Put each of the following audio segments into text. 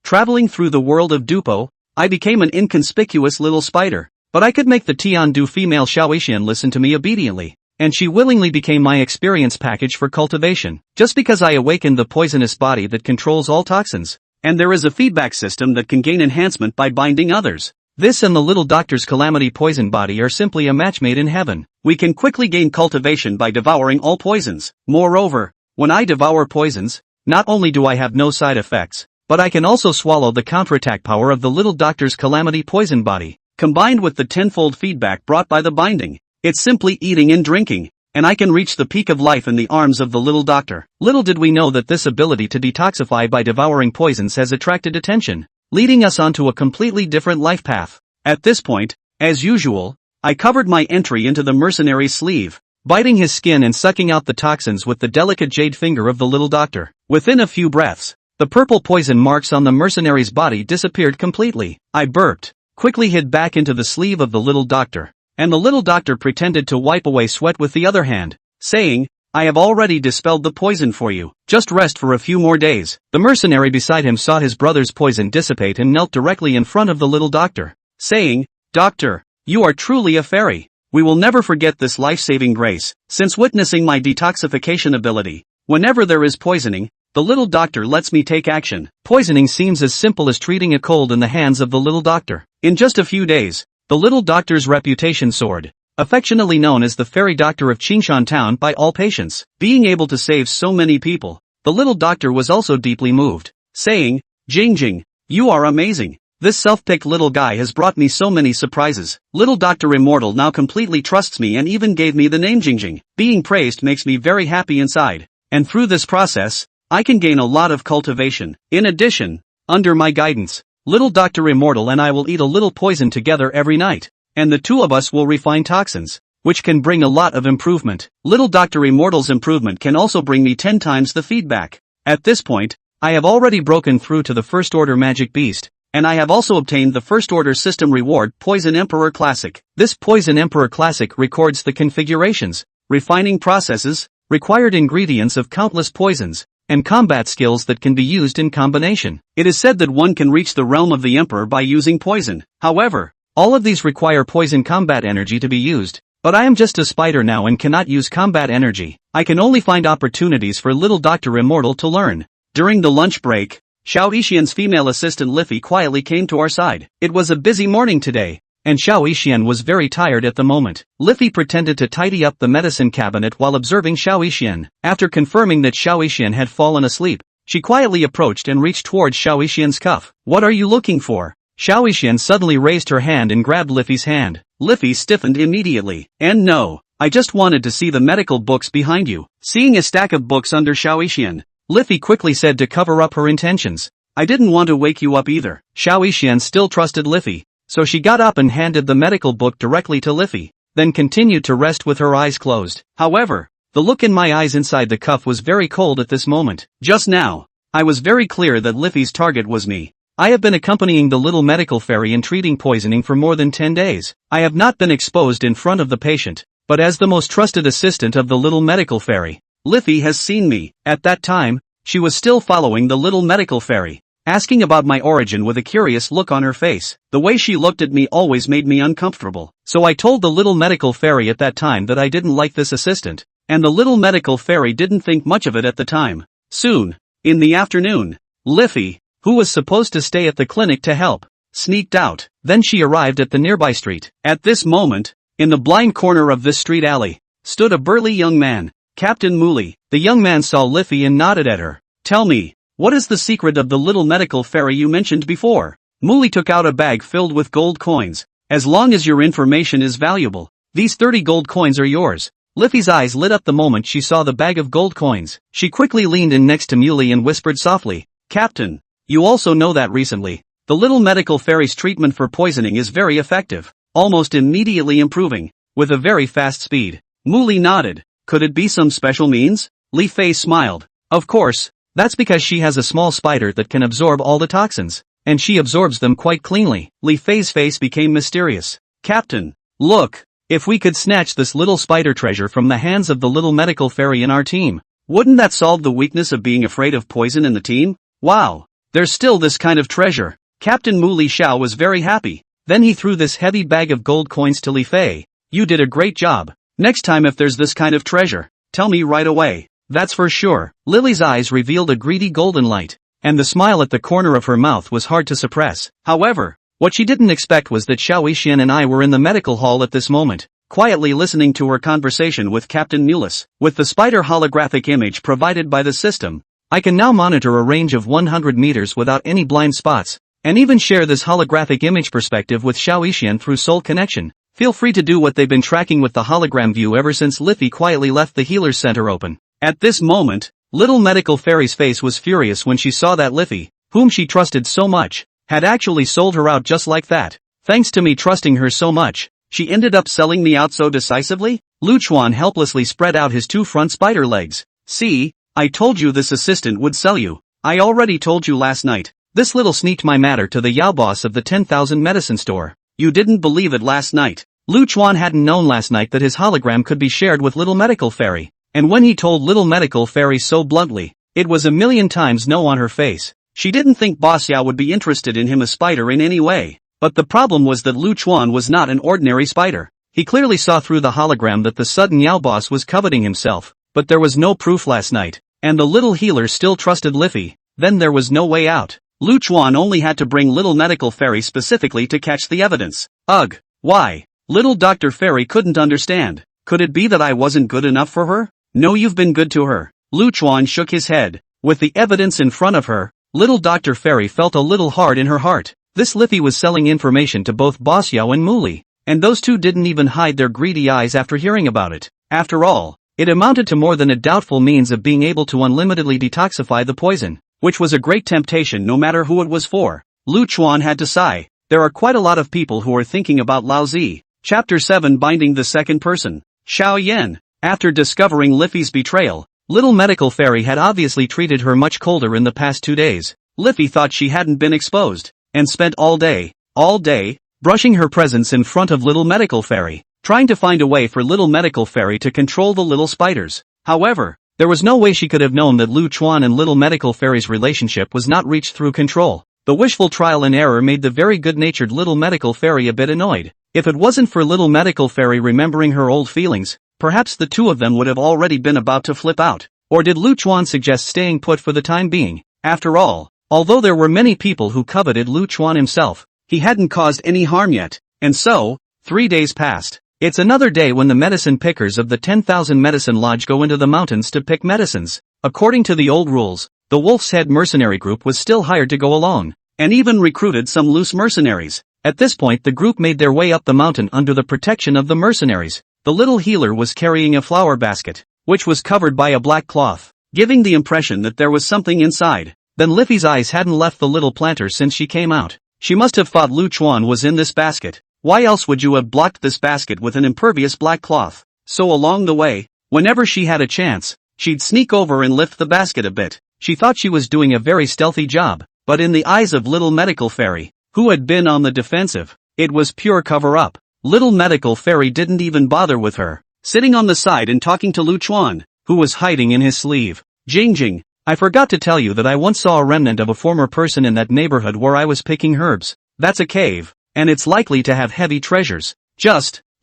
Traveling through the world of Dupo, I became an inconspicuous little spider, but I could make the Tiandu female Xiao Yan listen to me obediently, and she willingly became my experience package for cultivation, just because I awakened the poisonous body that controls all toxins, and there is a feedback system that can gain enhancement by binding others. This and the little doctor's calamity poison body are simply a match made in heaven. We can quickly gain cultivation by devouring all poisons. Moreover, when I devour poisons, not only do I have no side effects, but I can also swallow the counterattack power of the little doctor's calamity poison body, combined with the tenfold feedback brought by the binding. It's simply eating and drinking, and I can reach the peak of life in the arms of the little doctor. Little did we know that this ability to detoxify by devouring poisons has attracted attention, leading us onto a completely different life path. At this point, as usual, I covered my entry into the mercenary's sleeve, biting his skin and sucking out the toxins with the delicate jade finger of the little doctor. Within a few breaths, the purple poison marks on the mercenary's body disappeared completely. I burped, quickly hid back into the sleeve of the little doctor, and the little doctor pretended to wipe away sweat with the other hand, saying, "I have already dispelled the poison for you. Just rest for a few more days." The mercenary beside him saw his brother's poison dissipate and knelt directly in front of the little doctor, saying, "Doctor, you are truly a fairy. We will never forget this life-saving grace. Since witnessing my detoxification ability, whenever there is poisoning, the little doctor lets me take action." Poisoning seems as simple as treating a cold in the hands of the little doctor. In just a few days, the little doctor's reputation soared, affectionately known as the fairy doctor of Qingshan town by all patients. Being able to save so many people, the little doctor was also deeply moved, saying, "Jingjing, you are amazing. This self-picked little guy has brought me so many surprises. Little Dr. Immortal now completely trusts me and even gave me the name Jingjing. Being praised makes me very happy inside, and through this process, I can gain a lot of cultivation. In addition, under my guidance, little Dr. Immortal and I will eat a little poison together every night, and the two of us will refine toxins, which can bring a lot of improvement. Little Dr. Immortal's improvement can also bring me 10 times the feedback. At this point, I have already broken through to the first order magic beast, and I have also obtained the first order system reward Poison Emperor Classic. This Poison Emperor Classic records the configurations, refining processes, required ingredients of countless poisons, and combat skills that can be used in combination. It is said that one can reach the realm of the Emperor by using poison. However, all of these require poison combat energy to be used, but I am just a spider now and cannot use combat energy. I can only find opportunities for little Dr. Immortal to learn. During the lunch break, Xiao Yixian's female assistant Liffy quietly came to our side. It was a busy morning today, and Xiao Yixian was very tired at the moment. Liffy pretended to tidy up the medicine cabinet while observing Xiao Yixian. After confirming that Xiao Yixian had fallen asleep, she quietly approached and reached towards Xiao Yixian's cuff. "What are you looking for?" Xiao Yixian suddenly raised her hand and grabbed Liffy's hand. Liffy stiffened immediately. "And no, I just wanted to see the medical books behind you." Seeing a stack of books under Xiao Yixian, Liffy quickly said to cover up her intentions, "I didn't want to wake you up either." Xiao Yixian still trusted Liffy, so she got up and handed the medical book directly to Liffy, then continued to rest with her eyes closed. However, the look in my eyes inside the cuff was very cold at this moment. Just now, I was very clear that Liffy's target was me. I have been accompanying the little medical fairy in treating poisoning for more than 10 days. I have not been exposed in front of the patient, but as the most trusted assistant of the little medical fairy, Liffy has seen me. At that time, she was still following the little medical fairy, asking about my origin with a curious look on her face. The way she looked at me always made me uncomfortable, so I told the little medical fairy at that time that I didn't like this assistant, and the little medical fairy didn't think much of it at the time. Soon, in the afternoon, Liffy, who was supposed to stay at the clinic to help, sneaked out. Then she arrived at the nearby street. At this moment, in the blind corner of this street alley, stood a burly young man, Captain Muli. The young man saw Liffy and nodded at her. "Tell me, what is the secret of the little medical fairy you mentioned before?" Muli took out a bag filled with gold coins. "As long as your information is valuable, these 30 gold coins are yours." Liffy's eyes lit up the moment she saw the bag of gold coins. She quickly leaned in next to Muli and whispered softly, "Captain, you also know that recently, the little medical fairy's treatment for poisoning is very effective, almost immediately improving, with a very fast speed." Muli nodded. "Could it be some special means?" Li Fei smiled. "Of course, that's because she has a small spider that can absorb all the toxins, and she absorbs them quite cleanly." Li Fei's face became mysterious. "Captain, look, if we could snatch this little spider treasure from the hands of the little medical fairy in our team, wouldn't that solve the weakness of being afraid of poison in the team?" Wow! there's still this kind of treasure. Captain Mu Li Xiao was very happy. Then he threw this heavy bag of gold coins to Li Fei. You did a great job. Next time if there's this kind of treasure, tell me right away. That's for sure. Lily's eyes revealed a greedy golden light, and the smile at the corner of her mouth was hard to suppress. However, what she didn't expect was that Xiao Yan and I were in the medical hall at this moment, quietly listening to her conversation with Captain Mulus. With the spider holographic image provided by the system, I can now monitor a range of 100 meters without any blind spots, and even share this holographic image perspective with Xiao Yan through soul connection. Feel free to do what they've been tracking with the hologram view ever since Liffy quietly left the healer's center open. At this moment, little medical fairy's face was furious when she saw that Liffy, whom she trusted so much, had actually sold her out just like that. Thanks to me trusting her so much, she ended up selling me out so decisively? Lu Chuan helplessly spread out his two front spider legs. See, I told you this assistant would sell you. I already told you last night. This little sneaked my matter to the Yao boss of the 10,000 medicine store. You didn't believe it last night. Lu Chuan hadn't known last night that his hologram could be shared with little medical fairy. And when he told little medical fairy so bluntly, it was a million times no on her face. She didn't think Boss Yao would be interested in him a spider in any way. But the problem was that Lu Chuan was not an ordinary spider. He clearly saw through the hologram that the sudden Yao boss was coveting himself. But there was no proof last night. And the little healer still trusted Liffy. Then there was no way out. Lu Chuan only had to bring little medical fairy specifically to catch the evidence. Ugh. Why? Little Dr. Fairy couldn't understand. Could it be that I wasn't good enough for her? No, you've been good to her. Lu Chuan shook his head. With the evidence in front of her, little Dr. Fairy felt a little hard in her heart. This Liffy was selling information to both Boss Yao and Muli, and those two didn't even hide their greedy eyes after hearing about it. After all, it amounted to more than a doubtful means of being able to unlimitedly detoxify the poison, which was a great temptation no matter who it was for. Lu Chuan had to sigh. There are quite a lot of people who are thinking about Lao Zi. Chapter 7 Binding the Second Person. Xiao Yan. After discovering Liffy's betrayal, little medical fairy had obviously treated her much colder in the past 2 days. Liffy thought she hadn't been exposed, and spent all day, brushing her presence in front of little medical fairy, trying to find a way for little medical fairy to control the little spiders. However, there was no way she could have known that Lu Chuan and little medical fairy's relationship was not reached through control. The wishful trial and error made the very good-natured little medical fairy a bit annoyed. If it wasn't for little medical fairy remembering her old feelings, perhaps the two of them would have already been about to flip out. Or did Lu Chuan suggest staying put for the time being? After all, although there were many people who coveted Lu Chuan himself, he hadn't caused any harm yet. And so, 3 days passed. It's another day when the medicine pickers of the 10,000 medicine lodge go into the mountains to pick medicines. According to the old rules, the Wolf's Head mercenary group was still hired to go along, and even recruited some loose mercenaries. At this point the group made their way up the mountain under the protection of the mercenaries. The little healer was carrying a flower basket, which was covered by a black cloth, giving the impression that there was something inside. Then Liffy's eyes hadn't left the little planter since she came out. She must have thought Lu Chuan was in this basket. Why else would you have blocked this basket with an impervious black cloth? So along the way, whenever she had a chance, she'd sneak over and lift the basket a bit. She thought she was doing a very stealthy job, but in the eyes of little medical fairy, who had been on the defensive, it was pure cover-up. Little medical fairy didn't even bother with her, sitting on the side and talking to Lu Chuan, who was hiding in his sleeve. Jing, I forgot to tell you that I once saw a remnant of a former person in that neighborhood where I was picking herbs. That's a cave, and it's likely to have heavy treasures.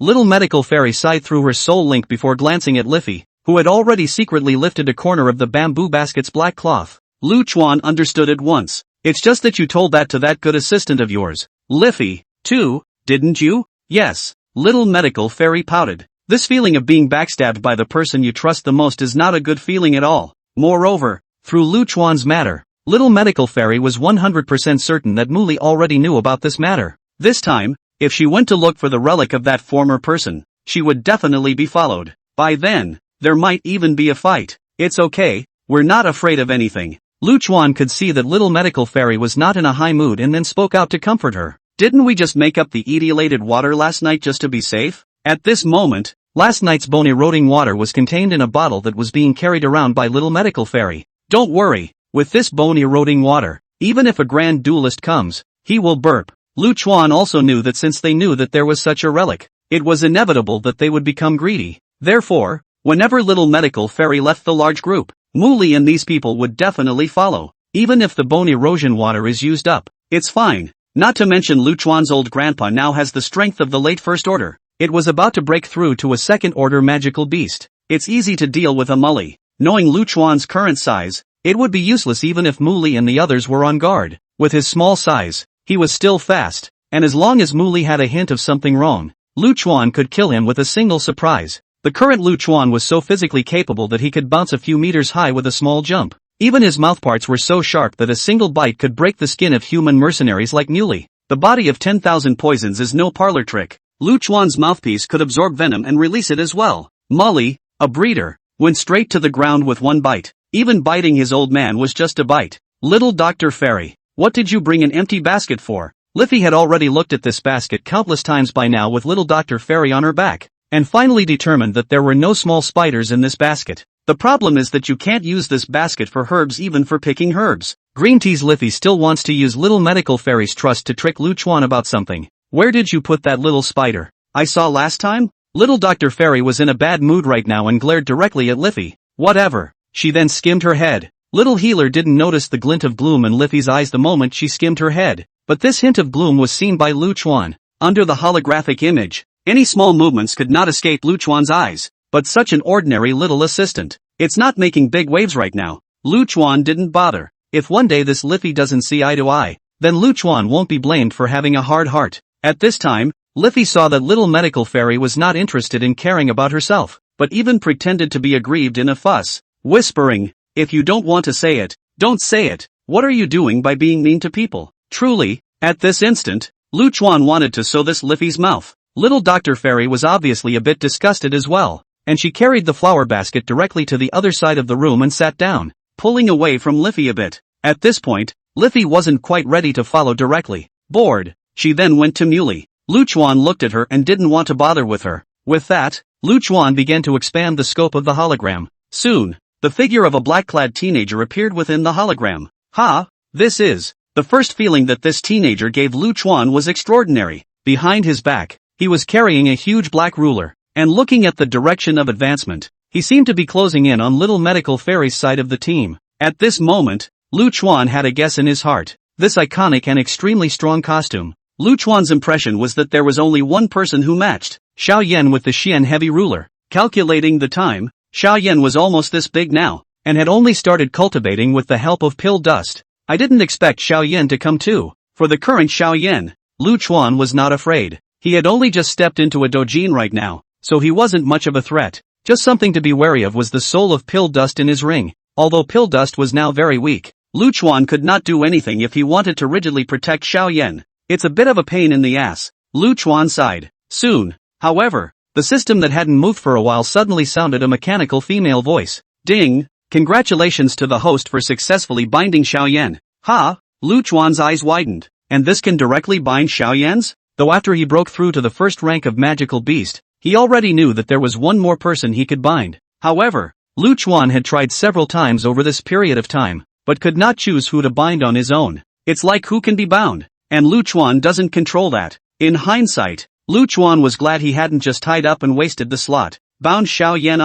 Little medical fairy sighed through her soul link before glancing at Liffy, who had already secretly lifted a corner of the bamboo basket's black cloth. Lu Chuan understood at once. It's just that you told that to that good assistant of yours, Liffy, too, didn't you? Yes. Little medical fairy pouted. This feeling of being backstabbed by the person you trust the most is not a good feeling at all. Moreover, through Lu Chuan's matter, little medical fairy was 100% certain that Muli already knew about this matter. This time, if she went to look for the relic of that former person, she would definitely be followed. By then, there might even be a fight. It's okay, we're not afraid of anything. Lu Chuan could see that little medical fairy was not in a high mood and then spoke out to comfort her. Didn't we just make up the etiolated water last night just to be safe? At this moment, last night's bone-eroding water was contained in a bottle that was being carried around by little medical fairy. Don't worry, with this bone-eroding water, even if a grand duelist comes, he will burp. Lu Chuan also knew that since they knew that there was such a relic, it was inevitable that they would become greedy. Therefore, whenever little medical fairy left the large group, Muli and these people would definitely follow. even if the bone erosion water is used up. It's fine. Not to mention Lu Chuan's old grandpa now has the strength of the late First Order. It was about to break through to a Second Order magical beast. It's easy to deal with a Mully. Knowing Lu Chuan's current size, it would be useless even if Muli and the others were on guard. With his small size, he was still fast, and as long as Muli had a hint of something wrong, Lu Chuan could kill him with a single surprise. The current Lu Chuan was so physically capable that he could bounce a few meters high with a small jump. Even his mouthparts were so sharp that a single bite could break the skin of human mercenaries like Muley. The body of 10,000 poisons is no parlor trick. Lu Chuan's mouthpiece could absorb venom and release it as well. Mully, a breeder, went straight to the ground with one bite. Even biting his old man was just a bite. Little Dr. Fairy, what did you bring an empty basket for? Liffy had already looked at this basket countless times by now with little Dr. Fairy on her back, and finally determined that there were no small spiders in this basket. The problem is that you can't use this basket for herbs, even for picking herbs. Green Tea's Liffy still wants to use little medical fairy's trust to trick Lu Chuan about something. Where did you put that little spider I saw last time? Little Dr. Fairy was in a bad mood right now and glared directly at Liffy. Whatever. She then skimmed her head. Little Healer didn't notice the glint of gloom in Liffy's eyes the moment she skimmed her head, but this hint of gloom was seen by Lu Chuan. Under the holographic image, any small movements could not escape Lu Chuan's eyes. But such an ordinary little assistant. It's not making big waves right now. Lu Chuan didn't bother. If one day this Liffy doesn't see eye to eye, then Lu Chuan won't be blamed for having a hard heart. At this time, Liffy saw that little medical fairy was not interested in caring about herself, but even pretended to be aggrieved in a fuss, whispering, "If you don't want to say it, don't say it. What are you doing by being mean to people?" Truly, at this instant, Lu Chuan wanted to sew this Liffy's mouth. Little Dr. Fairy was obviously a bit disgusted as well, and she carried the flower basket directly to the other side of the room and sat down, pulling away from Liffy a bit. At this point, Liffy wasn't quite ready to follow directly. Bored, she then went to Muley. Lu Chuan looked at her and didn't want to bother with her. With that, Lu Chuan began to expand the scope of the hologram. Soon, the figure of a black-clad teenager appeared within the hologram. This is. The first feeling that this teenager gave Lu Chuan was extraordinary. Behind his back, he was carrying a huge black ruler, and looking at the direction of advancement, he seemed to be closing in on little medical fairy's side of the team. At this moment, Lu Chuan had a guess in his heart. This iconic and extremely strong costume. Lu Chuan's impression was that there was only one person who matched, Xiao Yan with the Xian heavy ruler. Calculating the time, Xiao Yan was almost this big now, and had only started cultivating with the help of pill dust. I didn't expect Xiao Yan to come too. For the current Xiao Yan, Lu Chuan was not afraid. He had only just stepped into a dojin right now, so he wasn't much of a threat. Just something to be wary of was the soul of pill dust in his ring. Although pill dust was now very weak, Lu Chuan could not do anything if he wanted to rigidly protect Xiao Yan. It's a bit of a pain in the ass. Lu Chuan sighed. Soon, however, the system that hadn't moved for a while suddenly sounded a mechanical female voice. Ding! Congratulations to the host for successfully binding Xiao Yan. Lu Chuan's eyes widened. And this can directly bind Xiao Yan's? Though after he broke through to the first rank of magical beast, he already knew that there was one more person he could bind. However, Lu Chuan had tried several times over this period of time, but could not choose who to bind on his own. It's like who can be bound, and Lu Chuan doesn't control that. In hindsight, Lu Chuan was glad he hadn't just tied up and wasted the slot. Bound Xiao Yan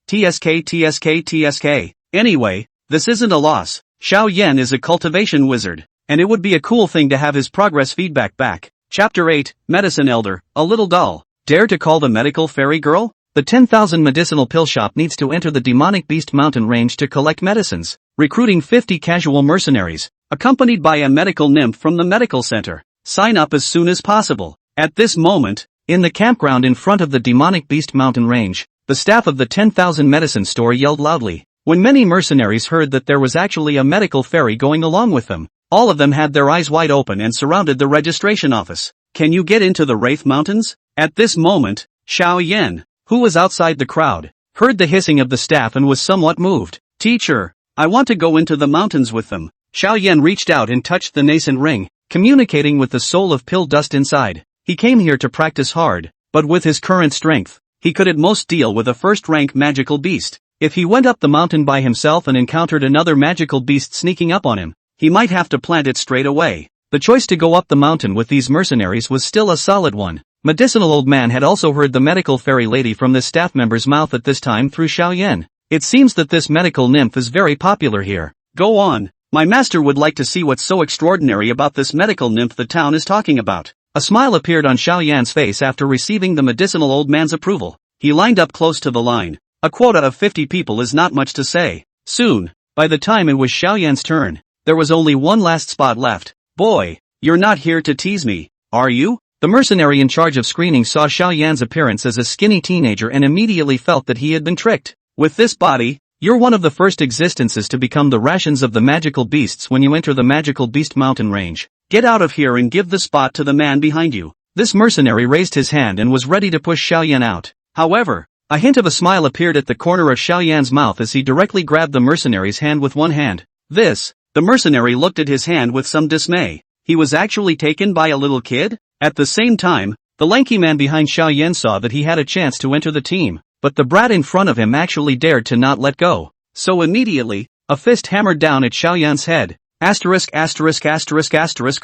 TSK. Anyway, this isn't a loss. Xiao Yan is a cultivation wizard, and it would be a cool thing to have his progress feedback back. Chapter 8, Medicine Elder, a little dull. Dare to call the medical fairy girl? The 10,000 medicinal pill shop needs to enter the demonic beast mountain range to collect medicines, recruiting 50 casual mercenaries, accompanied by a medical nymph from the medical center. Sign up as soon as possible. At this moment, in the campground in front of the demonic beast mountain range, the staff of the 10,000 medicine store yelled loudly. When many mercenaries heard that there was actually a medical fairy going along with them, all of them had their eyes wide open and surrounded the registration office. Can you get into the Wraith Mountains? At this moment, Xiao Yan, who was outside the crowd, heard the hissing of the staff and was somewhat moved. Teacher, I want to go into the mountains with them. Xiao Yan reached out and touched the nascent ring, communicating with the soul of pill dust inside. He came here to practice hard, but with his current strength, he could at most deal with a first-rank magical beast. If he went up the mountain by himself and encountered another magical beast sneaking up on him, he might have to plant it straight away. The choice to go up the mountain with these mercenaries was still a solid one. Medicinal Old Man had also heard the medical fairy lady from this staff member's mouth at this time through Xiao Yan. It seems that this medical nymph is very popular here. Go on, My master would like to see what's so extraordinary about this medical nymph the town is talking about. A smile appeared on Xiao Yan's face after receiving the medicinal old man's approval. He lined up close to the line. A quota of 50 people is not much to say. Soon, by the time it was Xiao Yan's turn, there was only one last spot left. Boy, you're not here to tease me, are you? The mercenary in charge of screening saw Xiao Yan's appearance as a skinny teenager and immediately felt that he had been tricked. With this body, you're one of the first existences to become the rations of the magical beasts when you enter the magical beast mountain range. Get out of here and give the spot to the man behind you. This mercenary raised his hand and was ready to push Xiao Yan out. However, a hint of a smile appeared at the corner of Xiao Yan's mouth as he directly grabbed the mercenary's hand with one hand. The mercenary looked at his hand with some dismay. He was actually taken by a little kid? At the same time, the lanky man behind Xiao Yan saw that he had a chance to enter the team, but the brat in front of him actually dared to not let go. So immediately, a fist hammered down at Xiao Yan's head.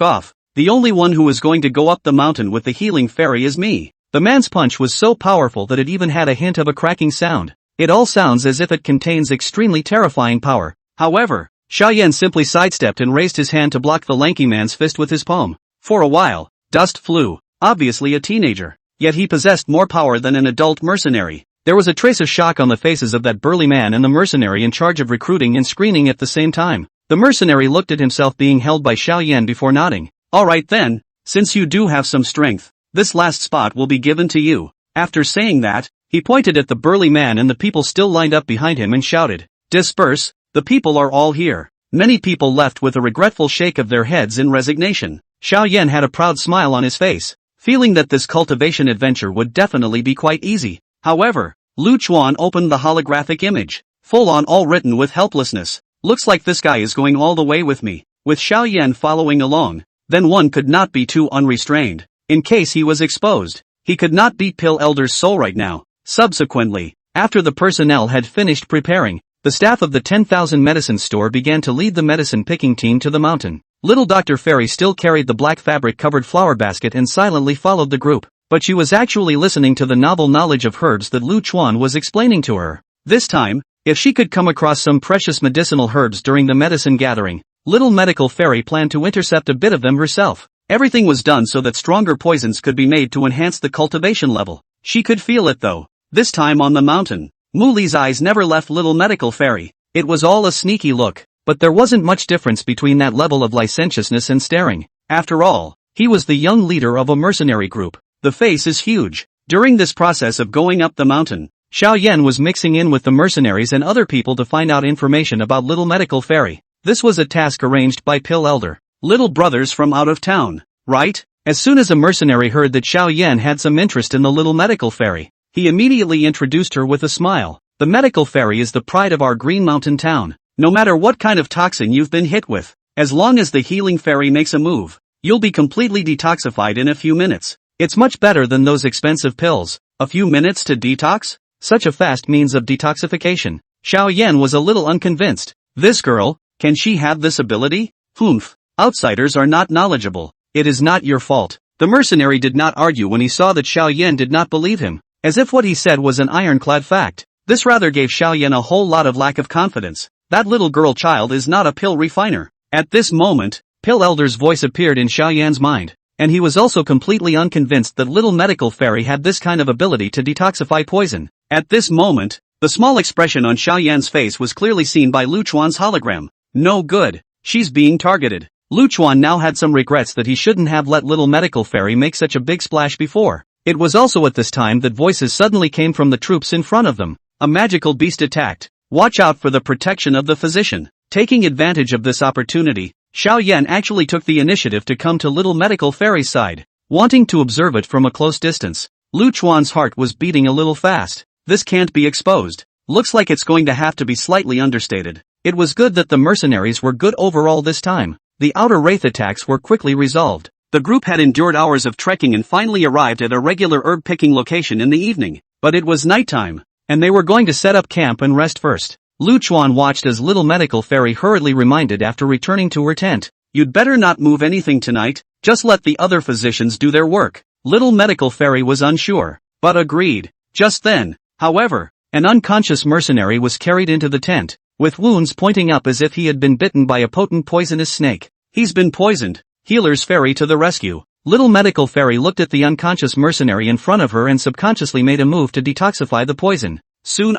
Off. The only one who is going to go up the mountain with the healing fairy is me. The man's punch was so powerful that it even had a hint of a cracking sound. It all sounds as if it contains extremely terrifying power. However, Xiao Yan simply sidestepped and raised his hand to block the lanky man's fist with his palm. For a while, dust flew. Obviously a teenager. Yet he possessed more power than an adult mercenary. There was a trace of shock on the faces of that burly man and the mercenary in charge of recruiting and screening at the same time. The mercenary looked at himself being held by Xiao Yan before nodding. Alright then, since you do have some strength, this last spot will be given to you. After saying that, he pointed at the burly man and the people still lined up behind him and shouted, "Disperse, the people are all here." Many people left with a regretful shake of their heads in resignation. Xiao Yan had a proud smile on his face, feeling that this cultivation adventure would definitely be quite easy. However, Lu Chuan opened the holographic image, full on all written with helplessness. Looks like this guy is going all the way with me. With Xiao Yan following along, then one could not be too unrestrained. In case he was exposed, he could not beat Pill Elder's soul right now. Subsequently, after the personnel had finished preparing, the staff of the 10,000 medicine store began to lead the medicine picking team to the mountain. Little Dr. Fairy still carried the black fabric-covered flower basket and silently followed the group, but she was actually listening to the novel knowledge of herbs that Lu Chuan was explaining to her. This time, if she could come across some precious medicinal herbs during the medicine gathering, Little Medical Fairy planned to intercept a bit of them herself. Everything was done so that stronger poisons could be made to enhance the cultivation level. She could feel it though. This time on the mountain, Muli's eyes never left Little Medical Fairy. It was all a sneaky look, but there wasn't much difference between that level of licentiousness and staring. After all, he was the young leader of a mercenary group. The face is huge. During this process of going up the mountain, Xiao Yan was mixing in with the mercenaries and other people to find out information about Little Medical Fairy. This was a task arranged by Pill Elder. Little brothers from out of town, right? As soon as a mercenary heard that Xiao Yan had some interest in the Little Medical Fairy, he immediately introduced her with a smile. The Medical Fairy is the pride of our Green Mountain town. No matter what kind of toxin you've been hit with, as long as the healing fairy makes a move, you'll be completely detoxified in a few minutes. It's much better than those expensive pills. A few minutes to detox? Such a fast means of detoxification. Xiao Yan was a little unconvinced. This girl, can she have this ability? Humph. Outsiders are not knowledgeable. It is not your fault. The mercenary did not argue when he saw that Xiao Yan did not believe him, as if what he said was an ironclad fact. This rather gave Xiao Yan a whole lot of lack of confidence. That little girl child is not a pill refiner. At this moment, Pill Elder's voice appeared in Xiao Yan's mind, and he was also completely unconvinced that Little Medical Fairy had this kind of ability to detoxify poison. At this moment, the small expression on Xiao Yan's face was clearly seen by Lu Chuan's hologram. No good. She's being targeted. Lu Chuan now had some regrets that he shouldn't have let Little Medical Fairy make such a big splash before. It was also at this time that voices suddenly came from the troops in front of them. A magical beast attacked. Watch out for the protection of the physician. Taking advantage of this opportunity, Xiao Yan actually took the initiative to come to Little Medical Fairy's side, wanting to observe it from a close distance. Lu Chuan's heart was beating a little fast. This can't be exposed. Looks like it's going to have to be slightly understated. It was good that the mercenaries were good overall this time. The outer wraith attacks were quickly resolved. The group had endured hours of trekking and finally arrived at a regular herb-picking location in the evening. But it was nighttime, and they were going to set up camp and rest first. Lu Chuan watched as Little Medical Fairy hurriedly reminded after returning to her tent. You'd better not move anything tonight, just let the other physicians do their work. Little Medical Fairy was unsure, but agreed. Just then, however, an unconscious mercenary was carried into the tent. with wounds pointing up as if he had been bitten by a potent poisonous snake. He's been poisoned. Healer's fairy to the rescue. Little medical fairy looked at the unconscious mercenary in front of her and subconsciously made a move to detoxify the poison. Soon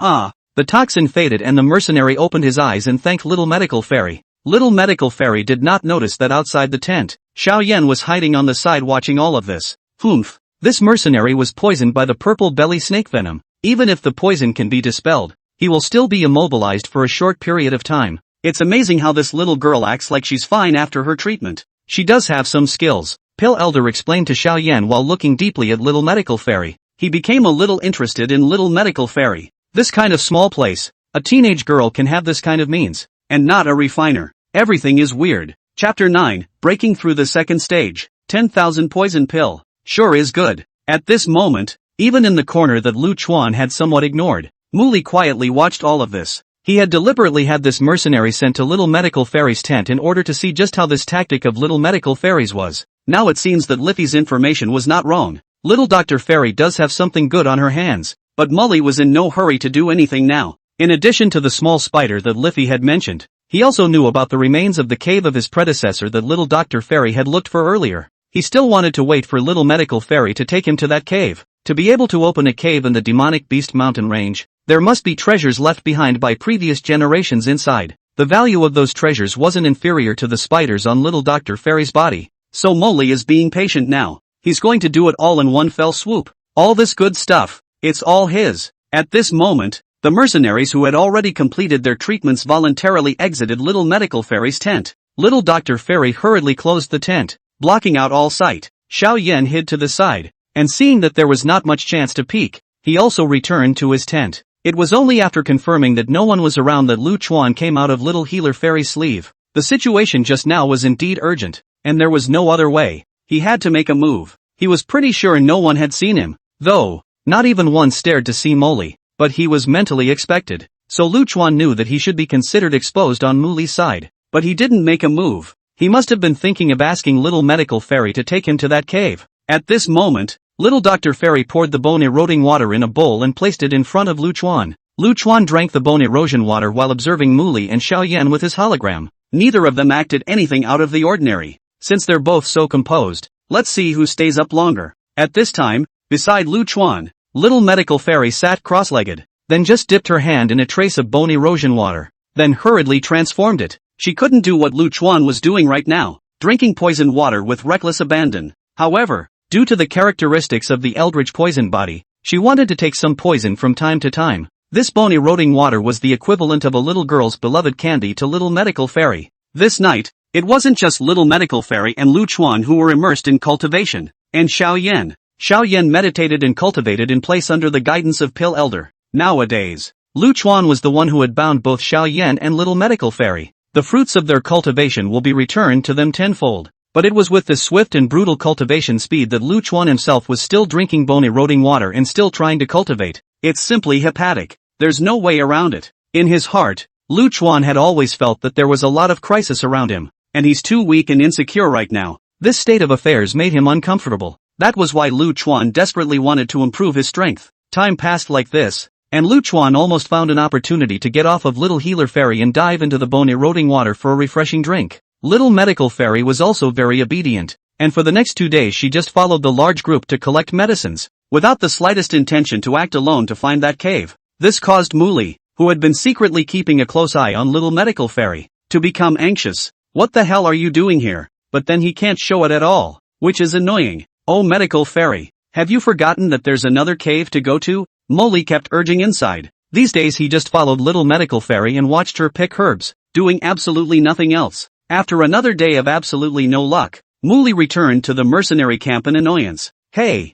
the toxin faded and the mercenary opened his eyes and thanked Little medical fairy. Little medical fairy did not notice that outside the tent, Xiao Yan was hiding on the side watching all of this. Humph. This mercenary was poisoned by the purple belly snake venom. Even if the poison can be dispelled, he will still be immobilized for a short period of time. It's amazing how this little girl acts like she's fine after her treatment. She does have some skills, Pill Elder explained to Xiao Yan while looking deeply at Little medical fairy. He became a little interested in Little medical fairy. This kind of small place, a teenage girl can have this kind of means, and not a refiner. Everything is weird. Chapter 9, Breaking Through the Second Stage. 10,000 Poison Pill. Sure is good. At this moment, even in the corner that Lu Chuan had somewhat ignored, Muli quietly watched all of this. He had deliberately had this mercenary sent to Little medical fairy's tent in order to see just how this tactic of Little medical fairies was. Now it seems that Liffy's information was not wrong. Little Dr. Fairy does have something good on her hands, but Muli was in no hurry to do anything now. In addition to the small spider that Liffy had mentioned, he also knew about the remains of the cave of his predecessor that Little Dr. Fairy had looked for earlier. He still wanted to wait for Little medical fairy to take him to that cave. To be able to open a cave in the demonic beast mountain range, there must be treasures left behind by previous generations inside. The value of those treasures wasn't inferior to the spiders on Little Dr. Fairy's body. So Moli is being patient now. He's going to do it all in one fell swoop. All this good stuff, it's all his. At this moment, the mercenaries who had already completed their treatments voluntarily exited Little medical fairy's tent. Little Dr. Fairy hurriedly closed the tent, blocking out all sight. Xiao Yan hid to the side, and seeing that there was not much chance to peek, he also returned to his tent. It was only after confirming that no one was around that Lu Chuan came out of Little Healer Fairy's sleeve. The situation just now was indeed urgent, and there was no other way. He had to make a move. He was pretty sure no one had seen him, though, not even one stared to see Moli, but he was mentally expected. So Lu Chuan knew that he should be considered exposed on Muli's side, but he didn't make a move. He must have been thinking of asking Little medical fairy to take him to that cave. At this moment, Little Dr. Fairy poured the bone-eroding water in a bowl and placed it in front of Lu Chuan. Lu Chuan drank the bone-erosion water while observing Muli and Xiao Yan with his hologram. Neither of them acted anything out of the ordinary. Since they're both so composed, let's see who stays up longer. At this time, beside Lu Chuan, Little medical fairy sat cross-legged, then just dipped her hand in a trace of bone erosion water, then hurriedly transformed it. She couldn't do what Lu Chuan was doing right now, drinking poisoned water with reckless abandon. However, due to the characteristics of the eldritch poison body, she wanted to take some poison from time to time. This bone-eroding water was the equivalent of a little girl's beloved candy to Little medical fairy. This night, it wasn't just Little medical fairy and Lu Chuan who were immersed in cultivation, and Xiao Yan. Xiao Yan meditated and cultivated in place under the guidance of Pill Elder. Nowadays, Lu Chuan was the one who had bound both Xiao Yan and Little medical fairy. The fruits of their cultivation will be returned to them tenfold. But it was with this swift and brutal cultivation speed that Lu Chuan himself was still drinking bone-eroding water and still trying to cultivate. It's simply hepatic. There's no way around it. In his heart, Lu Chuan had always felt that there was a lot of crisis around him, and he's too weak and insecure right now. This state of affairs made him uncomfortable. That was why Lu Chuan desperately wanted to improve his strength. Time passed like this, and Lu Chuan almost found an opportunity to get off of Little Healer Fairy and dive into the bone-eroding water for a refreshing drink. Little medical fairy was also very obedient, and for the next 2 days she just followed the large group to collect medicines, without the slightest intention to act alone to find that cave. This caused Muli, who had been secretly keeping a close eye on Little medical fairy, to become anxious. What the hell are you doing here? But then he can't show it at all, which is annoying. Oh medical fairy, have you forgotten that there's another cave to go to? Moli kept urging inside. These days he just followed Little medical fairy and watched her pick herbs, doing absolutely nothing else. After another day of absolutely no luck, Muli returned to the mercenary camp in annoyance. Hey,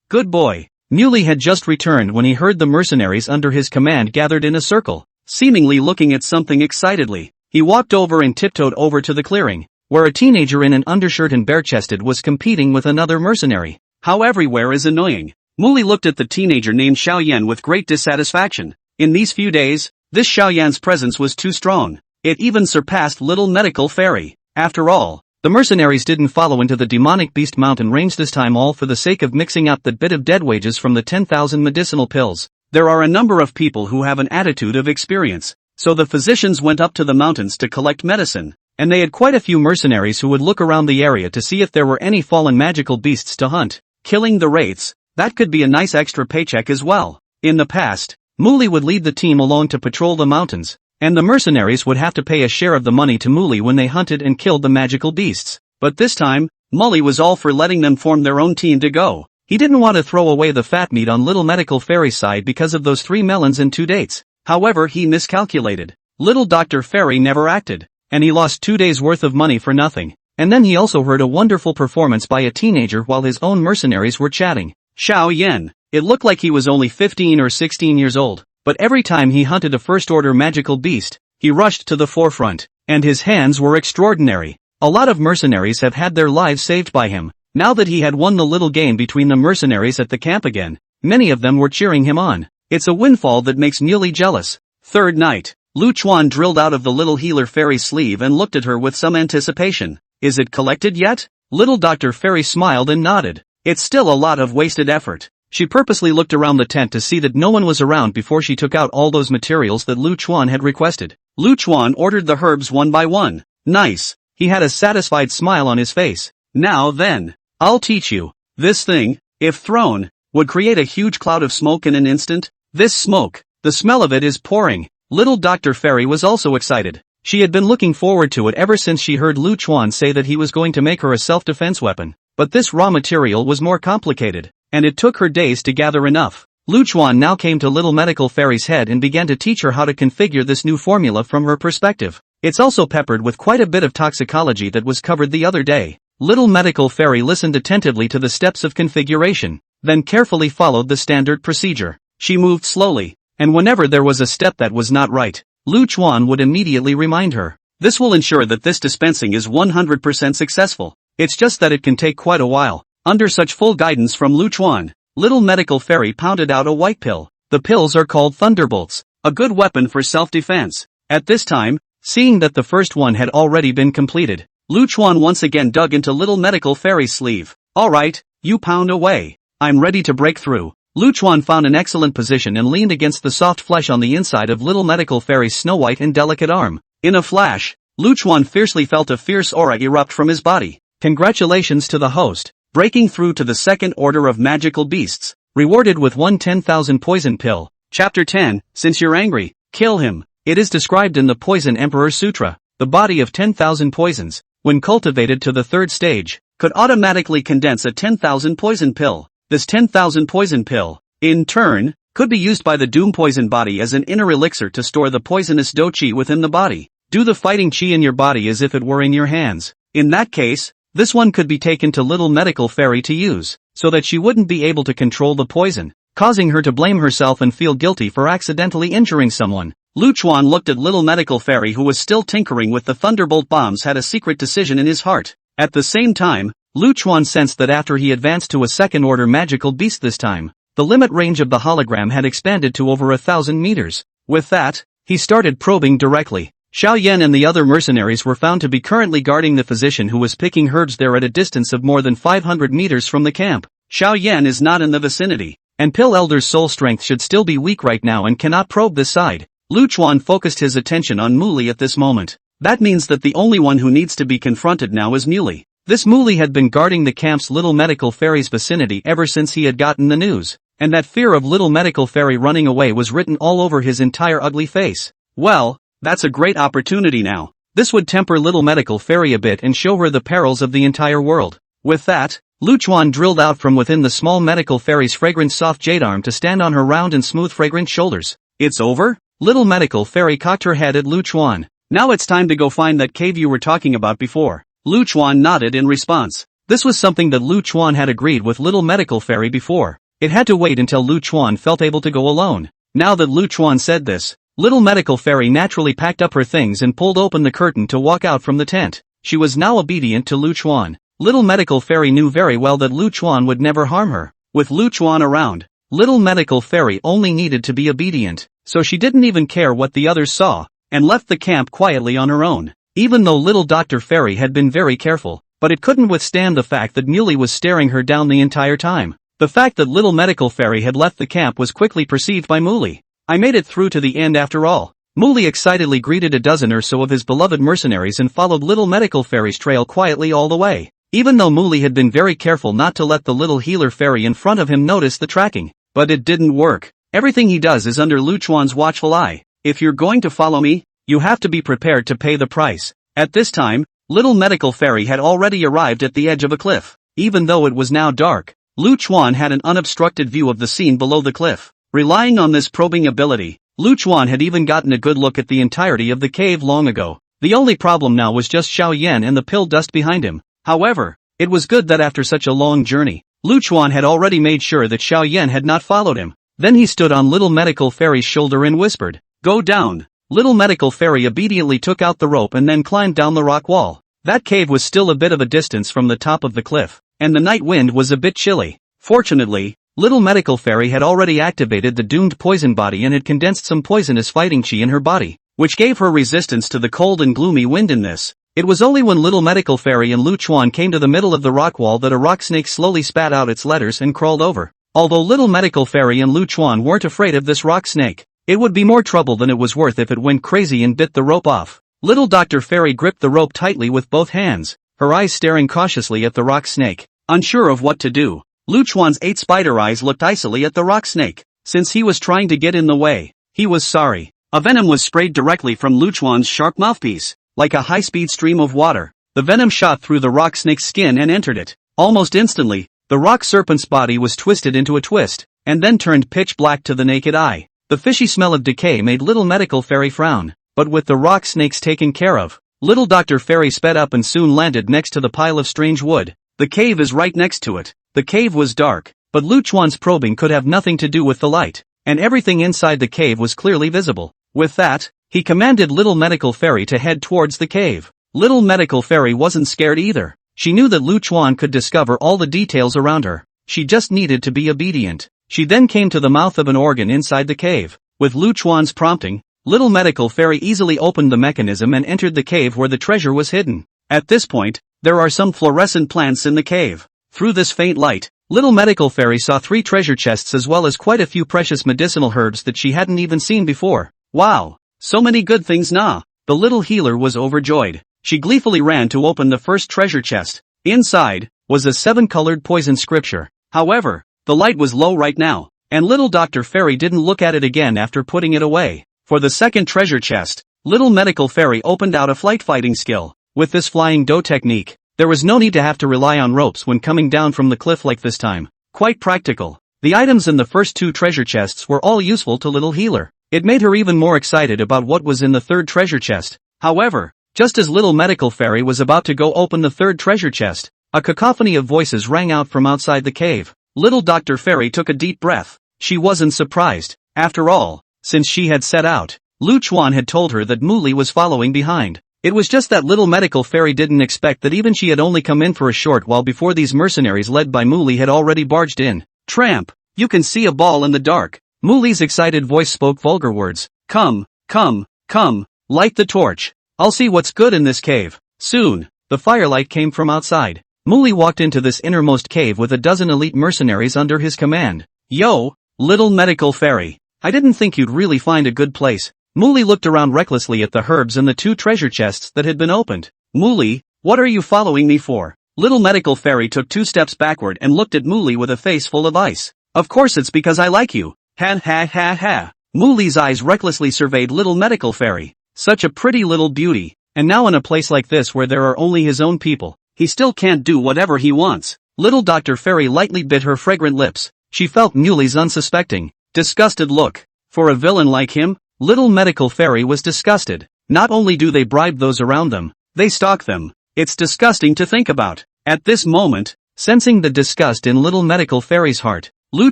good boy. Muli had just returned when he heard the mercenaries under his command gathered in a circle, seemingly looking at something excitedly. He walked over and tiptoed over to the clearing, where a teenager in an undershirt and bare-chested was competing with another mercenary. How everywhere is annoying. Muli looked at the teenager named Xiao Yan with great dissatisfaction. In these few days, this Xiao Yan's presence was too strong. It even surpassed Little medical fairy. After all, the mercenaries didn't follow into the demonic beast mountain range this time all for the sake of mixing up that bit of dead wages from the 10,000 medicinal pills. There are a number of people who have an attitude of experience. So the physicians went up to the mountains to collect medicine, and they had quite a few mercenaries who would look around the area to see if there were any fallen magical beasts to hunt. Killing the wraiths, that could be a nice extra paycheck as well. In the past, Muli would lead the team along to patrol the mountains, and the mercenaries would have to pay a share of the money to Muli when they hunted and killed the magical beasts. But this time, Muli was all for letting them form their own team to go. He didn't want to throw away the fat meat on Little Medical Fairy's side because of those 3 melons and 2 dates. However, he miscalculated. Little Dr. Fairy never acted, and he lost 2 days' worth of money for nothing. And then he also heard a wonderful performance by a teenager while his own mercenaries were chatting. Xiao Yan. It looked like he was only 15 or 16 years old, but every time he hunted a first-order magical beast, he rushed to the forefront, and his hands were extraordinary. A lot of mercenaries have had their lives saved by him. Now that he had won the little game between the mercenaries at the camp again, many of them were cheering him on. It's a windfall that makes Muley jealous. Third night, Lu Chuan drilled out of the little healer fairy's sleeve and looked at her with some anticipation. Is it collected yet? Little Dr. Fairy smiled and nodded. It's still a lot of wasted effort. She purposely looked around the tent to see that no one was around before she took out all those materials that Lu Chuan had requested. Lu Chuan ordered the herbs one by one. Nice. He had a satisfied smile on his face. Now then, I'll teach you. This thing, if thrown, would create a huge cloud of smoke in an instant. This smoke, the smell of it is pouring. Little Dr. Fairy was also excited. She had been looking forward to it ever since she heard Lu Chuan say that he was going to make her a self-defense weapon. But this raw material was more complicated, and it took her days to gather enough. Lu Chuan now came to Little Medical Fairy's head and began to teach her how to configure this new formula from her perspective. It's also peppered with quite a bit of toxicology that was covered the other day. Little Medical Fairy listened attentively to the steps of configuration, then carefully followed the standard procedure. She moved slowly, and whenever there was a step that was not right, Lu Chuan would immediately remind her. This will ensure that this dispensing is 100% successful. It's just that it can take quite a while. Under such full guidance from Lu Chuan, Little Medical Fairy pounded out a white pill. The pills are called Thunderbolts, a good weapon for self-defense. At this time, seeing that the first one had already been completed, Lu Chuan once again dug into Little Medical Fairy's sleeve. Alright, you pound away. I'm ready to break through. Lu Chuan found an excellent position and leaned against the soft flesh on the inside of Little Medical Fairy's snow-white and delicate arm. In a flash, Lu Chuan fiercely felt a fierce aura erupt from his body. Congratulations to the host, breaking through to the second order of magical beasts, rewarded with one 10,000 poison pill. Chapter 10, Since you're angry, kill him. It is described in the Poison Emperor Sutra, the body of 10,000 poisons, when cultivated to the third stage, could automatically condense a 10,000 poison pill. This 10,000 poison pill, in turn, could be used by the Doom Poison body as an inner elixir to store the poisonous do chi within the body. Do the fighting chi in your body as if it were in your hands. In that case, this one could be taken to Little Medical Fairy to use, so that she wouldn't be able to control the poison, causing her to blame herself and feel guilty for accidentally injuring someone. Lu Chuan looked at Little Medical Fairy, who was still tinkering with the Thunderbolt bombs, had a secret decision in his heart. At the same time, Lu Chuan sensed that after he advanced to a second-order magical beast this time, the limit range of the hologram had expanded to over 1,000 meters. With that, he started probing directly. Xiao Yan and the other mercenaries were found to be currently guarding the physician who was picking herbs there at a distance of more than 500 meters from the camp. Xiao Yan is not in the vicinity, and Pill Elder's soul strength should still be weak right now and cannot probe this side. Lu Chuan focused his attention on Muli at this moment. That means that the only one who needs to be confronted now is Muli. This Muli had been guarding the camp's Little Medical Fairy's vicinity ever since he had gotten the news, and that fear of Little Medical Fairy running away was written all over his entire ugly face. Well, that's a great opportunity now. This would temper Little Medical Fairy a bit and show her the perils of the entire world. With that, Lu Chuan drilled out from within the small Medical Fairy's fragrant soft jade arm to stand on her round and smooth fragrant shoulders. It's over? Little Medical Fairy cocked her head at Lu Chuan. Now it's time to go find that cave you were talking about before. Lu Chuan nodded in response. This was something that Lu Chuan had agreed with Little Medical Fairy before. It had to wait until Lu Chuan felt able to go alone. Now that Lu Chuan said this, Little Medical Fairy naturally packed up her things and pulled open the curtain to walk out from the tent. She was now obedient to Lu Chuan. Little Medical Fairy knew very well that Lu Chuan would never harm her. With Lu Chuan around, Little Medical Fairy only needed to be obedient, so she didn't even care what the others saw, and left the camp quietly on her own. Even though Little Dr. Fairy had been very careful, but it couldn't withstand the fact that Muley was staring her down the entire time. The fact that Little Medical Fairy had left the camp was quickly perceived by Muley. I made it through to the end after all. Muli excitedly greeted a dozen or so of his beloved mercenaries and followed Little Medical Fairy's trail quietly all the way. Even though Muli had been very careful not to let the little healer fairy in front of him notice the tracking. But it didn't work. Everything he does is under Lu Chuan's watchful eye. If you're going to follow me, you have to be prepared to pay the price. At this time, Little Medical Fairy had already arrived at the edge of a cliff. Even though it was now dark, Lu Chuan had an unobstructed view of the scene below the cliff. Relying on this probing ability, Lu Chuan had even gotten a good look at the entirety of the cave long ago. The only problem now was just Xiao Yan and the pill dust behind him. However, it was good that after such a long journey, Lu Chuan had already made sure that Xiao Yan had not followed him. Then he stood on Little Medical Fairy's shoulder and whispered, "Go down." Little Medical Fairy obediently took out the rope and then climbed down the rock wall. That cave was still a bit of a distance from the top of the cliff, and the night wind was a bit chilly. Fortunately, Little Medical Fairy had already activated the doomed poison body and had condensed some poisonous fighting chi in her body, which gave her resistance to the cold and gloomy wind in this. It was only when Little Medical Fairy and Lu Chuan came to the middle of the rock wall that a rock snake slowly spat out its letters and crawled over. Although Little Medical Fairy and Lu Chuan weren't afraid of this rock snake, it would be more trouble than it was worth if it went crazy and bit the rope off. Little Dr. Fairy gripped the rope tightly with both hands, her eyes staring cautiously at the rock snake. Unsure of what to do, Lu Chuan's 8 spider eyes looked icily at the rock snake. Since he was trying to get in the way, he was sorry. A venom was sprayed directly from Lu Chuan's sharp mouthpiece. Like a high-speed stream of water, the venom shot through the rock snake's skin and entered it. Almost instantly, the rock serpent's body was twisted into a twist, and then turned pitch black to the naked eye. The fishy smell of decay made Little Medical Fairy frown, but with the rock snakes taken care of, Little Dr. Fairy sped up and soon landed next to the pile of strange wood. The cave is right next to it. The cave was dark, but Lu Chuan's probing could have nothing to do with the light, and everything inside the cave was clearly visible. With that, he commanded Little Medical Fairy to head towards the cave. Little Medical Fairy wasn't scared either. She knew that Lu Chuan could discover all the details around her. She just needed to be obedient. She then came to the mouth of an organ inside the cave. With Lu Chuan's prompting, Little Medical Fairy easily opened the mechanism and entered the cave where the treasure was hidden. At this point, there are some fluorescent plants in the cave. Through this faint light, Little Medical Fairy saw 3 treasure chests as well as quite a few precious medicinal herbs that she hadn't even seen before. Wow! So many good things nah! The little healer was overjoyed. She gleefully ran to open the first treasure chest. Inside was a 7-colored poison scripture. However, the light was low right now, and Little Dr. Fairy didn't look at it again after putting it away. For the second treasure chest, Little Medical Fairy opened out a flight fighting skill. With this flying dough technique, there was no need to have to rely on ropes when coming down from the cliff like this time. Quite practical. The items in the first 2 treasure chests were all useful to Little Healer. It made her even more excited about what was in the 3rd treasure chest. However, just as Little Medical Fairy was about to go open the 3rd treasure chest, a cacophony of voices rang out from outside the cave. Little Dr. Fairy took a deep breath. She wasn't surprised. After all, since she had set out, Lu Chuan had told her that Muli was following behind. It was just that Little Medical Fairy didn't expect that even she had only come in for a short while before these mercenaries led by Muli had already barged in. Tramp! You can see a ball in the dark. Muli's excited voice spoke vulgar words. Come, come, come, light the torch. I'll see what's good in this cave. Soon, the firelight came from outside. Muli walked into this innermost cave with a dozen elite mercenaries under his command. Yo, Little Medical Fairy. I didn't think you'd really find a good place. Muli looked around recklessly at the herbs and the 2 treasure chests that had been opened. Muli, what are you following me for? Little Medical Fairy took 2 steps backward and looked at Muli with a face full of ice. Of course it's because I like you. Ha ha ha ha. Muli's eyes recklessly surveyed Little Medical Fairy. Such a pretty little beauty, and now in a place like this where there are only his own people, he still can't do whatever he wants. Little Dr. Fairy lightly bit her fragrant lips. She felt Muli's unsuspecting, disgusted look. For a villain like him, Little Medical Fairy was disgusted. Not only do they bribe those around them, they stalk them. It's disgusting to think about. At this moment, sensing the disgust in Little Medical Fairy's heart, Lu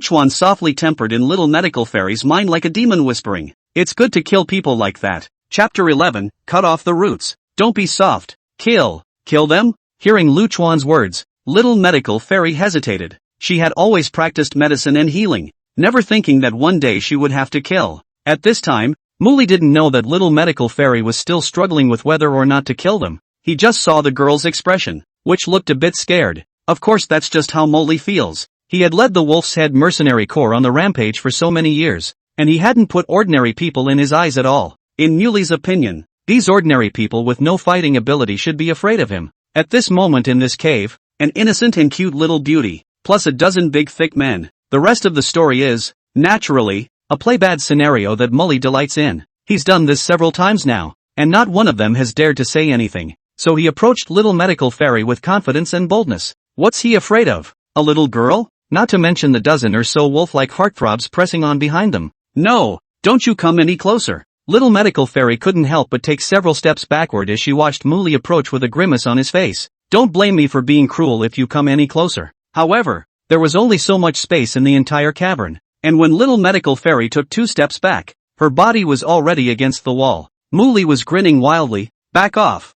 Chuan softly tempered in Little Medical Fairy's mind like a demon whispering. It's good to kill people like that. Chapter 11, Cut off the roots. Don't be soft. Kill. Kill them? Hearing Lu Chuan's words, Little Medical Fairy hesitated. She had always practiced medicine and healing, never thinking that one day she would have to kill. At this time, Muli didn't know that Little Medical Fairy was still struggling with whether or not to kill them. He just saw the girl's expression, which looked a bit scared. Of course that's just how Muli feels. He had led the Wolf's Head Mercenary Corps on the rampage for so many years, and he hadn't put ordinary people in his eyes at all. In Muley's opinion, these ordinary people with no fighting ability should be afraid of him. At this moment in this cave, an innocent and cute little beauty, plus a dozen big thick men. The rest of the story is, naturally, a play-bad scenario that Muley delights in. He's done this several times now, and not one of them has dared to say anything. So he approached Little Medical Fairy with confidence and boldness. What's he afraid of? A little girl? Not to mention the dozen or so wolf-like heartthrobs pressing on behind them. No, don't you come any closer. Little Medical Fairy couldn't help but take several steps backward as she watched Muley approach with a grimace on his face. Don't blame me for being cruel if you come any closer. However, there was only so much space in the entire cavern, and when Little Medical Fairy took 2 steps back, her body was already against the wall. Muley was grinning wildly. Back off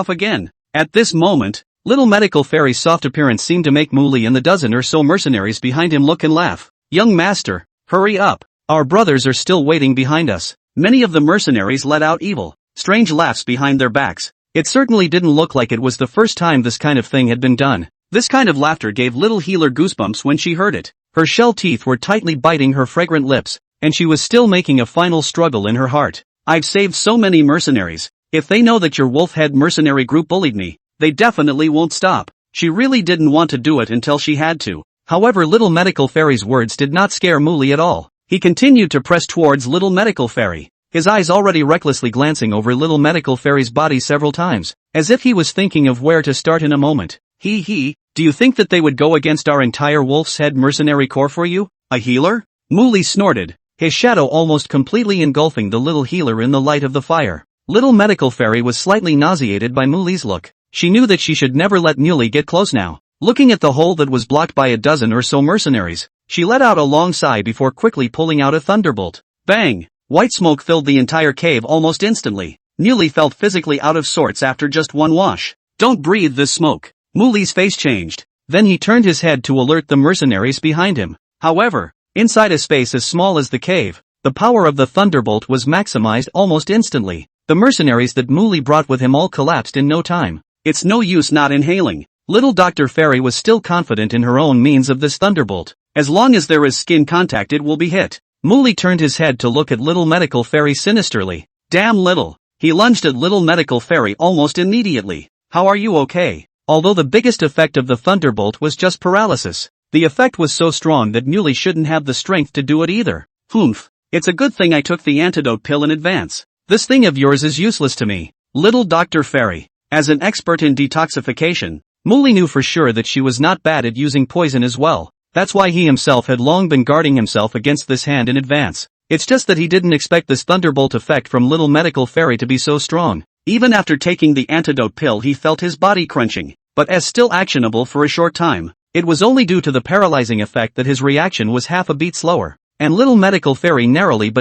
again. At this moment, Little Medical Fairy's soft appearance seemed to make Muley and the dozen or so mercenaries behind him look and laugh. Young master, hurry up. Our brothers are still waiting behind us. Many of the mercenaries let out evil, strange laughs behind their backs. It certainly didn't look like it was the first time this kind of thing had been done. This kind of laughter gave Little Healer goosebumps when she heard it. Her shell teeth were tightly biting her fragrant lips, and she was still making a final struggle in her heart. I've saved so many mercenaries. If they know that your wolf-head mercenary group bullied me, they definitely won't stop. She really didn't want to do it until she had to. However, Little Medical Fairy's words did not scare Muley at all. He continued to press towards Little Medical Fairy, his eyes already recklessly glancing over Little Medical Fairy's body several times, as if he was thinking of where to start in a moment. Do you think that they would go against our entire wolf's head mercenary corps for you? A healer? Muley snorted, his shadow almost completely engulfing the little healer in the light of the fire. Little Medical Fairy was slightly nauseated by Muley's look. She knew that she should never let Muley get close now. Looking at the hole that was blocked by a dozen or so mercenaries, she let out a long sigh before quickly pulling out a thunderbolt. Bang! White smoke filled the entire cave almost instantly. Muley felt physically out of sorts after just one wash. Don't breathe this smoke. Muley's face changed. Then he turned his head to alert the mercenaries behind him. However, inside a space as small as the cave, the power of the thunderbolt was maximized almost instantly. The mercenaries that Muley brought with him all collapsed in no time. It's no use not inhaling. Little Dr. Fairy was still confident in her own means of this thunderbolt. As long as there is skin contact it will be hit. Muley turned his head to look at Little Medical Fairy sinisterly. Damn little. He lunged at Little Medical Fairy almost immediately. How are you okay? Although the biggest effect of the thunderbolt was just paralysis, the effect was so strong that Muley shouldn't have the strength to do it either. Humph. It's a good thing I took the antidote pill in advance. This thing of yours is useless to me. Little Dr. Fairy. As an expert in detoxification, Muley knew for sure that she was not bad at using poison as well. That's why he himself had long been guarding himself against this hand in advance. It's just that he didn't expect this thunderbolt effect from Little Medical Fairy to be so strong. Even after taking the antidote pill he felt his body crunching, but as still actionable for a short time. It was only due to the paralyzing effect that his reaction was half a beat slower, and Little Medical Fairy narrowly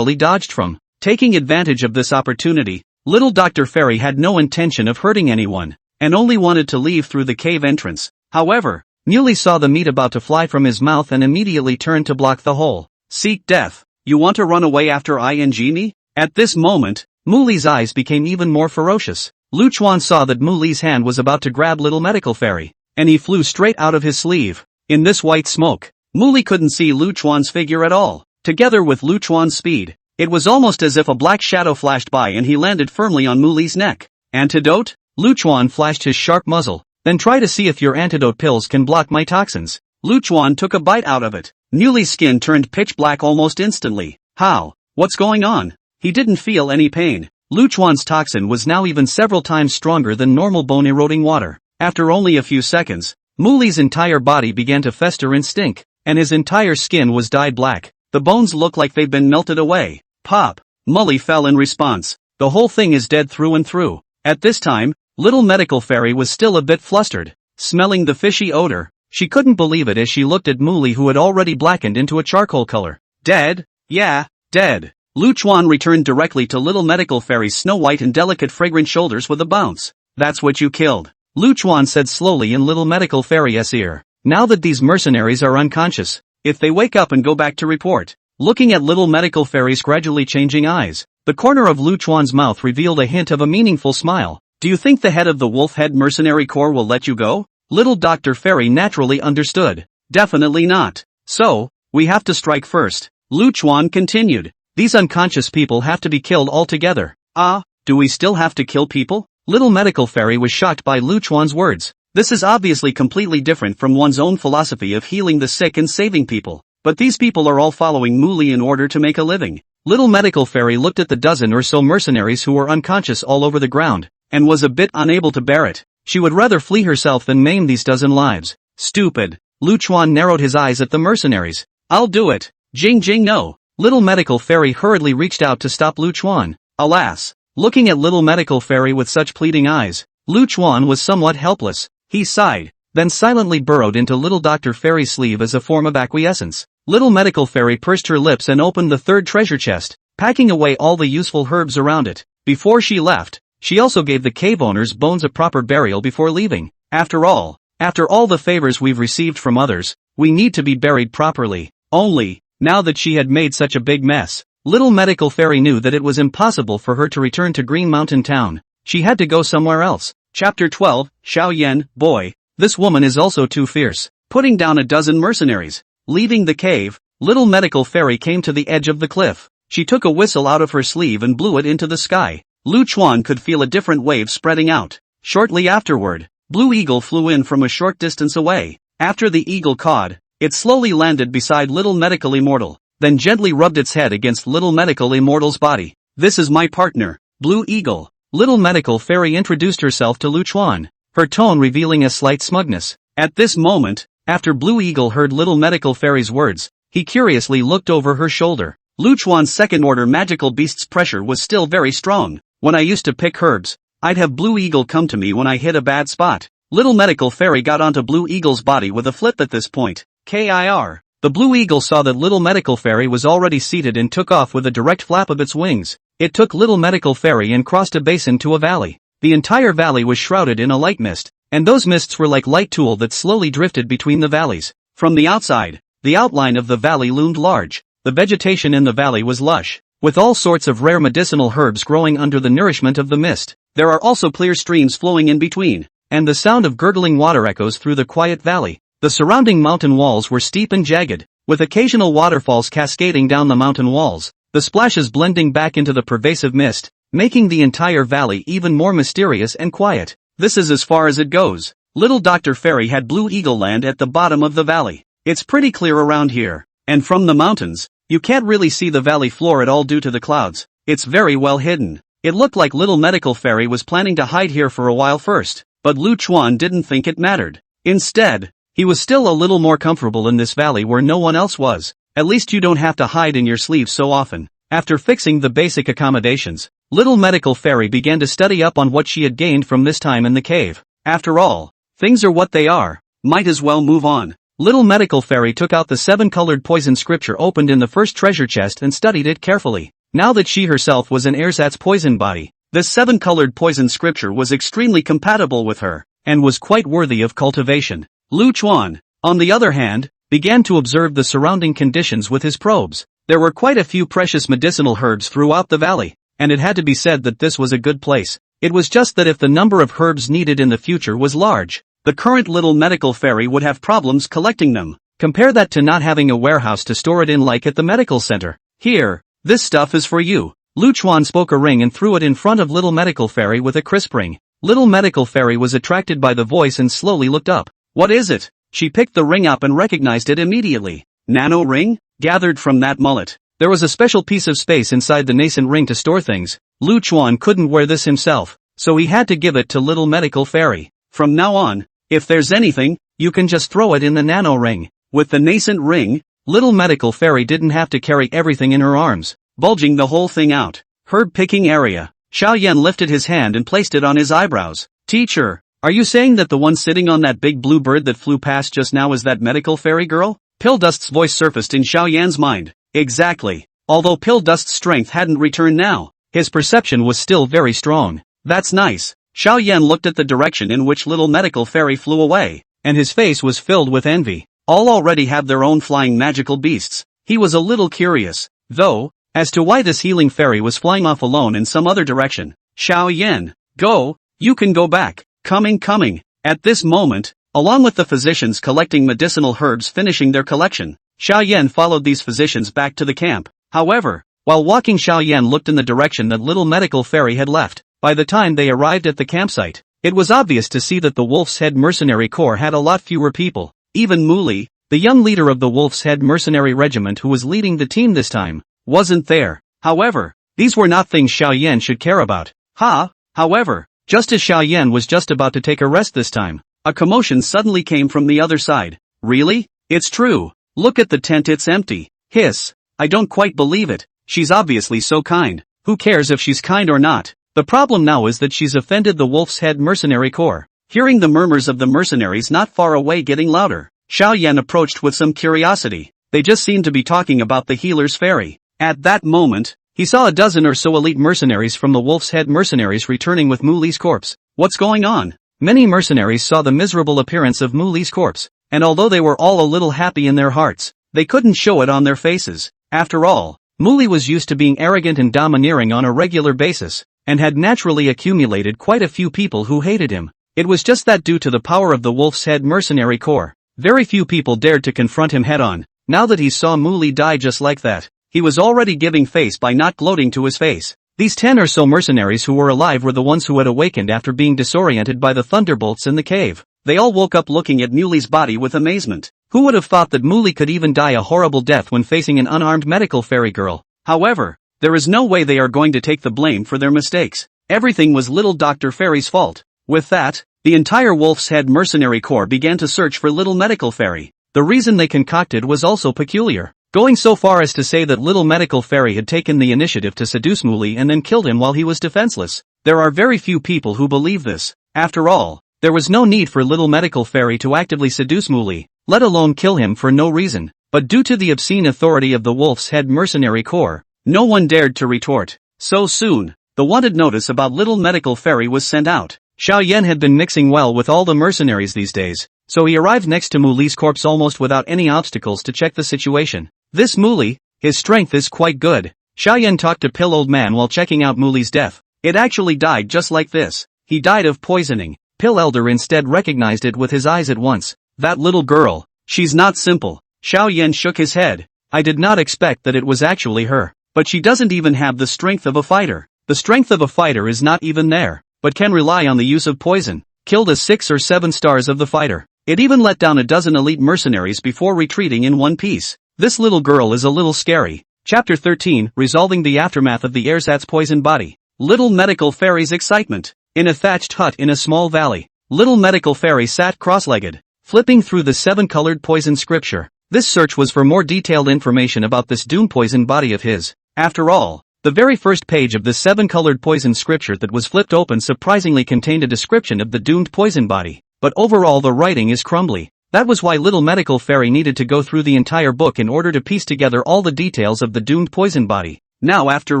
dodged from. Taking advantage of this opportunity, Little Dr. Fairy had no intention of hurting anyone, and only wanted to leave through the cave entrance. However, Muley saw the meat about to fly from his mouth and immediately turned to block the hole. Seek death. You want to run away after me? At this moment, Muley's eyes became even more ferocious. Lu Chuan saw that Muley's hand was about to grab Little Medical Fairy, and he flew straight out of his sleeve. In this white smoke, Muley couldn't see Lu Chuan's figure at all. Together with Lu Chuan's speed, it was almost as if a black shadow flashed by and he landed firmly on Muley's neck. Antidote? Lu Chuan flashed his sharp muzzle. Then try to see if your antidote pills can block my toxins. Lu Chuan took a bite out of it. Muley's skin turned pitch black almost instantly. How? What's going on? He didn't feel any pain. Lu Chuan's toxin was now even several times stronger than normal bone-eroding water. After only a few seconds, Muley's entire body began to fester and stink, and his entire skin was dyed black. The bones looked like they'd been melted away. Pop! Muley fell in response. The whole thing is dead through and through. At this time, Little Medical Fairy was still a bit flustered. Smelling the fishy odor, she couldn't believe it as she looked at Muley, who had already blackened into a charcoal color. Dead? Yeah, dead. Lu Chuan returned directly to Little Medical Fairy's snow-white and delicate fragrant shoulders with a bounce. That's what you killed. Lu Chuan said slowly in Little Medical Fairy's ear. Now that these mercenaries are unconscious, if they wake up and go back to report. Looking at Little Medical Fairy's gradually changing eyes, the corner of Lu Chuan's mouth revealed a hint of a meaningful smile. Do you think the head of the wolf-head mercenary corps will let you go? Little Dr. Fairy naturally understood. Definitely not. So, we have to strike first. Lu Chuan continued. These unconscious people have to be killed altogether. Ah, do we still have to kill people? Little medical fairy was shocked by Lu Chuan's words. This is obviously completely different from one's own philosophy of healing the sick and saving people. But these people are all following Mu Li in order to make a living. Little medical fairy looked at the dozen or so mercenaries who were unconscious all over the ground, and was a bit unable to bear it. She would rather flee herself than maim these dozen lives. Stupid. Lu Chuan narrowed his eyes at the mercenaries. I'll do it. Jing jing no. Little medical fairy hurriedly reached out to stop Lu Chuan. Alas. Looking at little medical fairy with such pleading eyes, Lu Chuan was somewhat helpless. He sighed, then silently burrowed into little Dr. Fairy's sleeve as a form of acquiescence. Little medical fairy pursed her lips and opened the third treasure chest, packing away all the useful herbs around it. Before she left, she also gave the cave owner's bones a proper burial before leaving. After all the favors we've received from others, we need to be buried properly. Only, now that she had made such a big mess, little medical fairy knew that it was impossible for her to return to Green Mountain Town. She had to go somewhere else. Chapter 12, Xiao Yan, boy, this woman is also too fierce. Putting down a dozen mercenaries. Leaving the cave, little medical fairy came to the edge of the cliff. She took a whistle out of her sleeve and blew it into the sky. Lu Chuan could feel a different wave spreading out. Shortly afterward, Blue Eagle flew in from a short distance away. After the eagle cawed, it slowly landed beside little medical immortal, then gently rubbed its head against little medical immortal's body. This is my partner, Blue Eagle. Little medical fairy introduced herself to Lu Chuan, her tone revealing a slight smugness. At this moment, after Blue Eagle heard little medical fairy's words, he curiously looked over her shoulder. Lu Chuan's second-order magical beast's pressure was still very strong. When I used to pick herbs, I'd have Blue Eagle come to me when I hit a bad spot. Little medical fairy got onto Blue Eagle's body with a flip at this point. KIR. The Blue Eagle saw that little medical fairy was already seated and took off with a direct flap of its wings. It took little medical fairy and crossed a basin to a valley. The entire valley was shrouded in a light mist, and those mists were like light tulle that slowly drifted between the valleys. From the outside, the outline of the valley loomed large. The vegetation in the valley was lush, with all sorts of rare medicinal herbs growing under the nourishment of the mist. There are also clear streams flowing in between, and the sound of gurgling water echoes through the quiet valley. The surrounding mountain walls were steep and jagged, with occasional waterfalls cascading down the mountain walls, the splashes blending back into the pervasive mist, making the entire valley even more mysterious and quiet. This is as far as it goes. Little Dr. Fairy had Blue Eagle land at the bottom of the valley. It's pretty clear around here, and from the mountains, you can't really see the valley floor at all due to the clouds. It's very well hidden. It looked like little medical fairy was planning to hide here for a while first, but Lu Chuan didn't think it mattered. Instead, he was still a little more comfortable in this valley where no one else was. At least you don't have to hide in your sleeves so often. After fixing the basic accommodations, little medical fairy began to study up on what she had gained from this time in the cave. After all, things are what they are. Might as well move on. Little medical fairy took out the 7-colored poison scripture opened in the first treasure chest and studied it carefully. Now that she herself was an ersatz poison body, this 7-colored poison scripture was extremely compatible with her, and was quite worthy of cultivation. Lu Chuan, on the other hand, began to observe the surrounding conditions with his probes. There were quite a few precious medicinal herbs throughout the valley, and it had to be said that this was a good place. It was just that if the number of herbs needed in the future was large, the current little medical fairy would have problems collecting them. Compare that to not having a warehouse to store it in like at the medical center. Here, this stuff is for you. Lu Chuan spoke a ring and threw it in front of little medical fairy with a crisp ring. Little medical fairy was attracted by the voice and slowly looked up. What is it? She picked the ring up and recognized it immediately. Nano ring? Gathered from that mullet. There was a special piece of space inside the nascent ring to store things. Lu Chuan couldn't wear this himself, so he had to give it to little medical fairy. From now on, if there's anything, you can just throw it in the nano ring. With the nascent ring, little medical fairy didn't have to carry everything in her arms, bulging the whole thing out. Herb picking area. Xiao Yan lifted his hand and placed it on his eyebrows. Teacher, are you saying that the one sitting on that big blue bird that flew past just now is that medical fairy girl? Pill Dust's voice surfaced in Xiao Yan's mind. Exactly. Although Pill Dust's strength hadn't returned now, his perception was still very strong. That's nice. Xiao Yan looked at the direction in which little medical fairy flew away, and his face was filled with envy. All already have their own flying magical beasts. He was a little curious, though, as to why this healing fairy was flying off alone in some other direction. Xiao Yan, go, you can go back. Coming. At this moment, along with the physicians collecting medicinal herbs finishing their collection, Xiao Yan followed these physicians back to the camp. However, While walking, Xiao Yan looked in the direction that little medical fairy had left. By the time they arrived at the campsite, it was obvious to see that the Wolf's Head Mercenary Corps had a lot fewer people. Even Muli, the young leader of the Wolf's Head Mercenary Regiment who was leading the team this time, wasn't there. However, these were not things Xiao Yan should care about. However, just as Xiao Yan was just about to take a rest this time, a commotion suddenly came from the other side. Really? It's true. Look at the tent, it's empty. Hiss. I don't quite believe it. She's obviously so kind. Who cares if she's kind or not? The problem now is that she's offended the Wolf's Head Mercenary Corps. Hearing the murmurs of the mercenaries not far away getting louder, Xiao Yan approached with some curiosity. They just seemed to be talking about the healer's fairy. At that moment, he saw a dozen or so elite mercenaries from the Wolf's Head Mercenaries returning with Muli's corpse. What's going on? Many mercenaries saw the miserable appearance of Muli's corpse, and although they were all a little happy in their hearts, they couldn't show it on their faces. After all, Muli was used to being arrogant and domineering on a regular basis, and had naturally accumulated quite a few people who hated him. It was just that due to the power of the Wolf's Head Mercenary Corps, very few people dared to confront him head-on. Now that he saw Muli die just like that, he was already giving face by not gloating to his face. These 10 or so mercenaries who were alive were the ones who had awakened after being disoriented by the thunderbolts in the cave. They all woke up looking at Muli's body with amazement. Who would have thought that Muli could even die a horrible death when facing an unarmed medical fairy girl? However, there is no way they are going to take the blame for their mistakes. Everything was little Dr. Fairy's fault. With that, the entire Wolf's Head Mercenary Corps began to search for little medical fairy. The reason they concocted was also peculiar, going so far as to say that little medical fairy had taken the initiative to seduce Muli and then killed him while he was defenseless. There are very few people who believe this. After all, there was no need for little medical fairy to actively seduce Muli, let alone kill him for no reason. But due to the obscene authority of the Wolf's Head Mercenary Corps, no one dared to retort. So soon, the wanted notice about little medical fairy was sent out. Xiao Yan had been mixing well with all the mercenaries these days, so he arrived next to Muli's corpse almost without any obstacles to check the situation. This Muli, his strength is quite good. Xiao Yan talked to Pill Old Man while checking out Muli's death. It actually died just like this. He died of poisoning. Pill Elder instead recognized it with his eyes at once. That little girl, she's not simple. Xiao Yan shook his head. I did not expect that it was actually her. But she doesn't even have the strength of a fighter. The strength of a fighter is not even there, but can rely on the use of poison. Killed a 6 or 7 stars of the fighter. It even let down a dozen elite mercenaries before retreating in one piece. This little girl is a little scary. Chapter 13, Resolving the Aftermath of the Ersatz Poisoned Body. Little medical fairy's excitement. In a thatched hut in a small valley, little medical fairy sat cross-legged, flipping through the 7-colored poison scripture. This search was for more detailed information about this doomed poisoned body of his. After all, the very first page of the 7-colored poison scripture that was flipped open surprisingly contained a description of the doomed poison body, but overall the writing is crumbly. That was why little medical fairy needed to go through the entire book in order to piece together all the details of the doomed poison body. Now after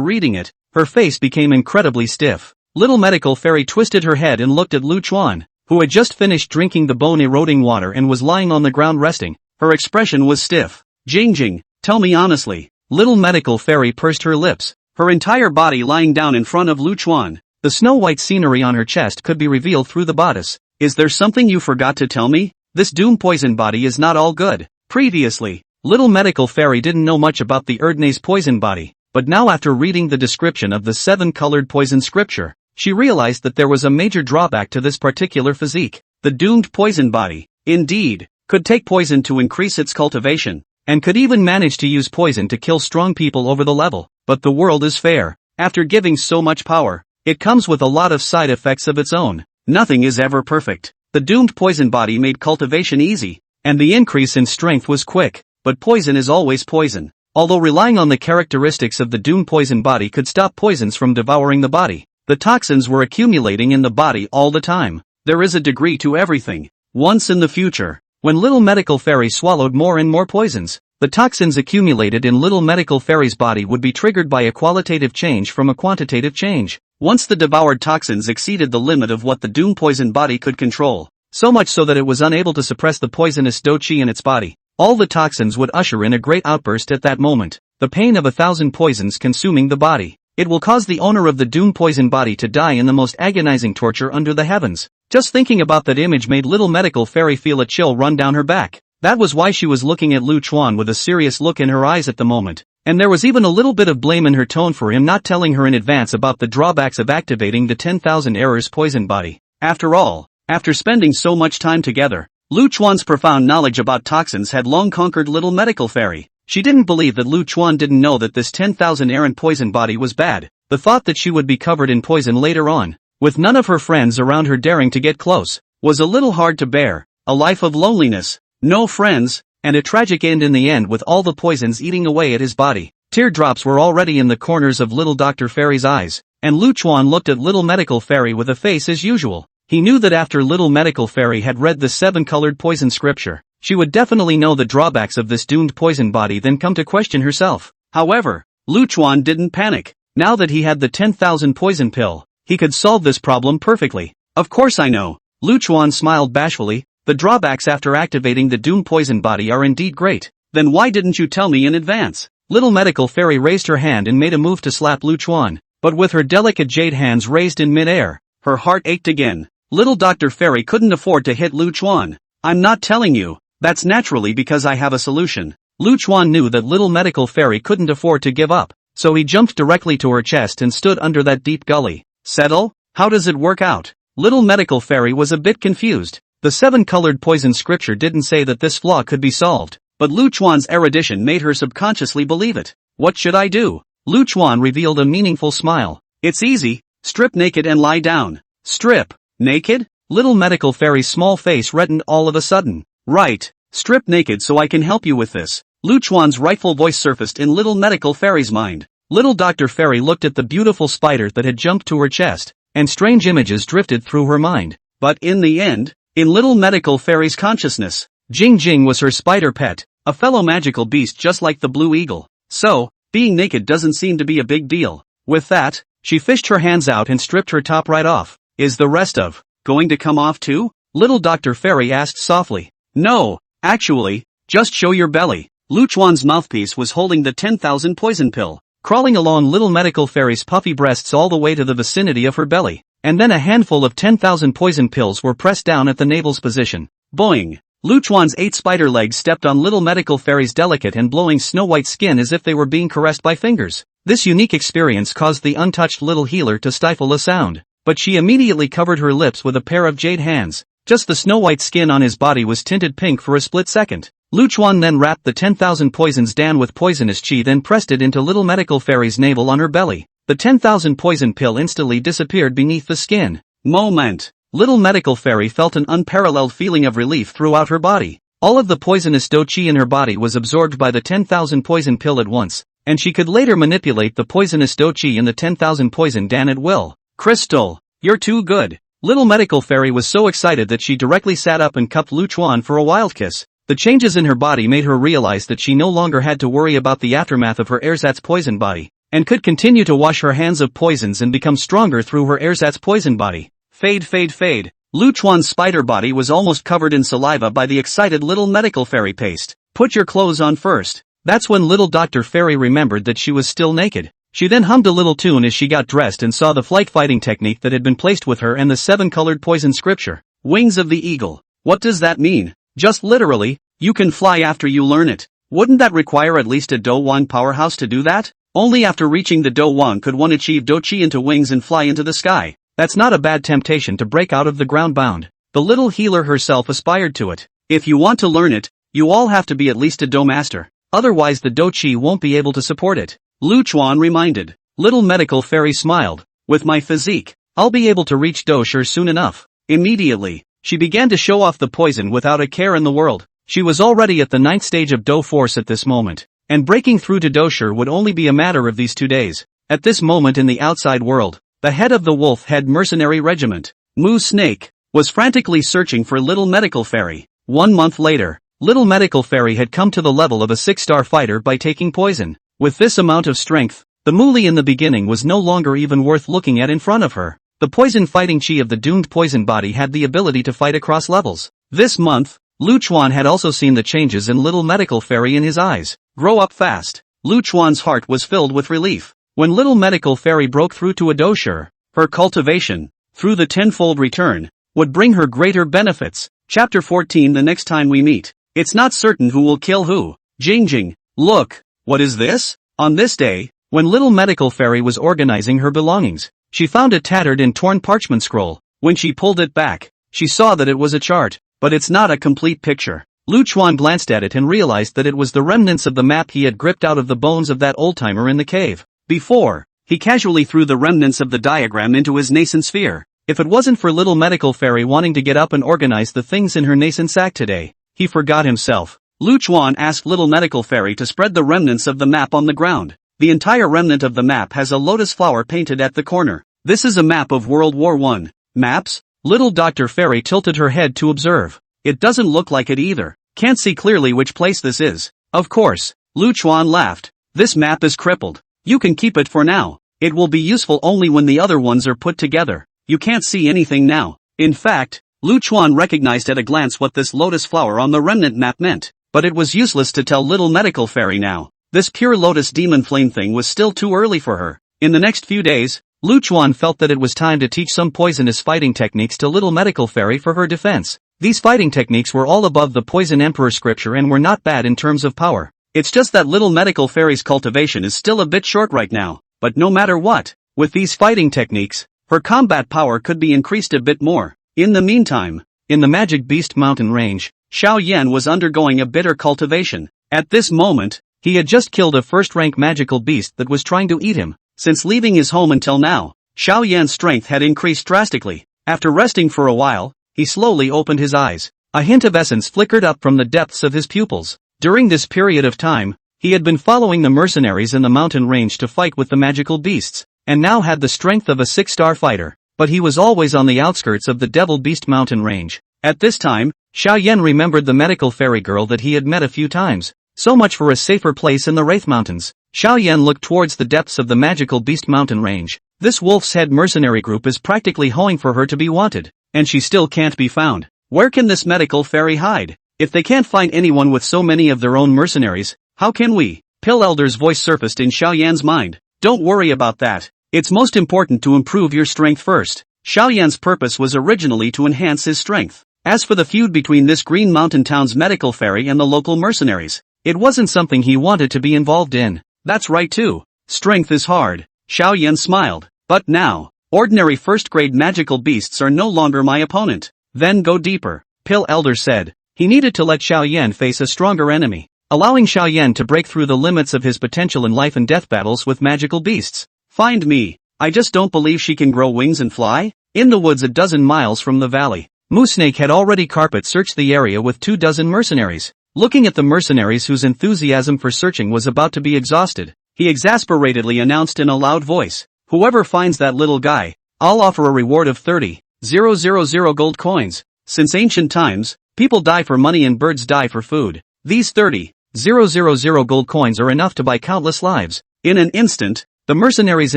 reading it, her face became incredibly stiff. Little medical fairy twisted her head and looked at Lu Chuan, who had just finished drinking the bone-eroding water and was lying on the ground resting. Her expression was stiff. Jing, tell me honestly. Little medical fairy pursed her lips, her entire body lying down in front of Lu Chuan. The snow-white scenery on her chest could be revealed through the bodice. Is there something you forgot to tell me? This doomed poison body is not all good. Previously, little medical fairy didn't know much about the Erdnase poison body, but now after reading the description of the 7-colored poison scripture, she realized that there was a major drawback to this particular physique. The doomed poison body, indeed, could take poison to increase its cultivation, and could even manage to use poison to kill strong people over the level. But the world is fair. After giving so much power, it comes with a lot of side effects of its own. Nothing is ever perfect. The doomed poison body made cultivation easy, and the increase in strength was quick, but poison is always poison. Although relying on the characteristics of the doomed poison body could stop poisons from devouring the body, the toxins were accumulating in the body all the time. There is a degree to everything. Once in the future, when little medical fairy swallowed more and more poisons, the toxins accumulated in little medical fairy's body would be triggered by a qualitative change from a quantitative change. Once the devoured toxins exceeded the limit of what the doomed poison body could control, so much so that it was unable to suppress the poisonous do qi in its body, all the toxins would usher in a great outburst at that moment, the pain of 1,000 poisons consuming the body. It will cause the owner of the doomed poison body to die in the most agonizing torture under the heavens. Just thinking about that image made little medical fairy feel a chill run down her back. That was why she was looking at Lu Chuan with a serious look in her eyes at the moment. And there was even a little bit of blame in her tone for him not telling her in advance about the drawbacks of activating the 10,000 errors poison body. After all, after spending so much time together, Lu Chuan's profound knowledge about toxins had long conquered little medical fairy. She didn't believe that Lu Chuan didn't know that this 10,000 errant poison body was bad. The thought that she would be covered in poison later on, with none of her friends around her daring to get close, was a little hard to bear. A life of loneliness, no friends, and a tragic end in the end with all the poisons eating away at his body. Teardrops were already in the corners of little Dr. Fairy's eyes, and Lu Chuan looked at little medical fairy with a face as usual. He knew that after little medical fairy had read the 7-colored poison scripture, she would definitely know the drawbacks of this doomed poison body, then come to question herself. However, Lu Chuan didn't panic. Now that he had the 10,000 poison pill, he could solve this problem perfectly. Of course I know. Lu Chuan smiled bashfully. The drawbacks after activating the doomed poison body are indeed great. Then why didn't you tell me in advance? Little medical fairy raised her hand and made a move to slap Lu Chuan, but with her delicate jade hands raised in mid-air, her heart ached again. Little Dr. Fairy couldn't afford to hit Lu Chuan. I'm not telling you. That's naturally because I have a solution. Lu Chuan knew that little medical fairy couldn't afford to give up, so he jumped directly to her chest and stood under that deep gully. Settle? How does it work out? Little medical fairy was a bit confused. The 7-colored poison scripture didn't say that this flaw could be solved, but Lu Chuan's erudition made her subconsciously believe it. What should I do? Lu Chuan revealed a meaningful smile. It's easy. Strip naked and lie down. Strip naked? Little medical fairy's small face reddened all of a sudden. Right. Strip naked so I can help you with this. Lu Chuan's rightful voice surfaced in little medical fairy's mind. Little Dr. Fairy looked at the beautiful spider that had jumped to her chest, and strange images drifted through her mind. But in the end, in little medical fairy's consciousness, Jing Jing was her spider pet, a fellow magical beast just like the blue eagle. So, being naked doesn't seem to be a big deal. With that, she fished her hands out and stripped her top right off. Is the rest of going to come off too? Little Dr. Fairy asked softly. No, actually, just show your belly. Lu Chuan's mouthpiece was holding the 10,000 poison pill, crawling along little medical fairy's puffy breasts all the way to the vicinity of her belly, and then a handful of 10,000 poison pills were pressed down at the navel's position. Boing! Lu Chuan's 8 spider legs stepped on little medical fairy's delicate and glowing snow-white skin as if they were being caressed by fingers. This unique experience caused the untouched little healer to stifle a sound, but she immediately covered her lips with a pair of jade hands. Just the snow-white skin on his body was tinted pink for a split second. Lu Chuan then wrapped the 10,000 poisons down with poisonous chi, then pressed it into little medical fairy's navel on her belly. The 10,000 poison pill instantly disappeared beneath the skin. Moment. Little medical fairy felt an unparalleled feeling of relief throughout her body. All of the poisonous do chi in her body was absorbed by the 10,000 poison pill at once, and she could later manipulate the poisonous do chi in the 10,000 poison dan at will. Crystal, you're too good. Little medical fairy was so excited that she directly sat up and cupped Lu Chuan for a wild kiss. The changes in her body made her realize that she no longer had to worry about the aftermath of her ersatz poison body, and could continue to wash her hands of poisons and become stronger through her ersatz poison body. Fade fade fade. Lu Chuan's spider body was almost covered in saliva by the excited little medical fairy paste. Put your clothes on first. That's when little Dr. Fairy remembered that she was still naked. She then hummed a little tune as she got dressed and saw the flight fighting technique that had been placed with her and the 7-colored poison scripture. Wings of the eagle. What does that mean? Just literally, you can fly after you learn it. Wouldn't that require at least a Do Wang powerhouse to do that? Only after reaching the Do Wang could one achieve Do Chi into wings and fly into the sky. That's not a bad temptation to break out of the ground bound. The little healer herself aspired to it. If you want to learn it, you all have to be at least a Do master. Otherwise the Do Chi won't be able to support it. Lu Chuan reminded. Little medical fairy smiled. With my physique, I'll be able to reach Do Shi soon enough. Immediately, she began to show off the poison without a care in the world. She was already at the 9th stage of Do Force at this moment, and breaking through to Do Shi would only be a matter of these 2 days. At this moment in the outside world, the head of the Wolf Head Mercenary Regiment, Moo Snake, was frantically searching for little medical fairy. 1 month later, little medical fairy had come to the level of a 6-star fighter by taking poison. With this amount of strength, the Moolie in the beginning was no longer even worth looking at in front of her. The poison fighting chi of the doomed poison body had the ability to fight across levels. This month, Lu Chuan had also seen the changes in little medical fairy in his eyes. Grow up fast. Lu Chuan's heart was filled with relief. When little medical fairy broke through to a Do Shi, her cultivation, through the tenfold return, would bring her greater benefits. Chapter 14. The next time we meet, it's not certain who will kill who. Jing Jing, look. What is this? On this day, when little medical fairy was organizing her belongings, she found a tattered and torn parchment scroll. When she pulled it back, she saw that it was a chart, but it's not a complete picture. Lu Chuan glanced at it and realized that it was the remnants of the map he had gripped out of the bones of that old-timer in the cave. Before, he casually threw the remnants of the diagram into his nascent sphere. If it wasn't for little medical fairy wanting to get up and organize the things in her nascent sack today, he forgot himself. Lu Chuan asked little medical fairy to spread the remnants of the map on the ground. The entire remnant of the map has a lotus flower painted at the corner. This is a map of World War I. Maps? Little Dr. Fairy tilted her head to observe. It doesn't look like it either. Can't see clearly which place this is. Of course. Lu Chuan laughed. This map is crippled. You can keep it for now. It will be useful only when the other ones are put together. You can't see anything now. In fact, Lu Chuan recognized at a glance what this lotus flower on the remnant map meant, but it was useless to tell little medical fairy now. This pure lotus demon flame thing was still too early for her. In the next few days, Lu Chuan felt that it was time to teach some poisonous fighting techniques to little medical fairy for her defense. These fighting techniques were all above the poison emperor scripture and were not bad in terms of power. It's just that little medical fairy's cultivation is still a bit short right now, but no matter what, with these fighting techniques, her combat power could be increased a bit more. In the meantime, in the Magic Beast mountain range, Xiao Yan was undergoing a bitter cultivation. At this moment, he had just killed a first-rank magical beast that was trying to eat him. Since leaving his home until now, Xiao Yan's strength had increased drastically. After resting for a while, he slowly opened his eyes. A hint of essence flickered up from the depths of his pupils. During this period of time, he had been following the mercenaries in the mountain range to fight with the magical beasts, and now had the strength of a 6-star fighter, but he was always on the outskirts of the Devil Beast mountain range. At this time, Xiao Yan remembered the medical fairy girl that he had met a few times. So much for a safer place in the Wraith Mountains. Xiao Yan looked towards the depths of the magical beast mountain range. This wolf's head mercenary group is practically hoeing for her to be wanted, and she still can't be found. Where can this medical fairy hide? If they can't find anyone with so many of their own mercenaries, how can we? Pill Elder's voice surfaced in Xiao Yan's mind. Don't worry about that. It's most important to improve your strength first. Xiao Yan's purpose was originally to enhance his strength. As for the feud between this Green Mountain town's medical fairy and the local mercenaries, it wasn't something he wanted to be involved in. That's right too. Strength is hard. Xiao Yan smiled. But now, ordinary first-grade magical beasts are no longer my opponent. Then go deeper, Pill Elder said. He needed to let Xiao Yan face a stronger enemy, allowing Xiao Yan to break through the limits of his potential in life and death battles with magical beasts. Find me. I just don't believe she can grow wings and fly? In the woods a dozen miles from the valley, Moosnake had already carpet searched the area with 24 mercenaries. Looking at the mercenaries whose enthusiasm for searching was about to be exhausted, he exasperatedly announced in a loud voice, "Whoever finds that little guy, I'll offer a reward of 30,000 gold coins. Since ancient times, people die for money and birds die for food. These 30,000 gold coins are enough to buy countless lives." In an instant, the mercenaries'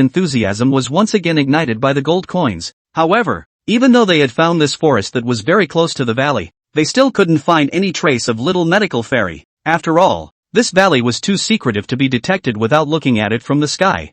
enthusiasm was once again ignited by the gold coins. However, even though they had found this forest that was very close to the valley, they still couldn't find any trace of little medical fairy. After all, this valley was too secretive to be detected without looking at it from the sky.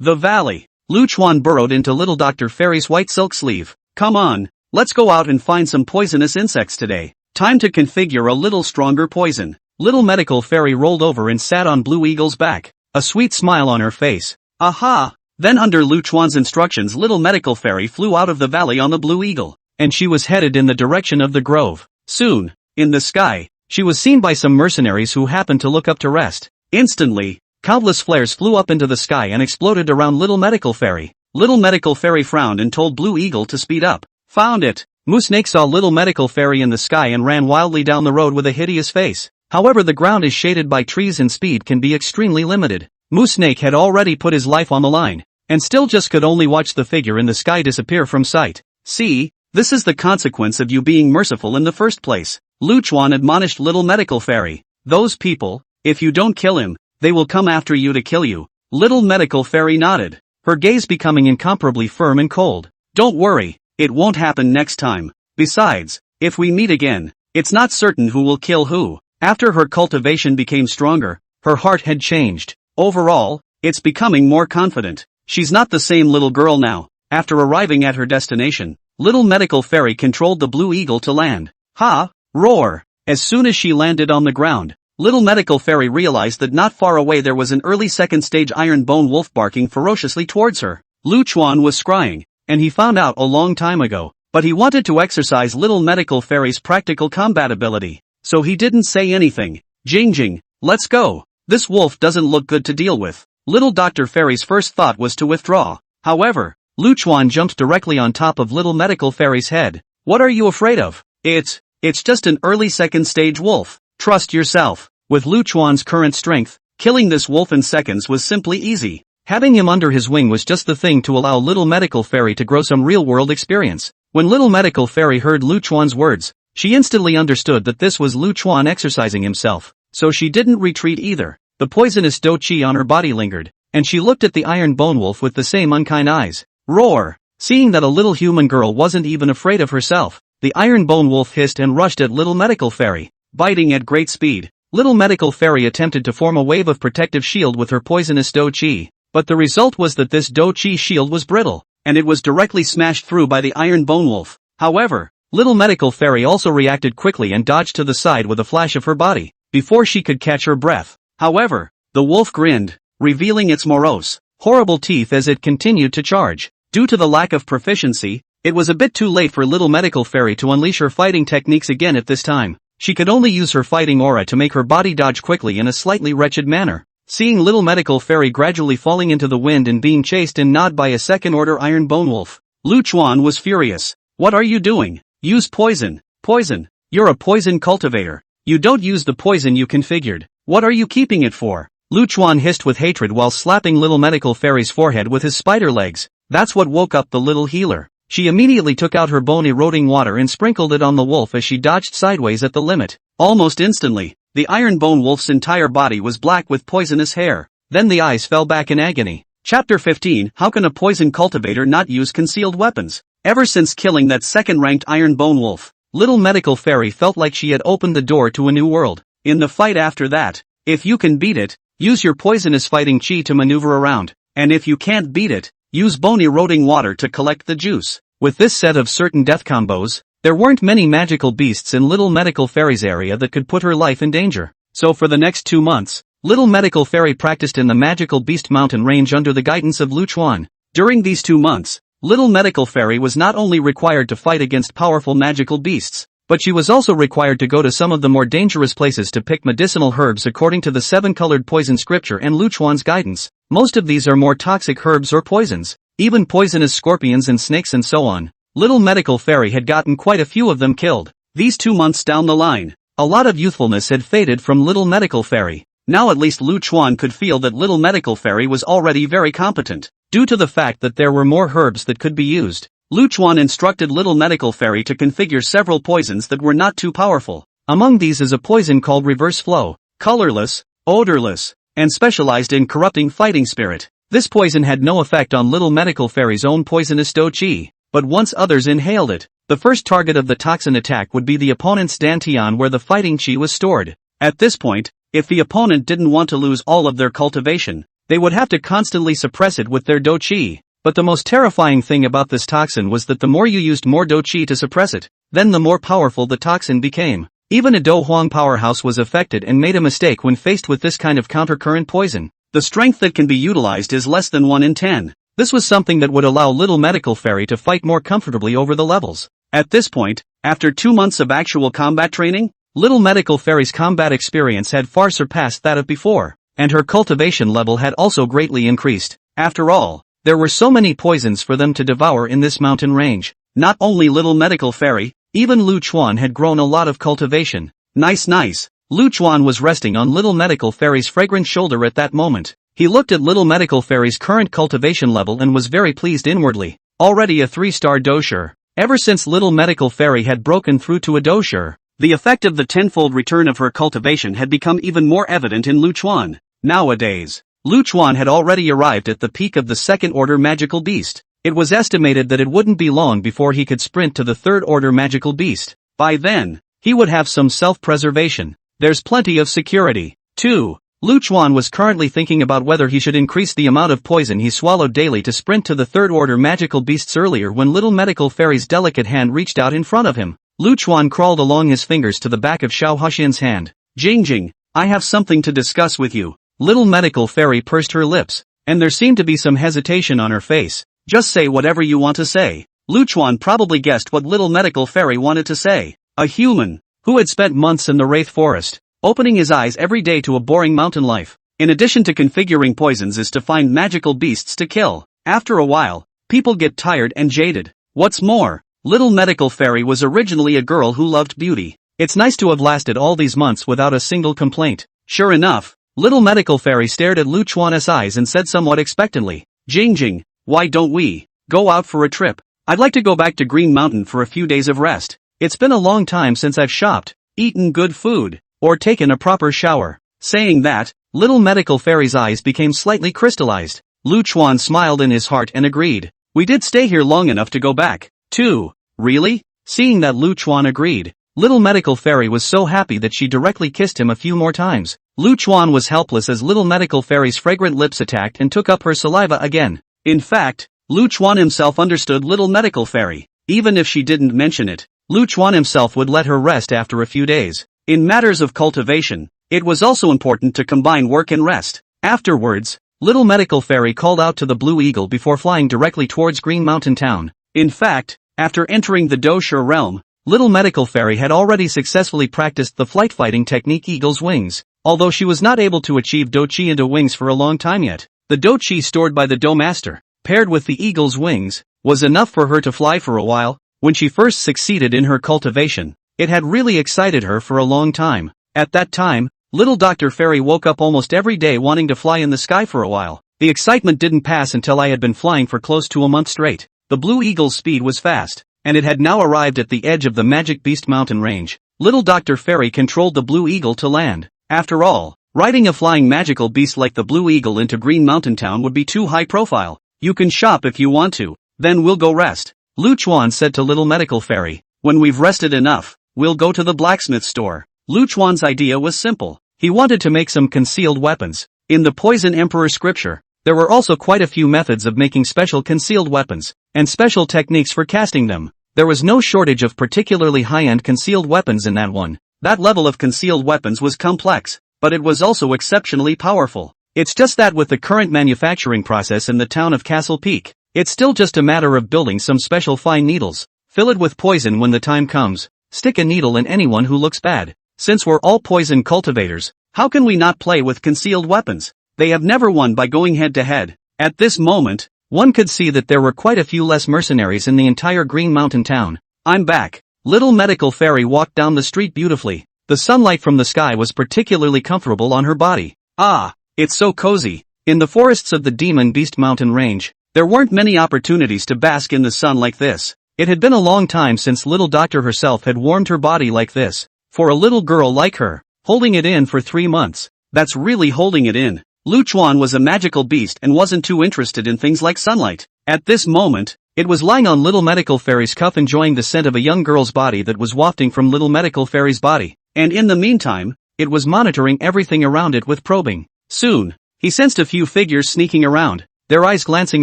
The valley. Lu Chuan burrowed into little Dr. Fairy's white silk sleeve. Come on, let's go out and find some poisonous insects today. Time to configure a little stronger poison. Little medical fairy rolled over and sat on Blue Eagle's back, a sweet smile on her face. Aha! Then under Lu Chuan's instructions little medical fairy flew out of the valley on the Blue Eagle, and she was headed in the direction of the grove. Soon, in the sky, she was seen by some mercenaries who happened to look up to rest. Instantly, countless flares flew up into the sky and exploded around little medical fairy. Little medical fairy frowned and told Blue Eagle to speed up. Found it! Moosnake saw little medical fairy in the sky and ran wildly down the road with a hideous face. However, the ground is shaded by trees and speed can be extremely limited. Moosnake had already put his life on the line, and still just could only watch the figure in the sky disappear from sight. See, this is the consequence of you being merciful in the first place. Lu Chuan admonished little medical fairy. Those people, if you don't kill him, they will come after you to kill you. Little medical fairy nodded, her gaze becoming incomparably firm and cold. Don't worry, it won't happen next time. Besides, if we meet again, it's not certain who will kill who. After her cultivation became stronger, her heart had changed. Overall, it's becoming more confident. She's not the same little girl now. After arriving at her destination, little medical fairy controlled the Blue Eagle to land. Ha! Roar! As soon as she landed on the ground, little medical fairy realized that not far away there was an early second-stage iron bone wolf barking ferociously towards her. Lu Chuan was scrying, and he found out a long time ago, but he wanted to exercise little medical fairy's practical combat ability, so he didn't say anything. Jing, let's go. This wolf doesn't look good to deal with. Little Dr. Fairy's first thought was to withdraw. However, Lu Chuan jumped directly on top of little medical fairy's head. What are you afraid of? It's just an early second-stage wolf. Trust yourself. With Lu Chuan's current strength, killing this wolf in seconds was simply easy. Having him under his wing was just the thing to allow little medical fairy to grow some real-world experience. When little medical fairy heard Lu Chuan's words, she instantly understood that this was Lu Chuan exercising himself, so she didn't retreat either. The poisonous do qi on her body lingered, and she looked at the iron bone wolf with the same unkind eyes. Roar! Seeing that a little human girl wasn't even afraid of herself, the iron bone wolf hissed and rushed at little medical fairy, biting at great speed. Little medical fairy attempted to form a wave of protective shield with her poisonous do qi, but the result was that this do qi shield was brittle, and it was directly smashed through by the iron bone wolf. However, little medical fairy also reacted quickly and dodged to the side with a flash of her body, before she could catch her breath. However, the wolf grinned, revealing its morose, horrible teeth as it continued to charge. Due to the lack of proficiency, it was a bit too late for little medical fairy to unleash her fighting techniques again at this time. She could only use her fighting aura to make her body dodge quickly in a slightly wretched manner. Seeing little medical fairy gradually falling into the wind and being chased and gnawed by a second-order iron bone wolf, Lu Chuan was furious. What are you doing? Use poison. Poison. You're a poison cultivator. You don't use the poison you configured. What are you keeping it for? Lu Chuan hissed with hatred while slapping little medical fairy's forehead with his spider legs. That's what woke up the little healer. She immediately took out her bone-eroding water and sprinkled it on the wolf as she dodged sideways at the limit. Almost instantly, the iron bone wolf's entire body was black with poisonous hair. Then the eyes fell back in agony. Chapter 15. How can a poison cultivator not use concealed weapons? Ever since killing that second-ranked iron bone wolf, little medical fairy felt like she had opened the door to a new world. In the fight after that, if you can beat it, use your poisonous fighting chi to maneuver around, and if you can't beat it, use bone-eroding water to collect the juice. With this set of certain death combos, there weren't many magical beasts in little medical fairy's area that could put her life in danger. So for the next 2 months, little medical fairy practiced in the magical beast mountain range under the guidance of Lu Chuan. During these 2 months, little medical fairy was not only required to fight against powerful magical beasts, but she was also required to go to some of the more dangerous places to pick medicinal herbs according to the 7-colored poison scripture and Lu Chuan's guidance. Most of these are more toxic herbs or poisons, even poisonous scorpions and snakes and so on. Little medical fairy had gotten quite a few of them killed. These 2 months down the line, a lot of youthfulness had faded from little medical fairy. Now at least Lu Chuan could feel that little medical fairy was already very competent. Due to the fact that there were more herbs that could be used, Lu Chuan instructed little medical fairy to configure several poisons that were not too powerful. Among these is a poison called reverse flow, colorless, odorless, and specialized in corrupting fighting spirit. This poison had no effect on little medical fairy's own poisonous do qi, but once others inhaled it, the first target of the toxin attack would be the opponent's dantian where the fighting qi was stored. At this point, if the opponent didn't want to lose all of their cultivation, they would have to constantly suppress it with their do qi. But the most terrifying thing about this toxin was that the more you used more do qi to suppress it, then the more powerful the toxin became. Even a Do Huang powerhouse was affected and made a mistake when faced with this kind of countercurrent poison. The strength that can be utilized is less than 1 in 10. This was something that would allow little medical fairy to fight more comfortably over the levels. At this point, after 2 months of actual combat training, little medical fairy's combat experience had far surpassed that of before, and her cultivation level had also greatly increased. After all, there were so many poisons for them to devour in this mountain range. Not only little medical fairy, even Lu Chuan had grown a lot of cultivation. Nice. Lu Chuan was resting on little medical fairy's fragrant shoulder at that moment. He looked at little medical fairy's current cultivation level and was very pleased inwardly. Already a 3-star dosher. Ever since little medical fairy had broken through to a dosher, the effect of the tenfold return of her cultivation had become even more evident in Lu Chuan. Nowadays, Lu Chuan had already arrived at the peak of the second-order magical beast. It was estimated that it wouldn't be long before he could sprint to the third-order magical beast. By then, he would have some self-preservation. There's plenty of security. 2. Lu Chuan was currently thinking about whether he should increase the amount of poison he swallowed daily to sprint to the third-order magical beasts earlier when little medical fairy's delicate hand reached out in front of him. Lu Chuan crawled along his fingers to the back of Xiao Huxian's hand. Jing, I have something to discuss with you. Little medical fairy pursed her lips, and there seemed to be some hesitation on her face. Just say whatever you want to say. Luchuan probably guessed what little medical fairy wanted to say. A human, who had spent months in the Wraith Forest, opening his eyes every day to a boring mountain life, in addition to configuring poisons is to find magical beasts to kill. After a while, people get tired and jaded. What's more, little medical fairy was originally a girl who loved beauty. It's nice to have lasted all these months without a single complaint. Sure enough, little medical fairy stared at Luchuan's eyes and said somewhat expectantly, Jing, why don't we go out for a trip? I'd like to go back to Green Mountain for a few days of rest. It's been a long time since I've shopped, eaten good food, or taken a proper shower. Saying that, little medical fairy's eyes became slightly crystallized. Luchuan smiled in his heart and agreed. We did stay here long enough to go back, too. Really? Seeing that Luchuan agreed, little medical fairy was so happy that she directly kissed him a few more times. Luchuan was helpless as little medical fairy's fragrant lips attacked and took up her saliva again. In fact, Luchuan himself understood little medical fairy. Even if she didn't mention it, Luchuan himself would let her rest after a few days. In matters of cultivation, it was also important to combine work and rest. Afterwards, little medical fairy called out to the Blue Eagle before flying directly towards Green Mountain Town. In fact, after entering the Doshur realm, little medical fairy had already successfully practiced the flight fighting technique Eagle's Wings. Although she was not able to achieve Dochi into wings for a long time yet, the Dochi stored by the Do Master, paired with the Eagle's Wings, was enough for her to fly for a while. When she first succeeded in her cultivation, it had really excited her for a long time. At that time, little Dr. Fairy woke up almost every day wanting to fly in the sky for a while. The excitement didn't pass until I had been flying for close to a month straight. The Blue Eagle's speed was fast, and it had now arrived at the edge of the Magic Beast mountain range. Little Dr. Fairy controlled the Blue Eagle to land. After all, riding a flying magical beast like the Blue Eagle into Green Mountain Town would be too high profile. You can shop if you want to, then we'll go rest. Luchuan said to little medical fairy, when we've rested enough, we'll go to the blacksmith store. Luchuan's idea was simple. He wanted to make some concealed weapons. In the Poison Emperor scripture, there were also quite a few methods of making special concealed weapons, and special techniques for casting them. There was no shortage of particularly high-end concealed weapons in that one. That level of concealed weapons was complex, but it was also exceptionally powerful. It's just that with the current manufacturing process in the town of Castle Peak, it's still just a matter of building some special fine needles, fill it with poison when the time comes, stick a needle in anyone who looks bad. Since we're all poison cultivators, how can we not play with concealed weapons? They have never won by going head to head. At this moment, one could see that there were quite a few less mercenaries in the entire Green Mountain Town. I'm back. Little medical fairy walked down the street beautifully. The sunlight from the sky was particularly comfortable on her body. Ah, it's so cozy. In the forests of the Demon Beast Mountain Range, there weren't many opportunities to bask in the sun like this. It had been a long time since little doctor herself had warmed her body like this. For a little girl like her, holding it in for 3 months, that's really holding it in. Luchuan was a magical beast and wasn't too interested in things like sunlight. At this moment, it was lying on little medical fairy's cuff enjoying the scent of a young girl's body that was wafting from little medical fairy's body. And in the meantime, it was monitoring everything around it with probing. Soon, he sensed a few figures sneaking around, their eyes glancing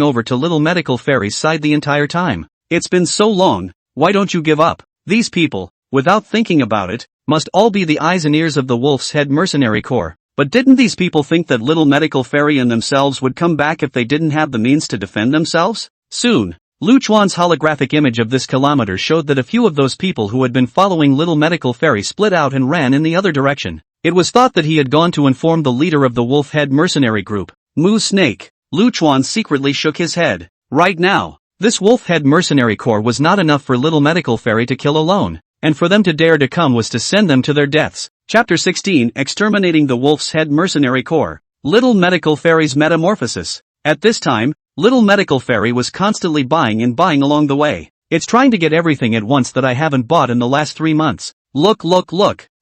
over to little medical fairy's side the entire time. It's been so long, why don't you give up? These people, without thinking about it, must all be the eyes and ears of the Wolf's Head Mercenary Corps. But didn't these people think that little medical fairy and themselves would come back if they didn't have the means to defend themselves? Soon, Luchuan's holographic image of this kilometer showed that a few of those people who had been following little medical fairy split out and ran in the other direction. It was thought that he had gone to inform the leader of the Wolf Head Mercenary group, Moo Snake. Luchuan secretly shook his head. Right now, this Wolf Head Mercenary Corps was not enough for little medical fairy to kill alone, and for them to dare to come was to send them to their deaths. Chapter 16: Exterminating the Wolf's Head Mercenary Corps. Little medical fairy's metamorphosis. At this time, little medical fairy was constantly buying and buying along the way. It's trying to get everything at once that I haven't bought in the last 3 months. Look.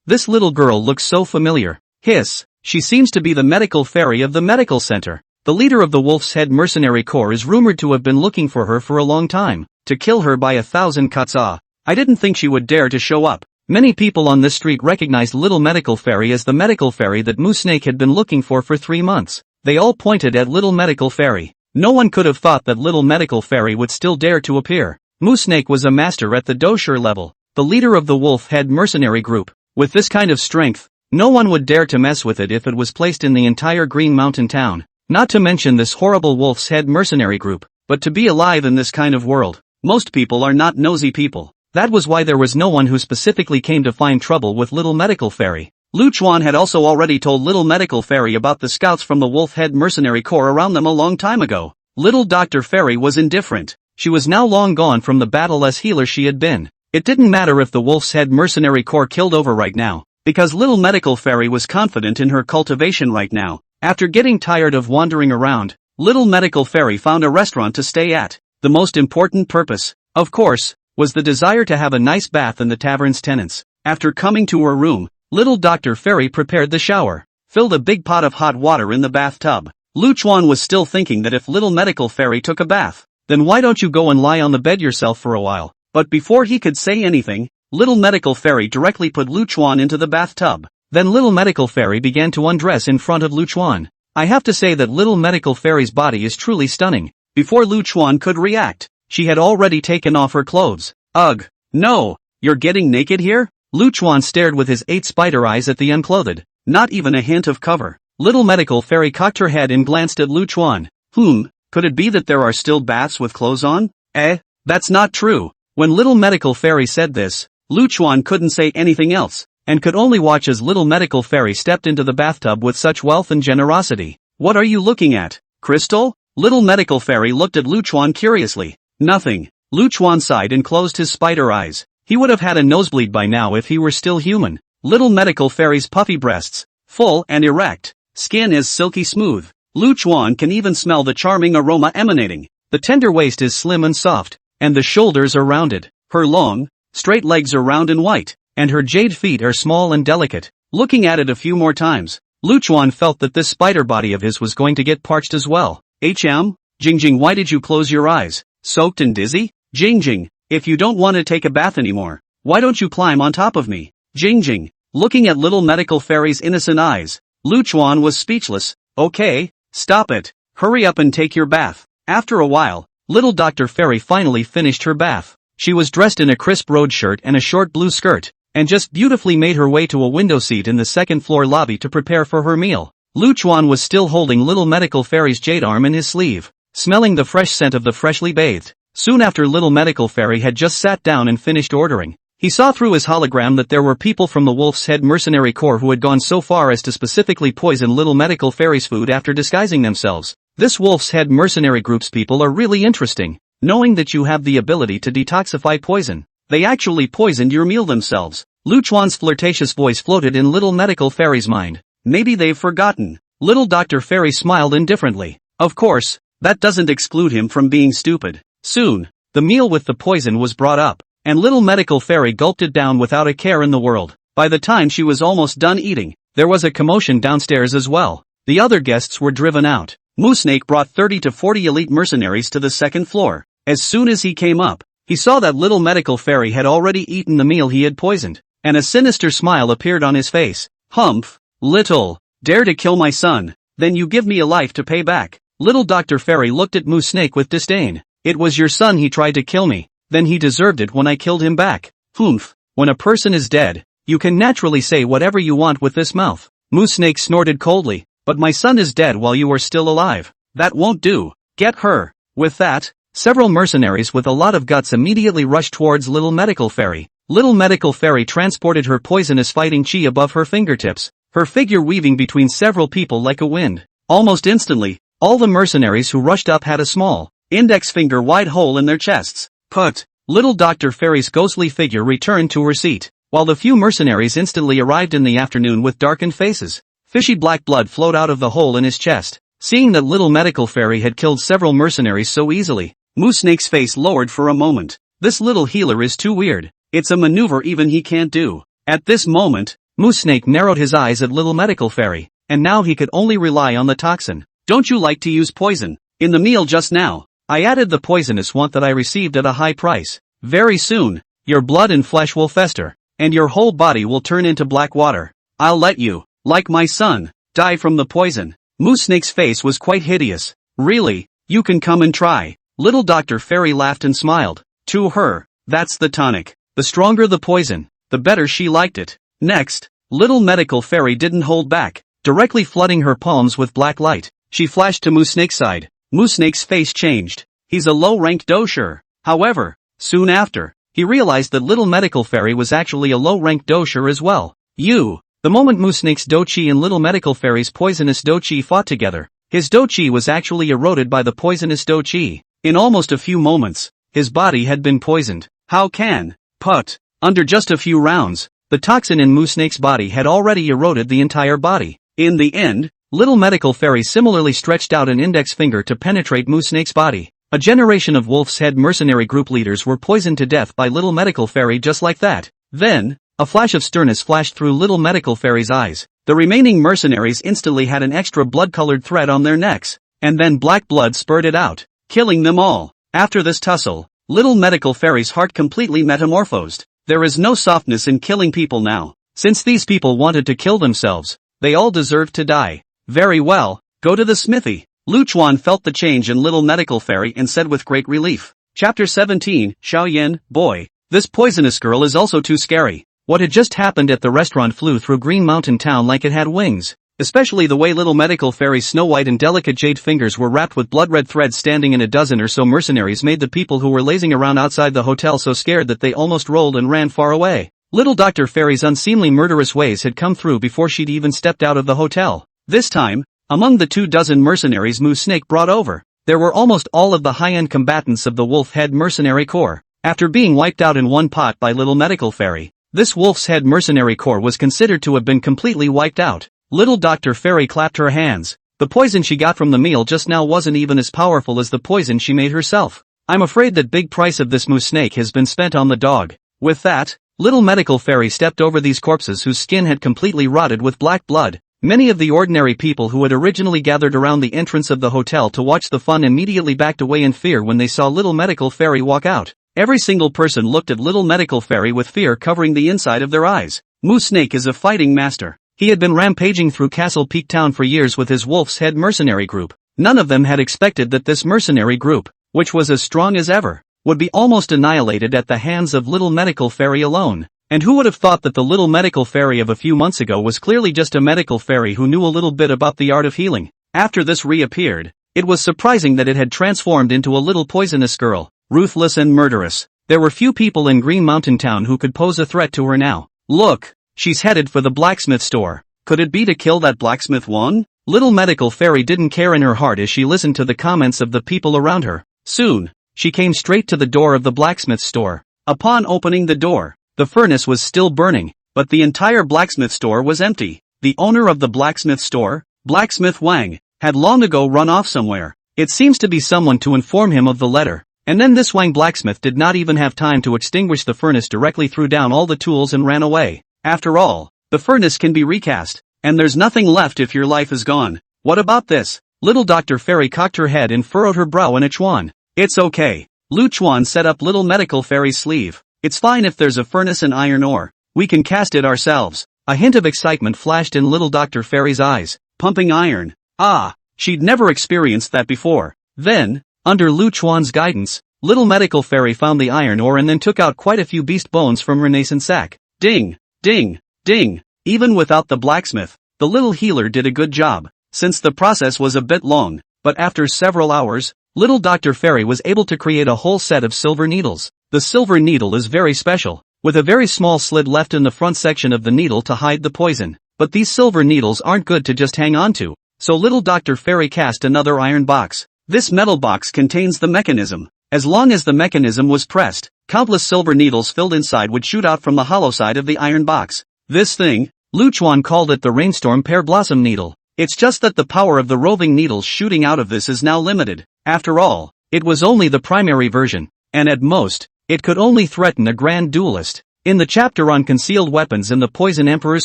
This little girl looks so familiar. Hiss. She seems to be the medical fairy of the medical center. The leader of the Wolf's Head Mercenary Corps is rumored to have been looking for her for a long time, to kill her by 1,000 katsa. I didn't think she would dare to show up. Many people on this street recognized little medical fairy as the medical fairy that Moo Snake had been looking for 3 months. They all pointed at little medical fairy. No one could have thought that little medical fairy would still dare to appear. Moo Snake was a master at the Doshur level, the leader of the Wolf Head Mercenary group. With this kind of strength, No one would dare to mess with it if it was placed in the entire Green Mountain town. Not to mention this horrible wolf's head mercenary group. But to be alive in this kind of world, most people are not nosy people. That was why there was no one who specifically came to find trouble with Little Medical Fairy. Lu Chuan had also already told Little Medical Fairy about the scouts from the Wolf Head Mercenary Corps around them a long time ago. Little Dr. Fairy was indifferent. She was now long gone from the battle as healer she had been. It didn't matter if the Wolf's Head Mercenary Corps killed over right now, because Little Medical Fairy was confident in her cultivation right now. After getting tired of wandering around, Little Medical Fairy found a restaurant to stay at. The most important purpose, of course, was the desire to have a nice bath in the tavern's tenants. After coming to her room, Little Dr. Fairy prepared the shower, filled a big pot of hot water in the bathtub. Lu Chuan was still thinking that if Little Medical Fairy took a bath, then why don't you go and lie on the bed yourself for a while? But before he could say anything, Little Medical Fairy directly put Lu Chuan into the bathtub. Then Little Medical Fairy began to undress in front of Lu Chuan. I have to say that Little Medical Fairy's body is truly stunning. Before Lu Chuan could react, she had already taken off her clothes. Ugh. No, you're getting naked here? Lu Chuan stared with his 8 spider eyes at the unclothed. Not even a hint of cover. Little Medical Fairy cocked her head and glanced at Lu Chuan. Could it be that there are still baths with clothes on? That's not true. When Little Medical Fairy said this, Lu Chuan couldn't say anything else, and could only watch as Little Medical Fairy stepped into the bathtub with such wealth and generosity. What are you looking at? Crystal? Little Medical Fairy looked at Lu Chuan curiously. Nothing. Lu Chuan sighed and closed his spider eyes. He would have had a nosebleed by now if he were still human. Little Medical Fairy's puffy breasts, full and erect, skin is silky smooth. Lu Chuan can even smell the charming aroma emanating. The tender waist is slim and soft, and the shoulders are rounded. Her long, straight legs are round and white, and her jade feet are small and delicate. Looking at it a few more times, Lu Chuan felt that this spider body of his was going to get parched as well. Jingjing, why did you close your eyes? Soaked and dizzy? Jingjing, if you don't want to take a bath anymore, why don't you climb on top of me? Jingjing, looking at Little Medical Fairy's innocent eyes, Lu Chuan was speechless. Okay, stop it. Hurry up and take your bath. After a while, Little Dr. Fairy finally finished her bath. She was dressed in a crisp road shirt and a short blue skirt, and just beautifully made her way to a window seat in the second-floor lobby to prepare for her meal. Lu Chuan was still holding Little Medical Fairy's jade arm in his sleeve, smelling the fresh scent of the freshly bathed. Soon after Little Medical Fairy had just sat down and finished ordering, he saw through his hologram that there were people from the Wolf's Head Mercenary Corps who had gone so far as to specifically poison Little Medical Fairy's food after disguising themselves. This Wolf's Head Mercenary group's people are really interesting. Knowing that you have the ability to detoxify poison, they actually poisoned your meal themselves. Lu Chuan's flirtatious voice floated in Little Medical Fairy's mind. Maybe they've forgotten. Little Dr. Fairy smiled indifferently. Of course, that doesn't exclude him from being stupid. Soon, the meal with the poison was brought up, and Little Medical Fairy gulped it down without a care in the world. By the time she was almost done eating, there was a commotion downstairs as well. The other guests were driven out. Moosnake brought 30 to 40 elite mercenaries to the second floor. As soon as he came up, he saw that Little Medical Fairy had already eaten the meal he had poisoned, and a sinister smile appeared on his face. Humph, little, dare to kill my son, then you give me a life to pay back. Little Dr. Fairy looked at Moosnake with disdain. It was your son he tried to kill me, then he deserved it when I killed him back. Humph, when a person is dead, you can naturally say whatever you want with this mouth. Moosnake snorted coldly. But my son is dead while you are still alive. That won't do. Get her. With that, several mercenaries with a lot of guts immediately rushed towards Little Medical Fairy. Little Medical Fairy transported her poisonous fighting chi above her fingertips, her figure weaving between several people like a wind. Almost instantly, all the mercenaries who rushed up had a small, index finger wide hole in their chests. Put. Little Dr. Fairy's ghostly figure returned to her seat, while the few mercenaries instantly arrived in the afternoon with darkened faces. Fishy black blood flowed out of the hole in his chest. Seeing that Little Medical Fairy had killed several mercenaries so easily, Moosnake's face lowered for a moment. This little healer is too weird. It's a maneuver even he can't do. At this moment, Moosnake narrowed his eyes at Little Medical Fairy, and now he could only rely on the toxin. Don't you like to use poison? In the meal just now, I added the poisonous one that I received at a high price. Very soon, your blood and flesh will fester, and your whole body will turn into black water. I'll let you, like my son, die from the poison. Moosnake's face was quite hideous. Really, you can come and try. Little Dr. Fairy laughed and smiled. To her, that's the tonic. The stronger the poison, the better she liked it. Next, Little medical fairy didn't hold back, directly flooding her palms with black light. She flashed to Moo Snake's side. Moo Snake's face changed. He's a low-ranked dosher. However, soon after, he realized that little medical fairy was actually a low-ranked dosher as well. The moment Moo Snake's dochi and little medical fairy's poisonous dochi fought together, his dochi was actually eroded by the poisonous dochi. In almost a few moments, his body had been poisoned. Under just a few rounds, the toxin in Moo Snake's body had already eroded the entire body. In the end, little medical fairy similarly stretched out an index finger to penetrate Moo Snake's body. A generation of Wolf's Head mercenary group leaders were poisoned to death by little medical fairy just like that. Then, a flash of sternness flashed through little medical fairy's eyes. The remaining mercenaries instantly had an extra blood-colored thread on their necks, and then black blood spurted out, killing them all. After this tussle, little medical fairy's heart completely metamorphosed. There is no softness in killing people now. Since these people wanted to kill themselves, they all deserved to die. Very well, go to the smithy. Luchuan felt the change in little medical fairy and said with great relief. Chapter 17, Xiao Yan, boy, this poisonous girl is also too scary. What had just happened at the restaurant flew through Green Mountain Town like it had wings. Especially the way little medical fairy's snow-white and delicate jade fingers were wrapped with blood-red threads standing in a dozen or so mercenaries made the people who were lazing around outside the hotel so scared that they almost rolled and ran far away. Little Dr. Fairy's unseemly murderous ways had come through before she'd even stepped out of the hotel. This time, among the 24 mercenaries Moo Snake brought over, there were almost all of the high-end combatants of the Wolf Head Mercenary Corps. After being wiped out in one pot by little medical fairy, this Wolf's Head Mercenary Corps was considered to have been completely wiped out. Little Dr. Fairy clapped her hands. The poison she got from the meal just now wasn't even as powerful as the poison she made herself. I'm afraid that big price of this Moo Snake has been spent on the dog. With that, little medical fairy stepped over these corpses whose skin had completely rotted with black blood. Many of the ordinary people who had originally gathered around the entrance of the hotel to watch the fun immediately backed away in fear when they saw little medical fairy walk out. Every single person looked at little medical fairy with fear covering the inside of their eyes. Moo Snake is a fighting master. He had been rampaging through Castle Peak Town for years with his Wolf's Head mercenary group. None of them had expected that this mercenary group, which was as strong as ever, would be almost annihilated at the hands of little medical fairy alone. And who would have thought that the little medical fairy of a few months ago was clearly just a medical fairy who knew a little bit about the art of healing? After this reappeared, it was surprising that it had transformed into a little poisonous girl, ruthless and murderous. There were few people in Green Mountain Town who could pose a threat to her now. Look! She's headed for the blacksmith store. Could it be to kill that blacksmith one? Little medical fairy didn't care in her heart as she listened to the comments of the people around her. Soon, she came straight to the door of the blacksmith store. Upon opening the door, the furnace was still burning, but the entire blacksmith store was empty. The owner of the blacksmith store, Blacksmith Wang, had long ago run off somewhere. It seems to be someone to inform him of the letter. And then this Wang blacksmith did not even have time to extinguish the furnace, directly threw down all the tools and ran away. After all, the furnace can be recast, and there's nothing left if your life is gone. What about this? Little Dr. Fairy cocked her head and furrowed her brow in a chuan. It's okay. Luchuan set up little medical fairy's sleeve. It's fine if there's a furnace and iron ore. We can cast it ourselves. A hint of excitement flashed in little Dr. Fairy's eyes. Pumping iron. Ah, she'd never experienced that before. Then, under Luchuan's guidance, little medical fairy found the iron ore and then took out quite a few beast bones from Renaissance sack. Ding! Ding! Ding! Even without the blacksmith, the little healer did a good job, since the process was a bit long, but after several hours, little Dr. Fairy was able to create a whole set of silver needles. The silver needle is very special, with a very small slit left in the front section of the needle to hide the poison. But these silver needles aren't good to just hang on to, so little Dr. Fairy cast another iron box. This metal box contains the mechanism. As long as the mechanism was pressed, countless silver needles filled inside would shoot out from the hollow side of the iron box. This thing, Luchuan called it the Rainstorm Pear Blossom Needle. It's just that the power of the roving needles shooting out of this is now limited. After all, it was only the primary version, and at most, it could only threaten a grand duelist. In the chapter on concealed weapons in the Poison Emperor's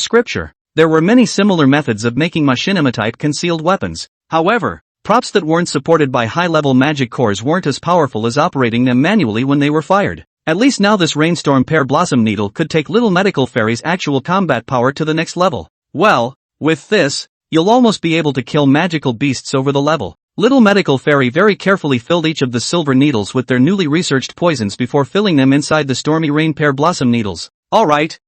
scripture, there were many similar methods of making machinima-type concealed weapons. However, props that weren't supported by high-level magic cores weren't as powerful as operating them manually when they were fired. At least now this Rainstorm Pear Blossom Needle could take little medical fairy's actual combat power to the next level. Well, with this, you'll almost be able to kill magical beasts over the level. Little medical fairy very carefully filled each of the silver needles with their newly researched poisons before filling them inside the Stormy Rain Pear Blossom needles. Alright,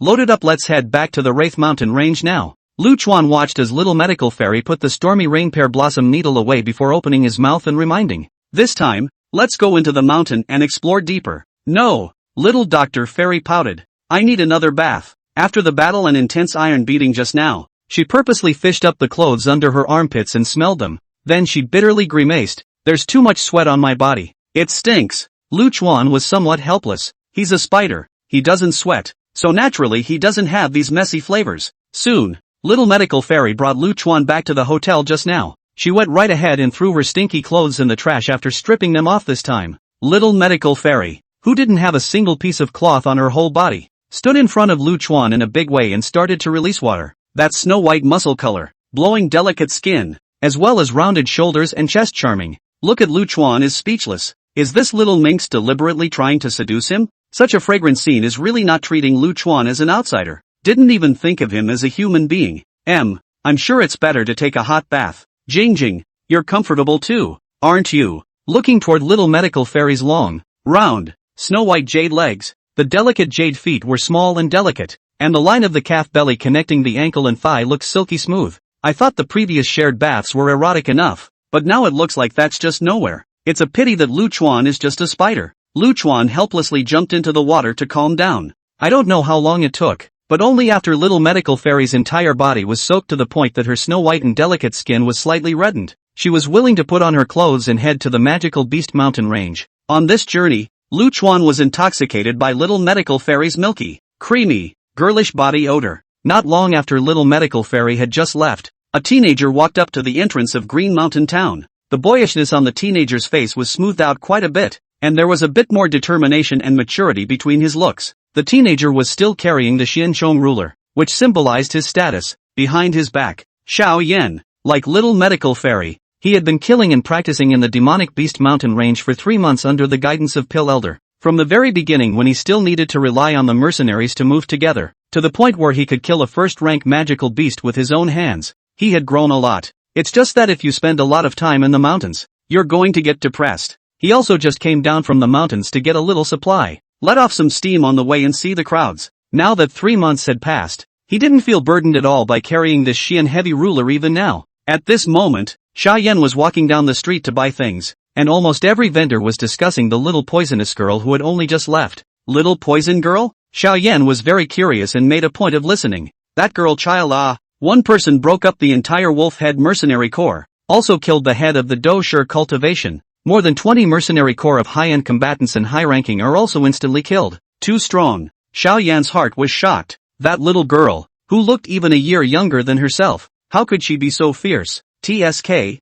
Loaded up, let's head back to the Wraith Mountain range now. Lu Chuan watched as little medical fairy put the stormy rain pear blossom needle away before opening his mouth and reminding. This time, let's go into the mountain and explore deeper. No, little Dr. Fairy pouted. I need another bath. After the battle and intense iron beating just now, she purposely fished up the clothes under her armpits and smelled them. Then she bitterly grimaced. There's too much sweat on my body. It stinks. Lu Chuan was somewhat helpless. He's a spider. He doesn't sweat. So naturally he doesn't have these messy flavors. Soon, little medical fairy brought Lu Chuan back to the hotel just now. She went right ahead and threw her stinky clothes in the trash after stripping them off this time. Little medical fairy, who didn't have a single piece of cloth on her whole body, stood in front of Lu Chuan in a big way and started to release water. That snow-white muscle color, blowing delicate skin, as well as rounded shoulders and chest charming. Look at Lu Chuan is speechless. Is this little minx deliberately trying to seduce him? Such a fragrant scene is really not treating Lu Chuan as an outsider. Didn't even think of him as a human being. I'm sure it's better to take a hot bath. Jing, you're comfortable too, aren't you? Looking toward little medical fairy's long, round, snow-white jade legs. The delicate jade feet were small and delicate, and the line of the calf belly connecting the ankle and thigh looked silky smooth. I thought the previous shared baths were erotic enough, but now it looks like that's just nowhere. It's a pity that Lu Chuan is just a spider. Lu Chuan helplessly jumped into the water to calm down. I don't know how long it took, but only after little medical fairy's entire body was soaked to the point that her snow-white and delicate skin was slightly reddened, she was willing to put on her clothes and head to the magical Beast Mountain range. On this journey, Lu Chuan was intoxicated by little medical fairy's milky, creamy, girlish body odor. Not long after little medical fairy had just left, a teenager walked up to the entrance of Green Mountain Town. The boyishness on the teenager's face was smoothed out quite a bit, and there was a bit more determination and maturity between his looks. The teenager was still carrying the Xianchong ruler, which symbolized his status. Behind his back, Xiao Yan, like little medical fairy, he had been killing and practicing in the demonic Beast Mountain range for 3 months under the guidance of Pill Elder. From the very beginning, when he still needed to rely on the mercenaries to move together, to the point where he could kill a first-rank magical beast with his own hands, he had grown a lot. It's just that if you spend a lot of time in the mountains, you're going to get depressed. He also just came down from the mountains to get a little supply, let off some steam on the way and see the crowds. Now that 3 months had passed, he didn't feel burdened at all by carrying this Xian heavy ruler even now. At this moment, Xiao Yan was walking down the street to buy things, and almost every vendor was discussing the little poisonous girl who had only just left. Little poison girl? Xiao Yan was very curious and made a point of listening. That girl child one person broke up the entire wolf head mercenary corps, also killed the head of the Doshur cultivation. More than 20 mercenary corps of high-end combatants and high-ranking are also instantly killed. Too strong. Xiao Yan's heart was shocked. That little girl, who looked even a year younger than herself, how could she be so fierce? TSK.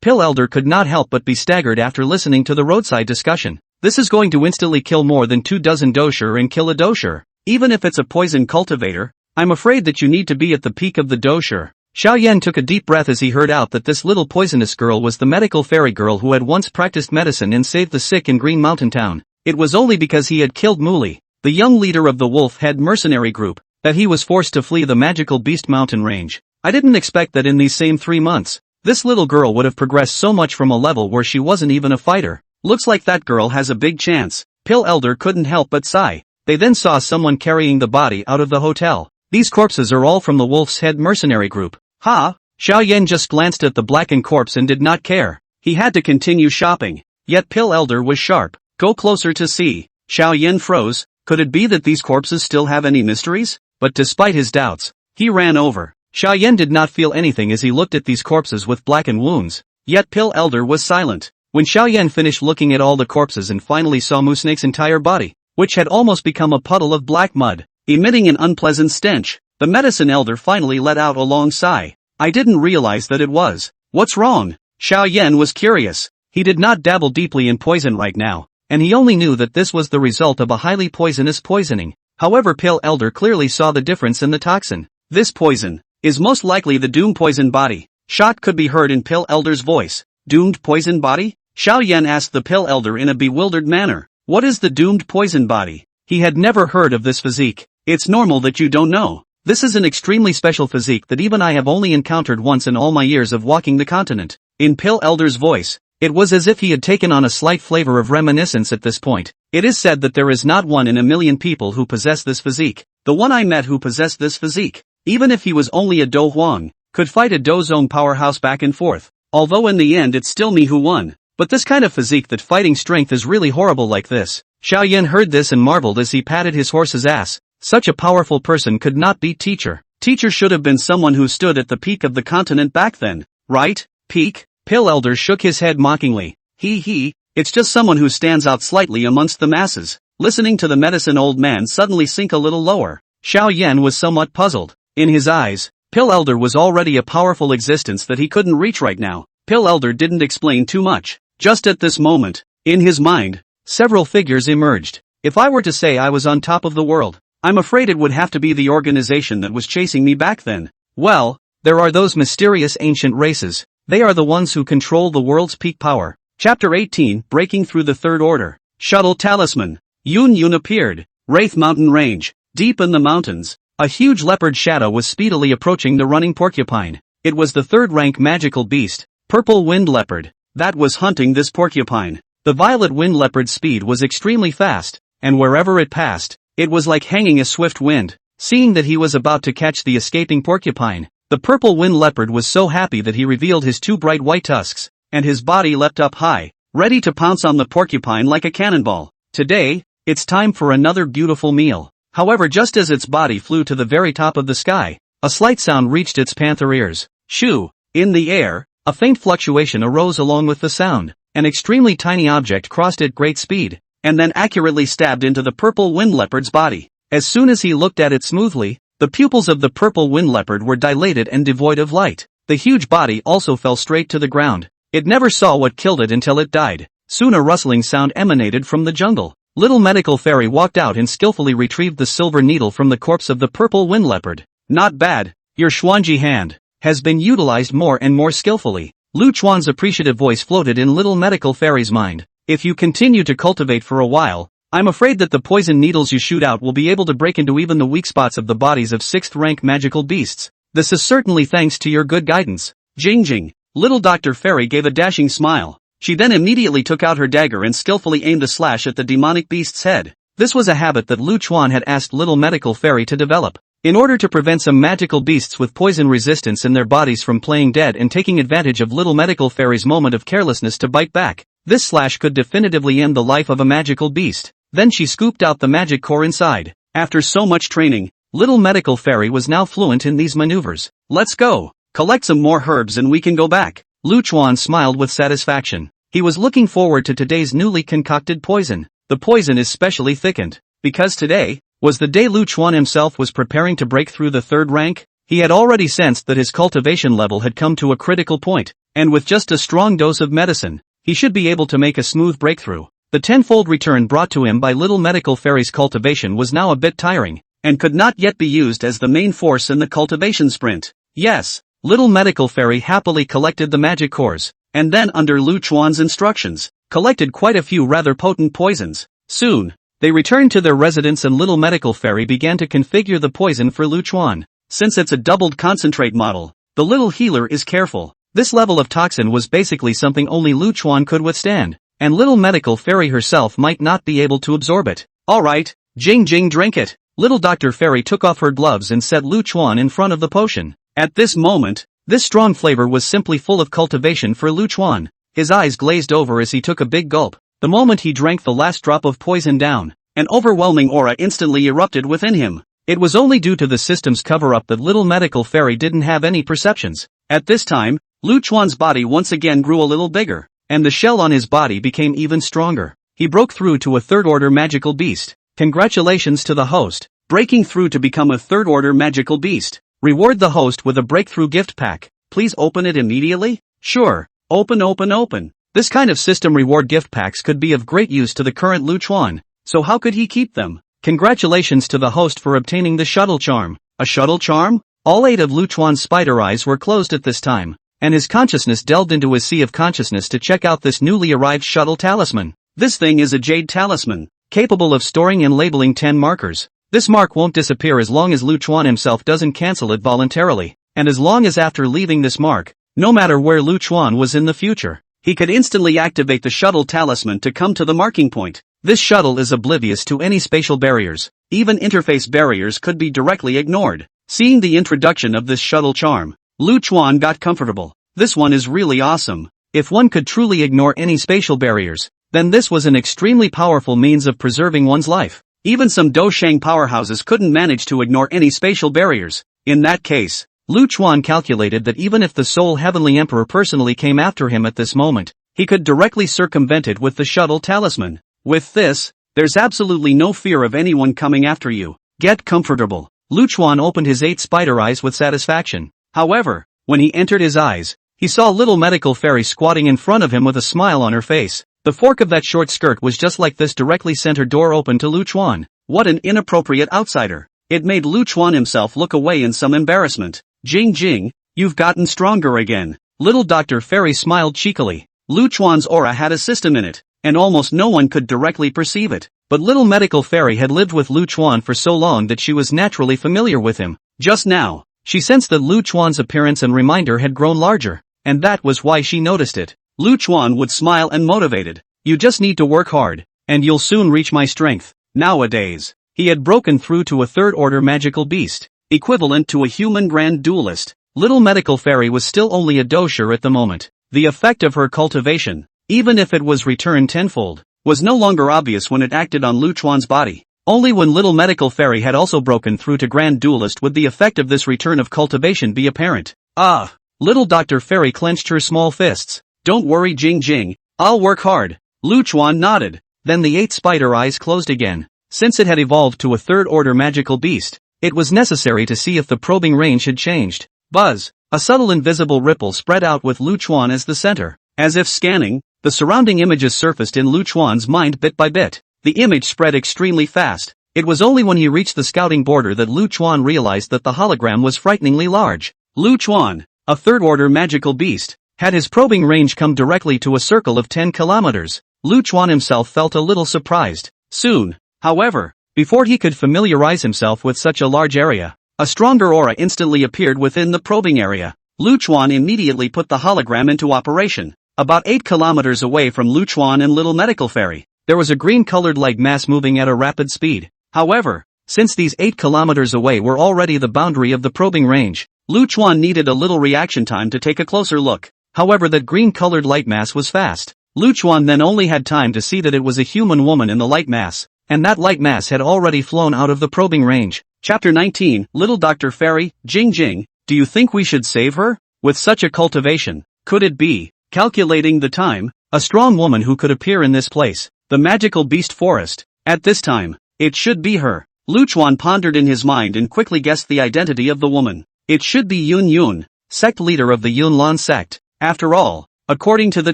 Pill Elder could not help but be staggered after listening to the roadside discussion. This is going to instantly kill more than 24 Doshur and kill a Doshur. Even if it's a poison cultivator, I'm afraid that you need to be at the peak of the Doshur. Xiao Yan took a deep breath as he heard out that this little poisonous girl was the medical fairy girl who had once practiced medicine and saved the sick in Green Mountain Town. It was only because he had killed Muli, the young leader of the wolf head mercenary group, that he was forced to flee the magical Beast Mountain range. I didn't expect that in these same 3 months, this little girl would have progressed so much from a level where she wasn't even a fighter. Looks like that girl has a big chance. Pill Elder couldn't help but sigh. They then saw someone carrying the body out of the hotel. These corpses are all from the wolf's head mercenary group. Ha! Xiao Yan just glanced at the blackened corpse and did not care. He had to continue shopping. Yet Pill Elder was sharp. Go closer to see. Xiao Yan froze. Could it be that these corpses still have any mysteries? But despite his doubts, he ran over. Xiao Yan did not feel anything as he looked at these corpses with blackened wounds. Yet Pill Elder was silent. When Xiao Yan finished looking at all the corpses and finally saw Moo Snake's entire body, which had almost become a puddle of black mud, emitting an unpleasant stench, the medicine elder finally let out a long sigh. I didn't realize that it was. What's wrong? Xiao Yan was curious. He did not dabble deeply in poison right now, and he only knew that this was the result of a highly poisonous poisoning. However, Pill Elder clearly saw the difference in the toxin. This poison is most likely the doomed poison body. Shock could be heard in Pill Elder's voice. Doomed poison body? Xiao Yan asked the Pill Elder in a bewildered manner. What is the doomed poison body? He had never heard of this physique. It's normal that you don't know. This is an extremely special physique that even I have only encountered once in all my years of walking the continent. In Pill Elder's voice, It was as if he had taken on a slight flavor of reminiscence at this point. It is said that there is not one in a million people who possess this physique. The one I met who possessed this physique, even if he was only a Do Huang, could fight a Do Zong powerhouse back and forth. Although in the end it's still me who won. But this kind of physique that fighting strength is really horrible like this. Xiao Yan heard this and marveled as he patted his horse's ass. Such a powerful person could not beat Teacher. Teacher should have been someone who stood at the peak of the continent back then, right? Peak? Pill Elder shook his head mockingly. It's just someone who stands out slightly amongst the masses. Listening to the medicine old man suddenly sink a little lower, Xiao Yan was somewhat puzzled. In his eyes, Pill Elder was already a powerful existence that he couldn't reach right now. Pill Elder didn't explain too much. Just at this moment, in his mind, several figures emerged. If I were to say I was on top of the world, I'm afraid it would have to be the organization that was chasing me back then. Well, there are those mysterious ancient races. They are the ones who control the world's peak power. Chapter 18, Breaking Through the Third Order. Shuttle Talisman. Yun appeared. Wraith Mountain Range. Deep in the mountains, a huge leopard shadow was speedily approaching the running porcupine. It was the third-rank magical beast, Purple Wind Leopard, that was hunting this porcupine. The Violet Wind Leopard's speed was extremely fast, and wherever it passed, it was like hanging a swift wind. Seeing that he was about to catch the escaping porcupine, the Purple Wind Leopard was so happy that he revealed his two bright white tusks, and his body leapt up high, ready to pounce on the porcupine like a cannonball. Today, it's time for another beautiful meal. However, just as its body flew to the very top of the sky, a slight sound reached its panther ears. Shoo! In the air, a faint fluctuation arose along with the sound. An extremely tiny object crossed at great speed, and then accurately stabbed into the Purple Wind Leopard's body. As soon as he looked at it smoothly, the pupils of the Purple Wind Leopard were dilated and devoid of light. The huge body also fell straight to the ground. It never saw what killed it until it died. Soon a rustling sound emanated from the jungle. Little Medical Fairy walked out and skillfully retrieved the silver needle from the corpse of the Purple Wind Leopard. Not bad. Your Xuanji hand has been utilized more and more skillfully. Lu Chuan's appreciative voice floated in Little Medical Fairy's mind. If you continue to cultivate for a while, I'm afraid that the poison needles you shoot out will be able to break into even the weak spots of the bodies of 6th-rank magical beasts. This is certainly thanks to your good guidance. Jing. Little Dr. Fairy gave a dashing smile. She then immediately took out her dagger and skillfully aimed a slash at the demonic beast's head. This was a habit that Lu Chuan had asked Little Medical Fairy to develop, in order to prevent some magical beasts with poison resistance in their bodies from playing dead and taking advantage of Little Medical Fairy's moment of carelessness to bite back. This slash could definitively end the life of a magical beast. Then she scooped out the magic core inside. After so much training, Little Medical Fairy was now fluent in these maneuvers. Let's go. Collect some more herbs and we can go back. Lu Chuan smiled with satisfaction. He was looking forward to today's newly concocted poison. The poison is specially thickened, because today was the day Lu Chuan himself was preparing to break through the third rank. He had already sensed that his cultivation level had come to a critical point, and with just a strong dose of medicine, he should be able to make a smooth breakthrough. The tenfold return brought to him by Little Medical Fairy's cultivation was now a bit tiring, and could not yet be used as the main force in the cultivation sprint. Yes. Little Medical Fairy happily collected the magic cores, and then under Lu Chuan's instructions, collected quite a few rather potent poisons. Soon, they returned to their residence and Little Medical Fairy began to configure the poison for Lu Chuan. Since it's a doubled concentrate model, the little healer is careful. This level of toxin was basically something only Lu Chuan could withstand, and Little Medical Fairy herself might not be able to absorb it. Alright, Jing drink it. Little Dr. Fairy took off her gloves and set Lu Chuan in front of the potion. At this moment, this strong flavor was simply full of cultivation for Lu Chuan. His eyes glazed over as he took a big gulp. The moment he drank the last drop of poison down, an overwhelming aura instantly erupted within him. It was only due to the system's cover-up that Little Medical Fairy didn't have any perceptions. At this time, Lu Chuan's body once again grew a little bigger, and the shell on his body became even stronger. He broke through to a third-order magical beast. Congratulations to the host, breaking through to become a third-order magical beast. Reward the host with a breakthrough gift pack. Please open it immediately? Sure. Open. This kind of system reward gift packs could be of great use to the current Lu Chuan, so how could he keep them? Congratulations to the host for obtaining the shuttle charm. A shuttle charm? All 8 of Lu Chuan's spider eyes were closed at this time, and his consciousness delved into his sea of consciousness to check out this newly arrived shuttle talisman. This thing is a jade talisman, capable of storing and labeling 10 markers. This mark won't disappear as long as Lu Chuan himself doesn't cancel it voluntarily, and as long as after leaving this mark, no matter where Lu Chuan was in the future, he could instantly activate the shuttle talisman to come to the marking point. This shuttle is oblivious to any spatial barriers. Even interface barriers could be directly ignored. Seeing the introduction of this shuttle charm, Lu Chuan got comfortable. This one is really awesome. If one could truly ignore any spatial barriers, then this was an extremely powerful means of preserving one's life. Even some Doushang powerhouses couldn't manage to ignore any spatial barriers. In that case, Lu Chuan calculated that even if the Soul Heavenly Emperor personally came after him at this moment, he could directly circumvent it with the shuttle talisman. With this, there's absolutely no fear of anyone coming after you. Get comfortable. Lu Chuan opened his 8 spider eyes with satisfaction. However, when he entered his eyes, he saw little medical fairy squatting in front of him with a smile on her face. The fork of that short skirt was just like this directly sent her door open to Lu Chuan. What an inappropriate outsider. It made Lu Chuan himself look away in some embarrassment. Jing Jing, you've gotten stronger again. Little Dr. Fairy smiled cheekily. Lu Chuan's aura had a system in it, and almost no one could directly perceive it. But little medical fairy had lived with Lu Chuan for so long that she was naturally familiar with him. Just now, she sensed that Lu Chuan's appearance and reminder had grown larger, and that was why she noticed it. Lu Chuan would smile and motivated. You just need to work hard, and you'll soon reach my strength. Nowadays, he had broken through to a third-order magical beast, equivalent to a human grand duelist. Little medical fairy was still only a dosher at the moment. The effect of her cultivation, even if it was returned tenfold, was no longer obvious when it acted on Lu Chuan's body. Only when little medical fairy had also broken through to grand duelist would the effect of this return of cultivation be apparent. Ah! Little Dr. Fairy clenched her small fists. Don't worry Jing Jing, I'll work hard. Lu Chuan nodded. Then the 8 spider eyes closed again. Since it had evolved to a third-order magical beast, it was necessary to see if the probing range had changed. Buzz! A subtle invisible ripple spread out with Lu Chuan as the center. As if scanning, the surrounding images surfaced in Lu Chuan's mind bit by bit. The image spread extremely fast. It was only when he reached the scouting border that Lu Chuan realized that the hologram was frighteningly large. Lu Chuan, a third-order magical beast, had his probing range come directly to a circle of 10 kilometers. Lu Chuan himself felt a little surprised. Soon, however, before he could familiarize himself with such a large area, a stronger aura instantly appeared within the probing area. Lu Chuan immediately put the hologram into operation. About 8 kilometers away from Lu Chuan and Little Medical Fairy, there was a green-colored light mass moving at a rapid speed. However, since these 8 kilometers away were already the boundary of the probing range, Lu Chuan needed a little reaction time to take a closer look. However, that green-colored light mass was fast. Lu Chuan then only had time to see that it was a human woman in the light mass, and that light mass had already flown out of the probing range. Chapter 19, Little Dr. Fairy, Jing Jing, do you think we should save her? With such a cultivation, could it be? Calculating the time, a strong woman who could appear in this place, the magical beast forest. At this time, it should be her. Lu Chuan pondered in his mind and quickly guessed the identity of the woman. It should be Yun Yun, sect leader of the Yunlan sect. After all, according to the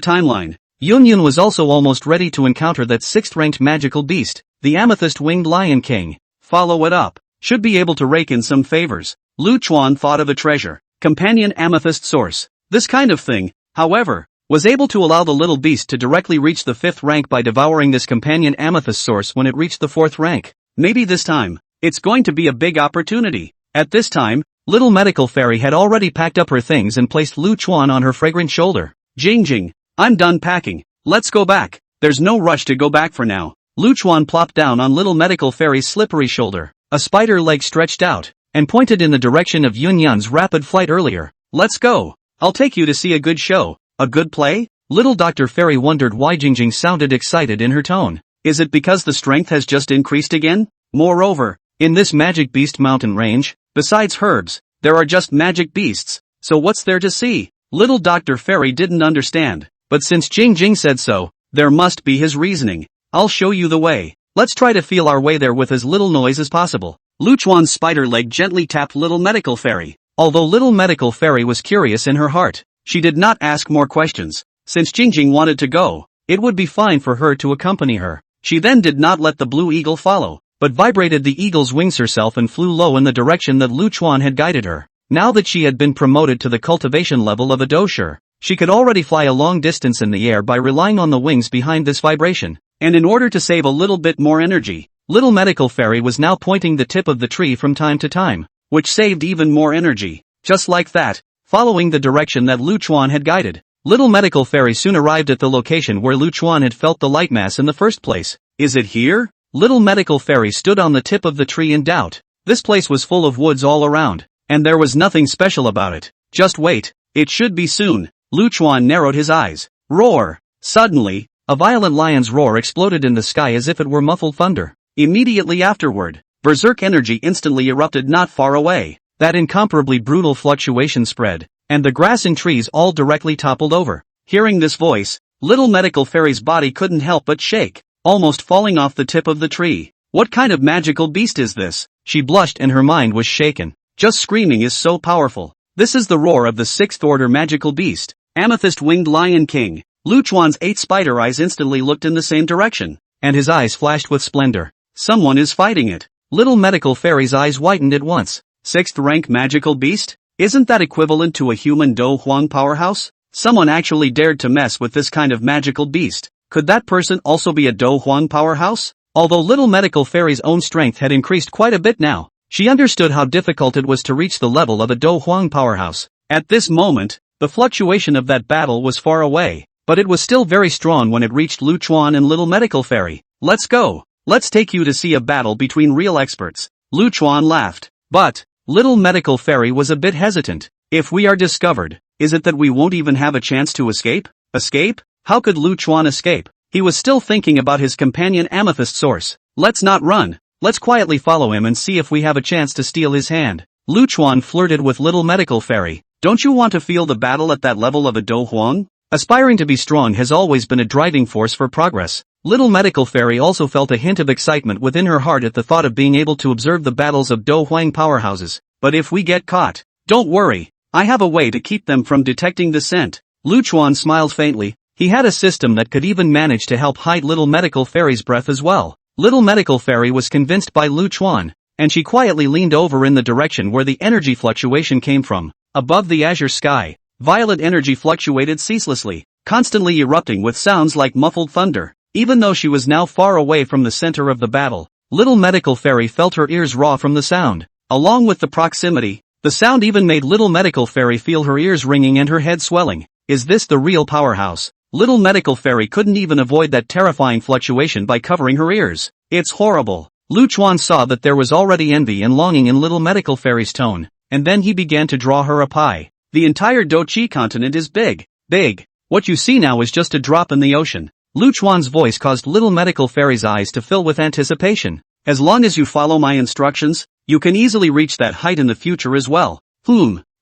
timeline, Yun Yun was also almost ready to encounter that 6th-ranked magical beast, the amethyst-winged Lion King. Follow it up. Should be able to rake in some favors. Lu Chuan thought of a treasure. Companion amethyst source. This kind of thing, however, was able to allow the little beast to directly reach the 5th rank by devouring this companion amethyst source when it reached the 4th rank. Maybe this time, it's going to be a big opportunity. At this time, Little Medical Fairy had already packed up her things and placed Lu Chuan on her fragrant shoulder. Jing Jing, I'm done packing. Let's go back. There's no rush to go back for now. Lu Chuan plopped down on Little Medical Fairy's slippery shoulder. A spider leg stretched out, and pointed in the direction of Yun Yun's rapid flight earlier. Let's go. I'll take you to see a good show. A good play? Little Dr. Fairy wondered why Jing Jing sounded excited in her tone. Is it because the strength has just increased again? Moreover, in this magic beast mountain range, besides herbs, there are just magic beasts, so what's there to see? Little Dr. Fairy didn't understand, but since Jing Jing said so, there must be his reasoning. I'll show you the way. Let's try to feel our way there with as little noise as possible. Lu Chuan's spider leg gently tapped Little Medical Fairy. Although Little Medical Fairy was curious in her heart, she did not ask more questions. Since Jing Jing wanted to go, it would be fine for her to accompany her. She then did not let the blue eagle follow, but vibrated the eagle's wings herself and flew low in the direction that Lu Chuan had guided her. Now that she had been promoted to the cultivation level of a dosher, she could already fly a long distance in the air by relying on the wings behind this vibration. And in order to save a little bit more energy, Little Medical Fairy was now pointing the tip of the tree from time to time, which saved even more energy. Just like that, following the direction that Lu Chuan had guided, Little medical fairy soon arrived at the location where Lu Chuan had felt the light mass in the first place. Is it here? Little medical fairy stood on the tip of the tree in doubt. This place was full of woods all around, and there was nothing special about it. Just wait, it should be soon. Lu Chuan narrowed his eyes. Roar! Suddenly, a violent lion's roar exploded in the sky as if it were muffled thunder. Immediately afterward, berserk energy instantly erupted not far away. That incomparably brutal fluctuation spread, and the grass and trees all directly toppled over. Hearing this voice, little medical fairy's body couldn't help but shake, almost falling off the tip of the tree. What kind of magical beast is this? She blushed and her mind was shaken. Just screaming is so powerful. This is the roar of the 6th order magical beast, Amethyst-Winged Lion King. Lu Chuan's 8 spider eyes instantly looked in the same direction, and his eyes flashed with splendor. Someone is fighting it. Little medical fairy's eyes widened at once. 6th rank magical beast? Isn't that equivalent to a human Do Huang powerhouse? Someone actually dared to mess with this kind of magical beast. Could that person also be a Do Huang powerhouse? Although little medical fairy's own strength had increased quite a bit now, she understood how difficult it was to reach the level of a Do Huang powerhouse. At this moment, the fluctuation of that battle was far away, but it was still very strong when it reached Lu Chuan and little medical fairy. Let's go. Let's take you to see a battle between real experts. Lu Chuan laughed. But little medical fairy was a bit hesitant. If we are discovered, is it that we won't even have a chance to escape? Escape? How could Lu Chuan escape? He was still thinking about his companion Amethyst Source. Let's not run. Let's quietly follow him and see if we have a chance to steal his hand. Lu Chuan flirted with little medical fairy. Don't you want to feel the battle at that level of a Do Huang? Aspiring to be strong has always been a driving force for progress. Little medical fairy also felt a hint of excitement within her heart at the thought of being able to observe the battles of Do Huang powerhouses. But if we get caught, don't worry. I have a way to keep them from detecting the scent. Lu Chuan smiled faintly. He had a system that could even manage to help hide little medical fairy's breath as well. Little medical fairy was convinced by Lu Chuan, and she quietly leaned over in the direction where the energy fluctuation came from. Above the azure sky, violet energy fluctuated ceaselessly, constantly erupting with sounds like muffled thunder. Even though she was now far away from the center of the battle, little medical fairy felt her ears raw from the sound. Along with the proximity, the sound even made little medical fairy feel her ears ringing and her head swelling. Is this the real powerhouse? Little medical fairy couldn't even avoid that terrifying fluctuation by covering her ears. It's horrible. Lu Chuan saw that there was already envy and longing in little medical fairy's tone, and then he began to draw her a pie. The entire Dochi continent is big. Big. What you see now is just a drop in the ocean. Lu Chuan's voice caused little medical fairy's eyes to fill with anticipation. As long as you follow my instructions, you can easily reach that height in the future as well.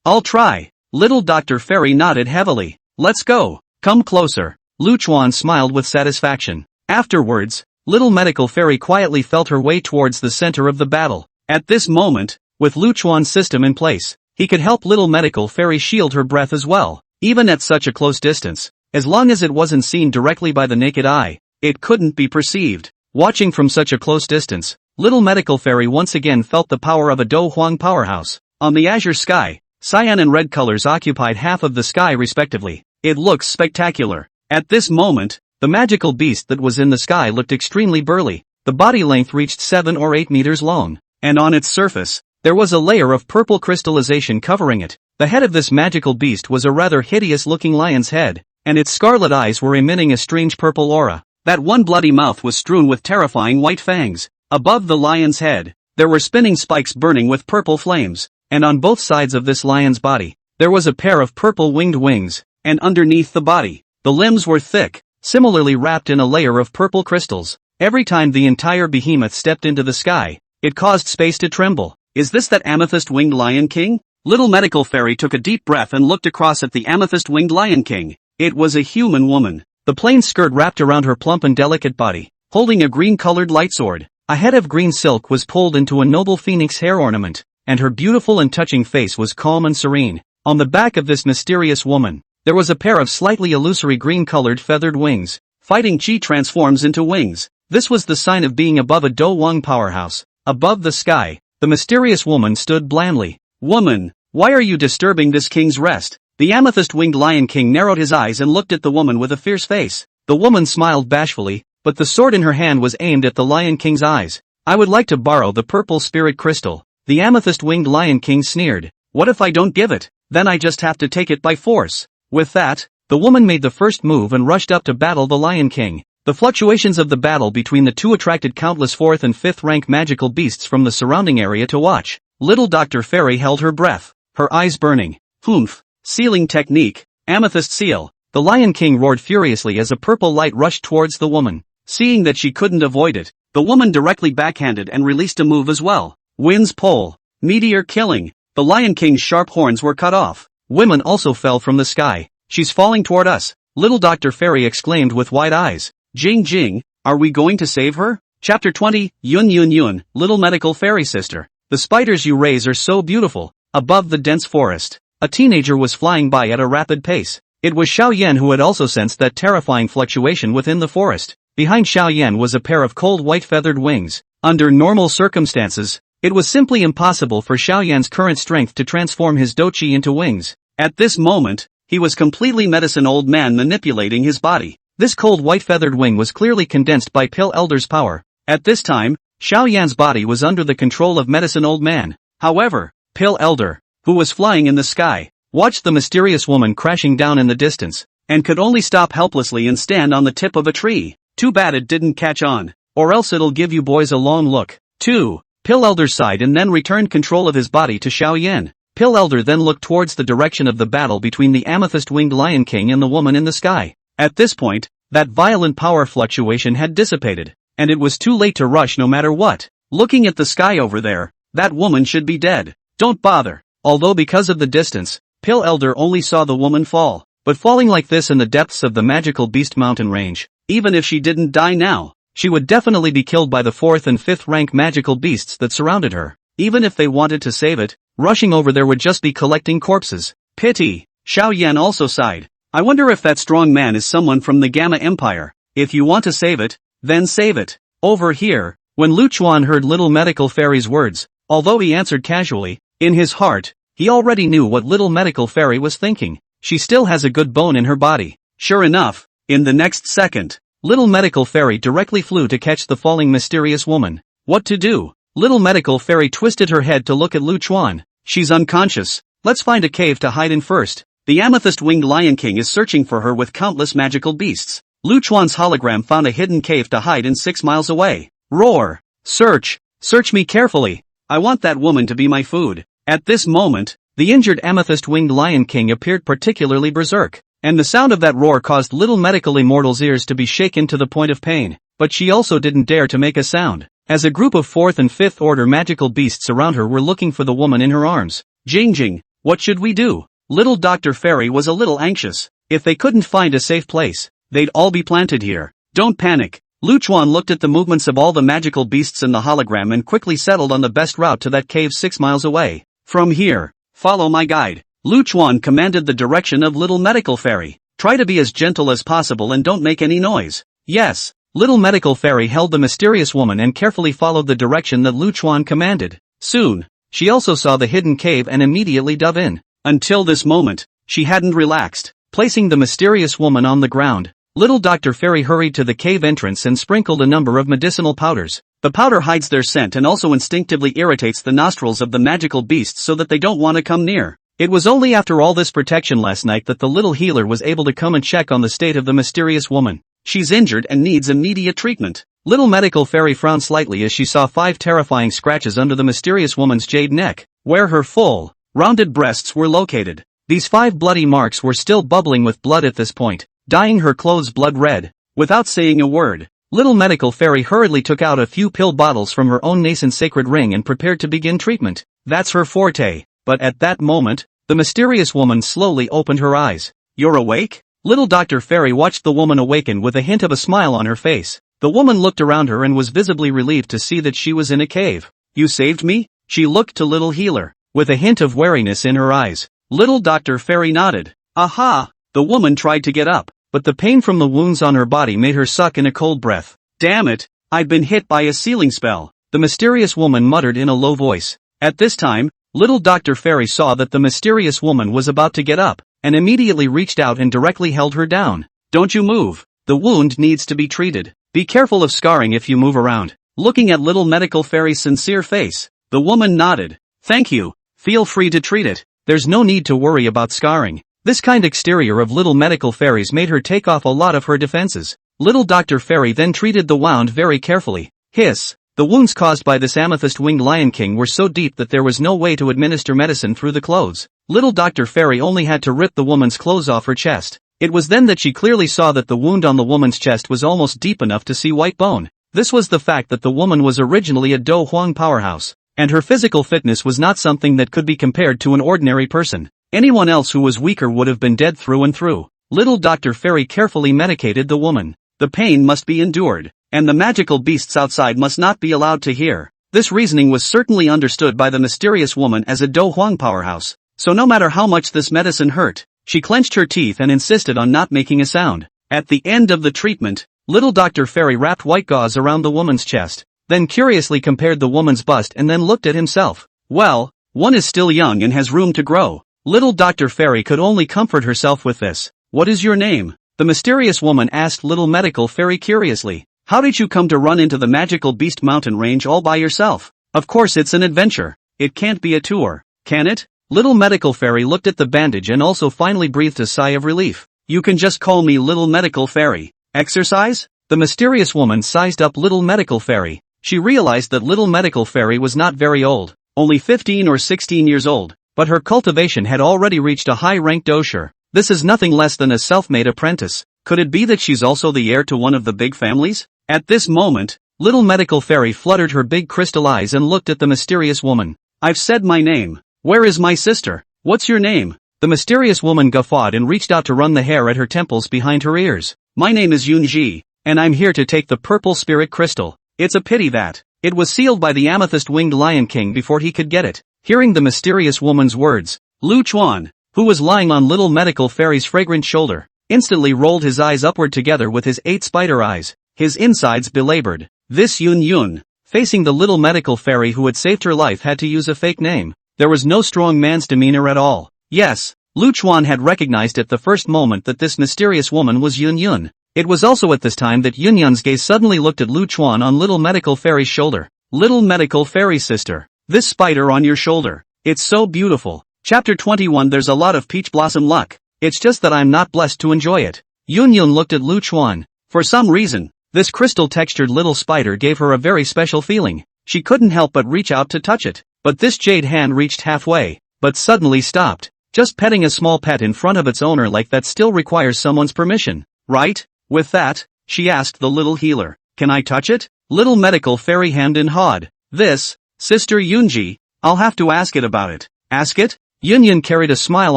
I'll try. Little Dr. Fairy nodded heavily. Let's go. Come closer. Lu Chuan smiled with satisfaction. Afterwards, little medical fairy quietly felt her way towards the center of the battle. At this moment, with Lu Chuan's system in place, he could help little medical fairy shield her breath as well. Even at such a close distance, as long as it wasn't seen directly by the naked eye, it couldn't be perceived. Watching from such a close distance, little medical fairy once again felt the power of a Do Huang powerhouse. On the azure sky, cyan and red colors occupied half of the sky respectively. It looks spectacular. At this moment, the magical beast that was in the sky looked extremely burly. The body length reached 7 or 8 meters long, and on its surface, there was a layer of purple crystallization covering it. The head of this magical beast was a rather hideous-looking lion's head, and its scarlet eyes were emitting a strange purple aura. That one bloody mouth was strewn with terrifying white fangs. Above the lion's head, there were spinning spikes burning with purple flames, and on both sides of this lion's body, there was a pair of purple winged wings, and underneath the body, the limbs were thick, similarly wrapped in a layer of purple crystals. Every time the entire behemoth stepped into the sky, it caused space to tremble. Is this that amethyst-winged Lion King? Little medical fairy took a deep breath and looked across at the amethyst-winged Lion King. It was a human woman. The plain skirt wrapped around her plump and delicate body, holding a green-colored light sword. A head of green silk was pulled into a noble phoenix hair ornament, and her beautiful and touching face was calm and serene. On the back of this mysterious woman, there was a pair of slightly illusory green-colored feathered wings. Fighting chi transforms into wings. This was the sign of being above a Do Huang powerhouse. Above the sky, the mysterious woman stood blandly. Woman, why are you disturbing this king's rest? The amethyst-winged Lion King narrowed his eyes and looked at the woman with a fierce face. The woman smiled bashfully, but the sword in her hand was aimed at the Lion King's eyes. I would like to borrow the purple spirit crystal. The amethyst-winged Lion King sneered. What if I don't give it? Then I just have to take it by force. With that, The woman made the first move and rushed up to battle the Lion King. The fluctuations of the battle between the two attracted countless 4th and 5th rank magical beasts from the surrounding area to watch. Little Dr. Fairy held her breath, her eyes burning. Oomph. Sealing technique. Amethyst seal. The Lion King roared furiously as a purple light rushed towards the woman. Seeing that she couldn't avoid it, the woman directly backhanded and released a move as well. Wind's pole. Meteor killing. The Lion King's sharp horns were cut off. Women also fell from the sky. She's falling toward us. Little Dr. Fairy exclaimed with wide eyes. Jing Jing, are we going to save her? Chapter 20, Yun Yun Yun, Little Medical Fairy Sister. The spiders you raise are so beautiful. Above the dense forest, a teenager was flying by at a rapid pace. It was Xiao Yan who had also sensed that terrifying fluctuation within the forest. Behind Xiao Yan was a pair of cold white feathered wings. Under normal circumstances, it was simply impossible for Xiao Yan's current strength to transform his doqi into wings. At this moment, he was completely medicine old man manipulating his body. This cold white feathered wing was clearly condensed by Pill Elder's power. At this time, Xiao Yan's body was under the control of medicine old man. However, Pill Elder, who was flying in the sky, watched the mysterious woman crashing down in the distance, and could only stop helplessly and stand on the tip of a tree. Too bad it didn't catch on, or else it'll give you boys a long look. 2. Pill Elder sighed and then returned control of his body to Xiao Yan. Pill Elder then looked towards the direction of the battle between the amethyst-winged Lion King and the woman in the sky. At this point, that violent power fluctuation had dissipated, and it was too late to rush no matter what. Looking at the sky over there, that woman should be dead. Don't bother. Although because of the distance, Pill Elder only saw the woman fall, but falling like this in the depths of the magical beast mountain range, even if she didn't die now, she would definitely be killed by the 4th and 5th rank magical beasts that surrounded her. Even if they wanted to save it, rushing over there would just be collecting corpses. Pity. Xiao Yan also sighed. I wonder if that strong man is someone from the Gamma Empire. If you want to save it, then save it. Over here. When Lu Chuan heard Little Medical Fairy's words, although he answered casually, in his heart, he already knew what Little Medical Fairy was thinking. She still has a good bone in her body. Sure enough, in the next second, Little Medical Fairy directly flew to catch the falling mysterious woman. What to do? Little Medical Fairy twisted her head to look at Lu Chuan. She's unconscious. Let's find a cave to hide in first. The amethyst-winged Lion King is searching for her with countless magical beasts. Lu Chuan's hologram found a hidden cave to hide in 6 miles away. Roar! Search! Search me carefully! I want that woman to be my food. At this moment, the injured amethyst-winged Lion King appeared particularly berserk, and the sound of that roar caused Little Medical Immortal's ears to be shaken to the point of pain. But she also didn't dare to make a sound, as a group of 4th and 5th order magical beasts around her were looking for the woman in her arms. Jing Jing, what should we do? Little Dr. Fairy was a little anxious. If they couldn't find a safe place, they'd all be planted here. Don't panic. Lu Chuan looked at the movements of all the magical beasts in the hologram and quickly settled on the best route to that cave 6 miles away. From here, follow my guide. Lu Chuan commanded the direction of Little Medical Fairy. Try to be as gentle as possible and don't make any noise. Yes. Little Medical Fairy held the mysterious woman and carefully followed the direction that Lu Chuan commanded. Soon, she also saw the hidden cave and immediately dove in. Until this moment, she hadn't relaxed. Placing the mysterious woman on the ground, Little Dr. Fairy hurried to the cave entrance and sprinkled a number of medicinal powders. The powder hides their scent and also instinctively irritates the nostrils of the magical beasts so that they don't want to come near. It was only after all this protection last night that the little healer was able to come and check on the state of the mysterious woman. She's injured and needs immediate treatment. Little Medical Fairy frowned slightly as she saw 5 terrifying scratches under the mysterious woman's jade neck, where her full, rounded breasts were located. These 5 bloody marks were still bubbling with blood at this point, dyeing her clothes blood red. Without saying a word, Little Medical Fairy hurriedly took out a few pill bottles from her own nascent sacred ring and prepared to begin treatment. That's her forte. But at that moment, the mysterious woman slowly opened her eyes. You're awake? Little Dr. Fairy watched the woman awaken with a hint of a smile on her face. The woman looked around her and was visibly relieved to see that she was in a cave. You saved me? She looked to Little Healer, with a hint of wariness in her eyes. Little Dr. Fairy nodded. Aha! The woman tried to get up, but the pain from the wounds on her body made her suck in a cold breath. Damn it! I've been hit by a sealing spell, the mysterious woman muttered in a low voice. At this time, Little Dr. Fairy saw that the mysterious woman was about to get up, and immediately reached out and directly held her down. Don't you move. The wound needs to be treated. Be careful of scarring if you move around. Looking at Little Medical Fairy's sincere face, the woman nodded. Thank you. Feel free to treat it. There's no need to worry about scarring. This kind exterior of little medical fairies made her take off a lot of her defenses. Little Dr. Fairy then treated the wound very carefully. Hiss. The wounds caused by this amethyst-winged Lion King were so deep that there was no way to administer medicine through the clothes. Little Dr. Fairy only had to rip the woman's clothes off her chest. It was then that she clearly saw that the wound on the woman's chest was almost deep enough to see white bone. This was the fact that the woman was originally a Do Huang powerhouse, and her physical fitness was not something that could be compared to an ordinary person. Anyone else who was weaker would have been dead through and through. Little Dr. Fairy carefully medicated the woman. The pain must be endured, and the magical beasts outside must not be allowed to hear. This reasoning was certainly understood by the mysterious woman as a Do Huang powerhouse. So no matter how much this medicine hurt, she clenched her teeth and insisted on not making a sound. At the end of the treatment, little Dr. Fairy wrapped white gauze around the woman's chest, then curiously compared the woman's bust and then looked at himself. Well, one is still young and has room to grow. Little Dr. Fairy could only comfort herself with this. What is your name? The mysterious woman asked little medical fairy curiously. How did you come to run into the magical beast mountain range all by yourself? Of course it's an adventure. It can't be a tour, can it? Little medical fairy looked at the bandage and also finally breathed a sigh of relief. You can just call me little medical fairy. Exercise? The mysterious woman sized up little medical fairy. She realized that little medical fairy was not very old, only 15 or 16 years old, but her cultivation had already reached a high-ranked dosher. This is nothing less than a self-made apprentice. Could it be that she's also the heir to one of the big families? At this moment, little medical fairy fluttered her big crystal eyes and looked at the mysterious woman. I've said my name. Where is my sister? What's your name? The mysterious woman guffawed and reached out to run the hair at her temples behind her ears. My name is Yunji, and I'm here to take the purple spirit crystal. It's a pity that it was sealed by the amethyst-winged Lion King before he could get it. Hearing the mysterious woman's words, Lu Chuan, who was lying on little medical fairy's fragrant shoulder, instantly rolled his eyes upward together with his 8 spider eyes, his insides belabored. This Yun, facing the little medical fairy who had saved her life, had to use a fake name. There was no strong man's demeanor at all. Yes, Lu Chuan had recognized at the first moment that this mysterious woman was Yun. It was also at this time that Yun's gaze suddenly looked at Lu Chuan on little medical fairy's shoulder. Little medical fairy sister, this spider on your shoulder, it's so beautiful. Chapter 21. There's a lot of peach blossom luck. It's just that I'm not blessed to enjoy it. Yun looked at Lu Chuan. For some reason, this crystal-textured little spider gave her a very special feeling. She couldn't help but reach out to touch it. But this jade hand reached halfway, but suddenly stopped. Just petting a small pet in front of its owner like that still requires someone's permission, right? With that, she asked the little healer, can I touch it? Little medical fairy hemmed and hawed. This, Sister Yunji, I'll have to ask it about it. Ask it? Yun carried a smile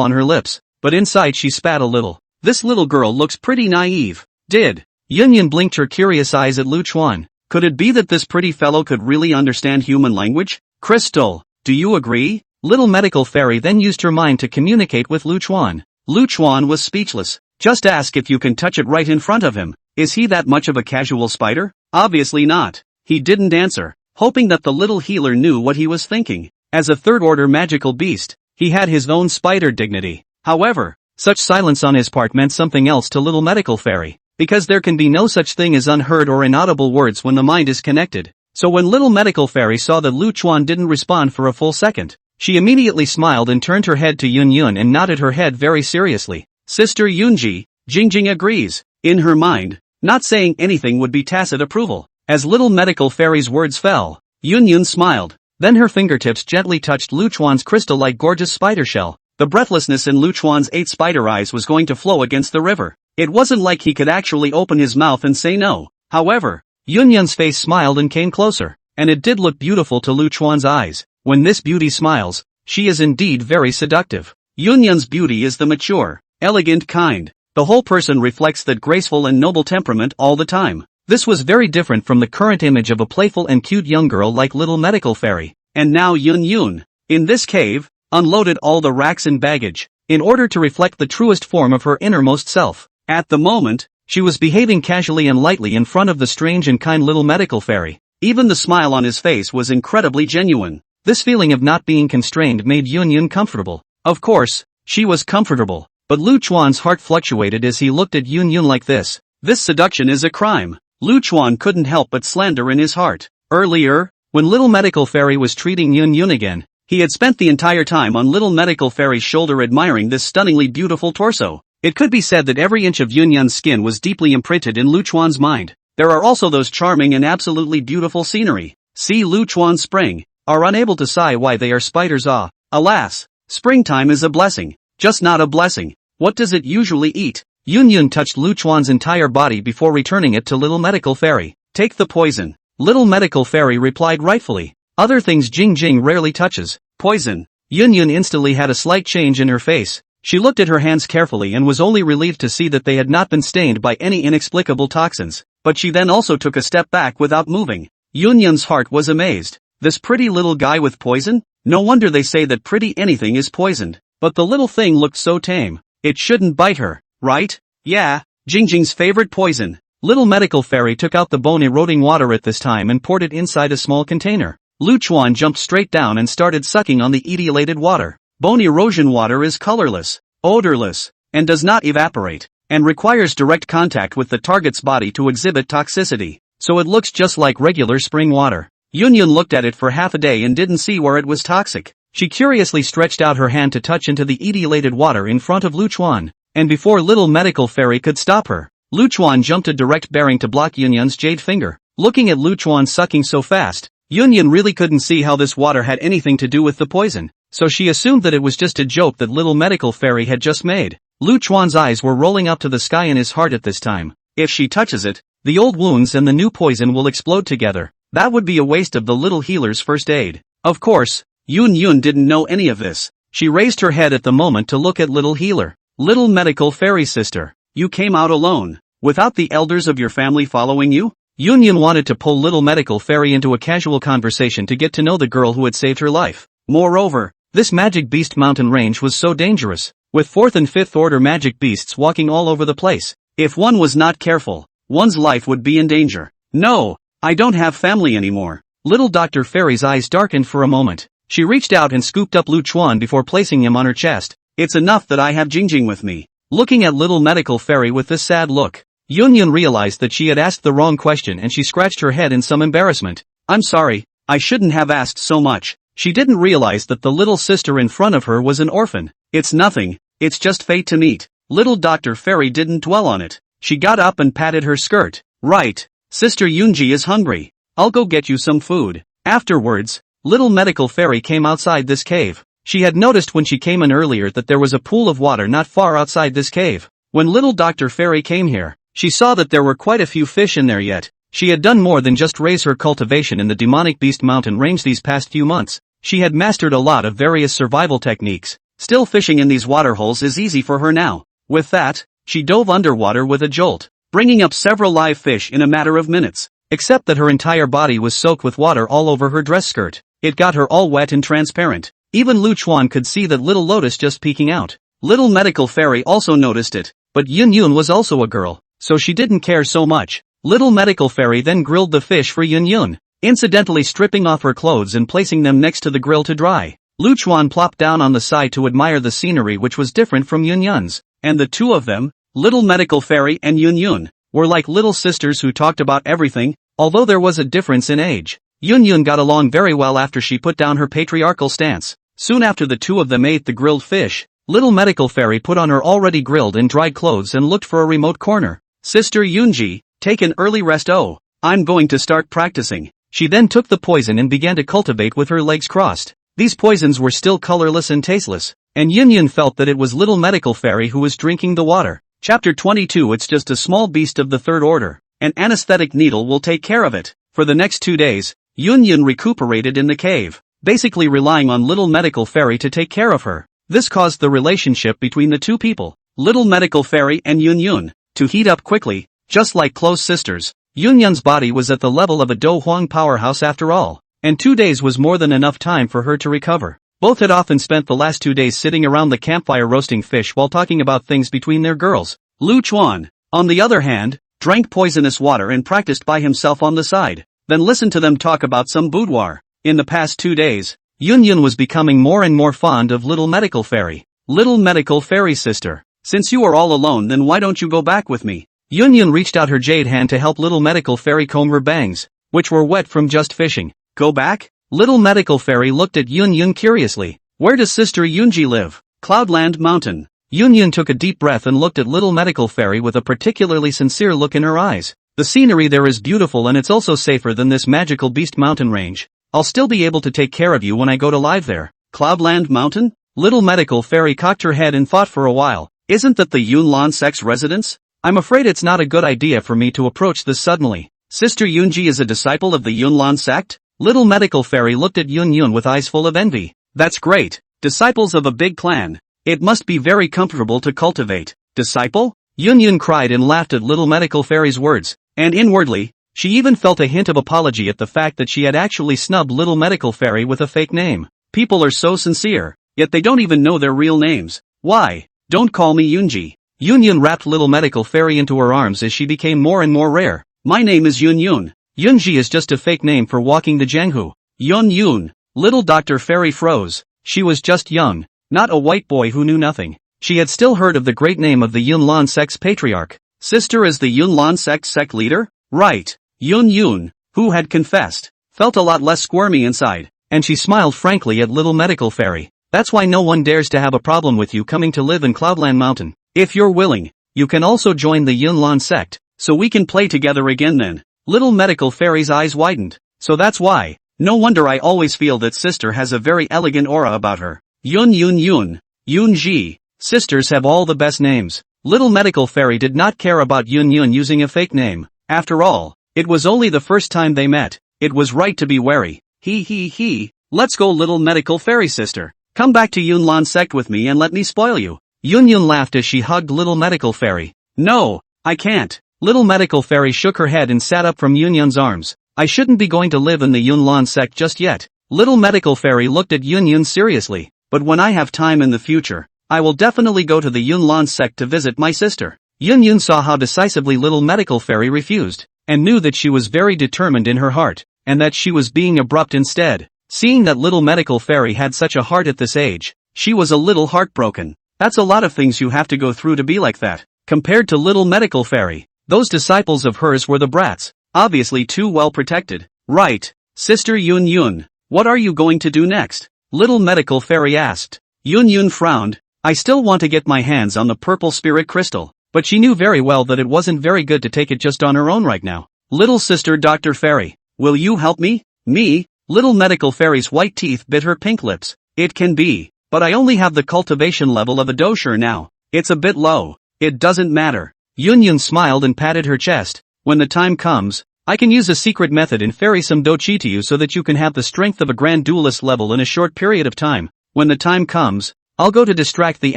on her lips, but inside she spat a little. This little girl looks pretty naive. Did Yun blinked her curious eyes at Lu Chuan. Could it be that this pretty fellow could really understand human language? Crystal, do you agree? Little medical fairy then used her mind to communicate with Lu Chuan. Lu Chuan was speechless. Just ask if you can touch it right in front of him. Is he that much of a casual spider? Obviously not. He didn't answer, hoping that the little healer knew what he was thinking. As a third-order magical beast, he had his own spider dignity. However, such silence on his part meant something else to little medical fairy, because there can be no such thing as unheard or inaudible words when the mind is connected. So when little medical fairy saw that Lu Chuan didn't respond for a full second, she immediately smiled and turned her head to Yun and nodded her head very seriously. Sister Yunji, Jingjing agrees. In her mind, not saying anything would be tacit approval. As little medical fairy's words fell, Yun smiled. Then her fingertips gently touched Lu Chuan's crystal-like gorgeous spider shell. The breathlessness in Lu Chuan's 8 spider eyes was going to flow against the river. It wasn't like he could actually open his mouth and say no. However, Yun's face smiled and came closer, and it did look beautiful to Lu Chuan's eyes. When this beauty smiles, she is indeed very seductive. Yun's beauty is the mature, elegant kind. The whole person reflects that graceful and noble temperament all the time. This was very different from the current image of a playful and cute young girl like little medical fairy. And now Yun, in this cave, unloaded all the racks and baggage, in order to reflect the truest form of her innermost self. At the moment, she was behaving casually and lightly in front of the strange and kind little medical fairy. Even the smile on his face was incredibly genuine. This feeling of not being constrained made Yun comfortable. Of course, she was comfortable, but Lu Chuan's heart fluctuated as he looked at Yun like this. This seduction is a crime. Lu Chuan couldn't help but slander in his heart. Earlier, when little medical fairy was treating Yun again, He had spent the entire time on little medical fairy's shoulder admiring this stunningly beautiful torso. It could be said that every inch of Yunyun's skin was deeply imprinted in Lu Chuan's mind. There are also those charming and absolutely beautiful scenery. See Lu Chuan Spring, are unable to sigh why they are spiders. Alas, springtime is a blessing, just not a blessing. What does it usually eat? Yunyun touched Lu Chuan's entire body before returning it to little medical fairy. Take the poison. Little medical fairy replied rightfully. Other things Jing Jing rarely touches. Poison. Yunyun instantly had a slight change in her face. She looked at her hands carefully and was only relieved to see that they had not been stained by any inexplicable toxins. But she then also took a step back without moving. Yunyun's heart was amazed. This pretty little guy with poison? No wonder they say that pretty anything is poisoned. But the little thing looked so tame. It shouldn't bite her, right? Yeah, Jingjing's favorite poison. Little medical fairy took out the bone-eroding water at this time and poured it inside a small container. Lu Chuan jumped straight down and started sucking on the etiolated water. Bone erosion water is colorless, odorless, and does not evaporate, and requires direct contact with the target's body to exhibit toxicity, so it looks just like regular spring water. Yunyun looked at it for half a day and didn't see where it was toxic. She curiously stretched out her hand to touch into the etiolated water in front of Lu Chuan, and before little medical fairy could stop her, Lu Chuan jumped a direct bearing to block Yunyun's jade finger. Looking at Lu Chuan sucking so fast, Yunyun really couldn't see how this water had anything to do with the poison, so she assumed that it was just a joke that little medical fairy had just made. Lu Chuan's eyes were rolling up to the sky in his heart at this time. If she touches it, the old wounds and the new poison will explode together. That would be a waste of the little healer's first aid. Of course, Yunyun didn't know any of this. She raised her head at the moment to look at little healer. Little medical fairy sister, you came out alone, without the elders of your family following you? Yunyun wanted to pull little medical fairy into a casual conversation to get to know the girl who had saved her life. Moreover, this magic beast mountain range was so dangerous, with 4th and 5th order magic beasts walking all over the place. If one was not careful, one's life would be in danger. No, I don't have family anymore. Little Dr. Fairy's eyes darkened for a moment. She reached out and scooped up Lu Chuan before placing him on her chest. It's enough that I have Jingjing with me. Looking at little medical fairy with this sad look, Yunyun realized that she had asked the wrong question and she scratched her head in some embarrassment. I'm sorry, I shouldn't have asked so much. She didn't realize that the little sister in front of her was an orphan. It's nothing, it's just fate to meet. Little Dr. Fairy didn't dwell on it. She got up and patted her skirt. Right, Sister Yunji is hungry. I'll go get you some food. Afterwards, little medical fairy came outside this cave. She had noticed when she came in earlier that there was a pool of water not far outside this cave. When little Dr. Fairy came here, she saw that there were quite a few fish in there yet. She had done more than just raise her cultivation in the demonic beast mountain range these past few months. She had mastered a lot of various survival techniques. Still fishing in these waterholes is easy for her now. With that, she dove underwater with a jolt, bringing up several live fish in a matter of minutes. Except that her entire body was soaked with water all over her dress skirt. It got her all wet and transparent. Even Lu Chuan could see that little Lotus just peeking out. Little medical fairy also noticed it, but Yunyun was also a girl, so she didn't care so much. Little medical fairy then grilled the fish for Yunyun, incidentally stripping off her clothes and placing them next to the grill to dry. Lu Chuan plopped down on the side to admire the scenery, which was different from Yunyun's, and the two of them, little medical fairy and Yunyun, were like little sisters who talked about everything, although there was a difference in age. Yunyun got along very well after she put down her patriarchal stance. Soon after the two of them ate the grilled fish, little medical fairy put on her already grilled and dried clothes and looked for a remote corner. Sister Yunji, take an early rest. Oh, I'm going to start practicing. She then took the poison and began to cultivate with her legs crossed. These poisons were still colorless and tasteless, and Yunyun felt that it was little medical fairy who was drinking the water. Chapter 22. It's just a small beast of the 3rd order. An anesthetic needle will take care of it. For the next 2 days, Yunyun recuperated in the cave, basically relying on little medical fairy to take care of her. This caused the relationship between the two people, little medical fairy and Yunyun, to heat up quickly, just like close sisters. Yunyun's body was at the level of a Do Huang powerhouse after all, and 2 days was more than enough time for her to recover. Both had often spent the last 2 days sitting around the campfire roasting fish while talking about things between their girls. Lu Chuan, on the other hand, drank poisonous water and practiced by himself on the side, then listened to them talk about some boudoir. In the past 2 days, Yunyun was becoming more and more fond of little medical fairy. Little medical fairy sister, since you are all alone, then why don't you go back with me? Yunyun reached out her jade hand to help little medical fairy comb her bangs, which were wet from just fishing. Go back? Little medical fairy looked at Yun Yun curiously. Where does Sister Yunji live? Cloudland Mountain. Yun Yun took a deep breath and looked at little medical fairy with a particularly sincere look in her eyes. The scenery there is beautiful and it's also safer than this magical beast mountain range. I'll still be able to take care of you when I go to live there. Cloudland Mountain? Little medical fairy cocked her head and thought for a while. Isn't that the Yunlan sect's residence? I'm afraid it's not a good idea for me to approach this suddenly. Sister Yunji is a disciple of the Yunlan sect? Little medical fairy looked at Yun Yun with eyes full of envy. That's great. Disciples of a big clan. It must be very comfortable to cultivate. Disciple? Yun Yun cried and laughed at little medical fairy's words, and inwardly, she even felt a hint of apology at the fact that she had actually snubbed little medical fairy with a fake name. People are so sincere, yet they don't even know their real names. Why? Don't call me Yunji. Yun Yun wrapped little medical fairy into her arms as she became more and more rare. My name is Yun Yun. Yunji is just a fake name for walking the Jianghu. Yun Yun. Little Dr. Fairy froze. She was just young, not a white boy who knew nothing. She had still heard of the great name of the Yunlan sect's patriarch. Sister is the Yunlan sect's sect leader? Right. Yun Yun, who had confessed, felt a lot less squirmy inside, and she smiled frankly at little medical fairy. That's why no one dares to have a problem with you coming to live in Cloudland Mountain. If you're willing, you can also join the Yunlan sect, so we can play together again then. Little medical fairy's eyes widened. So that's why. No wonder I always feel that sister has a very elegant aura about her. Yun Yun Yun. Yunji. Sisters have all the best names. Little medical fairy did not care about Yun Yun using a fake name. After all, it was only the first time they met. It was right to be wary. He. Let's go little medical fairy sister. Come back to Yunlan sect with me and let me spoil you. Yun Yun laughed as she hugged little medical fairy. No, I can't. Little medical fairy shook her head and sat up from Yun Yun's arms. I shouldn't be going to live in the Yunlan sect just yet. Little medical fairy looked at Yun Yun seriously. But when I have time in the future, I will definitely go to the Yunlan sect to visit my sister. Yun Yun saw how decisively little medical fairy refused, and knew that she was very determined in her heart, and that she was being abrupt instead. Seeing that little medical fairy had such a heart at this age, she was a little heartbroken. That's a lot of things you have to go through to be like that. Compared to little medical fairy, those disciples of hers were the brats, obviously too well protected. Right, Sister Yun Yun, what are you going to do next? Little medical fairy asked. Yun Yun frowned. I still want to get my hands on the purple spirit crystal, but she knew very well that it wasn't very good to take it just on her own right now. Little sister Dr. Fairy, will you help me? Me? Little medical fairy's white teeth bit her pink lips. It can be, but I only have the cultivation level of a dosher now. It's a bit low. It doesn't matter. Yun Yun smiled and patted her chest. When the time comes, I can use a secret method in fairy some dochi to you so that you can have the strength of a grand duelist level in a short period of time. When the time comes, I'll go to distract the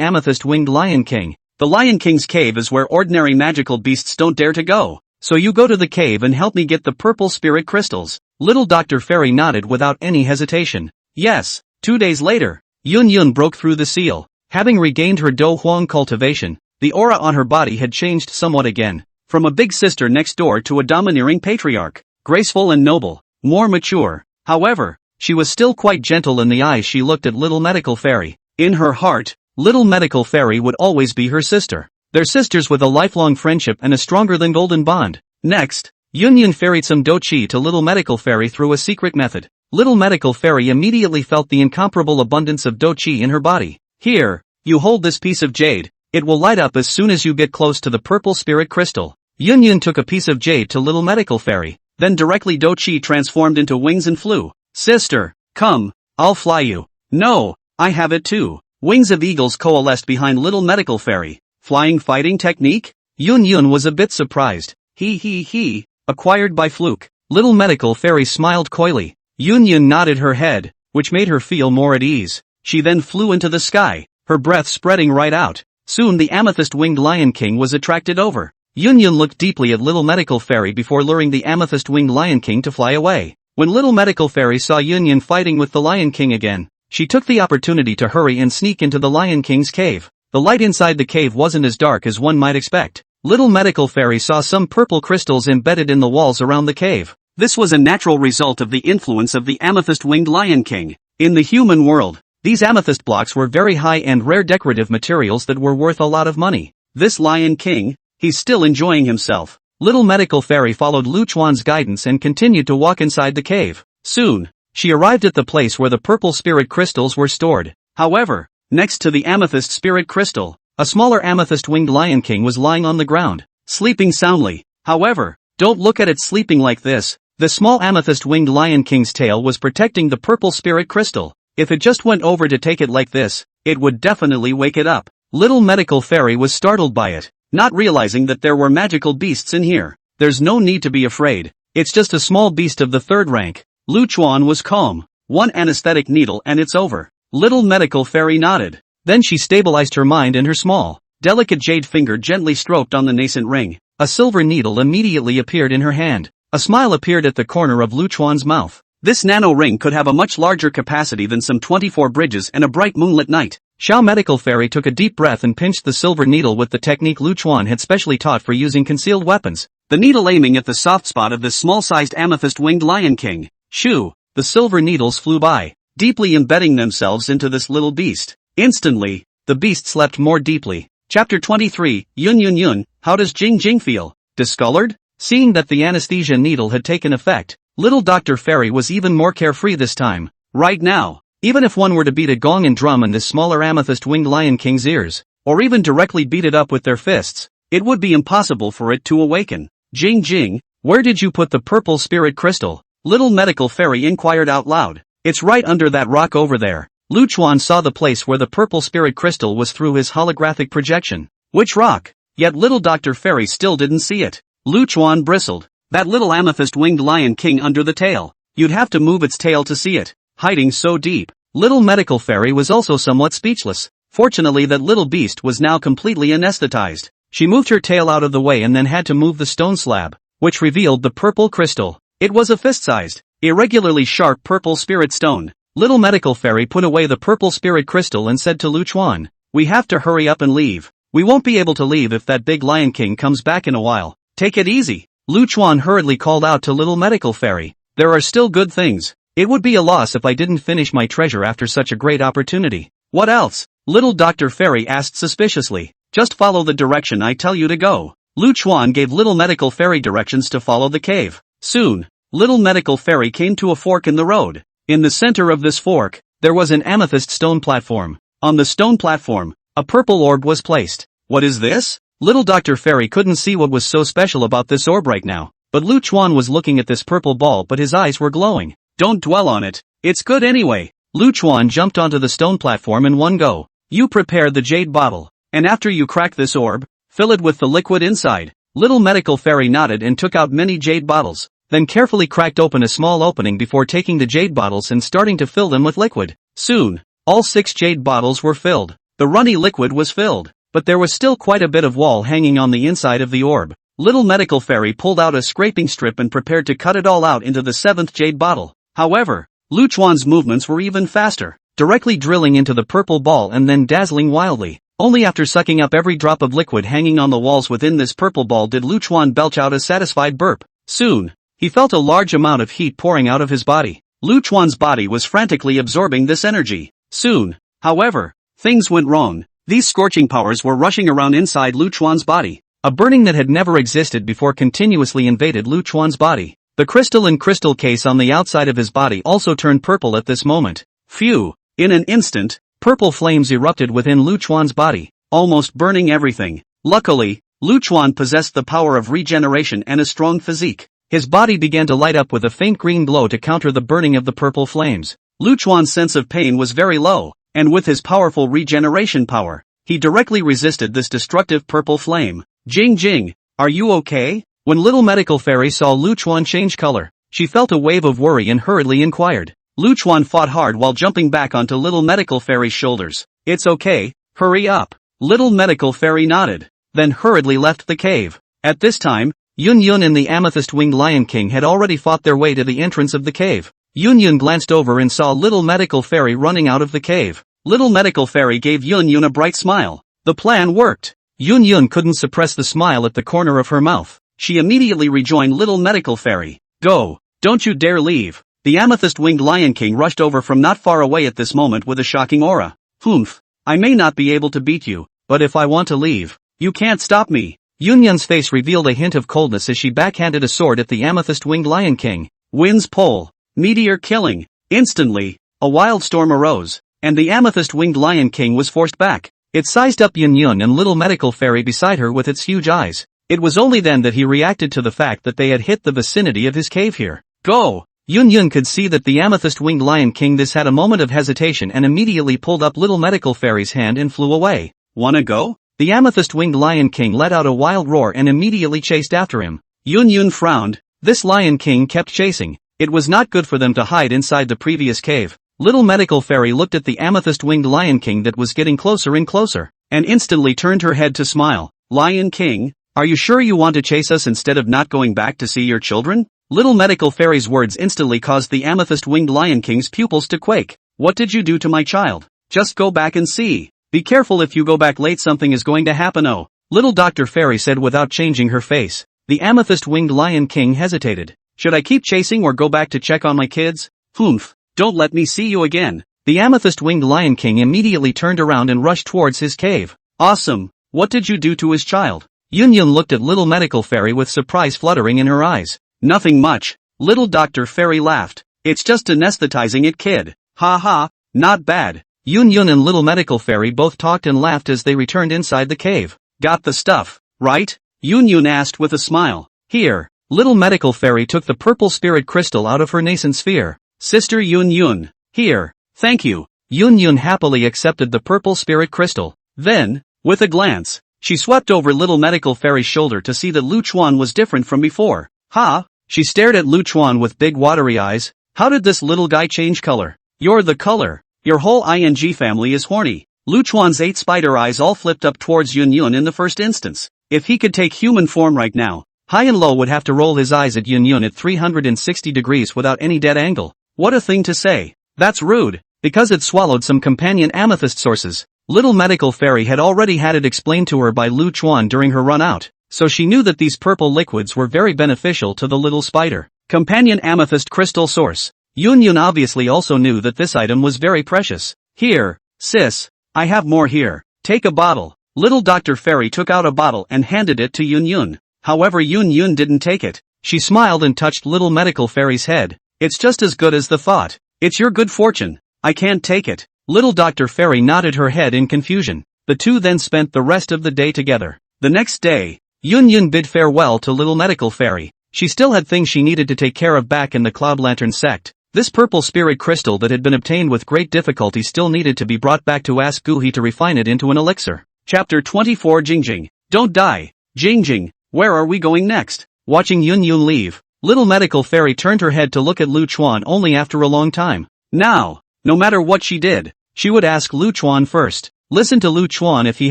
amethyst-winged Lion King. The Lion King's cave is where ordinary magical beasts don't dare to go. So you go to the cave and help me get the purple spirit crystals. Little Dr. Fairy nodded without any hesitation. Yes. 2 days later, Yun Yun broke through the seal. Having regained her Do Huang cultivation, the aura on her body had changed somewhat again. From a big sister next door to a domineering patriarch. Graceful and noble. More mature. However, she was still quite gentle in the eyes she looked at little medical fairy. In her heart, little medical fairy would always be her sister. They're sisters with a lifelong friendship and a stronger than golden bond. Next, Yun Yun ferried some dochi to little medical fairy through a secret method. Little medical fairy immediately felt the incomparable abundance of dochi in her body. Here, you hold this piece of jade. It will light up as soon as you get close to the purple spirit crystal. Yun Yun took a piece of jade to little medical fairy, then directly dochi transformed into wings and flew. Sister, come, I'll fly you. No, I have it too. Wings of eagles coalesced behind little medical fairy. Flying fighting technique? Yun Yun was a bit surprised. He. Acquired by fluke. Little medical fairy smiled coyly. Yun Yun nodded her head, which made her feel more at ease. She then flew into the sky, her breath spreading right out. Soon the amethyst-winged Lion King was attracted over. Yun Yun looked deeply at little medical fairy before luring the amethyst-winged Lion King to fly away. When little medical fairy saw Yun Yun fighting with the Lion King again, she took the opportunity to hurry and sneak into the Lion King's cave. The light inside the cave wasn't as dark as one might expect. Little medical fairy saw some purple crystals embedded in the walls around the cave. This was a natural result of the influence of the amethyst-winged Lion King. In the human world, these amethyst blocks were very high-end rare decorative materials that were worth a lot of money. This Lion King, he's still enjoying himself. Little medical fairy followed Lu Chuan's guidance and continued to walk inside the cave. Soon, She arrived at the place where the purple spirit crystals were stored. However, next to the amethyst spirit crystal, a smaller amethyst-winged lion king was lying on the ground, sleeping soundly. However, don't look at it sleeping like this. The small amethyst-winged lion king's tail was protecting the purple spirit crystal. If it just went over to take it like this, it would definitely wake it up. Little medical fairy was startled by it, not realizing that there were magical beasts in here. There's no need to be afraid. It's just a small beast of the third rank. Lu Chuan was calm. One anesthetic needle and it's over. Little medical fairy nodded. Then she stabilized her mind and her small, delicate jade finger gently stroked on the nascent ring. A silver needle immediately appeared in her hand. A smile appeared at the corner of Lu Chuan's mouth. This nano ring could have a much larger capacity than some 24 bridges and a bright moonlit night. Xiao Medical Fairy took a deep breath and pinched the silver needle with the technique Lu Chuan had specially taught for using concealed weapons. The needle aiming at the soft spot of this small-sized amethyst-winged lion king. Shoo! The silver needles flew by, deeply embedding themselves into this little beast. Instantly, the beast slept more deeply. Chapter 23, Yun Yun Yun, how does Jing Jing feel? Discolored? Seeing that the anesthesia needle had taken effect, little Dr. Fairy was even more carefree this time. Right now, even if one were to beat a gong and drum in this smaller amethyst-winged lion king's ears, or even directly beat it up with their fists, it would be impossible for it to awaken. Jing Jing, where did you put the purple spirit crystal? Little medical fairy inquired out loud. It's right under that rock over there. Lu Chuan saw the place where the purple spirit crystal was through his holographic projection. Which rock? Yet little Dr. Fairy still didn't see it. Lu Chuan bristled. That little amethyst-winged lion king under the tail. You'd have to move its tail to see it. Hiding so deep. Little medical fairy was also somewhat speechless. Fortunately that little beast was now completely anesthetized. She moved her tail out of the way and then had to move the stone slab, which revealed the purple crystal. It was a fist-sized, irregularly sharp purple spirit stone. Little medical fairy put away the purple spirit crystal and said to Lu Chuan, we have to hurry up and leave. We won't be able to leave if that big lion king comes back in a while. Take it easy. Lu Chuan hurriedly called out to little medical fairy. There are still good things. It would be a loss if I didn't finish my treasure after such a great opportunity. What else? Little Dr. Fairy asked suspiciously. Just follow the direction I tell you to go. Lu Chuan gave little medical fairy directions to follow the cave. Soon, little medical fairy came to a fork in the road. In the center of this fork, there was an amethyst stone platform. On the stone platform, a purple orb was placed. What is this? Little Dr. Fairy couldn't see what was so special about this orb right now, but Lu Chuan was looking at this purple ball but his eyes were glowing. Don't dwell on it. It's good anyway. Lu Chuan jumped onto the stone platform in one go. You prepare the jade bottle, and after you crack this orb, fill it with the liquid inside. Little medical fairy nodded and took out many jade bottles, then carefully cracked open a small opening before taking the jade bottles and starting to fill them with liquid. Soon, all 6 jade bottles were filled. The runny liquid was filled, but there was still quite a bit of wall hanging on the inside of the orb. Little medical fairy pulled out a scraping strip and prepared to cut it all out into the 7th jade bottle. However, Lu Chuan's movements were even faster, directly drilling into the purple ball and then dazzling wildly. Only after sucking up every drop of liquid hanging on the walls within this purple ball did Lu Chuan belch out a satisfied burp. Soon, he felt a large amount of heat pouring out of his body. Lu Chuan's body was frantically absorbing this energy. Soon, however, things went wrong. These scorching powers were rushing around inside Lu Chuan's body. A burning that had never existed before continuously invaded Lu Chuan's body. The crystalline crystal case on the outside of his body also turned purple at this moment. Phew! In an instant, purple flames erupted within Lu Chuan's body, almost burning everything. Luckily, Lu Chuan possessed the power of regeneration and a strong physique. His body began to light up with a faint green glow to counter the burning of the purple flames. Lu Chuan's sense of pain was very low, and with his powerful regeneration power, he directly resisted this destructive purple flame. Jing Jing, are you okay? When little medical fairy saw Lu Chuan change color, she felt a wave of worry and hurriedly inquired. Lu Chuan fought hard while jumping back onto little medical fairy's shoulders. It's okay, hurry up. Little medical fairy nodded, then hurriedly left the cave. At this time, Yun Yun and the amethyst-winged lion king had already fought their way to the entrance of the cave. Yun Yun glanced over and saw little medical fairy running out of the cave. Little medical fairy gave Yun Yun a bright smile. The plan worked. Yun Yun couldn't suppress the smile at the corner of her mouth. She immediately rejoined little medical fairy. Go, don't you dare leave. The amethyst-winged lion king rushed over from not far away at this moment with a shocking aura. Humph, I may not be able to beat you, but if I want to leave, you can't stop me. Yun Yun's face revealed a hint of coldness as she backhanded a sword at the amethyst-winged lion king. Wind's pole. Meteor killing. Instantly, a wild storm arose, and the amethyst-winged Lion King was forced back. It sized up Yun Yun and little medical fairy beside her with its huge eyes. It was only then that he reacted to the fact that they had hit the vicinity of his cave here. Go! Yun Yun could see that the amethyst-winged Lion King this had a moment of hesitation and immediately pulled up little medical fairy's hand and flew away. Wanna go? The amethyst-winged Lion King let out a wild roar and immediately chased after him. Yun Yun frowned. This Lion King kept chasing. It was not good for them to hide inside the previous cave. Little medical fairy looked at the amethyst-winged Lion King that was getting closer and closer, and instantly turned her head to smile. Lion King, are you sure you want to chase us instead of not going back to see your children? Little medical fairy's words instantly caused the amethyst-winged Lion King's pupils to quake. What did you do to my child? Just go back and see. Be careful, if you go back late something is going to happen. Oh, little Dr. Fairy said without changing her face. The amethyst-winged Lion King hesitated. Should I keep chasing or go back to check on my kids? Humph. Don't let me see you again. The amethyst-winged Lion King immediately turned around and rushed towards his cave. Awesome. What did you do to his child? Yun Yun looked at little medical fairy with surprise fluttering in her eyes. Nothing much. Little Dr. Fairy laughed. It's just anesthetizing it, kid. Ha ha, not bad. Yun Yun and little medical fairy both talked and laughed as they returned inside the cave. Got the stuff, right? Yun Yun asked with a smile. Here. Little medical fairy took the purple spirit crystal out of her nascent sphere. Sister Yun Yun. Here. Thank you. Yun Yun happily accepted the purple spirit crystal. Then, with a glance, she swept over little medical fairy's shoulder to see that Lu Chuan was different from before. Ha! She stared at Lu Chuan with big watery eyes. How did this little guy change color? You're the color. Your whole ING family is horny. Lu Chuan's 8 spider eyes all flipped up towards Yun Yun in the first instance. If he could take human form right now, High and Low would have to roll his eyes at Yun Yun at 360 degrees without any dead angle. What a thing to say. That's rude. Because it swallowed some companion amethyst sources. Little medical fairy had already had it explained to her by Lu Chuan during her run out, so she knew that these purple liquids were very beneficial to the little spider. Companion amethyst crystal source. Yun Yun obviously also knew that this item was very precious. Here, sis. I have more here. Take a bottle. Little Dr. Fairy took out a bottle and handed it to Yun Yun. However, Yun Yun didn't take it. She smiled and touched little medical fairy's head. It's just as good as the thought. It's your good fortune. I can't take it. Little Dr. Fairy nodded her head in confusion. The two then spent the rest of the day together. The next day, Yun Yun bid farewell to little medical fairy. She still had things she needed to take care of back in the Cloud Lantern sect. This purple spirit crystal that had been obtained with great difficulty still needed to be brought back to ask Gu He to refine it into an elixir. Chapter 24. Jingjing. Don't die. Jingjing, where are we going next? Watching Yun Yun leave, little medical fairy turned her head to look at Lu Chuan only after a long time. Now, no matter what she did, she would ask Lu Chuan first, listen to Lu Chuan if he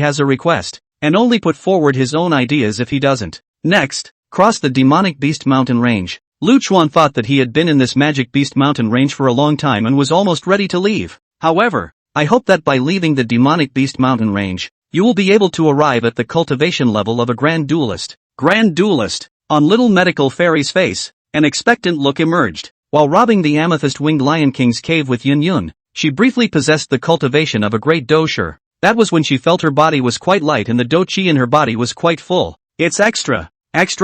has a request, and only put forward his own ideas if he doesn't. Next, cross the demonic beast mountain range. Lu Chuan thought that he had been in this magic beast mountain range for a long time and was almost ready to leave. However, I hope that by leaving the demonic beast mountain range, you will be able to arrive at the cultivation level of a grand duelist. Grand duelist. On little medical fairy's face, an expectant look emerged. While robbing the amethyst-winged Lion King's cave with Yun Yun, she briefly possessed the cultivation of a great dosher. That was when she felt her body was quite light and the do chi in her body was quite full. It's extra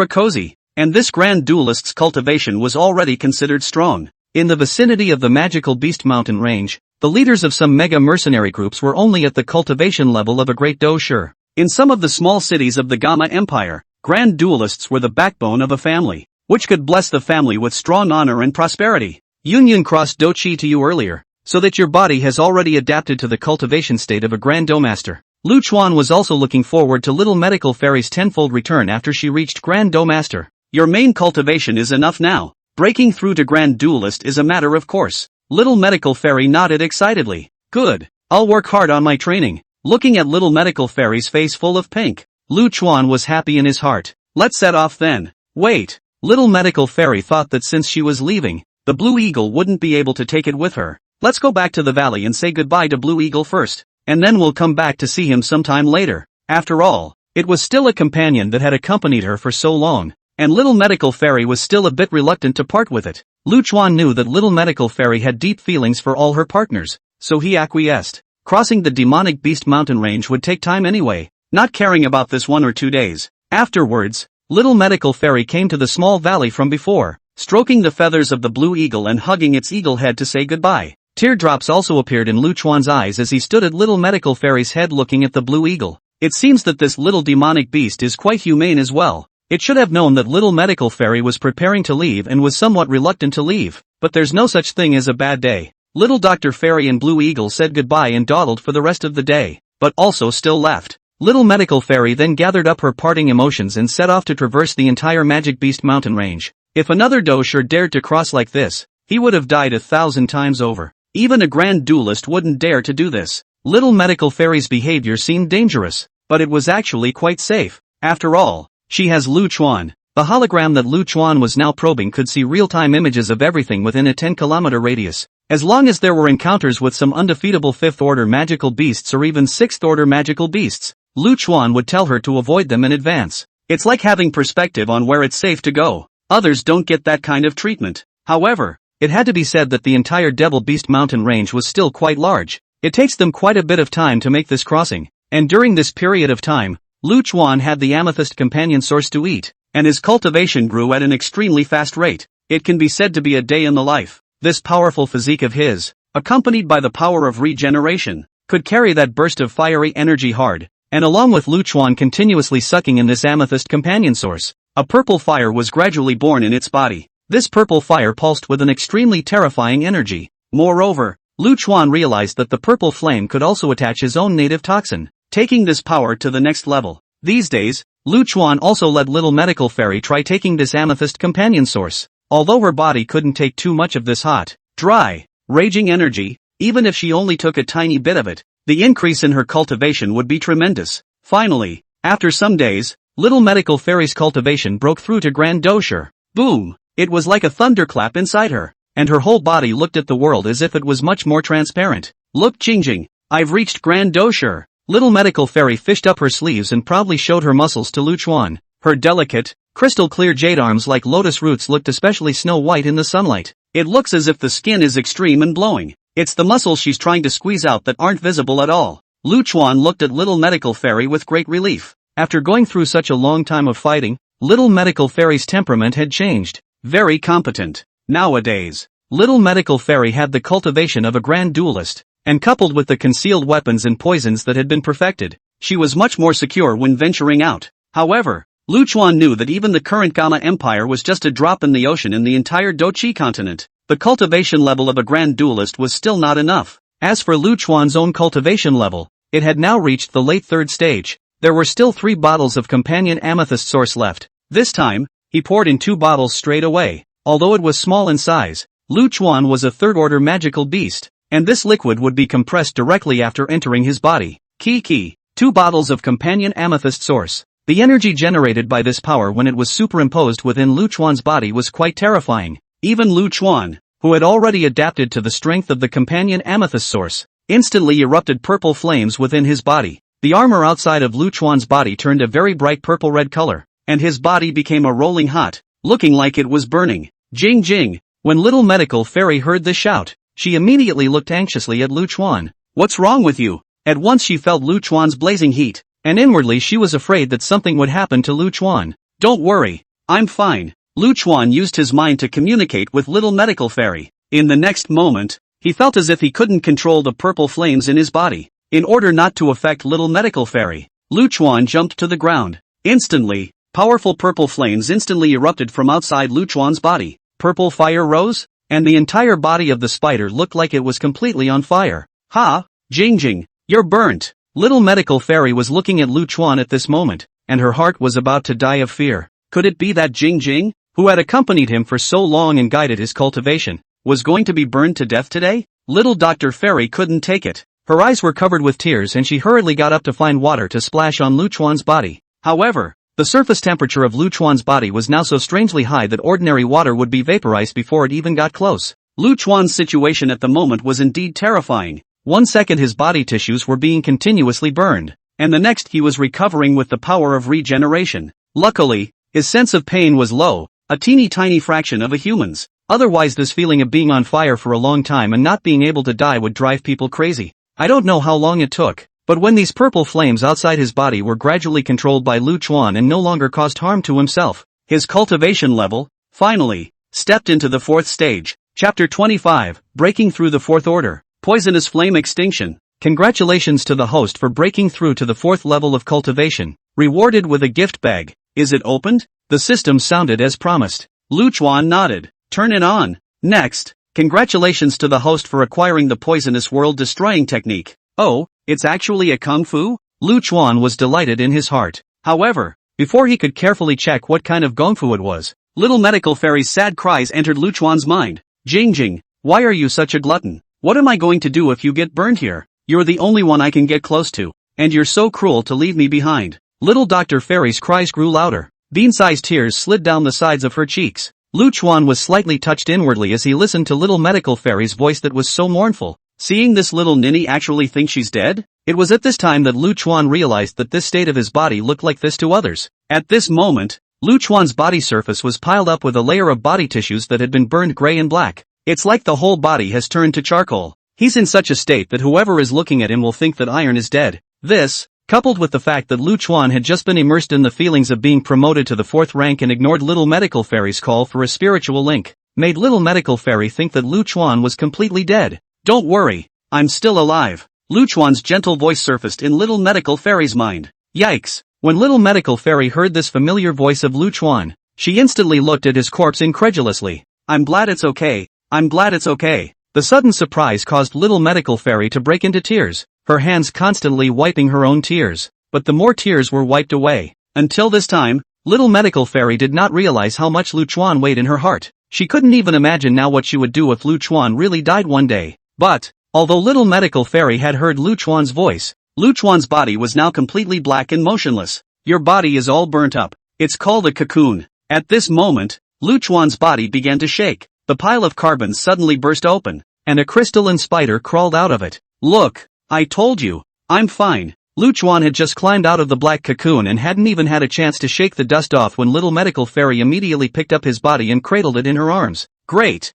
cozy. And this grand duelist's cultivation was already considered strong. In the vicinity of the magical beast mountain range, the leaders of some mega mercenary groups were only at the cultivation level of a great dosher. In some of the small cities of the Gamma Empire, grand duelists were the backbone of a family, which could bless the family with strong honor and prosperity. Yun Yun crossed do chi to you earlier, so that your body has already adapted to the cultivation state of a grand domaster. Lu Chuan was also looking forward to little medical fairy's tenfold return after she reached grand domaster. Your main cultivation is enough now. Breaking through to grand duelist is a matter of course. Little medical fairy nodded excitedly. Good. I'll work hard on my training. Looking at little medical fairy's face full of pink, Lu Chuan was happy in his heart. Let's set off then. Wait. Little medical fairy thought that since she was leaving, the Blue Eagle wouldn't be able to take it with her. Let's go back to the valley and say goodbye to Blue Eagle first, and then we'll come back to see him sometime later. After all, it was still a companion that had accompanied her for so long, and little medical fairy was still a bit reluctant to part with it. Lu Chuan knew that little medical fairy had deep feelings for all her partners, so he acquiesced. Crossing the demonic beast mountain range would take time anyway, not caring about this 1 or 2 days. Afterwards, little medical fairy came to the small valley from before. stroking the feathers of the blue eagle and hugging its eagle head to say goodbye. Teardrops also appeared in Lu Chuan's eyes as he stood at little medical fairy's head looking at the blue eagle. It seems that this little demonic beast is quite humane as well. It should have known that little medical fairy was preparing to leave and was somewhat reluctant to leave, but there's no such thing as a bad day. Little Dr. Fairy and Blue Eagle said goodbye and dawdled for the rest of the day, but also still left. Little medical fairy then gathered up her parting emotions and set off to traverse the entire Magic Beast mountain range. If another dosher dared to cross like this, he would have died 1,000 times over. Even a grand duelist wouldn't dare to do this. Little medical fairy's behavior seemed dangerous, but it was actually quite safe. After all, she has Lu Chuan. The hologram that Lu Chuan was now probing could see real-time images of everything within a 10-kilometer radius. As long as there were encounters with some undefeatable 5th-order magical beasts or even 6th-order magical beasts, Lu Chuan would tell her to avoid them in advance. It's like having perspective on where it's safe to go. Others don't get that kind of treatment. However, it had to be said that the entire Devil Beast mountain range was still quite large. It takes them quite a bit of time to make this crossing, and during this period of time, Lu Chuan had the amethyst companion source to eat, and his cultivation grew at an extremely fast rate. It can be said to be a day in the life. This powerful physique of his, accompanied by the power of regeneration, could carry that burst of fiery energy hard, and along with Lu Chuan continuously sucking in this amethyst companion source, a purple fire was gradually born in its body. This purple fire pulsed with an extremely terrifying energy. Moreover, Lu Chuan realized that the purple flame could also attach his own native toxin, taking this power to the next level. These days, Lu Chuan also let little medical fairy try taking this amethyst companion source. Although her body couldn't take too much of this hot, dry, raging energy, even if she only took a tiny bit of it, the increase in her cultivation would be tremendous. Finally, after some days, little medical fairy's cultivation broke through to Grand Dosher. Boom! It was like a thunderclap inside her, and her whole body looked at the world as if it was much more transparent. Look, Jingjing, I've reached Grand Dosher. Little medical fairy fished up her sleeves and proudly showed her muscles to Lu Chuan. Her delicate, crystal-clear jade arms like lotus roots looked especially snow-white in the sunlight. It looks as if the skin is extreme and glowing. It's the muscles she's trying to squeeze out that aren't visible at all. Lu Chuan looked at little medical fairy with great relief. After going through such a long time of fighting, little medical fairy's temperament had changed. Very competent. Nowadays, little medical fairy had the cultivation of a grand duelist, and coupled with the concealed weapons and poisons that had been perfected, she was much more secure when venturing out. However, Lu Chuan knew that even the current Gamma Empire was just a drop in the ocean in the entire Dochi continent. The cultivation level of a grand duelist was still not enough. As for Lu Chuan's own cultivation level, it had now reached the late 3rd stage. There were still 3 bottles of companion amethyst source left. This time, he poured in 2 bottles straight away. Although it was small in size, Lu Chuan was a 3rd-order magical beast, and this liquid would be compressed directly after entering his body. Key. 2 bottles of companion amethyst source. The energy generated by this power when it was superimposed within Lu Chuan's body was quite terrifying. Even Lu Chuan, who had already adapted to the strength of the companion amethyst source, instantly erupted purple flames within his body. The armor outside of Lu Chuan's body turned a very bright purple-red color, and his body became a rolling hot, looking like it was burning. Jing! When little medical fairy heard this shout, she immediately looked anxiously at Lu Chuan. What's wrong with you? At once she felt Lu Chuan's blazing heat, and inwardly she was afraid that something would happen to Lu Chuan. Don't worry, I'm fine. Lu Chuan used his mind to communicate with little medical fairy. In the next moment, he felt as if he couldn't control the purple flames in his body. In order not to affect little medical fairy, Lu Chuan jumped to the ground. Instantly, powerful purple flames instantly erupted from outside Lu Chuan's body. Purple fire rose, and the entire body of the spider looked like it was completely on fire. Ha! Jingjing, you're burnt! Little medical fairy was looking at Lu Chuan at this moment, and her heart was about to die of fear. Could it be that Jingjing, who had accompanied him for so long and guided his cultivation, was going to be burned to death today? Little Dr. Fairy couldn't take it. Her eyes were covered with tears and she hurriedly got up to find water to splash on Lu Chuan's body. However, the surface temperature of Lu Chuan's body was now so strangely high that ordinary water would be vaporized before it even got close. Lu Chuan's situation at the moment was indeed terrifying. 1 second his body tissues were being continuously burned, and the next he was recovering with the power of regeneration. Luckily, his sense of pain was low, a teeny tiny fraction of a human's. Otherwise this feeling of being on fire for a long time and not being able to die would drive people crazy. I don't know how long it took, but when these purple flames outside his body were gradually controlled by Lu Chuan and no longer caused harm to himself, his cultivation level, finally, stepped into the 4th stage. Chapter 25, Breaking Through the 4th Order. Poisonous Flame Extinction. Congratulations to the host for breaking through to the 4th level of cultivation. Rewarded with a gift bag. Is it opened? The system sounded as promised. Lu Chuan nodded. Turn it on. Next. Congratulations to the host for acquiring the poisonous world-destroying technique. Oh, it's actually a kung fu? Lu Chuan was delighted in his heart. However, before he could carefully check what kind of kung fu it was, little medical fairy's sad cries entered Lu Chuan's mind. Jing, why are you such a glutton? What am I going to do if you get burned here? You're the only one I can get close to, and you're so cruel to leave me behind. Little Dr. Fairy's cries grew louder. Bean-sized tears slid down the sides of her cheeks. Lu Chuan was slightly touched inwardly as he listened to little medical fairy's voice that was so mournful. Seeing this little ninny actually think she's dead? It was at this time that Lu Chuan realized that this state of his body looked like this to others. At this moment, Lu Chuan's body surface was piled up with a layer of body tissues that had been burned gray and black. It's like the whole body has turned to charcoal. He's in such a state that whoever is looking at him will think that Iron is dead. This, coupled with the fact that Lu Chuan had just been immersed in the feelings of being promoted to the 4th rank and ignored little medical fairy's call for a spiritual link, made little medical fairy think that Lu Chuan was completely dead. Don't worry, I'm still alive. Lu Chuan's gentle voice surfaced in little medical fairy's mind. Yikes. When little medical fairy heard this familiar voice of Lu Chuan, she instantly looked at his corpse incredulously. I'm glad it's okay. I'm glad it's okay. The sudden surprise caused little medical fairy to break into tears, her hands constantly wiping her own tears. But the more tears were wiped away. Until this time, little medical fairy did not realize how much Lu Chuan weighed in her heart. She couldn't even imagine now what she would do if Lu Chuan really died one day. But, although little medical fairy had heard Lu Chuan's voice, Lu Chuan's body was now completely black and motionless. Your body is all burnt up. It's called a cocoon. At this moment, Lu Chuan's body began to shake. The pile of carbon suddenly burst open, and a crystalline spider crawled out of it. Look, I told you, I'm fine. Lu Chuan had just climbed out of the black cocoon and hadn't even had a chance to shake the dust off when little medical fairy immediately picked up his body and cradled it in her arms. Great.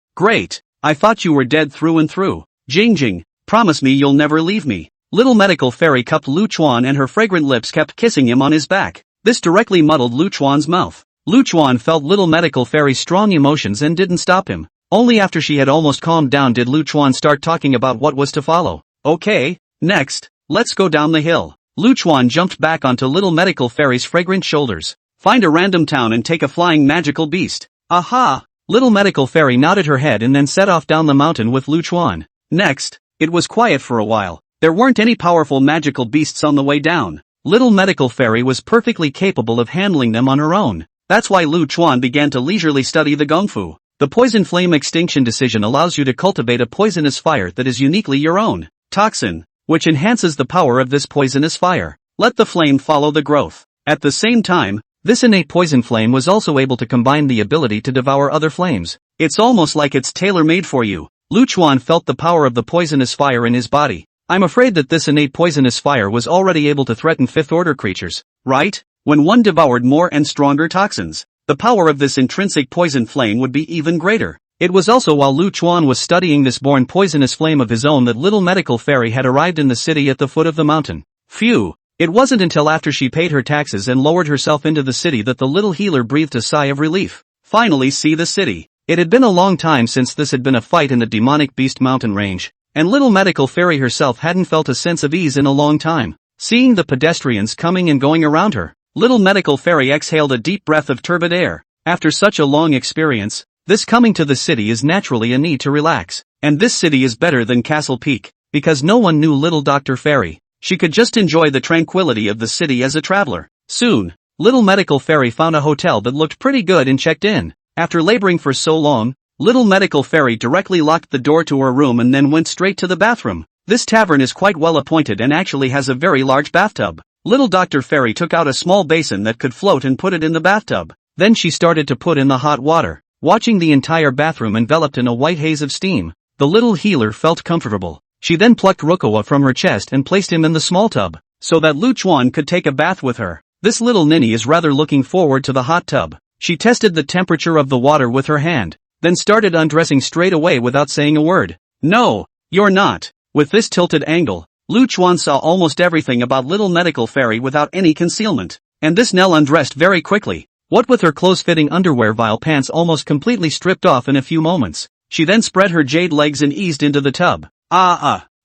I thought you were dead through and through. Jing, promise me you'll never leave me. Little medical fairy cupped Lu Chuan and her fragrant lips kept kissing him on his back. This directly muddled Lu Chuan's mouth. Lu Chuan felt little medical fairy's strong emotions and didn't stop him. Only after she had almost calmed down did Lu Chuan start talking about what was to follow. Okay, next, let's go down the hill. Lu Chuan jumped back onto little medical fairy's fragrant shoulders. Find a random town and take a flying magical beast. Aha! Little medical fairy nodded her head and then set off down the mountain with Lu Chuan. Next, it was quiet for a while. There weren't any powerful magical beasts on the way down. Little medical fairy was perfectly capable of handling them on her own. That's why Lu Chuan began to leisurely study the Kung Fu. The poison flame extinction decision allows you to cultivate a poisonous fire that is uniquely your own. Toxin, which enhances the power of this poisonous fire. Let the flame follow the growth. At the same time, this innate poison flame was also able to combine the ability to devour other flames. It's almost like it's tailor-made for you. Lu Chuan felt the power of the poisonous fire in his body. I'm afraid that this innate poisonous fire was already able to threaten 5th order creatures, right? When one devoured more and stronger toxins, the power of this intrinsic poison flame would be even greater. It was also while Lu Chuan was studying this born poisonous flame of his own that little medical fairy had arrived in the city at the foot of the mountain. Phew! It wasn't until after she paid her taxes and lowered herself into the city that the little healer breathed a sigh of relief. Finally see the city. It had been a long time since this had been a fight in the demonic beast mountain range. And little medical fairy herself hadn't felt a sense of ease in a long time. Seeing the pedestrians coming and going around her, little medical fairy exhaled a deep breath of turbid air. After such a long experience, this coming to the city is naturally a need to relax. And this city is better than Castle Peak, because no one knew little Dr. Fairy. She could just enjoy the tranquility of the city as a traveler. Soon, little medical fairy found a hotel that looked pretty good and checked in. After laboring for so long, little medical fairy directly locked the door to her room and then went straight to the bathroom. This tavern is quite well appointed and actually has a very large bathtub. Little Dr. Fairy took out a small basin that could float and put it in the bathtub. Then she started to put in the hot water. Watching the entire bathroom enveloped in a white haze of steam, the little healer felt comfortable. She then plucked Rukawa from her chest and placed him in the small tub, so that Lu Chuan could take a bath with her. This little ninny is rather looking forward to the hot tub. She tested the temperature of the water with her hand, then started undressing straight away without saying a word. No, you're not. With this tilted angle, Lu Chuan saw almost everything about little medical fairy without any concealment. And this Nell undressed very quickly. What with her close-fitting underwear vile pants almost completely stripped off in a few moments. She then spread her jade legs and eased into the tub.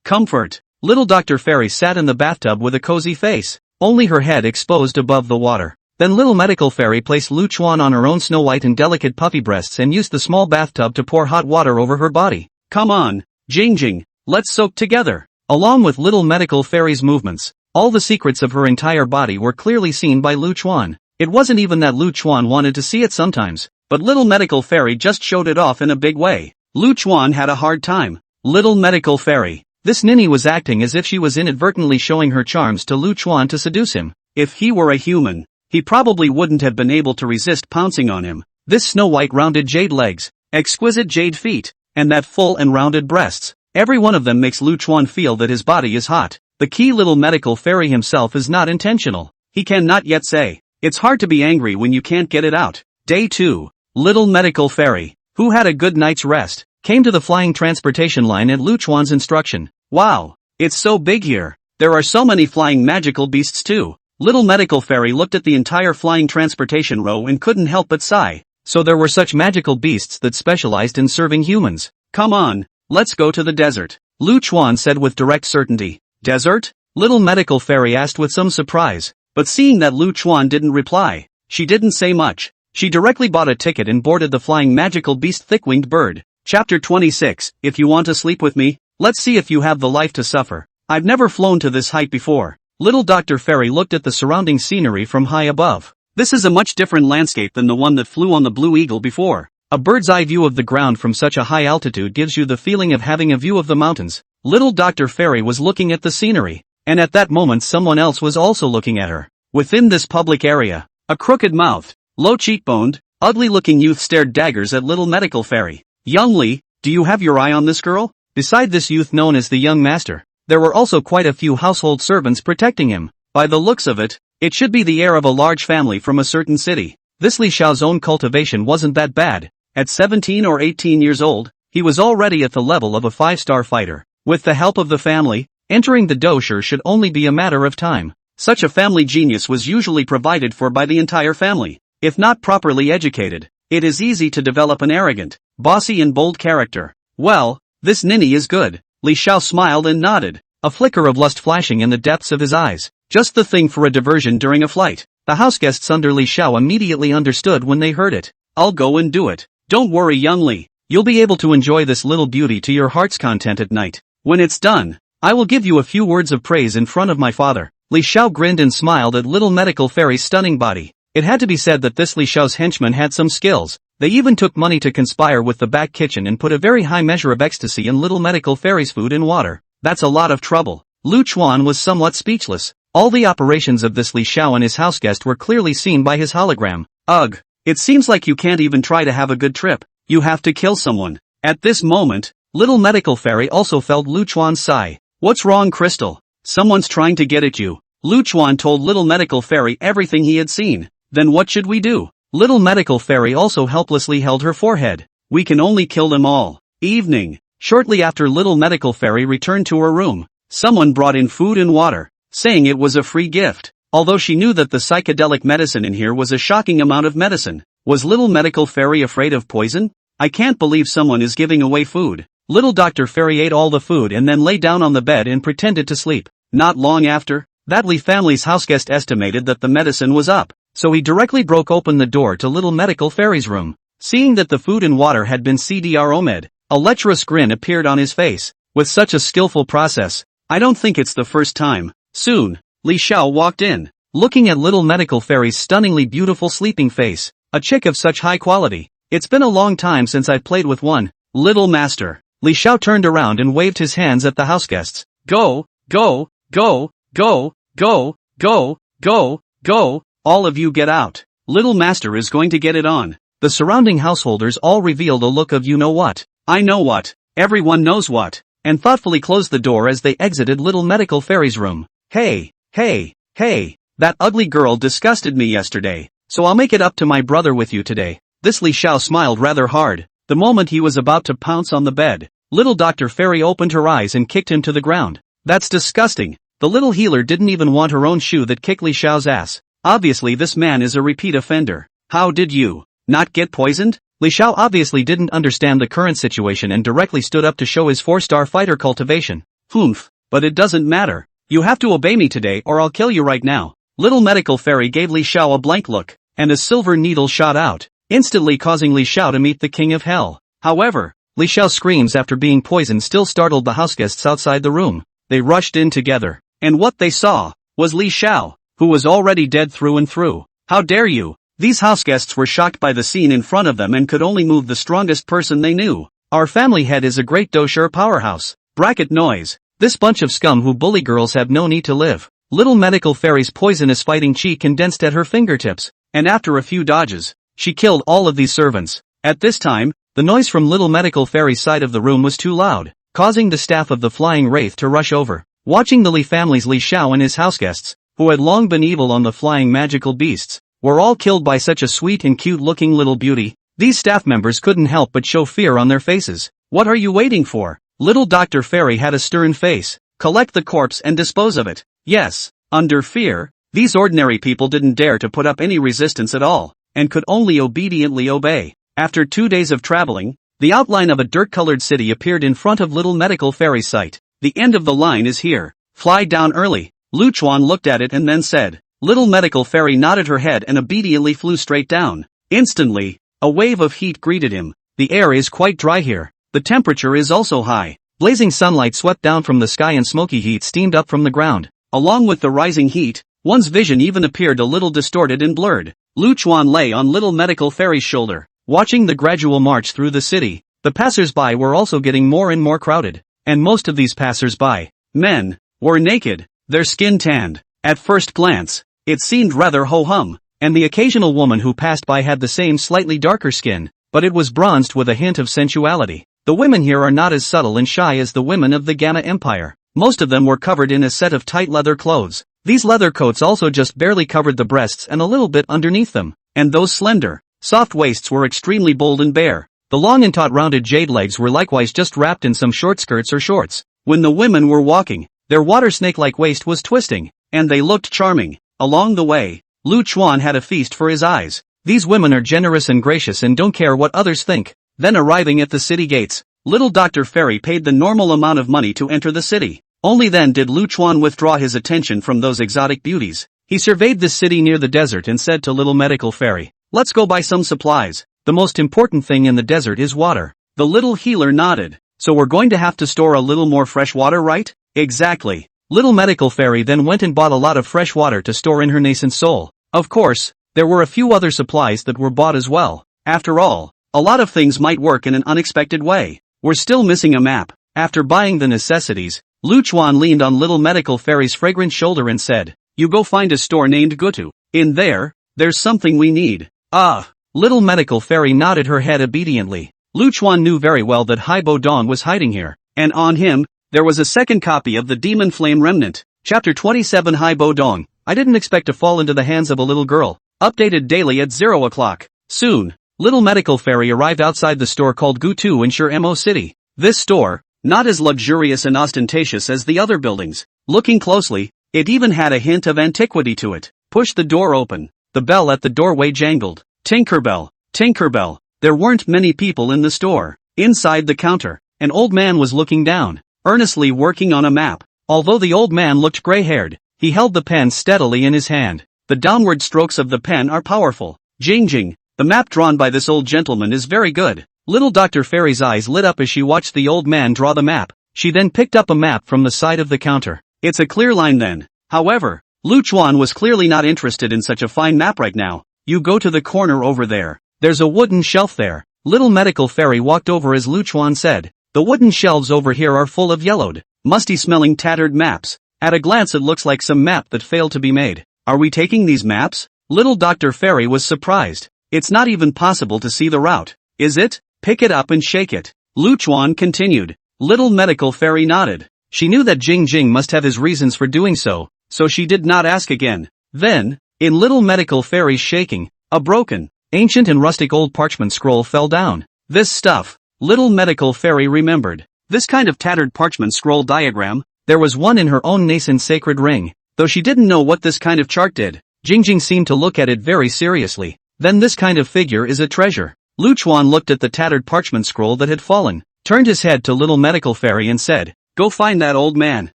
Comfort. Little Dr. Fairy sat in the bathtub with a cozy face, only her head exposed above the water. Then little medical fairy placed Lu Chuan on her own snow white and delicate puffy breasts and used the small bathtub to pour hot water over her body. Come on, Jing, let's soak together. Along with little medical fairy's movements, all the secrets of her entire body were clearly seen by Lu Chuan. It wasn't even that Lu Chuan wanted to see it sometimes, but little medical fairy just showed it off in a big way. Lu Chuan had a hard time. Little medical fairy. This ninny was acting as if she was inadvertently showing her charms to Lu Chuan to seduce him. If he were a human, he probably wouldn't have been able to resist pouncing on him. This snow-white rounded jade legs, exquisite jade feet, and that full and rounded breasts. Every one of them makes Lu Chuan feel that his body is hot. The key little medical fairy himself is not intentional. He cannot yet say. It's hard to be angry when you can't get it out. Day 2. Little medical fairy, who had a good night's rest, came to the flying transportation line at Lu Chuan's instruction. Wow, it's so big here. There are so many flying magical beasts too. Little medical fairy looked at the entire flying transportation row and couldn't help but sigh. So there were such magical beasts that specialized in serving humans. Come on, let's go to the desert, Lu Chuan said with direct certainty. Desert? Little medical fairy asked with some surprise, but seeing that Lu Chuan didn't reply, she didn't say much. She directly bought a ticket and boarded the flying magical beast thick-winged bird. Chapter 26, If you want to sleep with me, let's see if you have the life to suffer. I've never flown to this height before. Little Dr. Fairy looked at the surrounding scenery from high above. This is a much different landscape than the one that flew on the Blue Eagle before. A bird's eye view of the ground from such a high altitude gives you the feeling of having a view of the mountains. Little Dr. Fairy was looking at the scenery, and at that moment someone else was also looking at her. Within this public area, a crooked-mouthed, low-cheekboned, ugly-looking youth stared daggers at little medical fairy. Young Li, do you have your eye on this girl? Beside this youth known as the young master, there were also quite a few household servants protecting him. By the looks of it, it should be the heir of a large family from a certain city. This Li Xiao's own cultivation wasn't that bad. At 17 or 18 years old, he was already at the level of a 5-star fighter. With the help of the family, entering the dosher should only be a matter of time. Such a family genius was usually provided for by the entire family. If not properly educated, it is easy to develop an arrogant, bossy and bold character. Well, this ninny is good. Li Xiao smiled and nodded, a flicker of lust flashing in the depths of his eyes. Just the thing for a diversion during a flight. The houseguests under Li Xiao immediately understood when they heard it. I'll go and do it. Don't worry, young Li. You'll be able to enjoy this little beauty to your heart's content at night. When it's done, I will give you a few words of praise in front of my father. Li Xiao grinned and smiled at little medical fairy's stunning body. It had to be said that this Li Xiao's henchmen had some skills. They even took money to conspire with the back kitchen and put a very high measure of ecstasy in little medical fairy's food and water. That's a lot of trouble. Lu Chuan was somewhat speechless. All the operations of this Li Xiao and his houseguest were clearly seen by his hologram. Ugh, it seems like you can't even try to have a good trip. You have to kill someone. At this moment, little medical fairy also felt Lu Chuan's sigh. What's wrong, Crystal? Someone's trying to get at you. Lu Chuan told little medical fairy everything he had seen. Then what should we do? Little medical fairy also helplessly held her forehead. We can only kill them all. Evening. Shortly after little medical fairy returned to her room, someone brought in food and water, saying it was a free gift. Although she knew that the psychedelic medicine in here was a shocking amount of medicine. Was little medical fairy afraid of poison? I can't believe someone is giving away food. Little Dr. Fairy ate all the food and then lay down on the bed and pretended to sleep. Not long after, that Li family's houseguest estimated that the medicine was up, so he directly broke open the door to little medical fairy's room. Seeing that the food and water had been CDRO'd, a lecherous grin appeared on his face. With such a skillful process, I don't think it's the first time. Soon, Li Xiao walked in, looking at little medical fairy's stunningly beautiful sleeping face. A chick of such high quality. It's been a long time since I've played with one. Little master. Li Xiao turned around and waved his hands at the houseguests. Go, go, go, go, go, go, go, go, all of you get out. Little master is going to get it on. The surrounding householders all revealed a look of you know what. I know what. Everyone knows what. And thoughtfully closed the door as they exited little medical fairy's room. Hey, hey, hey, that ugly girl disgusted me yesterday, so I'll make it up to my brother with you today. This Li Xiao smiled rather hard. The moment he was about to pounce on the bed, little Dr. Fairy opened her eyes and kicked him to the ground. That's disgusting. The little healer didn't even want her own shoe that kicked Li Xiao's ass. Obviously this man is a repeat offender. How did you not get poisoned? Li Xiao obviously didn't understand the current situation and directly stood up to show his 4-star fighter cultivation. Humph, but it doesn't matter. You have to obey me today or I'll kill you right now. Little medical fairy gave Li Xiao a blank look, and a silver needle shot out, instantly causing Li Xiao to meet the king of hell. However, Li Xiao's screams after being poisoned still startled the houseguests outside the room. They rushed in together, and what they saw was Li Xiao, who was already dead through and through. How dare you? These houseguests were shocked by the scene in front of them and could only move the strongest person they knew. Our family head is a great dosher powerhouse. Bracket noise. This bunch of scum who bully girls have no need to live. Little medical fairy's poisonous fighting chi condensed at her fingertips, and after a few dodges, she killed all of these servants. At this time, the noise from little medical fairy's side of the room was too loud, causing the staff of the flying wraith to rush over. Watching the Li family's Li Xiao and his houseguests, who had long been evil on the flying magical beasts, were all killed by such a sweet and cute-looking little beauty, these staff members couldn't help but show fear on their faces. What are you waiting for? Little Dr. Fairy had a stern face. Collect the corpse and dispose of it. Yes, under fear, these ordinary people didn't dare to put up any resistance at all, and could only obediently obey. After 2 days of traveling, the outline of a dirt-colored city appeared in front of little medical fairy's sight. The end of the line is here. Fly down early. Lu Chuan looked at it and then said. Little medical fairy nodded her head and obediently flew straight down. Instantly, a wave of heat greeted him. The air is quite dry here. The temperature is also high. Blazing sunlight swept down from the sky and smoky heat steamed up from the ground. Along with the rising heat, one's vision even appeared a little distorted and blurred. Lu Chuan lay on little medical fairy's shoulder, watching the gradual march through the city. The passers-by were also getting more and more crowded, and most of these passers-by, men, were naked, their skin tanned. At first glance, it seemed rather ho-hum, and the occasional woman who passed by had the same slightly darker skin, but it was bronzed with a hint of sensuality. The women here are not as subtle and shy as the women of the Gamma Empire. Most of them were covered in a set of tight leather clothes. These leather coats also just barely covered the breasts and a little bit underneath them, and those slender, soft waists were extremely bold and bare. The long and taut rounded jade legs were likewise just wrapped in some short skirts or shorts. When the women were walking, their water snake-like waist was twisting, and they looked charming. Along the way, Lu Chuan had a feast for his eyes. These women are generous and gracious and don't care what others think. Then arriving at the city gates, little Dr. Fairy paid the normal amount of money to enter the city. Only then did Lu Chuan withdraw his attention from those exotic beauties. He surveyed this city near the desert and said to little medical fairy, "Let's go buy some supplies. The most important thing in the desert is water." The little healer nodded. "So we're going to have to store a little more fresh water, right?" "Exactly." Little medical fairy then went and bought a lot of fresh water to store in her nascent soul. Of course, there were a few other supplies that were bought as well. After all, a lot of things might work in an unexpected way. We're still missing a map. After buying the necessities, Lu Chuan leaned on little medical fairy's fragrant shoulder and said, "You go find a store named Gutu. In there, there's something we need." "Ah." Little medical fairy nodded her head obediently. Lu Chuan knew very well that Haibo Dong was hiding here, and on him, there was a second copy of the Demon Flame Remnant. Chapter 27 Haibo Dong. I didn't expect to fall into the hands of a little girl. Updated daily at 0 o'clock. Soon, little medical fairy arrived outside the store called Gutu in Shiremo City. This store, not as luxurious and ostentatious as the other buildings. Looking closely, it even had a hint of antiquity to it. Push the door open. The bell at the doorway jangled. Tinkerbell, Tinkerbell. There weren't many people in the store. Inside the counter, an old man was looking down, earnestly working on a map. Although the old man looked gray-haired, he held the pen steadily in his hand. The downward strokes of the pen are powerful. Jing jing, the map drawn by this old gentleman is very good. Little Dr. Fairy's eyes lit up as she watched the old man draw the map. She then picked up a map from the side of the counter. It's a clear line then. However, Lu Chuan was clearly not interested in such a fine map right now. You go to the corner over there. There's a wooden shelf there. Little medical fairy walked over as Lu Chuan said. The wooden shelves over here are full of yellowed, musty-smelling tattered maps. At a glance it looks like some map that failed to be made. Are we taking these maps? Little Dr. Fairy was surprised. It's not even possible to see the route. Is it? Pick it up and shake it. Lu Chuan continued. Little medical fairy nodded. She knew that Jing Jing must have his reasons for doing so she did not ask again. Then, in little medical fairy's shaking, a broken, ancient and rustic old parchment scroll fell down. This stuff, little medical fairy remembered. This kind of tattered parchment scroll diagram, there was one in her own nascent sacred ring. Though she didn't know what this kind of chart did, Jing Jing seemed to look at it very seriously. then this kind of figure is a treasure. Luchuan looked at the tattered parchment scroll that had fallen, turned his head to little medical fairy and said, "Go find that old man.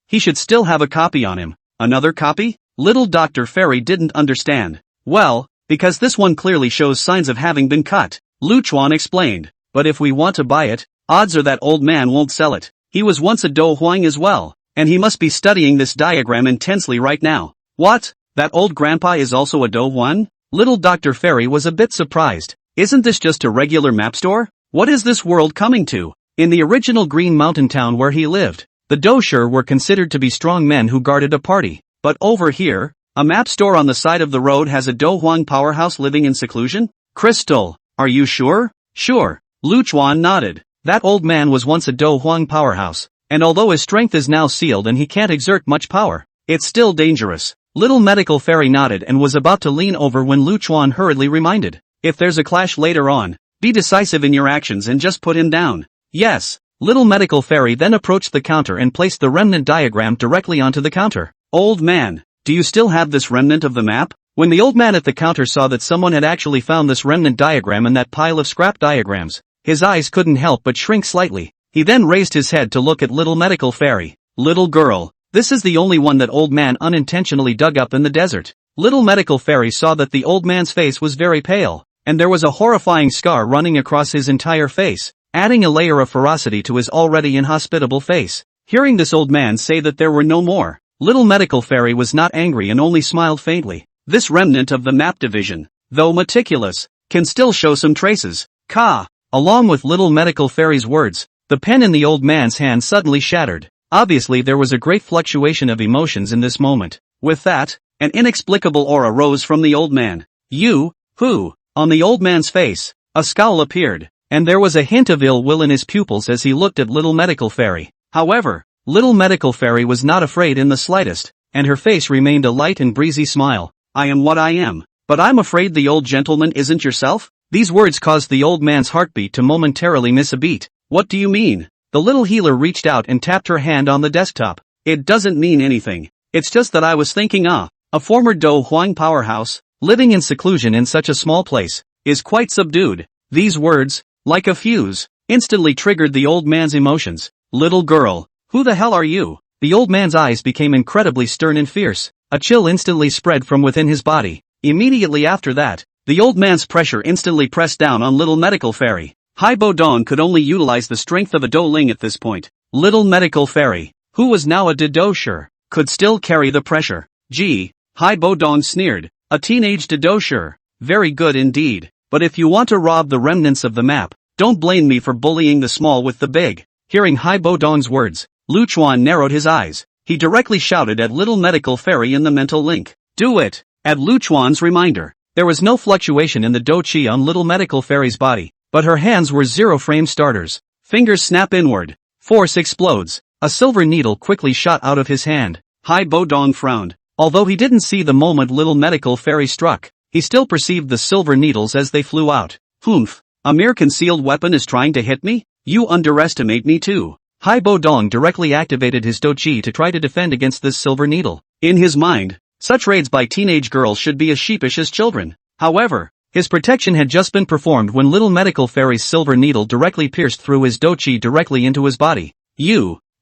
He should still have a copy on him." "Another copy?" Little Dr. Fairy didn't understand. "Well, because this one clearly shows signs of having been cut," Luchuan explained. "But if we want to buy it, odds are that old man won't sell it. He was once a Do Huang as well, and he must be studying this diagram intensely right now." "What? That old grandpa is also a Do Huang?" Little Dr. Fairy was a bit surprised. "Isn't this just a regular map store? What is this world coming to?" In the original Green Mountain town where he lived, the Doshir were considered to be strong men who guarded a party. But over here, a map store on the side of the road has a Do Huang powerhouse living in seclusion? Crystal, are you sure? Sure. Luchuan nodded. That old man was once a Do Huang powerhouse, and although his strength is now sealed and he can't exert much power, it's still dangerous. Little medical fairy nodded and was about to lean over when Luchuan hurriedly reminded, "If there's a clash later on, be decisive in your actions and just put him down." "Yes." Little medical fairy then approached the counter and placed the remnant diagram directly onto the counter. "Old man, do you still have this remnant of the map?" When the old man at the counter saw that someone had actually found this remnant diagram in that pile of scrap diagrams, his eyes couldn't help but shrink slightly. He then raised his head to look at little medical fairy. "Little girl, this is the only one that old man unintentionally dug up in the desert." Little medical fairy saw that the old man's face was very pale, and there was a horrifying scar running across his entire face, adding a layer of ferocity to his already inhospitable face. Hearing this old man say that there were no more, little medical fairy was not angry and only smiled faintly. This remnant of the map division, though meticulous, can still show some traces. Ka! Along with little medical fairy's words, the pen in the old man's hand suddenly shattered. Obviously there was a great fluctuation of emotions in this moment. With that, an inexplicable aura rose from the old man. "You, who?" On the old man's face, a scowl appeared, and there was a hint of ill will in his pupils as he looked at little medical fairy. However, little medical fairy was not afraid in the slightest, and her face remained a light and breezy smile. "I am what I am, but I'm afraid the old gentleman isn't yourself?" These words caused the old man's heartbeat to momentarily miss a beat. "What do you mean?" The little healer reached out and tapped her hand on the desktop. "It doesn't mean anything. It's just that I was thinking a former Do Huang powerhouse, living in seclusion in such a small place, is quite subdued." These words, like a fuse, instantly triggered the old man's emotions. "Little girl, who the hell are you?" The old man's eyes became incredibly stern and fierce. A chill instantly spread from within his body. Immediately after that, the old man's pressure instantly pressed down on little medical fairy. Hai Bo Dong could only utilize the strength of a Do Ling at this point. Little medical fairy, who was now a Dedosher, could still carry the pressure. "Gee," Hai Bo Dong sneered, "a teenage Dedosher. Very good indeed. But if you want to rob the remnants of the map, don't blame me for bullying the small with the big." Hearing Hai Bo Dong's words, Luchuan narrowed his eyes. He directly shouted at little medical fairy in the mental link, "Do it!" At Luchuan's reminder, there was no fluctuation in the Do Chi on little medical fairy's body, but her hands were zero-frame starters. Fingers snap inward. Force explodes. A silver needle quickly shot out of his hand. Hai Bo Dong frowned. Although he didn't see the moment little medical fairy struck, he still perceived the silver needles as they flew out. "Humph! A mere concealed weapon is trying to hit me? You underestimate me too." Hai Bo Dong directly activated his Do Chi to try to defend against this silver needle. In his mind, such raids by teenage girls should be as sheepish as children. However, his protection had just been performed when little medical fairy's silver needle directly pierced through his Do Chi directly into his body.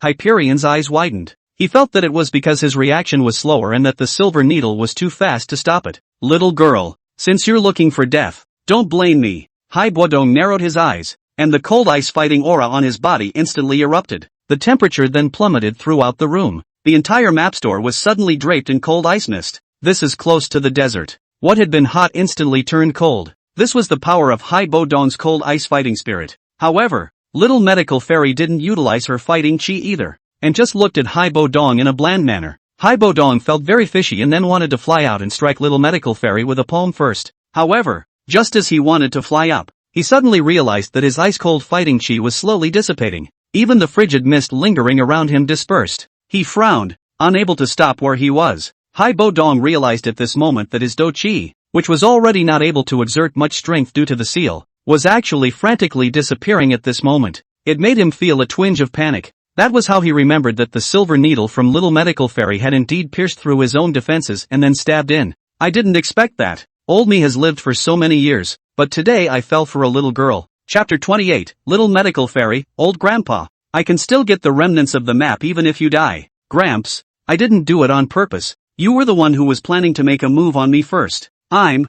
Hyperion's eyes widened. He felt that it was because his reaction was slower and that the silver needle was too fast to stop it. "Little girl, since you're looking for death, don't blame me." Hai Bo Dong narrowed his eyes, and the cold ice fighting aura on his body instantly erupted. The temperature then plummeted throughout the room. The entire map store was suddenly draped in cold ice mist. This is close to the desert. What had been hot instantly turned cold. This was the power of Hai Bo Dong's cold ice fighting spirit. However, little medical fairy didn't utilize her fighting chi either, and just looked at Hai Bo Dong in a bland manner. Hai Bo Dong felt very fishy and then wanted to fly out and strike little medical fairy with a palm first. However, just as he wanted to fly up, he suddenly realized that his ice-cold fighting chi was slowly dissipating. Even the frigid mist lingering around him dispersed. He frowned, unable to stop where he was. Hai Bo Dong realized at this moment that his Do Chi, which was already not able to exert much strength due to the seal, was actually frantically disappearing at this moment. It made him feel a twinge of panic. That was how he remembered that the silver needle from little medical fairy had indeed pierced through his own defenses and then stabbed in. "I didn't expect that." Old me has lived for so many years, but today I fell for a little girl. Chapter 28, Little Medical Fairy, Old Grandpa. I can still get the remnants of the map even if you die. Gramps, I didn't do it on purpose. You were the one who was planning to make a move on me first. I'm,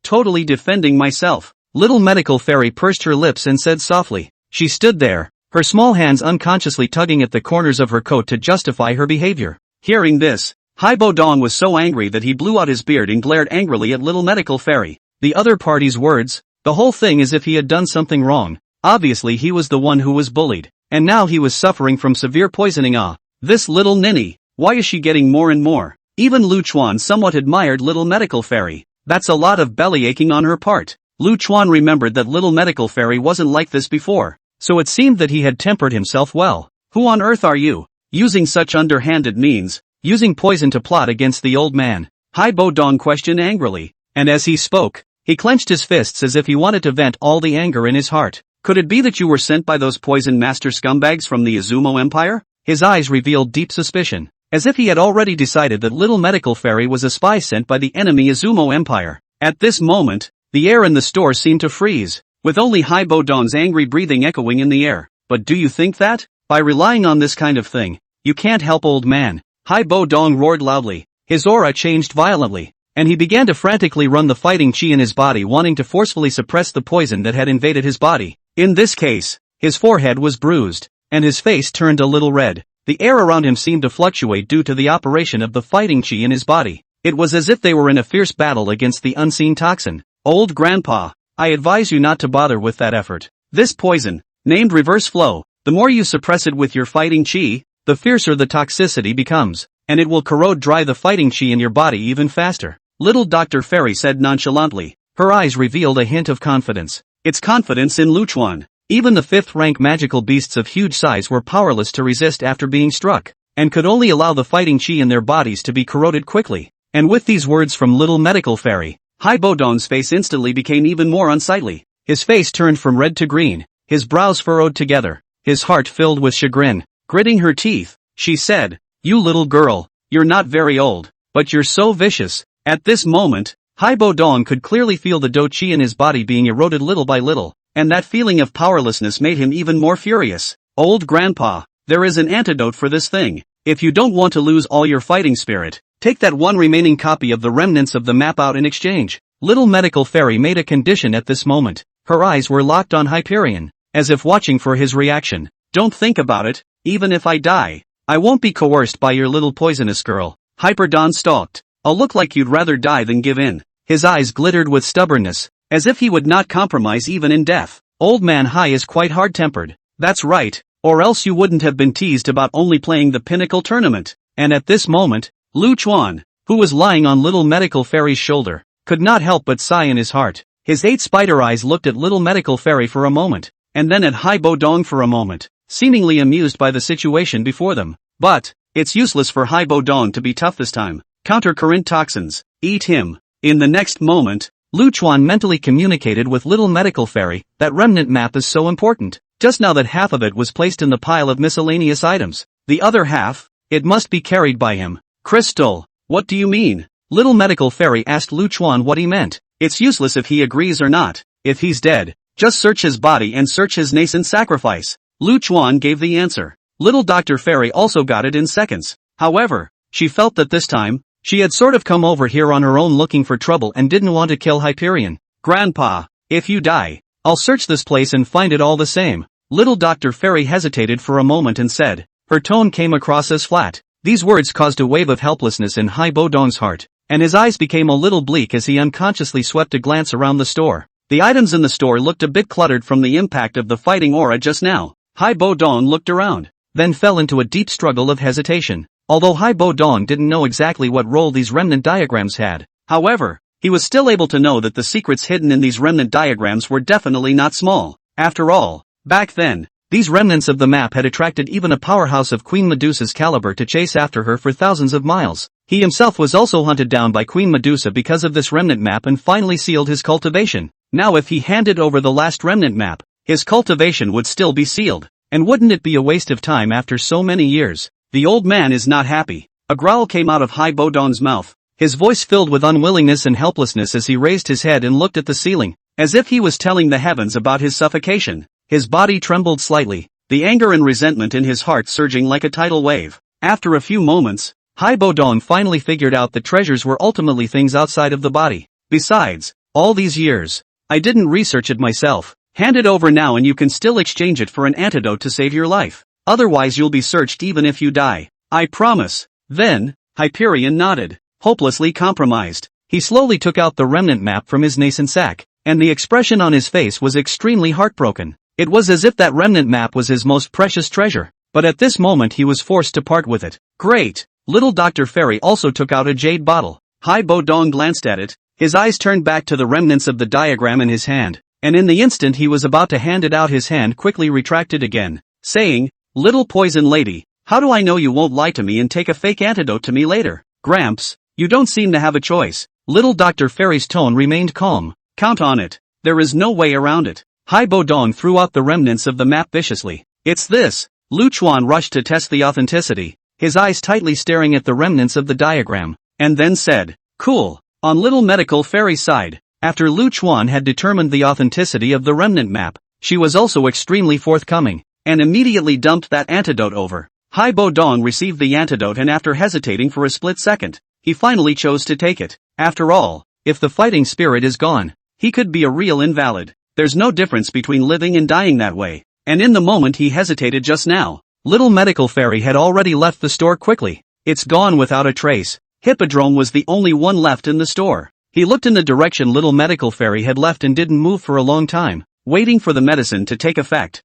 totally defending myself. Little Medical Fairy pursed her lips and said softly. She stood there, her small hands unconsciously tugging at the corners of her coat to justify her behavior. Hearing this, Haibo Dong was so angry that he blew out his beard and glared angrily at Little Medical Fairy. The other party's words, the whole thing as if he had done something wrong. Obviously he was the one who was bullied, and now he was suffering from severe poisoning. This little ninny, why is she getting more and more? Even Lu Chuan somewhat admired Little Medical Fairy. That's a lot of belly aching on her part. Lu Chuan remembered that Little Medical Fairy wasn't like this before, so it seemed that he had tempered himself well. Who on earth are you? Using such underhanded means, using poison to plot against the old man. Haibo Dong questioned angrily, and as he spoke, he clenched his fists as if he wanted to vent all the anger in his heart. Could it be that you were sent by those poison master scumbags from the Izumo Empire? His eyes revealed deep suspicion, as if he had already decided that Little Medical Fairy was a spy sent by the enemy Izumo Empire. At this moment, the air in the store seemed to freeze, with only Haibo Dong's angry breathing echoing in the air. But do you think that, by relying on this kind of thing, you can't help old man? Haibo Dong roared loudly. His aura changed violently, and he began to frantically run the fighting chi in his body, wanting to forcefully suppress the poison that had invaded his body. In this case, his forehead was bruised, and his face turned a little red. The air around him seemed to fluctuate due to the operation of the fighting chi in his body. It was as if they were in a fierce battle against the unseen toxin. Old Grandpa, I advise you not to bother with that effort. This poison, named reverse flow, the more you suppress it with your fighting chi, the fiercer the toxicity becomes, and it will corrode dry the fighting chi in your body even faster. Little Dr. Fairy said nonchalantly. Her eyes revealed a hint of confidence. It's confidence in Lu Chuan. Even the 5th-rank magical beasts of huge size were powerless to resist after being struck, and could only allow the fighting chi in their bodies to be corroded quickly. And with these words from Little Medical Fairy, Haibo Dong's face instantly became even more unsightly. His face turned from red to green, his brows furrowed together, his heart filled with chagrin. Gritting her teeth, she said, "You little girl, you're not very old, but you're so vicious." At this moment, Haibo Dong could clearly feel the do chi in his body being eroded little by little, and that feeling of powerlessness made him even more furious. Old Grandpa, there is an antidote for this thing. If you don't want to lose all your fighting spirit, take that one remaining copy of the remnants of the map out in exchange. Little Medical Fairy made a condition at this moment. Her eyes were locked on Hyperion, as if watching for his reaction. Don't think about it, even if I die. I won't be coerced by your little poisonous girl. Hyperdon stalked. I'll look like you'd rather die than give in. His eyes glittered with stubbornness, as if he would not compromise even in death. Old Man Hai is quite hard-tempered. That's right, or else you wouldn't have been teased about only playing the Pinnacle tournament. And at this moment, Lu Chuan, who was lying on Little Medical Fairy's shoulder, could not help but sigh in his heart. His 8 spider eyes looked at Little Medical Fairy for a moment, and then at Haibo Dong for a moment, seemingly amused by the situation before them. But, it's useless for Haibo Dong to be tough this time. Counter-current toxins, eat him. In the next moment, Lu Chuan mentally communicated with Little Medical Fairy that remnant map is so important. Just now that half of it was placed in the pile of miscellaneous items. The other half, it must be carried by him. Crystal, what do you mean? Little Medical Fairy asked Lu Chuan what he meant. It's useless if he agrees or not. If he's dead, just search his body and search his nascent sacrifice. Lu Chuan gave the answer. Little Dr. Fairy also got it in seconds. However, she felt that this time, she had sort of come over here on her own looking for trouble and didn't want to kill Hyperion. Grandpa, if you die, I'll search this place and find it all the same. Little Dr. Fairy hesitated for a moment and said. Her tone came across as flat. These words caused a wave of helplessness in Haibo Dong's heart, and his eyes became a little bleak as he unconsciously swept a glance around the store. The items in the store looked a bit cluttered from the impact of the fighting aura just now. Haibo Dong looked around, then fell into a deep struggle of hesitation. Although Haibo Dong didn't know exactly what role these remnant diagrams had, however, he was still able to know that the secrets hidden in these remnant diagrams were definitely not small. After all, back then, these remnants of the map had attracted even a powerhouse of Queen Medusa's caliber to chase after her for thousands of miles. He himself was also hunted down by Queen Medusa because of this remnant map and finally sealed his cultivation. Now if he handed over the last remnant map, his cultivation would still be sealed. And wouldn't it be a waste of time after so many years? The old man is not happy. A growl came out of Haibo Dong's mouth. his voice filled with unwillingness and helplessness as he raised his head and looked at the ceiling, as if he was telling the heavens about his suffocation. His body trembled slightly, the anger and resentment in his heart surging like a tidal wave. After a few moments, Hai Bodong finally figured out that treasures were ultimately things outside of the body. Besides, all these years, I didn't research it myself. Hand it over now and you can still exchange it for an antidote to save your life. Otherwise you'll be searched even if you die. I promise. Then, Hyperion nodded, hopelessly compromised. He slowly took out the remnant map from his nascent sack, and the expression on his face was extremely heartbroken. It was as if that remnant map was his most precious treasure, but at this moment he was forced to part with it. Great! Little Dr. Fairy also took out a jade bottle. Hai Bodong glanced at it, his eyes turned back to the remnants of the diagram in his hand, and in the instant he was about to hand it out his hand quickly retracted again, saying, "Little poison lady, how do I know you won't lie to me and take a fake antidote to me later? Gramps, you don't seem to have a choice." Little Dr. Fairy's tone remained calm. "Count on it. There is no way around it." Hai Bodong threw out the remnants of the map viciously. "It's this." Lu Chuan rushed to test the authenticity, his eyes tightly staring at the remnants of the diagram, and then said, "Cool." On Little Medical Fairy's side, after Lu Chuan had determined the authenticity of the remnant map, she was also extremely forthcoming, and immediately dumped that antidote over. Hai Bodong received the antidote and after hesitating for a split second, he finally chose to take it. After all, if the fighting spirit is gone, he could be a real invalid. There's no difference between living and dying that way. And in the moment he hesitated just now, Little Medical Fairy had already left the store quickly. It's gone without a trace. Hippodrome was the only one left in the store. He looked in the direction Little Medical Fairy had left and didn't move for a long time, waiting for the medicine to take effect.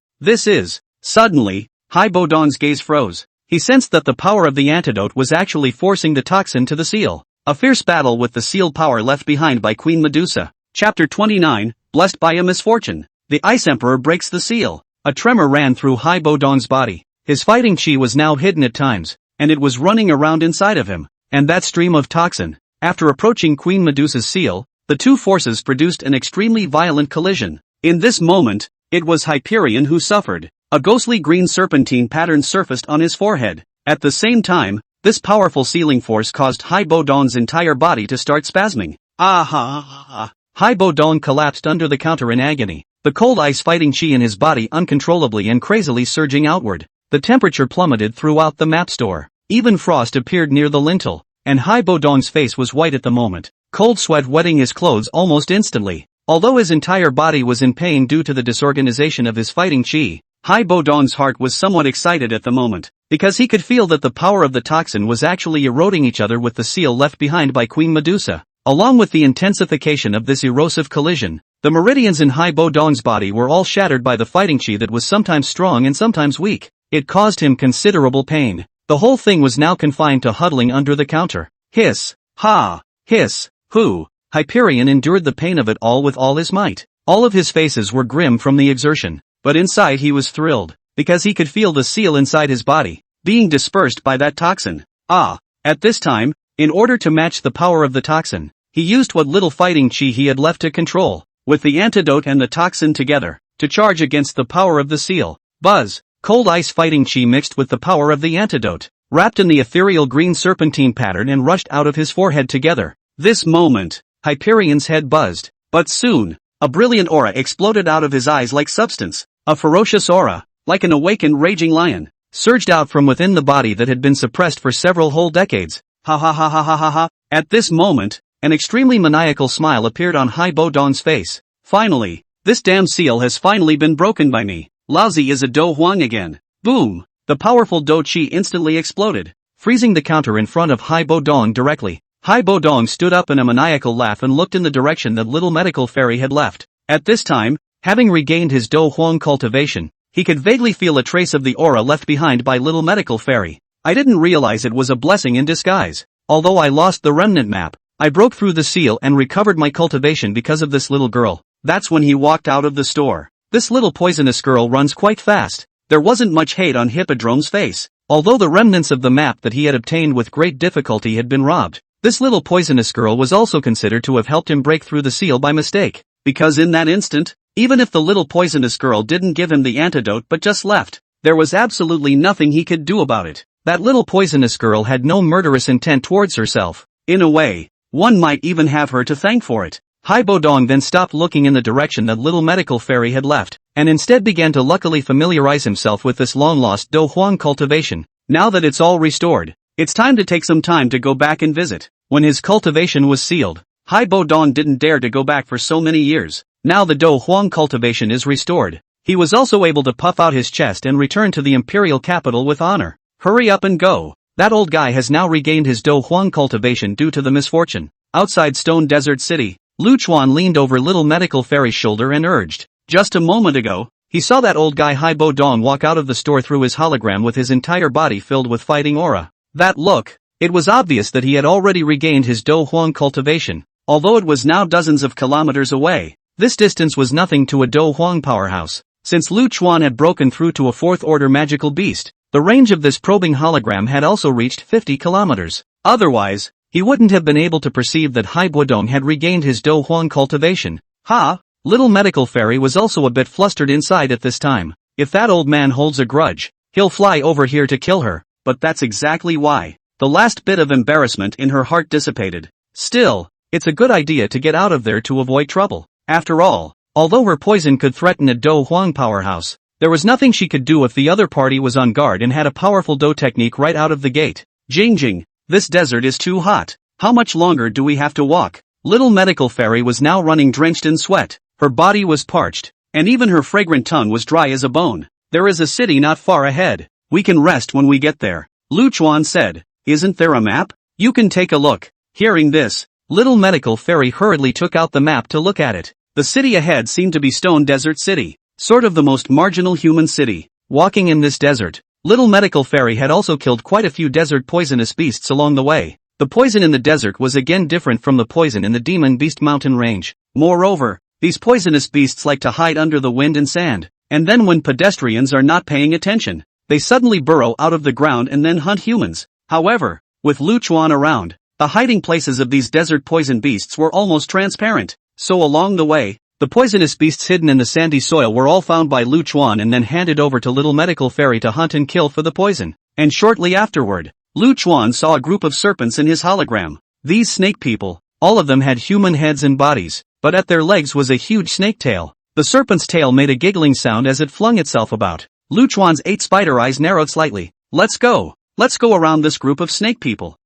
Suddenly, Hai Bodong's gaze froze. He sensed that the power of the antidote was actually forcing the toxin to the seal. A fierce battle with the seal power left behind by Queen Medusa. Chapter 29, Blessed by a Misfortune. The Ice Emperor breaks the seal. A tremor ran through Hai Bodong's body. His fighting chi was now hidden at times, and it was running around inside of him. And that stream of toxin. After approaching Queen Medusa's seal, the two forces produced an extremely violent collision. In this moment, it was Hyperion who suffered. A ghostly green serpentine pattern surfaced on his forehead. At the same time, this powerful sealing force caused Hai Bodong's entire body to start spasming. Ah! Hai Bodong collapsed under the counter in agony, the cold ice fighting chi in his body uncontrollably and crazily surging outward. The temperature plummeted throughout the map store. Even frost appeared near the lintel, and Hai Bodong's face was white at the moment, cold sweat wetting his clothes almost instantly. Although his entire body was in pain due to the disorganization of his fighting chi, Hai Bodong's heart was somewhat excited at the moment, because he could feel that the power of the toxin was actually eroding each other with the seal left behind by Queen Medusa. Along with the intensification of this erosive collision, the meridians in Hai Bodong's body were all shattered by the fighting chi that was sometimes strong and sometimes weak. It caused him considerable pain. The whole thing was now confined to huddling under the counter. Hiss! Ha! Hiss! Hoo! Hyperion endured the pain of it all with all his might. All of his faces were grim from the exertion, but inside he was thrilled, because he could feel the seal inside his body being dispersed by that toxin. At this time, in order to match the power of the toxin, he used what little fighting chi he had left to control, with the antidote and the toxin together, to charge against the power of the seal. Buzz! Cold ice fighting chi mixed with the power of the antidote, wrapped in the ethereal green serpentine pattern and rushed out of his forehead together. This moment, Hyperion's head buzzed, but soon, a brilliant aura exploded out of his eyes like substance. A ferocious aura, like an awakened raging lion, surged out from within the body that had been suppressed for several whole decades. Ha ha ha ha ha ha ha. At this moment, an extremely maniacal smile appeared on Hai Bodong's face. Finally, this damn seal has finally been broken by me. Lousy is a Do Huang again. Boom! The powerful Do Chi instantly exploded, freezing the counter in front of Hai Bodong directly. Hai Bodong stood up in a maniacal laugh and looked in the direction that Little Medical Fairy had left. At this time, having regained his Do Huang cultivation, he could vaguely feel a trace of the aura left behind by Little Medical Fairy. I didn't realize it was a blessing in disguise. Although I lost the remnant map, I broke through the seal and recovered my cultivation because of this little girl. That's when he walked out of the store. This little poisonous girl runs quite fast. There wasn't much hate on Hippodrome's face. Although the remnants of the map that he had obtained with great difficulty had been robbed, this little poisonous girl was also considered to have helped him break through the seal by mistake. Because in that instant, even if the little poisonous girl didn't give him the antidote but just left, there was absolutely nothing he could do about it. That little poisonous girl had no murderous intent towards herself. In a way, one might even have her to thank for it. Hai Bodong then stopped looking in the direction that little medical fairy had left, and instead began to luckily familiarize himself with this long-lost Do Huang cultivation. Now that it's all restored, it's time to take some time to go back and visit. When his cultivation was sealed, Hai Bodong didn't dare to go back for so many years. Now the Do Huang cultivation is restored. He was also able to puff out his chest and return to the imperial capital with honor. Hurry up and go. That old guy has now regained his Do Huang cultivation due to the misfortune. Outside Stone Desert City, Lu Chuan leaned over little medical fairy's shoulder and urged. Just a moment ago, he saw that old guy Hai Bodong walk out of the store through his hologram with his entire body filled with fighting aura. That look. It was obvious that he had already regained his Do Huang cultivation, although it was now dozens of kilometers away. This distance was nothing to a Do Huang powerhouse. Since Lu Chuan had broken through to a fourth-order magical beast, the range of this probing hologram had also reached 50 kilometers. Otherwise, he wouldn't have been able to perceive that Hai Bodong had regained his Do Huang cultivation. Little medical fairy was also a bit flustered inside at this time. If that old man holds a grudge, he'll fly over here to kill her, but that's exactly why. The last bit of embarrassment in her heart dissipated. Still, it's a good idea to get out of there to avoid trouble. After all, although her poison could threaten a Do Huang powerhouse, there was nothing she could do if the other party was on guard and had a powerful Do technique right out of the gate. Jing, this desert is too hot. How much longer do we have to walk? Little medical fairy was now running drenched in sweat. Her body was parched, and even her fragrant tongue was dry as a bone. There is a city not far ahead. We can rest when we get there, Lu Chuan said. Isn't there a map? You can take a look. Hearing this, little medical fairy hurriedly took out the map to look at it. The city ahead seemed to be Stone Desert City, sort of the most marginal human city. Walking in this desert, little medical fairy had also killed quite a few desert poisonous beasts along the way. The poison in the desert was again different from the poison in the Demon Beast Mountain range. Moreover, these poisonous beasts like to hide under the wind and sand, and then when pedestrians are not paying attention, they suddenly burrow out of the ground and then hunt humans. However, with Lu Chuan around, the hiding places of these desert poison beasts were almost transparent. So along the way, the poisonous beasts hidden in the sandy soil were all found by Lu Chuan and then handed over to little medical fairy to hunt and kill for the poison. And shortly afterward, Lu Chuan saw a group of serpents in his hologram. These snake people, all of them had human heads and bodies, but at their legs was a huge snake tail. The serpent's tail made a giggling sound as it flung itself about. Lu Chuan's 8 spider eyes narrowed slightly. Let's go around this group of snake people.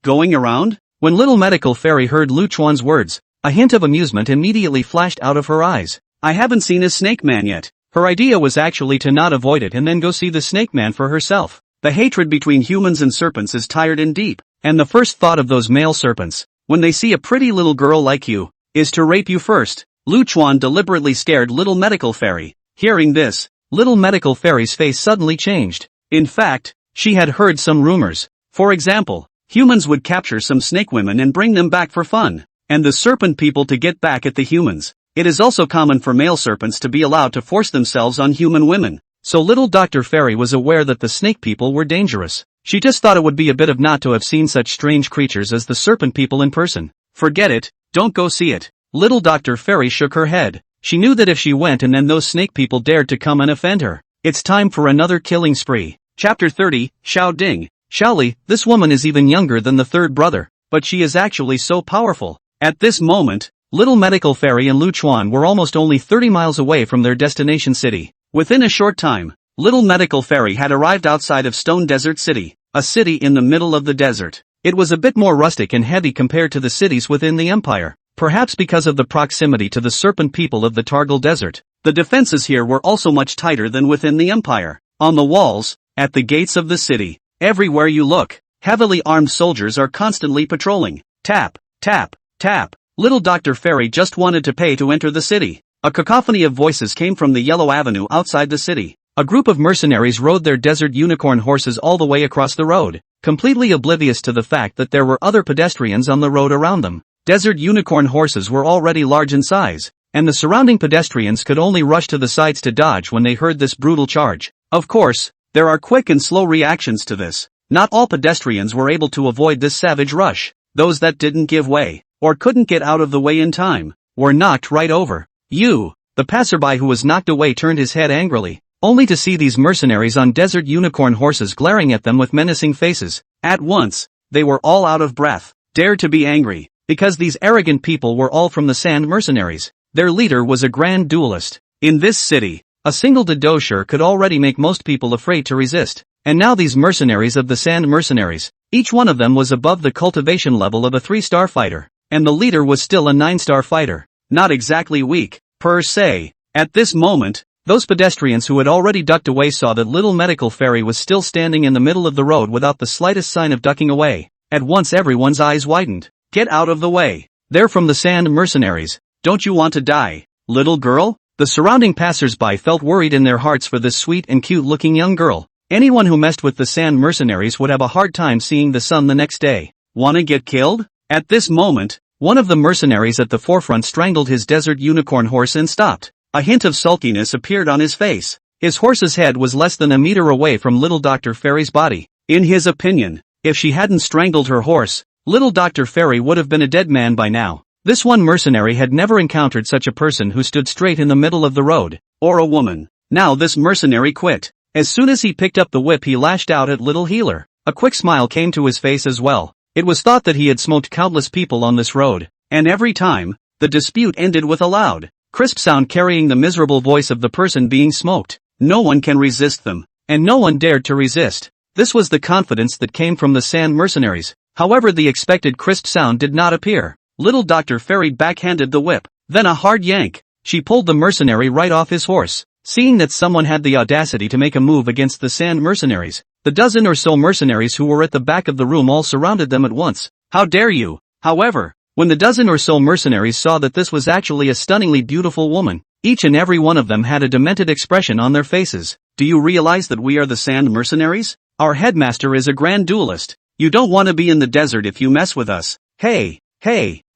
Going around? When little medical fairy heard Lu Chuan's words, a hint of amusement immediately flashed out of her eyes. I haven't seen a snake man yet. Her idea was actually to not avoid it and then go see the snake man for herself. The hatred between humans and serpents is tired and deep, and the first thought of those male serpents, when they see a pretty little girl like you, is to rape you first. Lu Chuan deliberately scared little medical fairy. Hearing this, little medical fairy's face suddenly changed. In fact, she had heard some rumors. For example, humans would capture some snake women and bring them back for fun, and the serpent people to get back at the humans. It is also common for male serpents to be allowed to force themselves on human women. So little Dr. Fairy was aware that the snake people were dangerous. She just thought it would be a bit of not to have seen such strange creatures as the serpent people in person. Forget it, don't go see it. Little Dr. Fairy shook her head. She knew that if she went and then those snake people dared to come and offend her, it's time for another killing spree. Chapter 30, Xiao Ding. Xiaoli, this woman is even younger than the third brother, but she is actually so powerful. At this moment, little medical fairy and Lu Chuan were almost only 30 miles away from their destination city. Within a short time, little medical fairy had arrived outside of Stone Desert City, a city in the middle of the desert. It was a bit more rustic and heavy compared to the cities within the empire, perhaps because of the proximity to the serpent people of the Targal Desert. The defenses here were also much tighter than within the empire. On the walls, at the gates of the city, everywhere you look, heavily armed soldiers are constantly patrolling. Tap, tap, tap. Little Dr. Fairy just wanted to pay to enter the city. A cacophony of voices came from the yellow avenue outside the city. A group of mercenaries rode their desert unicorn horses all the way across the road, completely oblivious to the fact that there were other pedestrians on the road around them. Desert unicorn horses were already large in size, and the surrounding pedestrians could only rush to the sides to dodge when they heard this brutal charge. Of course, there are quick and slow reactions to this. Not all pedestrians were able to avoid this savage rush. Those that didn't give way, or couldn't get out of the way in time, were knocked right over. The passerby who was knocked away turned his head angrily, only to see these mercenaries on desert unicorn horses glaring at them with menacing faces. At once, they were all out of breath. Dare to be angry, because these arrogant people were all from the Sand Mercenaries. Their leader was a grand duelist. In this city, a single dosher could already make most people afraid to resist. And now these mercenaries of the Sand Mercenaries, each one of them was above the cultivation level of a 3-star fighter. And the leader was still a 9-star fighter. Not exactly weak, per se. At this moment, those pedestrians who had already ducked away saw that little medical fairy was still standing in the middle of the road without the slightest sign of ducking away. At once everyone's eyes widened. Get out of the way. They're from the Sand Mercenaries. Don't you want to die, little girl? The surrounding passers-by felt worried in their hearts for this sweet and cute-looking young girl. Anyone who messed with the Sand Mercenaries would have a hard time seeing the sun the next day. Wanna get killed? At this moment, one of the mercenaries at the forefront strangled his desert unicorn horse and stopped. A hint of sulkiness appeared on his face. His horse's head was less than a meter away from little Dr. Fairy's body. In his opinion, if she hadn't strangled her horse, little Dr. Fairy would have been a dead man by now. This one mercenary had never encountered such a person who stood straight in the middle of the road. Or a woman. Now this mercenary quit. As soon as he picked up the whip he lashed out at little healer. A quick smile came to his face as well. It was thought that he had smoked countless people on this road. And every time, the dispute ended with a loud, crisp sound carrying the miserable voice of the person being smoked. No one can resist them. And no one dared to resist. This was the confidence that came from the Sand Mercenaries. However, the expected crisp sound did not appear. Little Dr. Fairy backhanded the whip. Then a hard yank. She pulled the mercenary right off his horse. Seeing that someone had the audacity to make a move against the Sand Mercenaries, the dozen or so mercenaries who were at the back of the room all surrounded them at once. How dare you? However, when the dozen or so mercenaries saw that this was actually a stunningly beautiful woman, each and every one of them had a demented expression on their faces. Do you realize that we are the Sand Mercenaries? Our headmaster is a grand duelist. You don't want to be in the desert if you mess with us. Hey,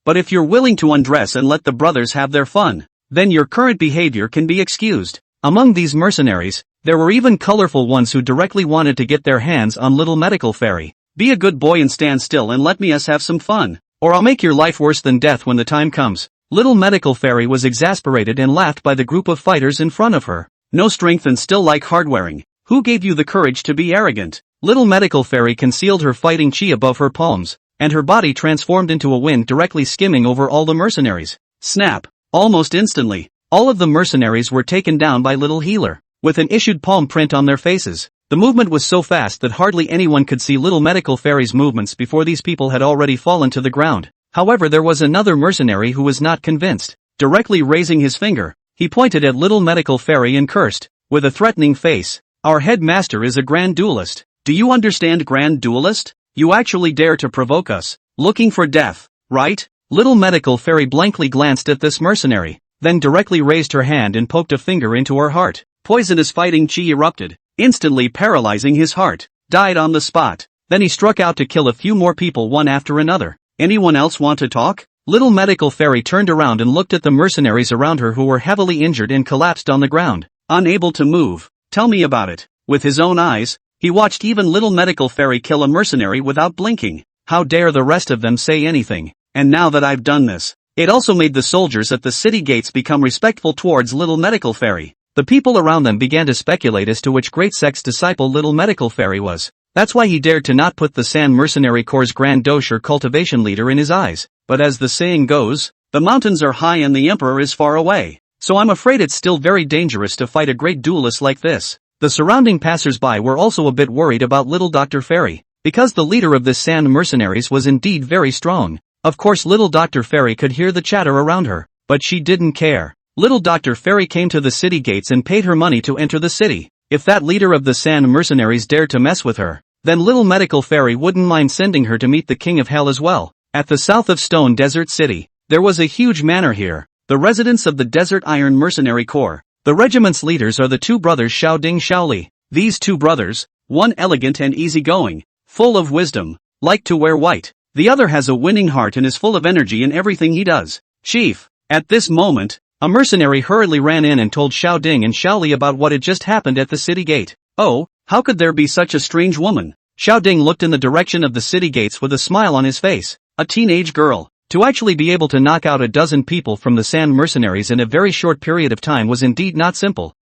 but if you're willing to undress and let the brothers have their fun, then your current behavior can be excused. Among these mercenaries, there were even colorful ones who directly wanted to get their hands on little medical fairy. Be a good boy and stand still and let us have some fun, or I'll make your life worse than death when the time comes. Little medical fairy was exasperated and laughed by the group of fighters in front of her. No strength and still like hard-wearing. Who gave you the courage to be arrogant? Little medical fairy concealed her fighting chi above her palms, and her body transformed into a wind directly skimming over all the mercenaries. Snap! Almost instantly, all of the mercenaries were taken down by little healer, with an issued palm print on their faces. The movement was so fast that hardly anyone could see little medical fairy's movements before these people had already fallen to the ground. However, there was another mercenary who was not convinced. Directly raising his finger, he pointed at little medical fairy and cursed, with a threatening face. Our headmaster is a grand duelist. Do you understand, grand duelist? You actually dare to provoke us, looking for death, right? Little medical fairy blankly glanced at this mercenary, then directly raised her hand and poked a finger into her heart. Poisonous fighting chi erupted, instantly paralyzing his heart. Died on the spot. Then he struck out to kill a few more people one after another. Anyone else want to talk? Little medical fairy turned around and looked at the mercenaries around her who were heavily injured and collapsed on the ground, unable to move. Tell me about it. With his own eyes, he watched even little medical fairy kill a mercenary without blinking. How dare the rest of them say anything? And now that I've done this, it also made the soldiers at the city gates become respectful towards little medical fairy. The people around them began to speculate as to which great sect's disciple little medical fairy was. That's why he dared to not put the Sand Mercenary Corps' Grand Dosher cultivation leader in his eyes. But as the saying goes, the mountains are high and the emperor is far away. So I'm afraid it's still very dangerous to fight a great duelist like this. The surrounding passers-by were also a bit worried about little Dr. Fairy, because the leader of this Sand Mercenaries was indeed very strong. Of course little Dr. Fairy could hear the chatter around her, but she didn't care. Little Dr. Fairy came to the city gates and paid her money to enter the city. If that leader of the Sand Mercenaries dared to mess with her, then little medical fairy wouldn't mind sending her to meet the king of hell as well. At the south of Stone Desert City, there was a huge manor here, the residence of the Desert Iron Mercenary Corps. The regiment's leaders are the two brothers Xiao Ding Xiao Li. These two brothers, one elegant and easygoing, full of wisdom, like to wear white. The other has a winning heart and is full of energy in everything he does. Chief, at this moment, a mercenary hurriedly ran in and told Xiao Ding and Xiao Li about what had just happened at the city gate. Oh, how could there be such a strange woman? Xiao Ding looked in the direction of the city gates with a smile on his face. A teenage girl. To actually be able to knock out a dozen people from the Sand Mercenaries in a very short period of time was indeed not simple.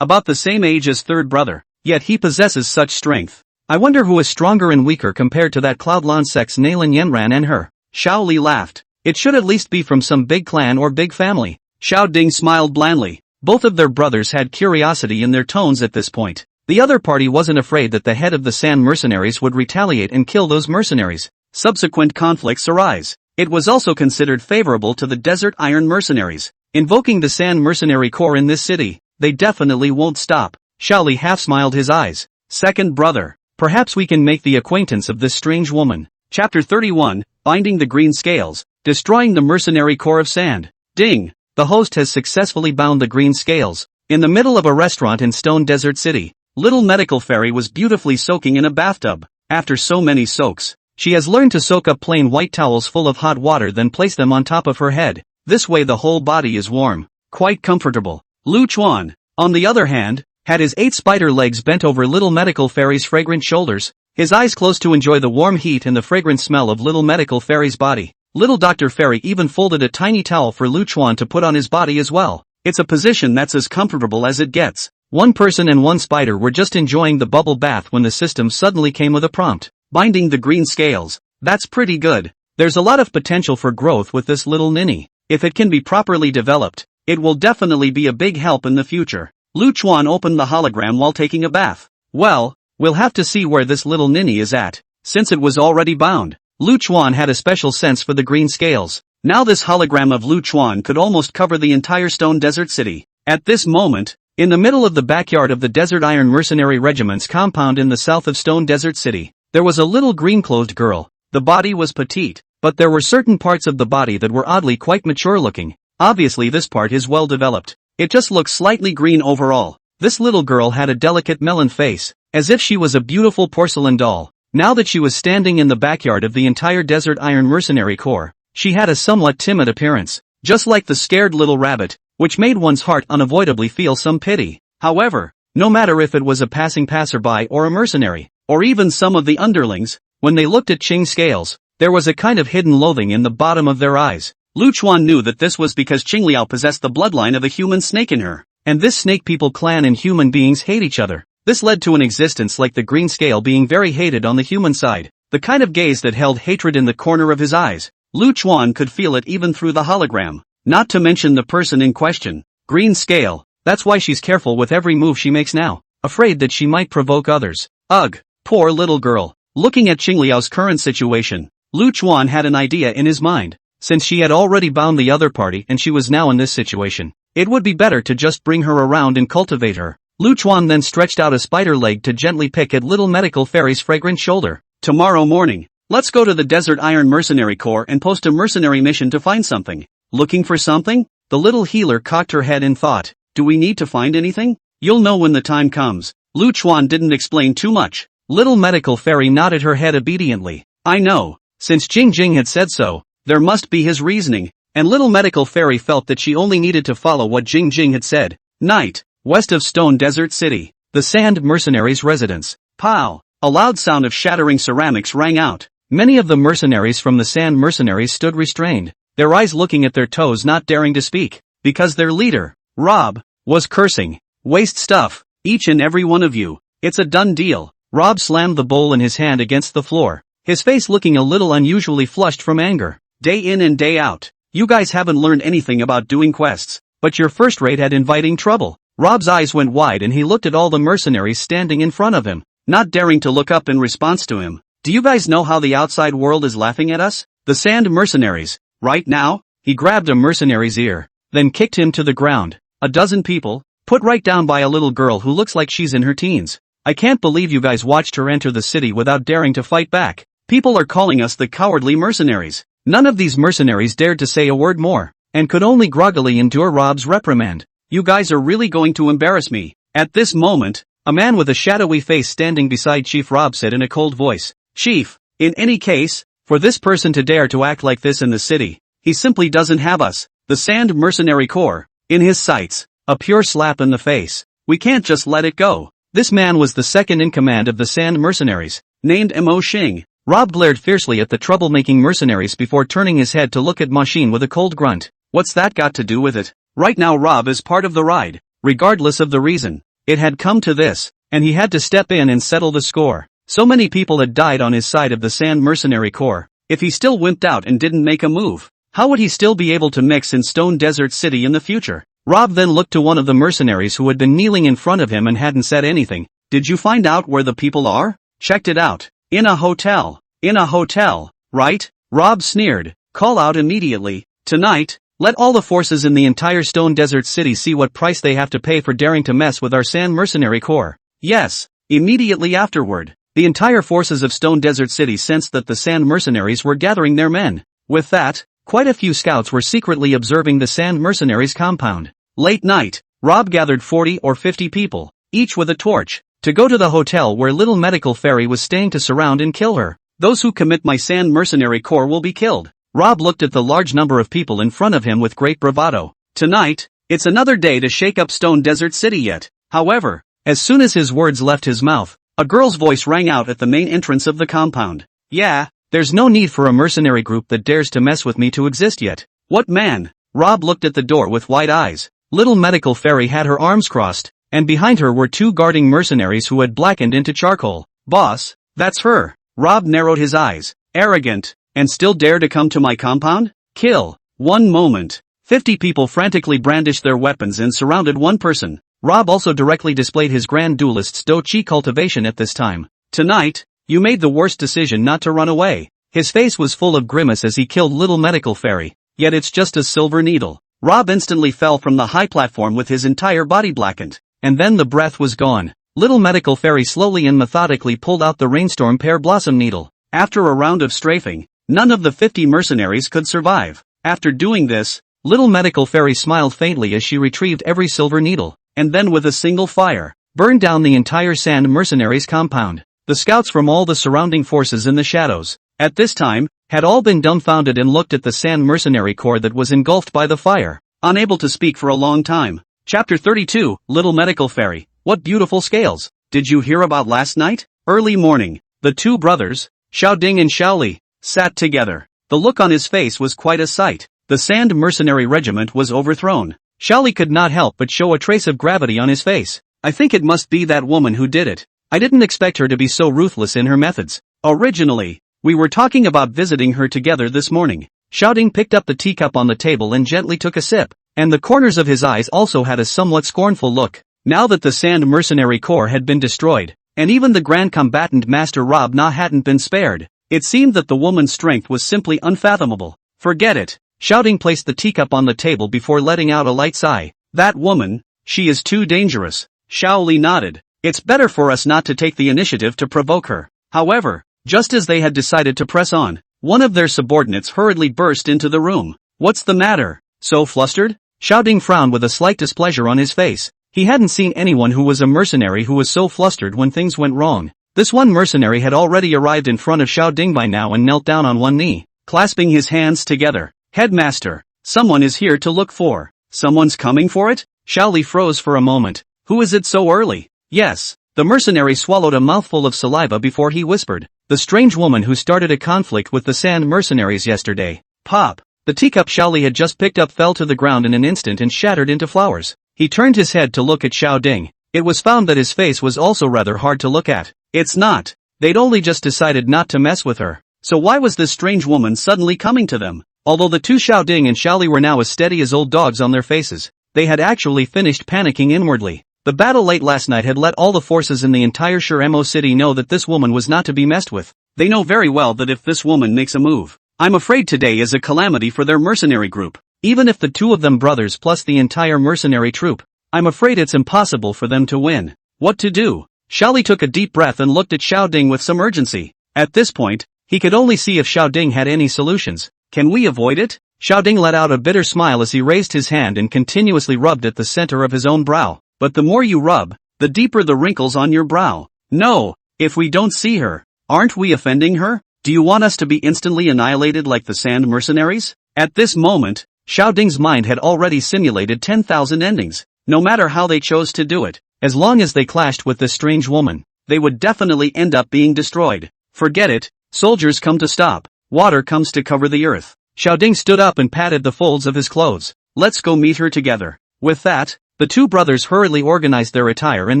About the same age as third brother, yet he possesses such strength. I wonder who is stronger and weaker compared to that Cloudlon sex Nalan Yenran and her. Xiao Li laughed. It should at least be from some big clan or big family. Xiao Ding smiled blandly. Both of their brothers had curiosity in their tones at this point. The other party wasn't afraid that the head of the Sand Mercenaries would retaliate and kill those mercenaries. Subsequent conflicts arise. It was also considered favorable to the Desert Iron Mercenaries. Invoking the Sand Mercenary Corps in this city, they definitely won't stop. Xiao Li half smiled his eyes. Second brother. Perhaps we can make the acquaintance of this strange woman. Chapter 31, Binding the Green Scales, Destroying the Mercenary Corps of Sand. Ding! The host has successfully bound the green scales. In the middle of a restaurant in Stone Desert City, little medical fairy was beautifully soaking in a bathtub. After so many soaks, she has learned to soak up plain white towels full of hot water then place them on top of her head. This way the whole body is warm. Quite comfortable. Lu Chuan, on the other hand, had his 8 spider legs bent over little medical fairy's fragrant shoulders, his eyes closed to enjoy the warm heat and the fragrant smell of little medical fairy's body. Little Dr. Fairy even folded a tiny towel for Lu Chuan to put on his body as well. It's a position that's as comfortable as it gets. One person and one spider were just enjoying the bubble bath when the system suddenly came with a prompt. Binding the green scales. That's pretty good. There's a lot of potential for growth with this little ninny. If it can be properly developed, it will definitely be a big help in the future. Lu Chuan opened the hologram while taking a bath. Well, we'll have to see where this little ninny is at, since it was already bound. Lu Chuan had a special sense for the green scales. Now this hologram of Lu Chuan could almost cover the entire Stone Desert City. At this moment, in the middle of the backyard of the Desert Iron Mercenary Regiment's compound in the south of Stone Desert City, there was a little green-clothed girl. The body was petite, but there were certain parts of the body that were oddly quite mature-looking. Obviously this part is well developed. It just looks slightly green overall. This little girl had a delicate melon face, as if she was a beautiful porcelain doll. Now that she was standing in the backyard of the entire Desert Iron Mercenary Corps, she had a somewhat timid appearance, just like the scared little rabbit, which made one's heart unavoidably feel some pity. However, no matter if it was a passing passerby or a mercenary, or even some of the underlings, when they looked at Qing Scales, there was a kind of hidden loathing in the bottom of their eyes. Lu Chuan knew that this was because Qing Liao possessed the bloodline of a human snake in her, and this snake people clan and human beings hate each other. This led to an existence like the green scale being very hated on the human side, the kind of gaze that held hatred in the corner of his eyes. Lu Chuan could feel it even through the hologram, not to mention the person in question. Green scale, that's why she's careful with every move she makes now, afraid that she might provoke others. Ugh, poor little girl. Looking at Qing Liao's current situation, Lu Chuan had an idea in his mind. Since she had already bound the other party and she was now in this situation, it would be better to just bring her around and cultivate her. Lu Chuan then stretched out a spider leg to gently pick at little medical fairy's fragrant shoulder. Tomorrow morning, let's go to the Desert Iron Mercenary Corps and post a mercenary mission to find something. Looking for something? The little healer cocked her head and thought, do we need to find anything? You'll know when the time comes. Lu Chuan didn't explain too much. Little medical fairy nodded her head obediently. I know. Since Jing Jing had said so, there must be his reasoning, and little medical fairy felt that she only needed to follow what Jing Jing had said. Night. West of Stone Desert City, the Sand Mercenaries' residence. Pow! A loud sound of shattering ceramics rang out. Many of the mercenaries from the Sand Mercenaries stood restrained, their eyes looking at their toes not daring to speak, because their leader, Rob, was cursing. Waste stuff, each and every one of you. It's a done deal. Rob slammed the bowl in his hand against the floor, his face looking a little unusually flushed from anger. Day in and day out, you guys haven't learned anything about doing quests, but you're first rate at inviting trouble. Rob's eyes went wide and he looked at all the mercenaries standing in front of him, not daring to look up in response to him. Do you guys know how the outside world is laughing at us? The Sand Mercenaries, right now? He grabbed a mercenary's ear, then kicked him to the ground. A dozen people, put right down by a little girl who looks like she's in her teens. I can't believe you guys watched her enter the city without daring to fight back. People are calling us the cowardly mercenaries. None of these mercenaries dared to say a word more, and could only groggily endure Rob's reprimand. You guys are really going to embarrass me. At this moment, a man with a shadowy face standing beside Chief Rob said in a cold voice, Chief, in any case, for this person to dare to act like this in the city, he simply doesn't have us, the Sand Mercenary Corps, in his sights. A pure slap in the face. We can't just let it go. This man was the second in command of the Sand Mercenaries, named Mo Xing. Rob glared fiercely at the troublemaking mercenaries before turning his head to look at Ma Xin with a cold grunt. What's that got to do with it? Right now Rob is part of the ride, regardless of the reason. It had come to this, and he had to step in and settle the score. So many people had died on his side of the Sand Mercenary Corps. If he still wimped out and didn't make a move, how would he still be able to mix in Stone Desert City in the future? Rob then looked to one of the mercenaries who had been kneeling in front of him and hadn't said anything. Did you find out where the people are? Checked it out. In a hotel. In a hotel, right? Rob sneered. Call out immediately. Tonight, let all the forces in the entire Stone Desert City see what price they have to pay for daring to mess with our Sand Mercenary Corps. Yes. Immediately afterward, the entire forces of Stone Desert City sensed that the Sand Mercenaries were gathering their men. With that, quite a few scouts were secretly observing the Sand Mercenaries compound. Late night, Rob gathered 40 or 50 people, each with a torch, to go to the hotel where Little Medical Fairy was staying to surround and kill her. Those who commit my Sand Mercenary Corps will be killed. Rob looked at the large number of people in front of him with great bravado. Tonight, it's another day to shake up Stone Desert City yet. However, as soon as his words left his mouth, a girl's voice rang out at the main entrance of the compound. Yeah, there's no need for a mercenary group that dares to mess with me to exist yet. What man? Rob looked at the door with wide eyes. Little Medical Fairy had her arms crossed, and behind her were two guarding mercenaries who had blackened into charcoal. Boss, that's her. Rob narrowed his eyes. Arrogant, and still dare to come to my compound? Kill. One moment. 50 people frantically brandished their weapons and surrounded one person. Rob also directly displayed his Grand Duelist's Do-Chi cultivation at this time. Tonight, you made the worst decision not to run away. His face was full of grimace as he killed Little Medical Fairy. Yet it's just a silver needle. Rob instantly fell from the high platform with his entire body blackened. And then the breath was gone. Little Medical Fairy slowly and methodically pulled out the Rainstorm Pear Blossom needle. After a round of strafing, none of the 50 mercenaries could survive. After doing this, Little Medical Fairy smiled faintly as she retrieved every silver needle, and then with a single fire, burned down the entire Sand Mercenaries compound. The scouts from all the surrounding forces in the shadows, at this time, had all been dumbfounded and looked at the Sand Mercenary Corps that was engulfed by the fire, unable to speak for a long time. Chapter 32, Little Medical Fairy. What beautiful scales. Did you hear about last night? Early morning, the two brothers, Xiao Ding and Xiao Li, sat together. The look on his face was quite a sight. The Sand Mercenary Regiment was overthrown. Xiao Li could not help but show a trace of gravity on his face. I think it must be that woman who did it. I didn't expect her to be so ruthless in her methods. Originally, we were talking about visiting her together this morning. Xiao Ding picked up the teacup on the table and gently took a sip, and the corners of his eyes also had a somewhat scornful look. Now that the Sand Mercenary Corps had been destroyed, and even the Grand Combatant Master Rob Na hadn't been spared, it seemed that the woman's strength was simply unfathomable. Forget it. Xiao Ding placed the teacup on the table before letting out a light sigh. That woman, she is too dangerous. Xiao Li nodded. It's better for us not to take the initiative to provoke her. However, just as they had decided to press on, one of their subordinates hurriedly burst into the room. What's the matter? So flustered? Xiao Ding frowned with a slight displeasure on his face. He hadn't seen anyone who was a mercenary who was so flustered when things went wrong. This one mercenary had already arrived in front of Xiao Ding by now and knelt down on one knee, clasping his hands together. Headmaster, someone is here to look for. Someone's coming for it? Xiao Li froze for a moment. Who is it so early? Yes. The mercenary swallowed a mouthful of saliva before he whispered. The strange woman who started a conflict with the Sand Mercenaries yesterday. Pop. The teacup Xiao Li had just picked up fell to the ground in an instant and shattered into flowers. He turned his head to look at Xiao Ding. It was found that his face was also rather hard to look at. It's not. They'd only just decided not to mess with her. So why was this strange woman suddenly coming to them? Although the two Xiao Ding and Xiao Li were now as steady as old dogs on their faces, they had actually finished panicking inwardly. The battle late last night had let all the forces in the entire Shiremo city know that this woman was not to be messed with. They know very well that if this woman makes a move, I'm afraid today is a calamity for their mercenary group. Even if the two of them brothers plus the entire mercenary troop, I'm afraid it's impossible for them to win. What to do? Xiao Li took a deep breath and looked at Xiao Ding with some urgency. At this point, he could only see if Xiao Ding had any solutions. Can we avoid it? Xiao Ding let out a bitter smile as he raised his hand and continuously rubbed at the center of his own brow. But the more you rub, the deeper the wrinkles on your brow. No, if we don't see her, aren't we offending her? Do you want us to be instantly annihilated like the Sand Mercenaries? At this moment, Xiao Ding's mind had already simulated 10,000 endings. No matter how they chose to do it, as long as they clashed with this strange woman, they would definitely end up being destroyed. Forget it, soldiers come to stop, water comes to cover the earth. Xiao Ding stood up and patted the folds of his clothes. Let's go meet her together. With that, the two brothers hurriedly organized their attire and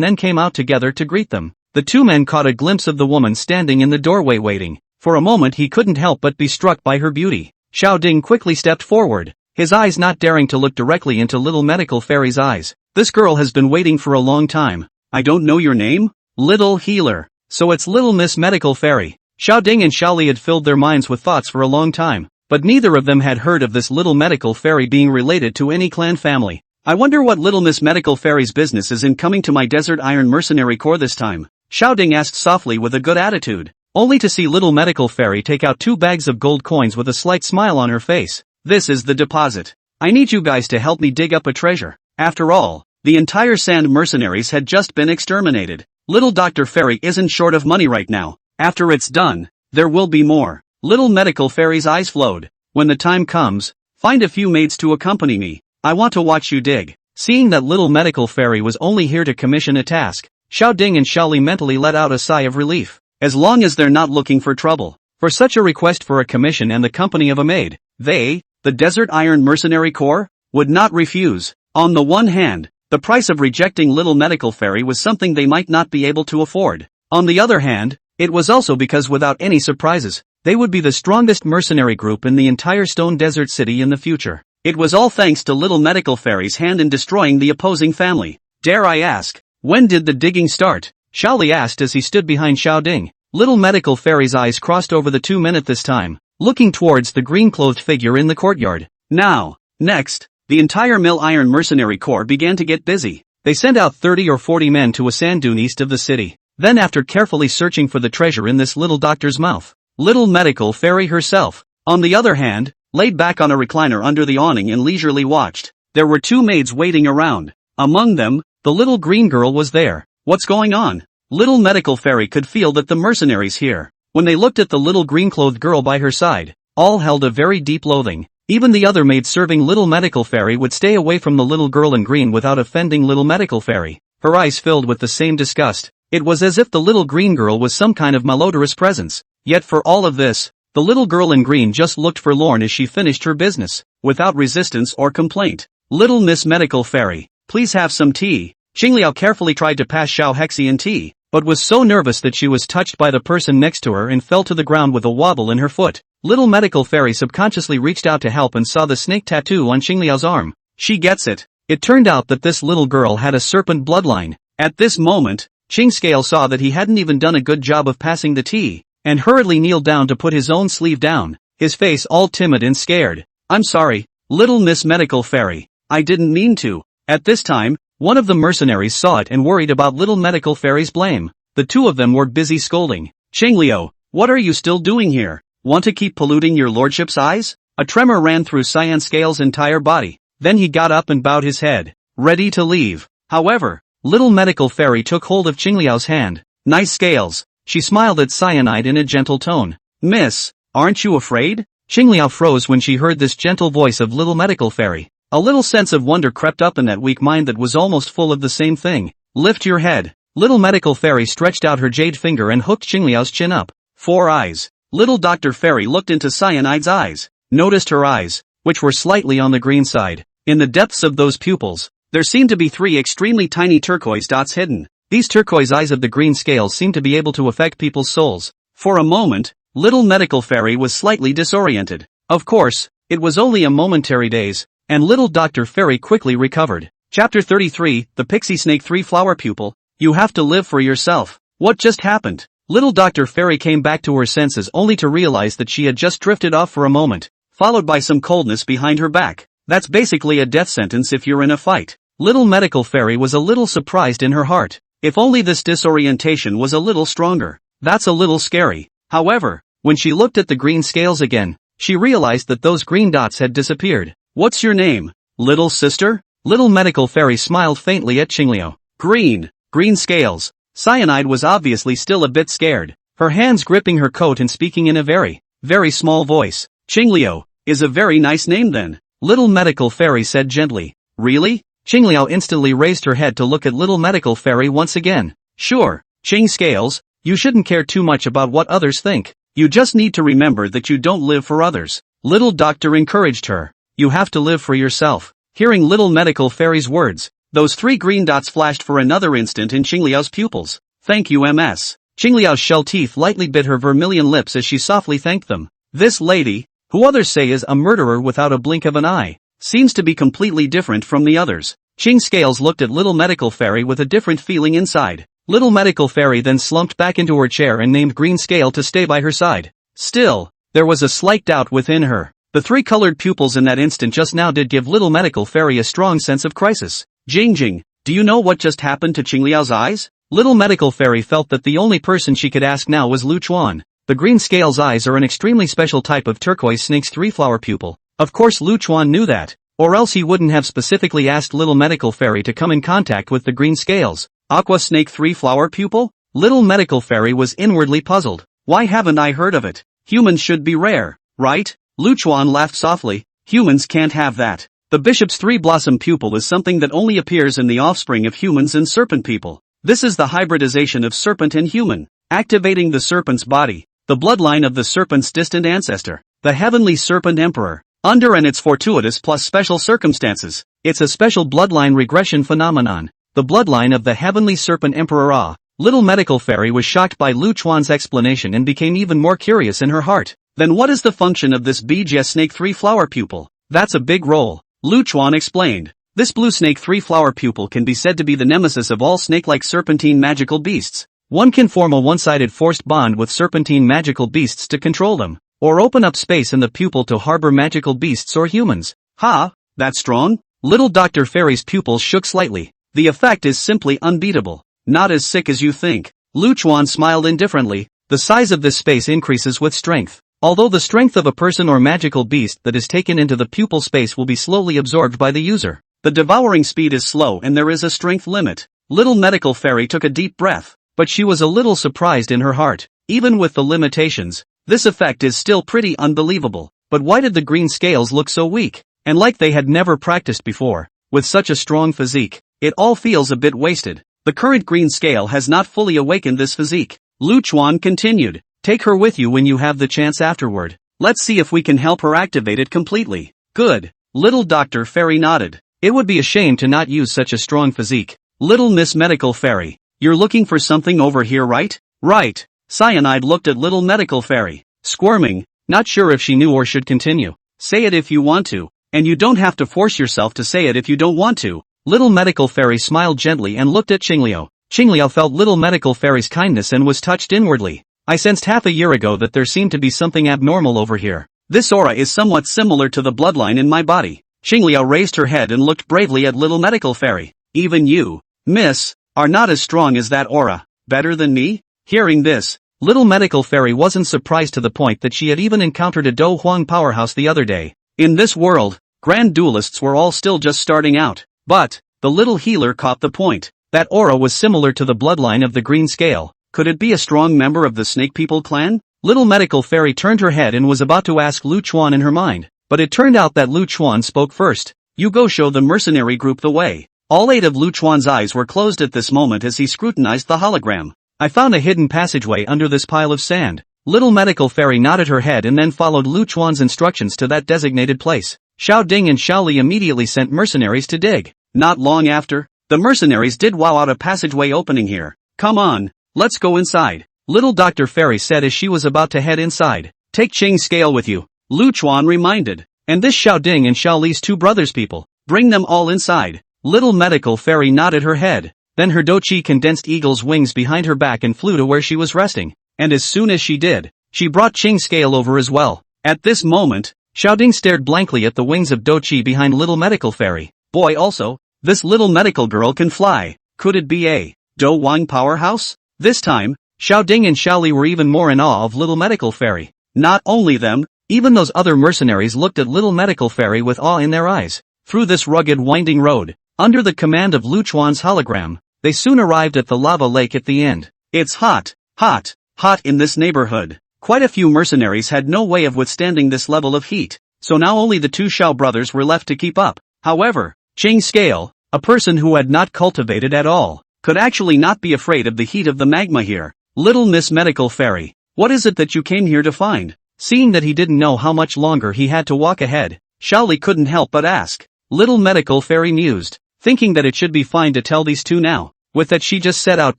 then came out together to greet them. the two men caught a glimpse of the woman standing in the doorway waiting. For a moment he couldn't help but be struck by her beauty. Xiao Ding quickly stepped forward, his eyes not daring to look directly into little medical fairy's eyes. This girl has been waiting for a long time. I don't know your name? Little healer. So it's little Miss Medical Fairy. Xiao Ding and Xiao Li had filled their minds with thoughts for a long time, but neither of them had heard of this little medical fairy being related to any clan family. I wonder what little Miss Medical Fairy's business is in coming to my Desert Iron Mercenary Corps this time. Xiao Ding asked softly with a good attitude, only to see little medical fairy take out 2 bags of gold coins with a slight smile on her face. This is the deposit. I need you guys to help me dig up a treasure. After all, the entire Sand Mercenaries had just been exterminated. Little Dr. Fairy isn't short of money right now. After it's done, there will be more. Little Medical Fairy's eyes flowed. When the time comes, find a few maids to accompany me. I want to watch you dig. Seeing that little Medical Fairy was only here to commission a task, Xiao Ding and Xiao Li mentally let out a sigh of relief. As long as they're not looking for trouble. For such a request for a commission and the company of a maid, they, the Desert Iron Mercenary Corps, would not refuse. On the one hand, the price of rejecting little Medical Fairy was something they might not be able to afford. On the other hand, it was also because without any surprises, they would be the strongest mercenary group in the entire Stone Desert City in the future. It was all thanks to little Medical Fairy's hand in destroying the opposing family. Dare I ask, when did the digging start? Xiao Li asked as he stood behind Xiao Ding. Little Medical Fairy's eyes crossed over the 2 men at this time, looking towards the green-clothed figure in the courtyard. Now, next, the entire Mill Iron Mercenary Corps began to get busy. They sent out 30 or 40 men to a sand dune east of the city. Then after carefully searching for the treasure in this little doctor's mouth, little Medical Fairy herself, on the other hand, laid back on a recliner under the awning and leisurely watched. There were 2 maids waiting around. Among them, the little green girl was there. What's going on? Little Medical Fairy could feel that the mercenaries here. When they looked at the little green-clothed girl by her side, all held a very deep loathing. Even the other maid serving little Medical Fairy would stay away from the little girl in green without offending little Medical Fairy. Her eyes filled with the same disgust. It was as if the little green girl was some kind of malodorous presence. Yet for all of this, the little girl in green just looked forlorn as she finished her business, without resistance or complaint. Little Miss Medical Fairy, please have some tea. Qingliao carefully tried to pass Xiao Hexian tea, but was so nervous that she was touched by the person next to her and fell to the ground with a wobble in her foot. Little Medical Fairy subconsciously reached out to help and saw the snake tattoo on Qingliao's arm. She gets it. It turned out that this little girl had a serpent bloodline. At this moment, Qing Scale saw that he hadn't even done a good job of passing the tea, and hurriedly kneeled down to put his own sleeve down, his face all timid and scared. I'm sorry, little Miss Medical Fairy. I didn't mean to. At this time, one of the mercenaries saw it and worried about little Medical Fairy's blame. The 2 of them were busy scolding. Qingliao, what are you still doing here? Want to keep polluting your lordship's eyes? A tremor ran through Cyan Scale's entire body. Then he got up and bowed his head, ready to leave. However, little Medical Fairy took hold of Qingliao's hand. Nice Scales. She smiled at Cyanide in a gentle tone. Miss, aren't you afraid? Qingliao froze when she heard this gentle voice of little Medical Fairy. A little sense of wonder crept up in that weak mind that was almost full of the same thing. Lift your head. Little Medical Fairy stretched out her jade finger and hooked Qingliao's chin up. 4 eyes. Little Dr. Fairy looked into Cyanide's eyes, noticed her eyes, which were slightly on the green side. In the depths of those pupils, there seemed to be 3 extremely tiny turquoise dots hidden. These turquoise eyes of the green scales seemed to be able to affect people's souls. For a moment, little Medical Fairy was slightly disoriented. Of course, it was only a momentary daze, and little Dr. Fairy quickly recovered. Chapter 33, The Pixie Snake 3 Flower Pupil. You have to live for yourself. What just happened? Little Dr. Fairy came back to her senses only to realize that she had just drifted off for a moment, followed by some coldness behind her back. That's basically a death sentence if you're in a fight. Little Medical Fairy was a little surprised in her heart. If only this disorientation was a little stronger. That's a little scary. However, when she looked at the green scales again, she realized that those green dots had disappeared. What's your name, little sister? Little Medical Fairy smiled faintly at Qingliao. Green scales. Cyanide was obviously still a bit scared, her hands gripping her coat and speaking in a very, very small voice. Qingliao is a very nice name then, Little Medical Fairy said gently. Really? Qingliao instantly raised her head to look at Little Medical Fairy once again. Sure, Qing Scales, you shouldn't care too much about what others think. You just need to remember that you don't live for others. Little Doctor encouraged her. You have to live for yourself. Hearing Little Medical Fairy's words, those 3 green dots flashed for another instant in Qingliao's pupils, Thank you Ms. Qingliao's shell teeth lightly bit her vermilion lips as she softly thanked them. This lady, who others say is a murderer without a blink of an eye, seems to be completely different from the others. Qing Scales looked at Little Medical Fairy with a different feeling inside. Little Medical Fairy then slumped back into her chair and named Green Scale to stay by her side. Still, there was a slight doubt within her. The three colored pupils in that instant just now did give Little Medical Fairy a strong sense of crisis. Jing, do you know what just happened to Qingliao's eyes? Little Medical Fairy felt that the only person she could ask now was Lu Chuan. The Green Scale's eyes are an extremely special type of turquoise snake's three-flower pupil. Of course Lu Chuan knew that, or else he wouldn't have specifically asked Little Medical Fairy to come in contact with the Green Scales. Aqua snake three-flower pupil? Little Medical Fairy was inwardly puzzled. Why haven't I heard of it? Humans should be rare, right? Lu Chuan laughed softly. Humans can't have that. The bishop's three-blossom pupil is something that only appears in the offspring of humans and serpent people. This is the hybridization of serpent and human, activating the serpent's body, the bloodline of the serpent's distant ancestor, the heavenly serpent emperor, under and its fortuitous plus special circumstances. It's a special bloodline regression phenomenon, the bloodline of the heavenly serpent emperor. Little Medical Fairy was shocked by Lu Chuan's explanation and became even more curious in her heart. Then what is the function of this BJ snake three-flower pupil? That's a big role, Lu Chuan explained. This blue snake three-flower pupil can be said to be the nemesis of all snake-like serpentine magical beasts. One can form a one-sided forced bond with serpentine magical beasts to control them, or open up space in the pupil to harbor magical beasts or humans. Ha, that's strong? Little Dr. Fairy's pupils shook slightly. The effect is simply unbeatable. Not as sick as you think. Lu Chuan smiled indifferently. The size of this space increases with strength. Although the strength of a person or magical beast that is taken into the pupil space will be slowly absorbed by the user. The devouring speed is slow and there is a strength limit. Little Medical Fairy took a deep breath, but she was a little surprised in her heart. Even with the limitations, this effect is still pretty unbelievable. But why did the Green Scales look so weak, and like they had never practiced before? With such a strong physique, it all feels a bit wasted. The current Green Scale has not fully awakened this physique. Lu Chuan continued. Take her with you when you have the chance afterward. Let's see if we can help her activate it completely. Good. Little Dr. Fairy nodded. It would be a shame to not use such a strong physique. Little Miss Medical Fairy, you're looking for something over here, right? Right. Cyanide looked at Little Medical Fairy, squirming, not sure if she knew or should continue. Say it if you want to, and you don't have to force yourself to say it if you don't want to. Little Medical Fairy smiled gently and looked at Qingliao. Qingliao felt Little Medical Fairy's kindness and was touched inwardly. I sensed half a year ago that there seemed to be something abnormal over here. This aura is somewhat similar to the bloodline in my body. Qingliao raised her head and looked bravely at Little Medical Fairy. Even you, miss, are not as strong as that aura. Better than me? Hearing this, Little Medical Fairy wasn't surprised to the point that she had even encountered a Do Huang powerhouse the other day. In this world, grand duelists were all still just starting out. But, the little healer caught the point. That aura was similar to the bloodline of the Green Scale. Could it be a strong member of the Snake People clan? Little Medical Fairy turned her head and was about to ask Lu Chuan in her mind, but it turned out that Lu Chuan spoke first. You go show the mercenary group the way. All 8 of Lu Chuan's eyes were closed at this moment as he scrutinized the hologram. I found a hidden passageway under this pile of sand. Little Medical Fairy nodded her head and then followed Lu Chuan's instructions to that designated place. Xiao Ding and Xiao Li immediately sent mercenaries to dig. Not long after, the mercenaries did wow out a passageway opening here. Come on, let's go inside, Little Dr. Fairy said as she was about to head inside. Take Qing Scale with you, Lu Chuan reminded. And this Xiao Ding and Xiao Li's 2 brothers people. Bring them all inside. Little Medical Fairy nodded her head. Then her Dochi condensed eagle's wings behind her back and flew to where she was resting. And as soon as she did, she brought Qing Scale over as well. At this moment, Xiao Ding stared blankly at the wings of Dochi behind Little Medical Fairy. Boy also, this little medical girl can fly. Could it be a Do Wang powerhouse? This time, Xiao Ding and Xiao Li were even more in awe of Little Medical Fairy. Not only them, even those other mercenaries looked at Little Medical Fairy with awe in their eyes. Through this rugged winding road, under the command of Lu Chuan's hologram, they soon arrived at the lava lake at the end. It's hot, hot, hot in this neighborhood. Quite a few mercenaries had no way of withstanding this level of heat, so now only the 2 Xiao brothers were left to keep up. However, Qing Scale, a person who had not cultivated at all, could actually not be afraid of the heat of the magma here. Little Miss Medical Fairy, what is it that you came here to find? Seeing that he didn't know how much longer he had to walk ahead, Xiao Li couldn't help but ask. Little Medical Fairy mused, thinking that it should be fine to tell these 2 now. With that she just said out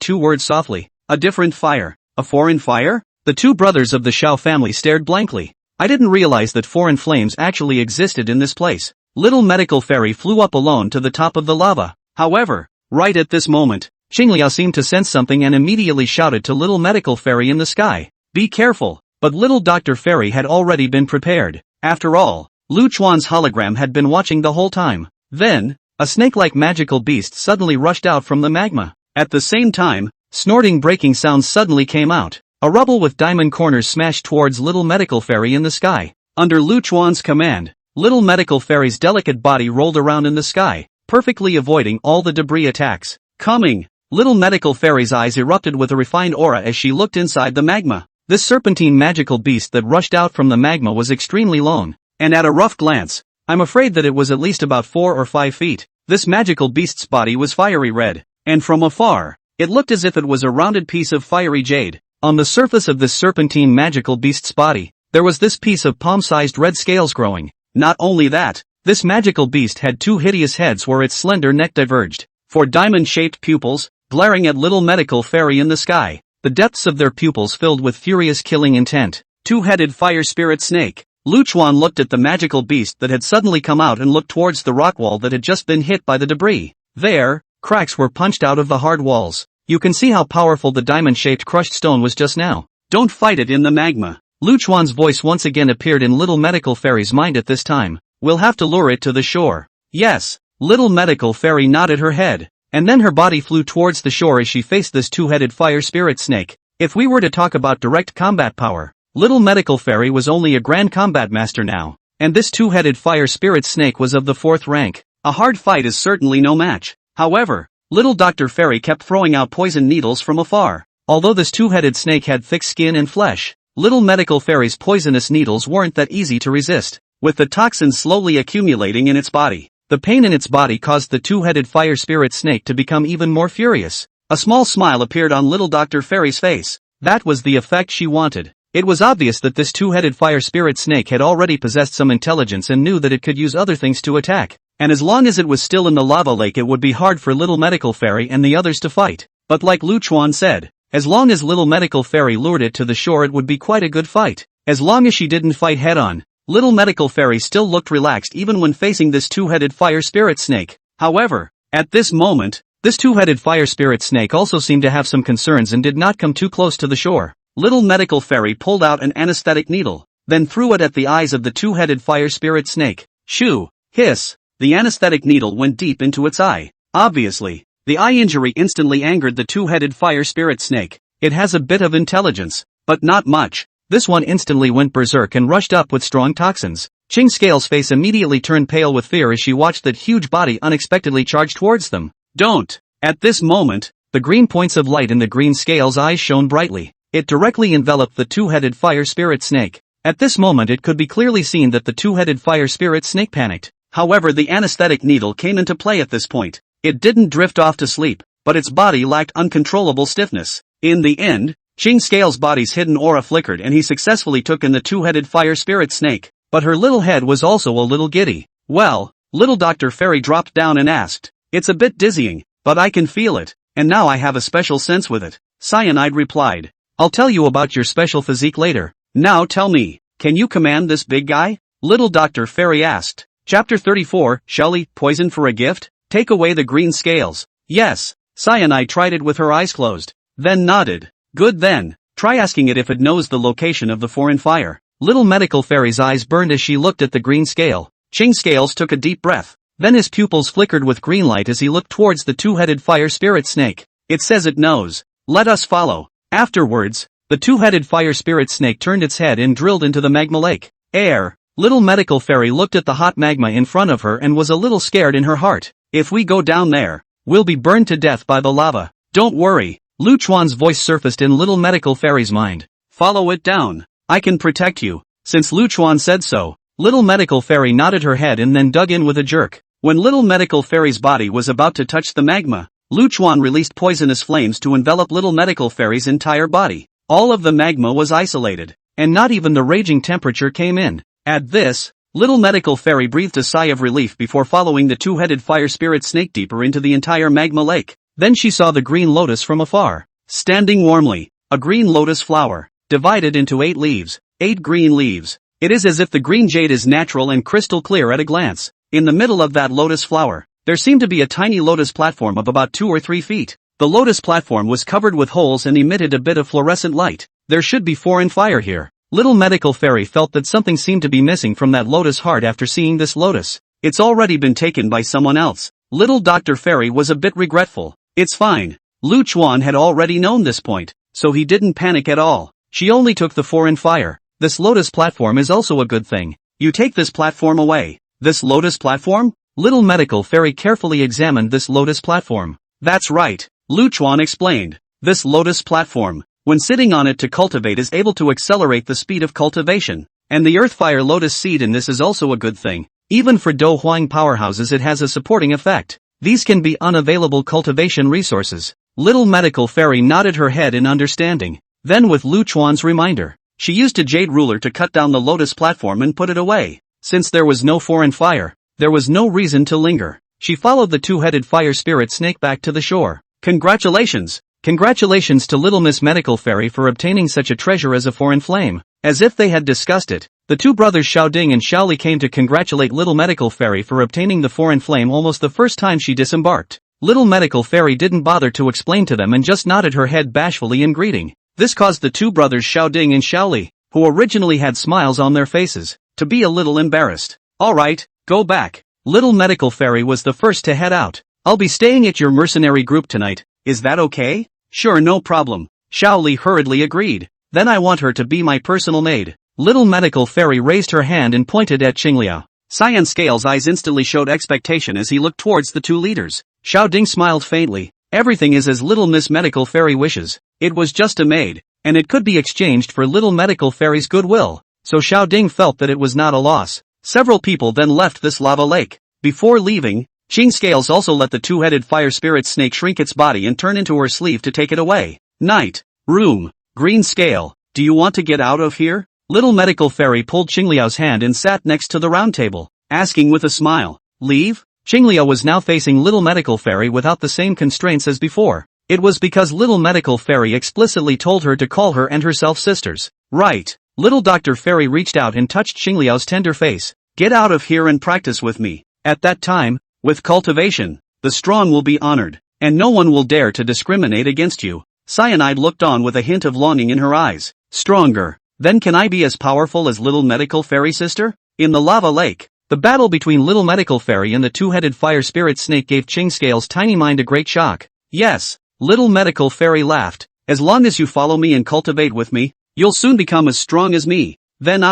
2 words softly. A different fire. A foreign fire? The two brothers of the Xiao family stared blankly. I didn't realize that foreign flames actually existed in this place. Little medical fairy flew up alone to the top of the lava. However, right at this moment, Xingliao seemed to sense something and immediately shouted to little medical fairy in the sky, "Be careful!" But little Dr. Fairy had already been prepared. After all, Lu Chuan's hologram had been watching the whole time. Then, a snake-like magical beast suddenly rushed out from the magma. At the same time, snorting breaking sounds suddenly came out. A rubble with diamond corners smashed towards little medical fairy in the sky. Under Lu Chuan's command, little medical fairy's delicate body rolled around in the sky, perfectly avoiding all the debris attacks. Coming! Little medical fairy's eyes erupted with a refined aura as she looked inside the magma. This serpentine magical beast that rushed out from the magma was extremely long, and at a rough glance, I'm afraid that it was at least about 4 or 5 feet. This magical beast's body was fiery red, and from afar, it looked as if it was a rounded piece of fiery jade. On the surface of this serpentine magical beast's body, there was this piece of palm-sized red scales growing. Not only that, this magical beast had 2 hideous heads where its slender neck diverged. 4 diamond-shaped pupils, glaring at little medical fairy in the sky, the depths of their pupils filled with furious killing intent. 2-headed fire spirit snake. Lu Chuan looked at the magical beast that had suddenly come out and looked towards the rock wall that had just been hit by the debris. There, cracks were punched out of the hard walls. You can see how powerful the diamond-shaped crushed stone was just now. Don't fight it in the magma. Lu Chuan's voice once again appeared in little medical fairy's mind at this time. We'll have to lure it to the shore. Yes. Little medical fairy nodded her head, and then her body flew towards the shore as she faced this 2-headed fire spirit snake. If we were to talk about direct combat power, little medical fairy was only a grand combat master now, and this 2-headed fire spirit snake was of the 4th rank. A hard fight is certainly no match. However, little Dr. Fairy kept throwing out poison needles from afar. Although this 2-headed snake had thick skin and flesh, little medical fairy's poisonous needles weren't that easy to resist. With the toxins slowly accumulating in its body, the pain in its body caused the 2-headed fire spirit snake to become even more furious. A small smile appeared on little Dr. Fairy's face. That was the effect she wanted. It was obvious that this 2-headed fire spirit snake had already possessed some intelligence and knew that it could use other things to attack. And as long as it was still in the lava lake, it would be hard for little medical fairy and the others to fight. But like Lu Chuan said, as long as little medical fairy lured it to the shore, it would be quite a good fight. As long as she didn't fight head-on, little medical fairy still looked relaxed even when facing this 2-headed fire spirit snake. However, at this moment, this 2-headed fire spirit snake also seemed to have some concerns and did not come too close to the shore. Little medical fairy pulled out an anesthetic needle, then threw it at the eyes of the 2-headed fire spirit snake. Shoo! Hiss! The anesthetic needle went deep into its eye. Obviously, the eye injury instantly angered the 2-headed fire spirit snake. It has a bit of intelligence, but not much. This one instantly went berserk and rushed up with strong toxins. Ching Scale's face immediately turned pale with fear as she watched that huge body unexpectedly charge towards them. Don't! At this moment, the green points of light in the green Scale's eyes shone brightly. It directly enveloped the 2-headed fire spirit snake. At this moment it could be clearly seen that the 2-headed fire spirit snake panicked. However, the anesthetic needle came into play at this point. It didn't drift off to sleep, but its body lacked uncontrollable stiffness. In the end, Ching Scale's body's hidden aura flickered and he successfully took in the 2-headed fire spirit snake. But her little head was also a little giddy. Well, little Dr. Fairy dropped down and asked, "It's a bit dizzying, but I can feel it, and now I have a special sense with it." Cyanide replied, "I'll tell you about your special physique later. Now tell me, can you command this big guy?" Little Dr. Fairy asked. Chapter 34, Shelly, poison for a gift? Take away the green scales. Yes. Cyanide tried it with her eyes closed, then nodded. Good then, try asking it if it knows the location of the foreign fire. Little medical fairy's eyes burned as she looked at the green scale. Ching Scales took a deep breath. Then his pupils flickered with green light as he looked towards the 2-headed fire spirit snake. It says it knows. Let us follow. Afterwards, the 2-headed fire spirit snake turned its head and drilled into the magma lake. Air. Little medical fairy looked at the hot magma in front of her and was a little scared in her heart. If we go down there, we'll be burned to death by the lava. Don't worry. Lu Chuan's voice surfaced in little medical fairy's mind. Follow it down. I can protect you. Since Lu Chuan said so, little medical fairy nodded her head and then dug in with a jerk. When little medical fairy's body was about to touch the magma, Lu Chuan released poisonous flames to envelop little medical fairy's entire body. All of the magma was isolated, and not even the raging temperature came in. At this, little medical fairy breathed a sigh of relief before following the 2-headed fire spirit snake deeper into the entire magma lake. Then she saw the green lotus from afar. Standing warmly, a green lotus flower, divided into 8 leaves, 8 green leaves. It is as if the green jade is natural and crystal clear at a glance. In the middle of that lotus flower, there seemed to be a tiny lotus platform of about 2 or 3 feet. The lotus platform was covered with holes and emitted a bit of fluorescent light. There should be foreign fire here. Little medical fairy felt that something seemed to be missing from that lotus heart after seeing this lotus. It's already been taken by someone else. Little Dr. Fairy was a bit regretful. It's fine. Lu Chuan had already known this point, so he didn't panic at all. She only took the foreign fire. This lotus platform is also a good thing. You take this platform away. This lotus platform? Little medical fairy carefully examined this lotus platform. That's right, Lu Chuan explained. This lotus platform, when sitting on it to cultivate, is able to accelerate the speed of cultivation. And the earthfire lotus seed in this is also a good thing. Even for Do Huang powerhouses it has a supporting effect. These can be unavailable cultivation resources. Little medical fairy nodded her head in understanding. Then with Lu Chuan's reminder, she used a jade ruler to cut down the lotus platform and put it away. Since there was no foreign fire, there was no reason to linger. She followed the two-headed fire spirit snake back to the shore. Congratulations! Congratulations to Little Miss Medical Fairy for obtaining such a treasure as a foreign flame. As if they had discussed it, the two brothers Xiaoding and Xiaoli came to congratulate Little Medical Fairy for obtaining the foreign flame almost the first time she disembarked. Little Medical Fairy didn't bother to explain to them and just nodded her head bashfully in greeting. This caused the two brothers Xiaoding and Xiaoli, who originally had smiles on their faces, to be a little embarrassed. Alright, go back. Little Medical Fairy was the first to head out. I'll be staying at your mercenary group tonight, is that okay? Sure, no problem. Xiaoli hurriedly agreed. Then I want her to be my personal maid. Little Medical Fairy raised her hand and pointed at Qingliao. Cyan Scale's eyes instantly showed expectation as he looked towards the two leaders. Xiaoding smiled faintly. Everything is as Little Miss Medical Fairy wishes. It was just a maid, and it could be exchanged for Little Medical Fairy's goodwill, so Xiaoding felt that it was not a loss. Several people then left this lava lake. Before leaving, Qing Scales also let the two-headed fire spirit snake shrink its body and turn into her sleeve to take it away. Night. Room. Green Scale. Do you want to get out of here? Little Medical Fairy pulled Qingliao's hand and sat next to the round table, asking with a smile. Leave? Qingliao was now facing Little Medical Fairy without the same constraints as before. It was because Little Medical Fairy explicitly told her to call her and herself sisters. Right. Little Dr. Fairy reached out and touched Qingliao's tender face. Get out of here and practice with me. At that time, with cultivation, the strong will be honored, and no one will dare to discriminate against you. Cyanide looked on with a hint of longing in her eyes. Stronger. Then can I be as powerful as Little Medical Fairy, sister? In the lava lake, the battle between Little Medical Fairy and the two-headed fire spirit snake gave Qing Scale's tiny mind a great shock. Yes, Little Medical Fairy laughed. As long as you follow me and cultivate with me, you'll soon become as strong as me. Then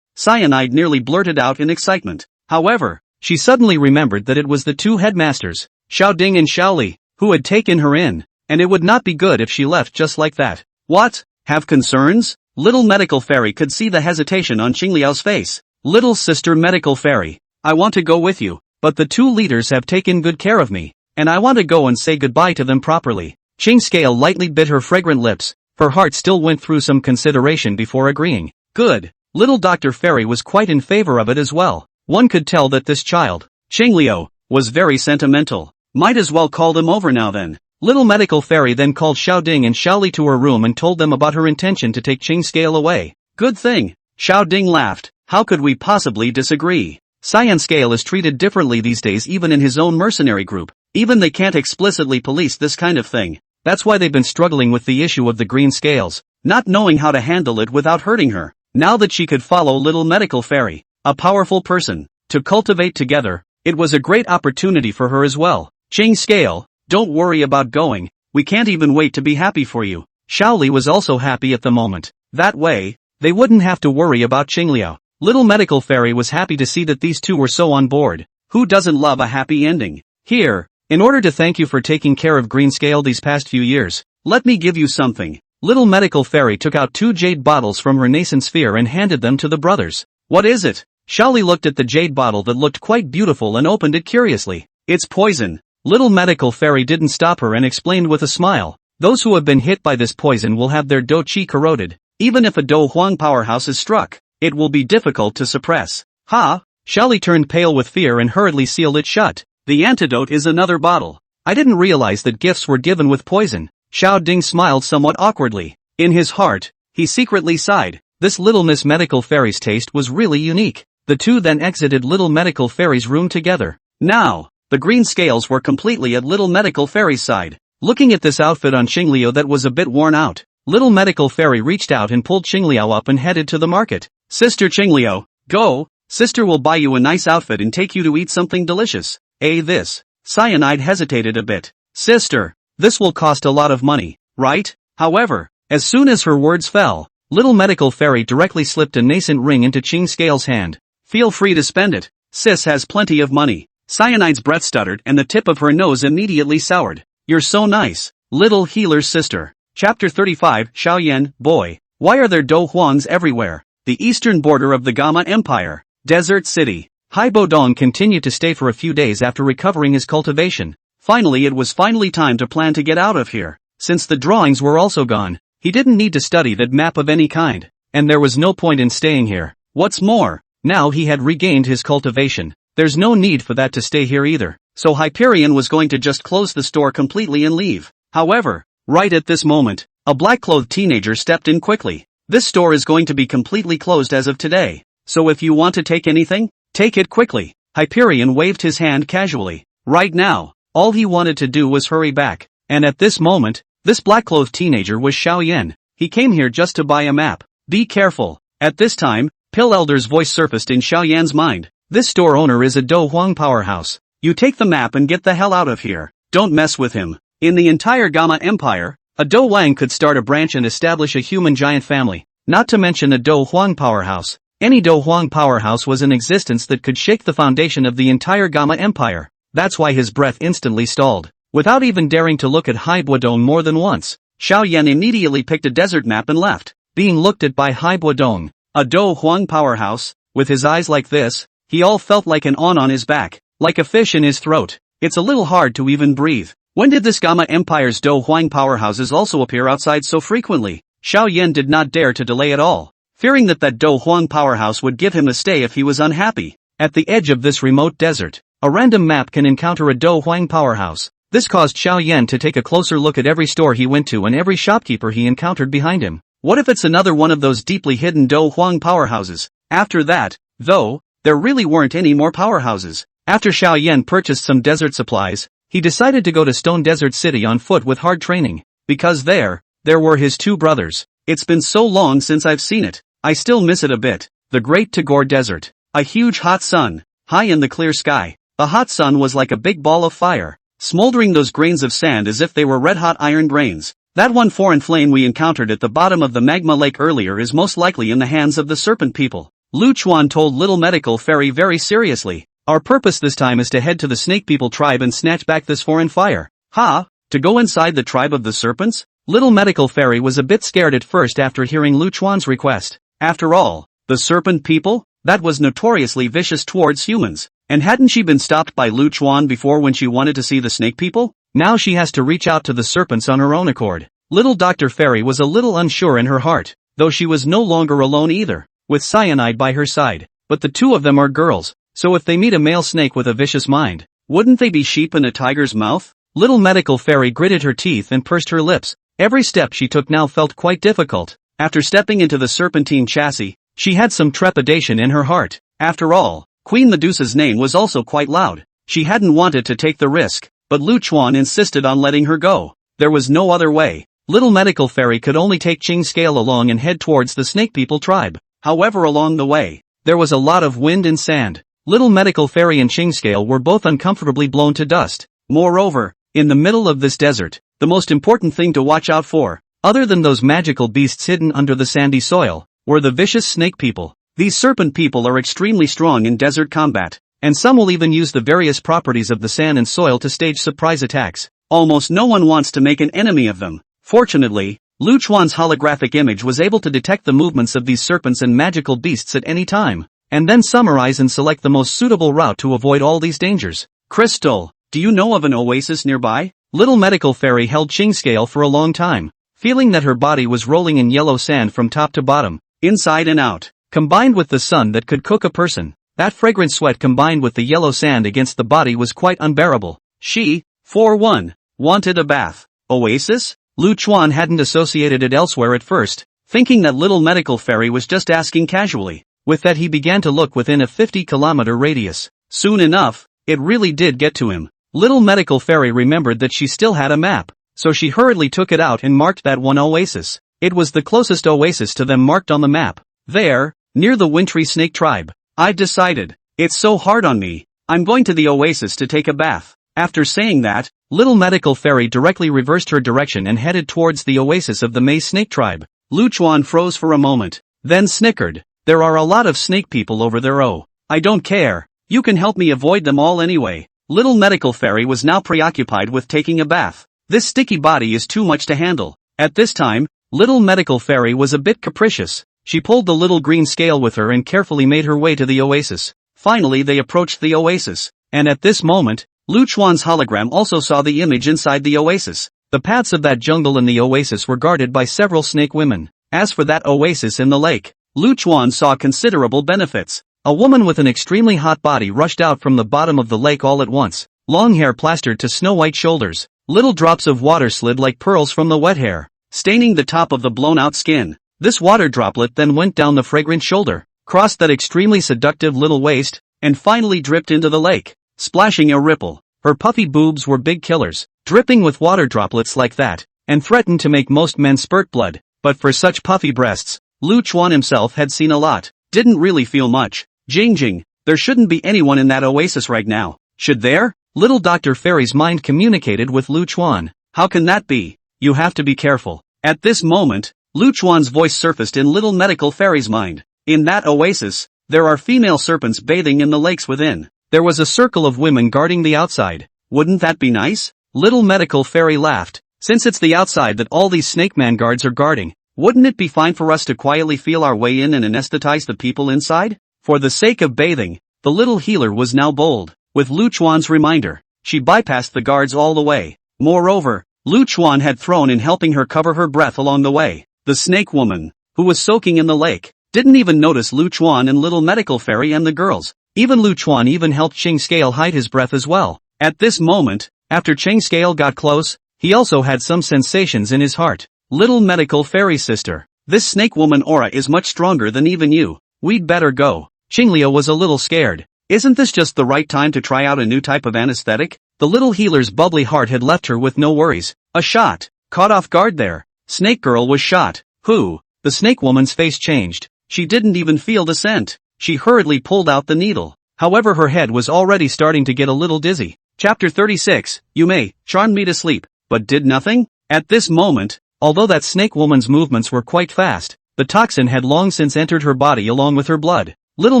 Cyanide nearly blurted out in excitement. However, she suddenly remembered that it was the two headmasters, Xiaoding and Xiaoli, who had taken her in, and it would not be good if she left just like that. What? Have concerns? Little Medical Fairy could see the hesitation on Qingliao's face. Little Sister Medical Fairy, I want to go with you, but the two leaders have taken good care of me, and I want to go and say goodbye to them properly. Qing Scale lightly bit her fragrant lips. Her heart still went through some consideration before agreeing. Good. Little Dr. Fairy was quite in favor of it as well. One could tell that this child, Qingliao, was very sentimental. Might as well call them over now then. Little Medical Fairy then called Xiaoding and Xiaoli to her room and told them about her intention to take Qing Scale away. Good thing. Xiaoding laughed. How could we possibly disagree? Cyan Scale is treated differently these days even in his own mercenary group. Even they can't explicitly police this kind of thing. That's why they've been struggling with the issue of the green scales, not knowing how to handle it without hurting her. Now that she could follow Little Medical Fairy, a powerful person, to cultivate together, it was a great opportunity for her as well. Qing Scale, don't worry about going, we can't even wait to be happy for you. Xiaoli was also happy at the moment. That way, they wouldn't have to worry about Qingliao. Little Medical Fairy was happy to see that these two were so on board. Who doesn't love a happy ending? Here, in order to thank you for taking care of Green Scale these past few years, let me give you something. Little Medical Fairy took out 2 jade bottles from her nascent sphere and handed them to the brothers. What is it? Xiaoli looked at the jade bottle that looked quite beautiful and opened it curiously. It's poison. Little Medical Fairy didn't stop her and explained with a smile. Those who have been hit by this poison will have their do qi corroded. Even if a Do Huang powerhouse is struck, it will be difficult to suppress. Ha! Xiaoli turned pale with fear and hurriedly sealed it shut. The antidote is another bottle. I didn't realize that gifts were given with poison. Xiao Ding smiled somewhat awkwardly. In his heart, he secretly sighed. This little Miss Medical Fairy's taste was really unique. The two then exited Little Medical Fairy's room together. Now, the green scales were completely at Little Medical Fairy's side. Looking at this outfit on Qingliu that was a bit worn out, Little Medical Fairy reached out and pulled Qingliu up and headed to the market. Sister Qingliu, go! Sister will buy you a nice outfit and take you to eat something delicious. This. Cyanide hesitated a bit. Sister, this will cost a lot of money, right? However, as soon as her words fell, Little Medical Fairy directly slipped a nascent ring into Qing Scale's hand. Feel free to spend it. Sis has plenty of money. Cyanide's breath stuttered and the tip of her nose immediately soured. You're so nice, little healer's sister. Chapter 35 Xiao Yan, boy, why are there Do Huangs everywhere? The eastern border of the Gama Empire. Desert City. Hai Bodong continued to stay for a few days after recovering his cultivation. Finally it was time to plan to get out of here. Since the drawings were also gone, he didn't need to study that map of any kind, and there was no point in staying here. What's more, now he had regained his cultivation. There's no need for that to stay here either, so Hyperion was going to just close the store completely and leave. However, right at this moment, a black-clothed teenager stepped in quickly. This store is going to be completely closed as of today, so if you want to take anything, take it quickly. Hyperion waved his hand casually. Right now, all he wanted to do was hurry back, and at this moment, this black-clothed teenager was Xiao Yan. He came here just to buy a map. Be careful. At this time, Pill Elder's voice surfaced in Xiao Yan's mind. This store owner is a Do Huang powerhouse. You take the map and get the hell out of here. Don't mess with him. In the entire Gama Empire, a Do Wang could start a branch and establish a human giant family. Not to mention a Do Huang powerhouse. Any Do Huang powerhouse was in existence that could shake the foundation of the entire Gama Empire. That's why his breath instantly stalled. Without even daring to look at Hai Bodong more than once, Xiao Yan immediately picked a desert map and left. Being looked at by Hai Bodong, a Do Huang powerhouse, with his eyes like this, he all felt like an on his back, like a fish in his throat. It's a little hard to even breathe. When did this Gama Empire's Do Huang powerhouses also appear outside so frequently? Xiao Yan did not dare to delay at all, fearing that Do Huang powerhouse would give him a stay if he was unhappy. At the edge of this remote desert, a random map can encounter a Do Huang powerhouse. This caused Xiao Yan to take a closer look at every store he went to and every shopkeeper he encountered behind him. What if it's another one of those deeply hidden Do Huang powerhouses? After that, though, there really weren't any more powerhouses. After Xiao Yan purchased some desert supplies, he decided to go to Stone Desert City on foot with hard training, because there were his two brothers. It's been so long since I've seen it, I still miss it a bit. The Great Tagore Desert. A huge hot sun, high in the clear sky. The hot sun was like a big ball of fire, smoldering those grains of sand as if they were red-hot iron grains. That one foreign flame we encountered at the bottom of the magma lake earlier is most likely in the hands of the serpent people. Lu Chuan told Little Medical Fairy very seriously. Our purpose this time is to head to the Snake People tribe and snatch back this foreign fire. To go inside the tribe of the serpents? Little Medical Fairy was a bit scared at first after hearing Lu Chuan's request. After all, the serpent people? That was notoriously vicious towards humans. And hadn't she been stopped by Lu Chuan before when she wanted to see the snake people? Now she has to reach out to the serpents on her own accord. Little Dr. Fairy was a little unsure in her heart, though she was no longer alone either, with Cyanide by her side. But the two of them are girls, so if they meet a male snake with a vicious mind, wouldn't they be sheep in a tiger's mouth? Little Medical Fairy gritted her teeth and pursed her lips. Every step she took now felt quite difficult. After stepping into the serpentine chassis, she had some trepidation in her heart. After all, Queen Medusa's name was also quite loud. She hadn't wanted to take the risk, but Lu Chuan insisted on letting her go. There was no other way. Little Medical Fairy could only take Qing Scale along and head towards the Snake People tribe. However, along the way, there was a lot of wind and sand. Little Medical Fairy and Qing Scale were both uncomfortably blown to dust. Moreover, in the middle of this desert, the most important thing to watch out for, other than those magical beasts hidden under the sandy soil, were the vicious snake people. These serpent people are extremely strong in desert combat, and some will even use the various properties of the sand and soil to stage surprise attacks. Almost no one wants to make an enemy of them. Fortunately, Lu Chuan's holographic image was able to detect the movements of these serpents and magical beasts at any time, and then summarize and select the most suitable route to avoid all these dangers. Crystal, do you know of an oasis nearby? Little Medical Fairy held Qing Scale for a long time, feeling that her body was rolling in yellow sand from top to bottom, inside and out. Combined with the sun that could cook a person, that fragrant sweat combined with the yellow sand against the body was quite unbearable. She, for one, wanted a bath. Oasis? Lu Chuan hadn't associated it elsewhere at first, thinking that little medical fairy was just asking casually. With that he began to look within a 50-kilometer radius. Soon enough, it really did get to him. Little medical fairy remembered that she still had a map, so she hurriedly took it out and marked that one oasis. It was the closest oasis to them marked on the map. There, near the wintry snake tribe. I've decided. It's so hard on me. I'm going to the oasis to take a bath. After saying that, little medical fairy directly reversed her direction and headed towards the oasis of the Mei snake tribe. Lu Chuan froze for a moment, then snickered. There are a lot of snake people over there. Oh, I don't care. You can help me avoid them all anyway. Little medical fairy was now preoccupied with taking a bath. This sticky body is too much to handle. At this time, little medical fairy was a bit capricious. She pulled the little green scale with her and carefully made her way to the oasis. Finally they approached the oasis. And at this moment, Lu Chuan's hologram also saw the image inside the oasis. The paths of that jungle in the oasis were guarded by several snake women. As for that oasis in the lake, Lu Chuan saw considerable benefits. A woman with an extremely hot body rushed out from the bottom of the lake all at once. Long hair plastered to snow-white shoulders. Little drops of water slid like pearls from the wet hair, staining the top of the blown-out skin. This water droplet then went down the fragrant shoulder, crossed that extremely seductive little waist, and finally dripped into the lake, splashing a ripple. Her puffy boobs were big killers, dripping with water droplets like that, and threatened to make most men spurt blood. But for such puffy breasts, Lu Chuan himself had seen a lot. Didn't really feel much. Jing, there shouldn't be anyone in that oasis right now. Should there? Little Dr. Fairy's mind communicated with Lu Chuan. How can that be? You have to be careful. At this moment, Lu Chuan's voice surfaced in little medical fairy's mind. In that oasis, there are female serpents bathing in the lakes within. There was a circle of women guarding the outside. Wouldn't that be nice? Little medical fairy laughed. Since it's the outside that all these snake man guards are guarding, wouldn't it be fine for us to quietly feel our way in and anesthetize the people inside? For the sake of bathing, the little healer was now bold. With Lu Chuan's reminder, she bypassed the guards all the way. Moreover, Lu Chuan had thrown in helping her cover her breath along the way. The snake woman, who was soaking in the lake, didn't even notice Lu Chuan and little medical fairy and the girls. Even Lu Chuan even helped Ching Scale hide his breath as well. At this moment, after Ching Scale got close, he also had some sensations in his heart. Little medical fairy sister, this snake woman aura is much stronger than even you. We'd better go. Qinglia was a little scared. Isn't this just the right time to try out a new type of anesthetic? The little healer's bubbly heart had left her with no worries. A shot. Caught off guard there. Snake girl was shot. Who? The snake woman's face changed. She didn't even feel the scent. She hurriedly pulled out the needle. However, her head was already starting to get a little dizzy. Chapter 36, You may charm me to sleep, but did nothing? At this moment, although that snake woman's movements were quite fast, the toxin had long since entered her body along with her blood. Little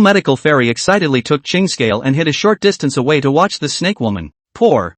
medical fairy excitedly took Ching Scale and hid a short distance away to watch the snake woman. Pour.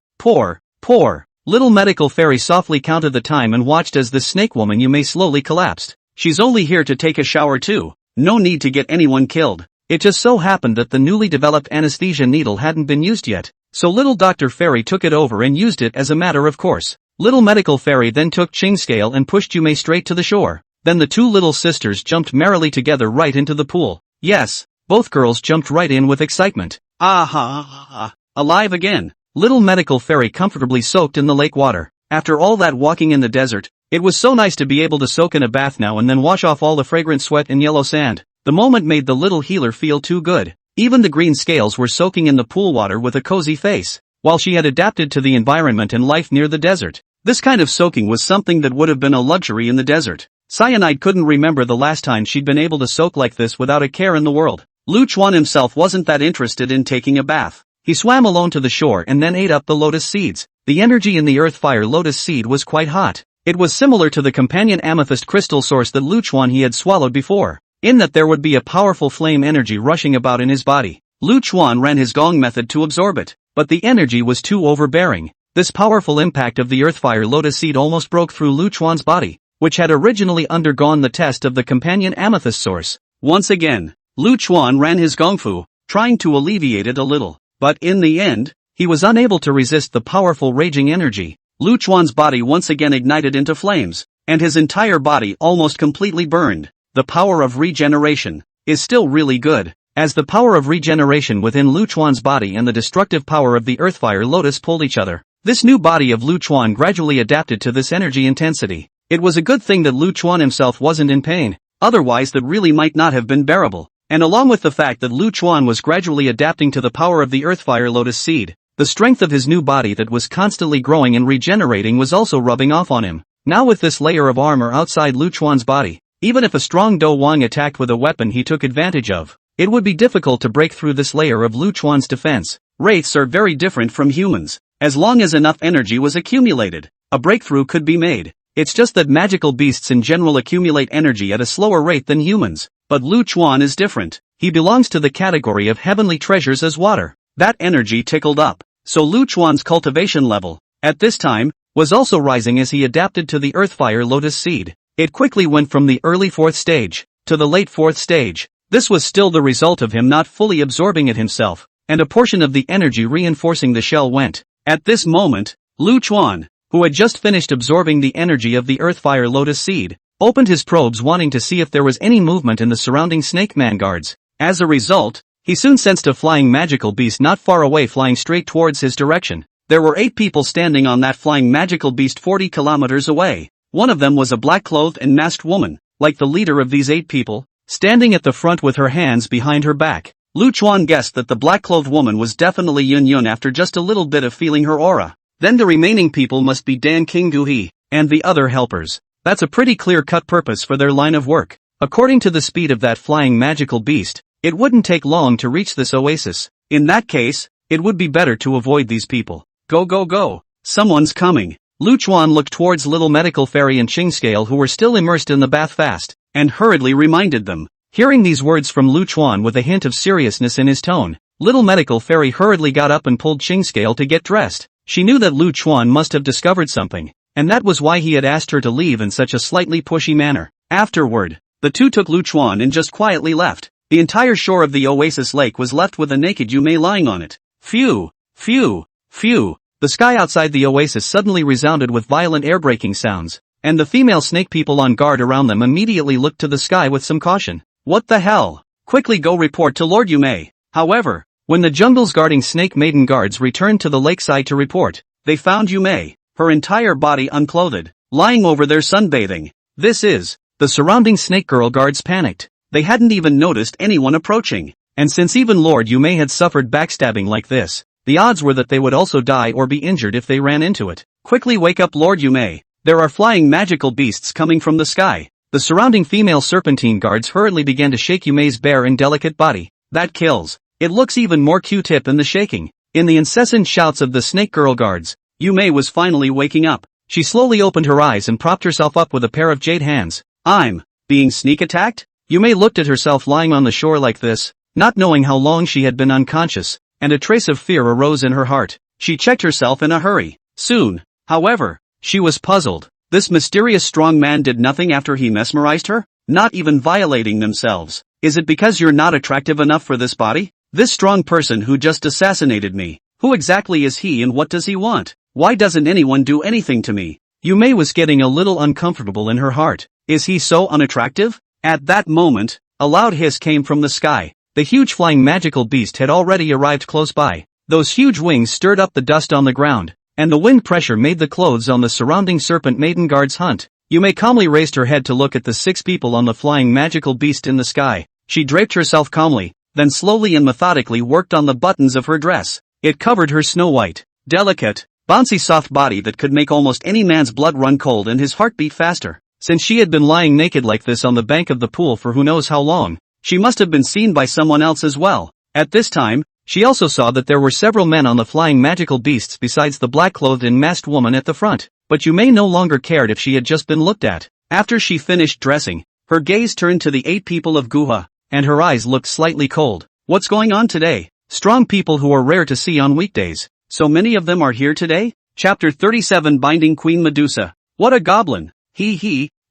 Little medical fairy softly counted the time and watched as the snake woman Yume slowly collapsed. She's only here to take a shower too. No need to get anyone killed. It just so happened that the newly developed anesthesia needle hadn't been used yet, so little Dr. Fairy took it over and used it as a matter of course. Little medical fairy then took Ching Scale and pushed Yume straight to the shore. Then the two little sisters jumped merrily together right into the pool. Yes, both girls jumped right in with excitement. Aha! Alive again. Little medical fairy comfortably soaked in the lake water. After all that walking in the desert, it was so nice to be able to soak in a bath now and then wash off all the fragrant sweat and yellow sand. The moment made the little healer feel too good. Even the green scales were soaking in the pool water with a cozy face. While she had adapted to the environment and life near the desert, this kind of soaking was something that would have been a luxury in the desert. Cyanide couldn't remember the last time she'd been able to soak like this without a care in the world. Lu Chuan himself wasn't that interested in taking a bath. He swam alone to the shore and then ate up the lotus seeds. The energy in the earth fire lotus seed was quite hot. It was similar to the companion amethyst crystal source that Lu Chuan he had swallowed before, in that there would be a powerful flame energy rushing about in his body. Lu Chuan ran his gong method to absorb it, but the energy was too overbearing. This powerful impact of the earth fire lotus seed almost broke through Lu Chuan's body, which had originally undergone the test of the companion amethyst source. Once again, Lu Chuan ran his gongfu, trying to alleviate it a little. But in the end, he was unable to resist the powerful raging energy. Lu Chuan's body once again ignited into flames, and his entire body almost completely burned. The power of regeneration is still really good, as the power of regeneration within Lu Chuan's body and the destructive power of the earthfire lotus pulled each other. This new body of Lu Chuan gradually adapted to this energy intensity. It was a good thing that Lu Chuan himself wasn't in pain, otherwise that really might not have been bearable. And along with the fact that Lu Chuan was gradually adapting to the power of the Earthfire Lotus Seed, the strength of his new body that was constantly growing and regenerating was also rubbing off on him. Now with this layer of armor outside Lu Chuan's body, even if a strong Do Wang attacked with a weapon he took advantage of, it would be difficult to break through this layer of Lu Chuan's defense. Wraiths are very different from humans. As long as enough energy was accumulated, a breakthrough could be made. It's just that magical beasts in general accumulate energy at a slower rate than humans. But Lu Chuan is different. He belongs to the category of heavenly treasures as water. That energy tickled up. So Lu Chuan's cultivation level, at this time, was also rising as he adapted to the Earthfire Lotus Seed. It quickly went from the early 4th stage to the late 4th stage. This was still the result of him not fully absorbing it himself, and a portion of the energy reinforcing the shell went. At this moment, Lu Chuan, who had just finished absorbing the energy of the Earthfire Lotus Seed, opened his probes wanting to see if there was any movement in the surrounding snake man guards. As a result, he soon sensed a flying magical beast not far away flying straight towards his direction. There were 8 people standing on that flying magical beast 40 kilometers away. One of them was a black-clothed and masked woman, like the leader of these 8 people, standing at the front with her hands behind her back. Lu Chuan guessed that the black-clothed woman was definitely Yun Yun after just a little bit of feeling her aura. Then the remaining people must be Dan King Gu He, and the other helpers. That's a pretty clear-cut purpose for their line of work. According to the speed of that flying magical beast, it wouldn't take long to reach this oasis. In that case, it would be better to avoid these people. Go go go. Someone's coming. Lu Chuan looked towards Little Medical Fairy and Chingscale who were still immersed in the bath fast, and hurriedly reminded them. Hearing these words from Lu Chuan with a hint of seriousness in his tone, Little Medical Fairy hurriedly got up and pulled Chingscale to get dressed. She knew that Lu Chuan must have discovered something, and that was why he had asked her to leave in such a slightly pushy manner. Afterward, the two took Lu Chuan and just quietly left. The entire shore of the oasis lake was left with a naked Yumei lying on it. Phew, phew, phew. The sky outside the oasis suddenly resounded with violent air-breaking sounds, and the female snake people on guard around them immediately looked to the sky with some caution. What the hell? Quickly go report to Lord Yumei. However, when the jungle's guarding snake maiden guards returned to the lakeside to report, they found Yumei, her entire body unclothed, lying over there sunbathing. The surrounding snake girl guards panicked. They hadn't even noticed anyone approaching. And since even Lord Yumei had suffered backstabbing like this, the odds were that they would also die or be injured if they ran into it. Quickly wake up Lord Yumei. There are flying magical beasts coming from the sky. The surrounding female serpentine guards hurriedly began to shake Yumei's bare and delicate body. That kills. It looks even more Q-tip in the shaking. In the incessant shouts of the snake girl guards, Yumei was finally waking up. She slowly opened her eyes and propped herself up with a pair of jade hands. I'm being sneak attacked? Yumei looked at herself lying on the shore like this, not knowing how long she had been unconscious, and a trace of fear arose in her heart. She checked herself in a hurry. Soon, however, she was puzzled. This mysterious strong man did nothing after he mesmerized her? Not even violating themselves. Is it because you're not attractive enough for this body? This strong person who just assassinated me. Who exactly is he and what does he want? Why doesn't anyone do anything to me? Yumei was getting a little uncomfortable in her heart. Is he so unattractive? At that moment, a loud hiss came from the sky. The huge flying magical beast had already arrived close by. Those huge wings stirred up the dust on the ground, and the wind pressure made the clothes on the surrounding serpent maiden guards hunt. Yumei calmly raised her head to look at the 6 people on the flying magical beast in the sky. She draped herself calmly, then slowly and methodically worked on the buttons of her dress. It covered her snow-white, delicate, bouncy soft body that could make almost any man's blood run cold and his heart beat faster. Since she had been lying naked like this on the bank of the pool for who knows how long, she must have been seen by someone else as well. At this time, she also saw that there were several men on the flying magical beasts besides the black-clothed and masked woman at the front. But Yumei no longer cared if she had just been looked at. After she finished dressing, her gaze turned to the 8 people of Guha, and her eyes looked slightly cold. What's going on today? Strong people who are rare to see on weekdays. So many of them are here today? Chapter 37 Binding Queen Medusa. What a goblin.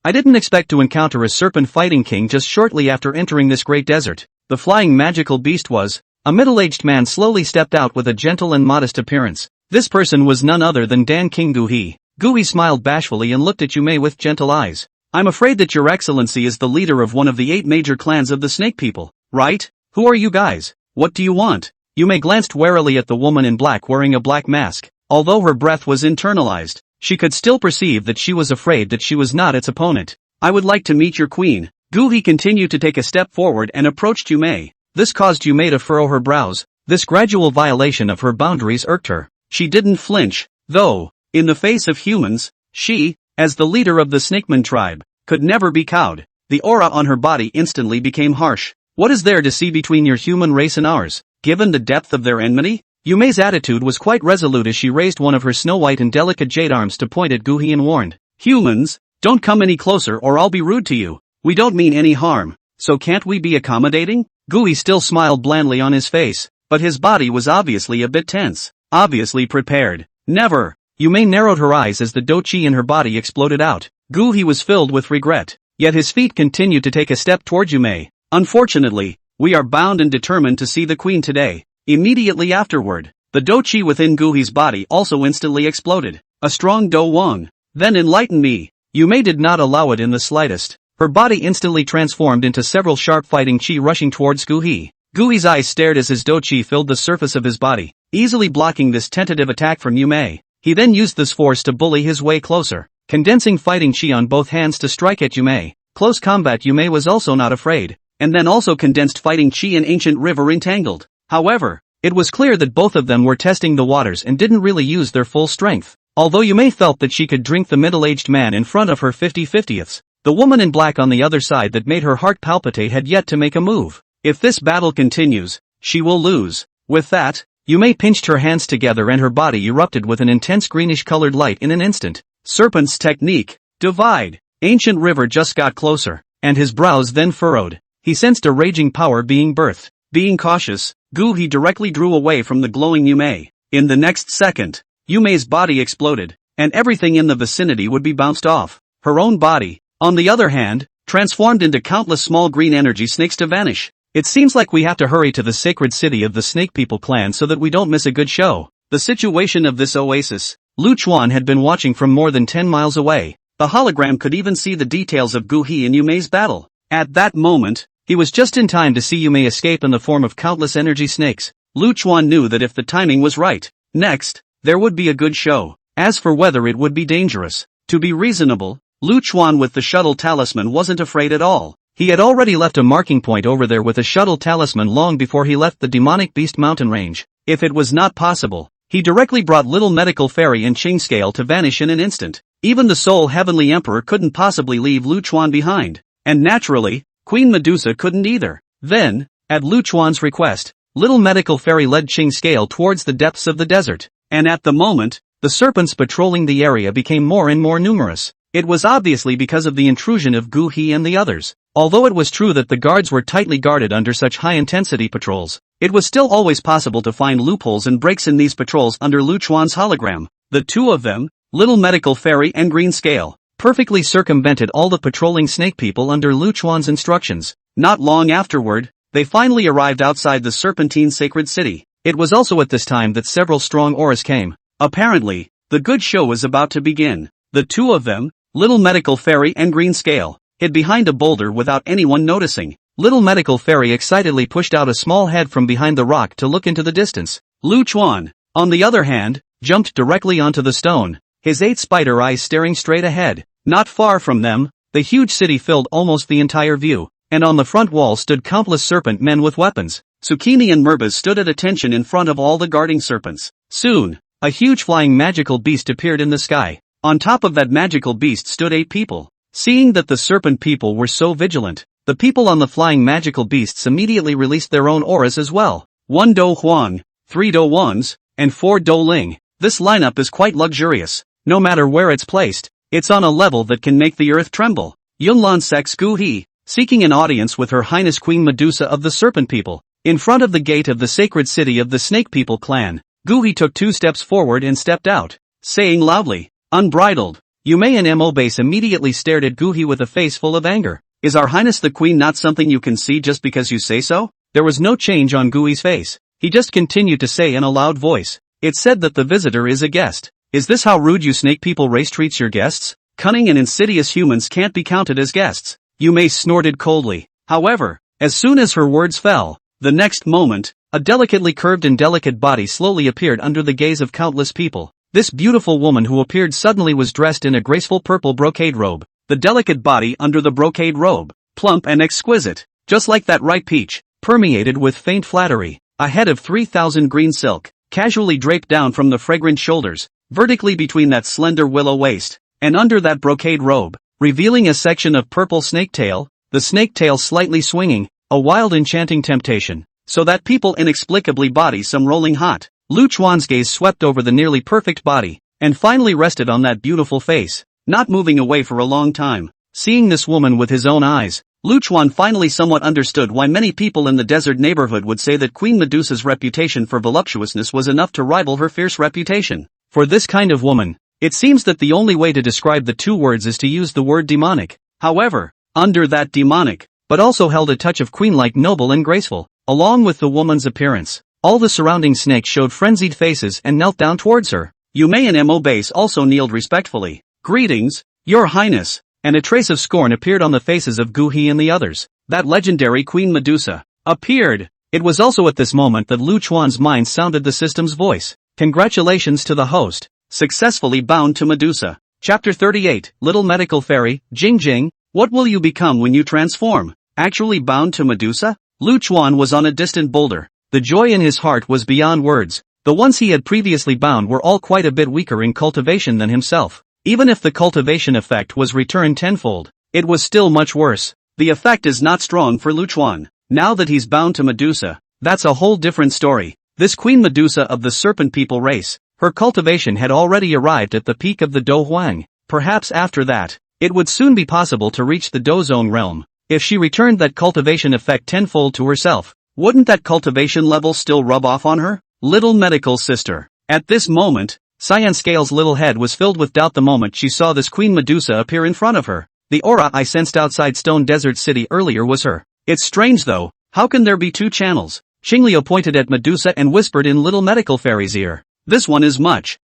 I didn't expect to encounter a serpent fighting king just shortly after entering this great desert. The flying magical beast was. A middle-aged man slowly stepped out with a gentle and modest appearance. This person was none other than Dan King Gu He. Gu He smiled bashfully and looked at Yumei with gentle eyes. I'm afraid that your excellency is the leader of one of the 8 major clans of the snake people, right? Who are you guys? What do you want? Yumei glanced warily at the woman in black wearing a black mask. Although her breath was internalized, she could still perceive that she was afraid that she was not its opponent. I would like to meet your queen. Guhi continued to take a step forward and approached Yume. This caused Yume to furrow her brows. This gradual violation of her boundaries irked her. She didn't flinch, though. In the face of humans, she, as the leader of the Snakeman tribe, could never be cowed. The aura on her body instantly became harsh. What is there to see between your human race and ours, given the depth of their enmity? Yume's attitude was quite resolute as she raised one of her snow-white and delicate jade arms to point at Guhi and warned, "Humans, don't come any closer or I'll be rude to you. We don't mean any harm, so can't we be accommodating?" Guhi still smiled blandly on his face, but his body was obviously a bit tense, obviously prepared. Never! Yume narrowed her eyes as the do-chi in her body exploded out. Guhi was filled with regret, yet his feet continued to take a step toward Yume. "Unfortunately, we are bound and determined to see the queen today." Immediately afterward, the do-chi within Guhi's body also instantly exploded. A strong do-wang. "Then enlighten me." Yume did not allow it in the slightest. Her body instantly transformed into several sharp fighting chi rushing towards Guhi. Guhi's eyes stared as his do-chi filled the surface of his body, easily blocking this tentative attack from Yume. He then used this force to bully his way closer, condensing fighting chi on both hands to strike at Yume. Close combat. Yume was also not afraid, and then also condensed fighting chi in ancient river entangled. However, it was clear that both of them were testing the waters and didn't really use their full strength. Although Yume felt that she could drink the middle-aged man in front of her 50/50ths, the woman in black on the other side that made her heart palpitate had yet to make a move. If this battle continues, she will lose. With that, Yume pinched her hands together and her body erupted with an intense greenish-colored light in an instant. Serpent's technique. Divide. Ancient river just got closer, and his brows then furrowed. He sensed a raging power being birthed. Being cautious, Guhi directly drew away from the glowing Yume. In the next second, Yume's body exploded, and everything in the vicinity would be bounced off. Her own body, on the other hand, transformed into countless small green energy snakes to vanish. It seems like we have to hurry to the sacred city of the Snake People clan so that we don't miss a good show. The situation of this oasis, Lu Chuan had been watching from more than 10 miles away. The hologram could even see the details of Guhi and Yume's battle. At that moment, he was just in time to see Yume escape in the form of countless energy snakes. Lu Chuan knew that if the timing was right, next, there would be a good show. As for whether it would be dangerous, to be reasonable, Lu Chuan with the shuttle talisman wasn't afraid at all. He had already left a marking point over there with a shuttle talisman long before he left the demonic beast mountain range. If it was not possible, he directly brought little medical fairy and chain scale to vanish in an instant. Even the sole heavenly emperor couldn't possibly leave Lu Chuan behind. And naturally, Queen Medusa couldn't either. Then, at Lu Chuan's request, little medical fairy led Ching Scale towards the depths of the desert. And at the moment, the serpents patrolling the area became more and more numerous. It was obviously because of the intrusion of Guhi and the others. Although it was true that the guards were tightly guarded under such high-intensity patrols, it was still always possible to find loopholes and breaks in these patrols under Lu Chuan's hologram. The two of them, Little Medical Fairy and Green Scale, perfectly circumvented all the patrolling snake people under Lu Chuan's instructions. Not long afterward, they finally arrived outside the Serpentine Sacred City. It was also at this time that several strong auras came. Apparently, the good show was about to begin. The two of them, Little Medical Fairy and Green Scale, hid behind a boulder without anyone noticing. Little Medical Fairy excitedly pushed out a small head from behind the rock to look into the distance. Lu Chuan, on the other hand, jumped directly onto the stone, his 8 spider eyes staring straight ahead. Not far from them, the huge city filled almost the entire view, and on the front wall stood countless serpent men with weapons. Zucchini and Merbas stood at attention in front of all the guarding serpents. Soon, a huge flying magical beast appeared in the sky. On top of that magical beast stood 8 people. Seeing that the serpent people were so vigilant, the people on the flying magical beasts immediately released their own auras as well. 1 Do Huang, 3 Do Wangs, and 4 Do Ling. This lineup is quite luxurious. No matter where it's placed, it's on a level that can make the earth tremble. Yunlan Sex Gu He, seeking an audience with Her Highness Queen Medusa of the Serpent People. In front of the gate of the sacred city of the Snake People clan, Gu He took 2 steps forward and stepped out, saying loudly, "Unbridled." Yume and Mo Base immediately stared at Gu He with a face full of anger. Is Our Highness the Queen not something you can see just because you say so? There was no change on Gu He's face. He just continued to say in a loud voice, "It's said that the visitor is a guest. Is this how rude you Snake People race treats your guests? Cunning and insidious humans can't be counted as guests." Yume snorted coldly. However, as soon as her words fell, the next moment, a delicately curved and delicate body slowly appeared under the gaze of countless people. This beautiful woman who appeared suddenly was dressed in a graceful purple brocade robe, the delicate body under the brocade robe, plump and exquisite, just like that ripe peach, permeated with faint flattery, a head of 3,000 green silk, casually draped down from the fragrant shoulders, vertically between that slender willow waist, and under that brocade robe, revealing a section of purple snake tail, the snake tail slightly swinging, a wild enchanting temptation, so that people inexplicably body some rolling hot. Lu Chuan's gaze swept over the nearly perfect body, and finally rested on that beautiful face, not moving away for a long time. Seeing this woman with his own eyes, Lu Chuan finally somewhat understood why many people in the desert neighborhood would say that Queen Medusa's reputation for voluptuousness was enough to rival her fierce reputation. For this kind of woman, it seems that the only way to describe the two words is to use the word demonic. However, under that demonic, but also held a touch of queen-like noble and graceful, along with the woman's appearance. All the surrounding snakes showed frenzied faces and knelt down towards her. Yumei and Mo Base also kneeled respectfully. Greetings, Your Highness, and a trace of scorn appeared on the faces of Gu He and the others. That legendary Queen Medusa appeared. It was also at this moment that Lu Chuan's mind sounded the system's voice. Congratulations to the host, successfully bound to Medusa. Chapter 38, Little Medical Fairy, Jing Jing, what will you become when you transform? Actually bound to Medusa? Lu Chuan was on a distant boulder. The joy in his heart was beyond words. The ones he had previously bound were all quite a bit weaker in cultivation than himself. Even if the cultivation effect was returned tenfold, it was still much worse. The effect is not strong for Lu Chuan. Now that he's bound to Medusa, that's a whole different story. This Queen Medusa of the Serpent People race, her cultivation had already arrived at the peak of the Do Huang. Perhaps after that, it would soon be possible to reach the Do Zone realm. If she returned that cultivation effect tenfold to herself, wouldn't that cultivation level still rub off on her? Little medical sister. At this moment, Cyan Scale's little head was filled with doubt the moment she saw this Queen Medusa appear in front of her. The aura I sensed outside Stone Desert City earlier was her. It's strange though, how can there be two channels? Xingliu pointed at Medusa and whispered in Little Medical Fairy's ear. This one is much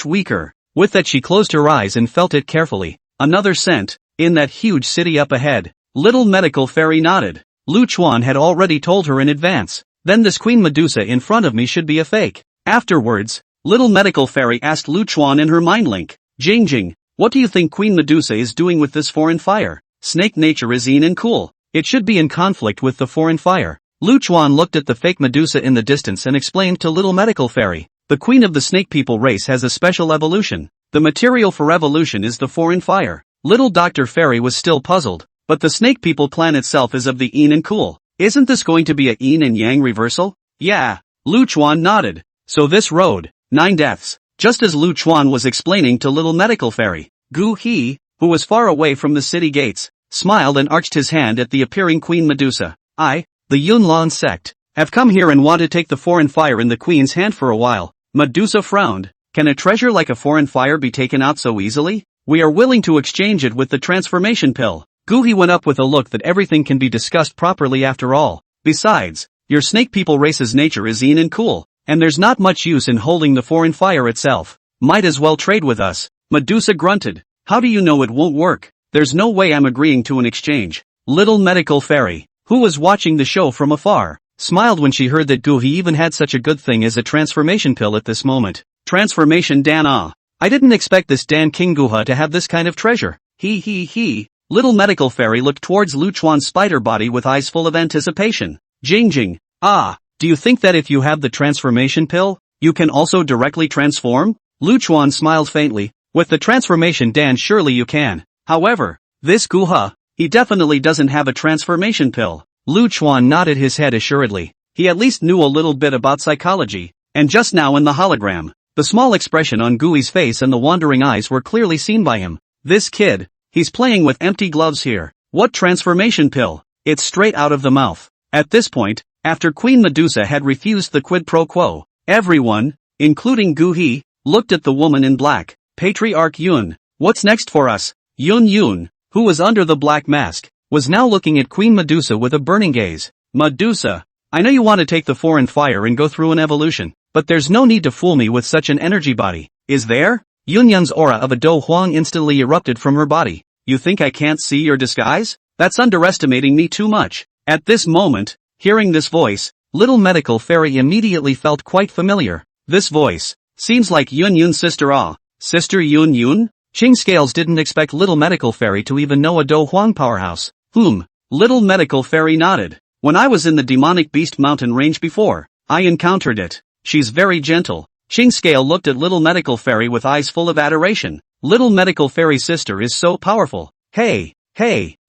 weaker. With that she closed her eyes and felt it carefully. Another scent, in that huge city up ahead. Little Medical Fairy nodded. Lu Chuan had already told her in advance. Then this Queen Medusa in front of me should be a fake. Afterwards, Little Medical Fairy asked Lu Chuan in her mind link. Jing Jing, what do you think Queen Medusa is doing with this foreign fire? Snake nature is in and cool. It should be in conflict with the foreign fire. Lu Chuan looked at the fake Medusa in the distance and explained to Little Medical Fairy. The queen of the snake people race has a special evolution. The material for evolution is the foreign fire. Little Dr. Fairy was still puzzled. But the snake people clan itself is of the yin and cool. Isn't this going to be a yin and yang reversal? Yeah. Lu Chuan nodded. So this road, 9 deaths. Just as Lu Chuan was explaining to Little Medical Fairy, Gu He, who was far away from the city gates, smiled and arched his hand at the appearing Queen Medusa. I, the Yunlan sect, have come here and want to take the foreign fire in the queen's hand for a while. Medusa frowned. Can a treasure like a foreign fire be taken out so easily? We are willing to exchange it with the transformation pill. Gu He went up with a look that everything can be discussed properly after all. Besides, your snake people race's nature is yin and cool, and there's not much use in holding the foreign fire itself. Might as well trade with us. Medusa grunted. How do you know it won't work? There's no way I'm agreeing to an exchange. Little Medical Fairy, who was watching the show from afar, smiled when she heard that Gu He even had such a good thing as a transformation pill at this moment. Transformation Dan Ah. I didn't expect this Dan King Guha to have this kind of treasure. He. Little Medical Fairy looked towards Lu Chuan's spider body with eyes full of anticipation. Jing Jing. Ah, do you think that if you have the transformation pill, you can also directly transform? Lu Chuan smiled faintly. With the transformation Dan surely you can. However, this Guha, he definitely doesn't have a transformation pill. Lu Chuan nodded his head assuredly. He at least knew a little bit about psychology. And just now in the hologram, the small expression on Gui's face and the wandering eyes were clearly seen by him. This kid, he's playing with empty gloves here. What transformation pill? It's straight out of the mouth. At this point, after Queen Medusa had refused the quid pro quo, everyone, including Gu He, looked at the woman in black. Patriarch Yun, what's next for us? Yun, who was under the black mask, was now looking at Queen Medusa with a burning gaze. Medusa, I know you want to take the foreign fire and go through an evolution, but there's no need to fool me with such an energy body, is there? Yunyun's aura of a Do Huang instantly erupted from her body. You think I can't see your disguise? That's underestimating me too much. At this moment, hearing this voice, Little Medical Fairy immediately felt quite familiar. This voice, Seems like Yun Yun's sister Sister Yun Yun? Ching Scales didn't expect Little Medical Fairy to even know a Do Huang powerhouse. Little Medical Fairy nodded. When I was in the demonic beast mountain range before, I encountered it. She's very gentle. Ching Scale looked at Little Medical Fairy with eyes full of adoration. Little Medical Fairy's sister is so powerful. Hey.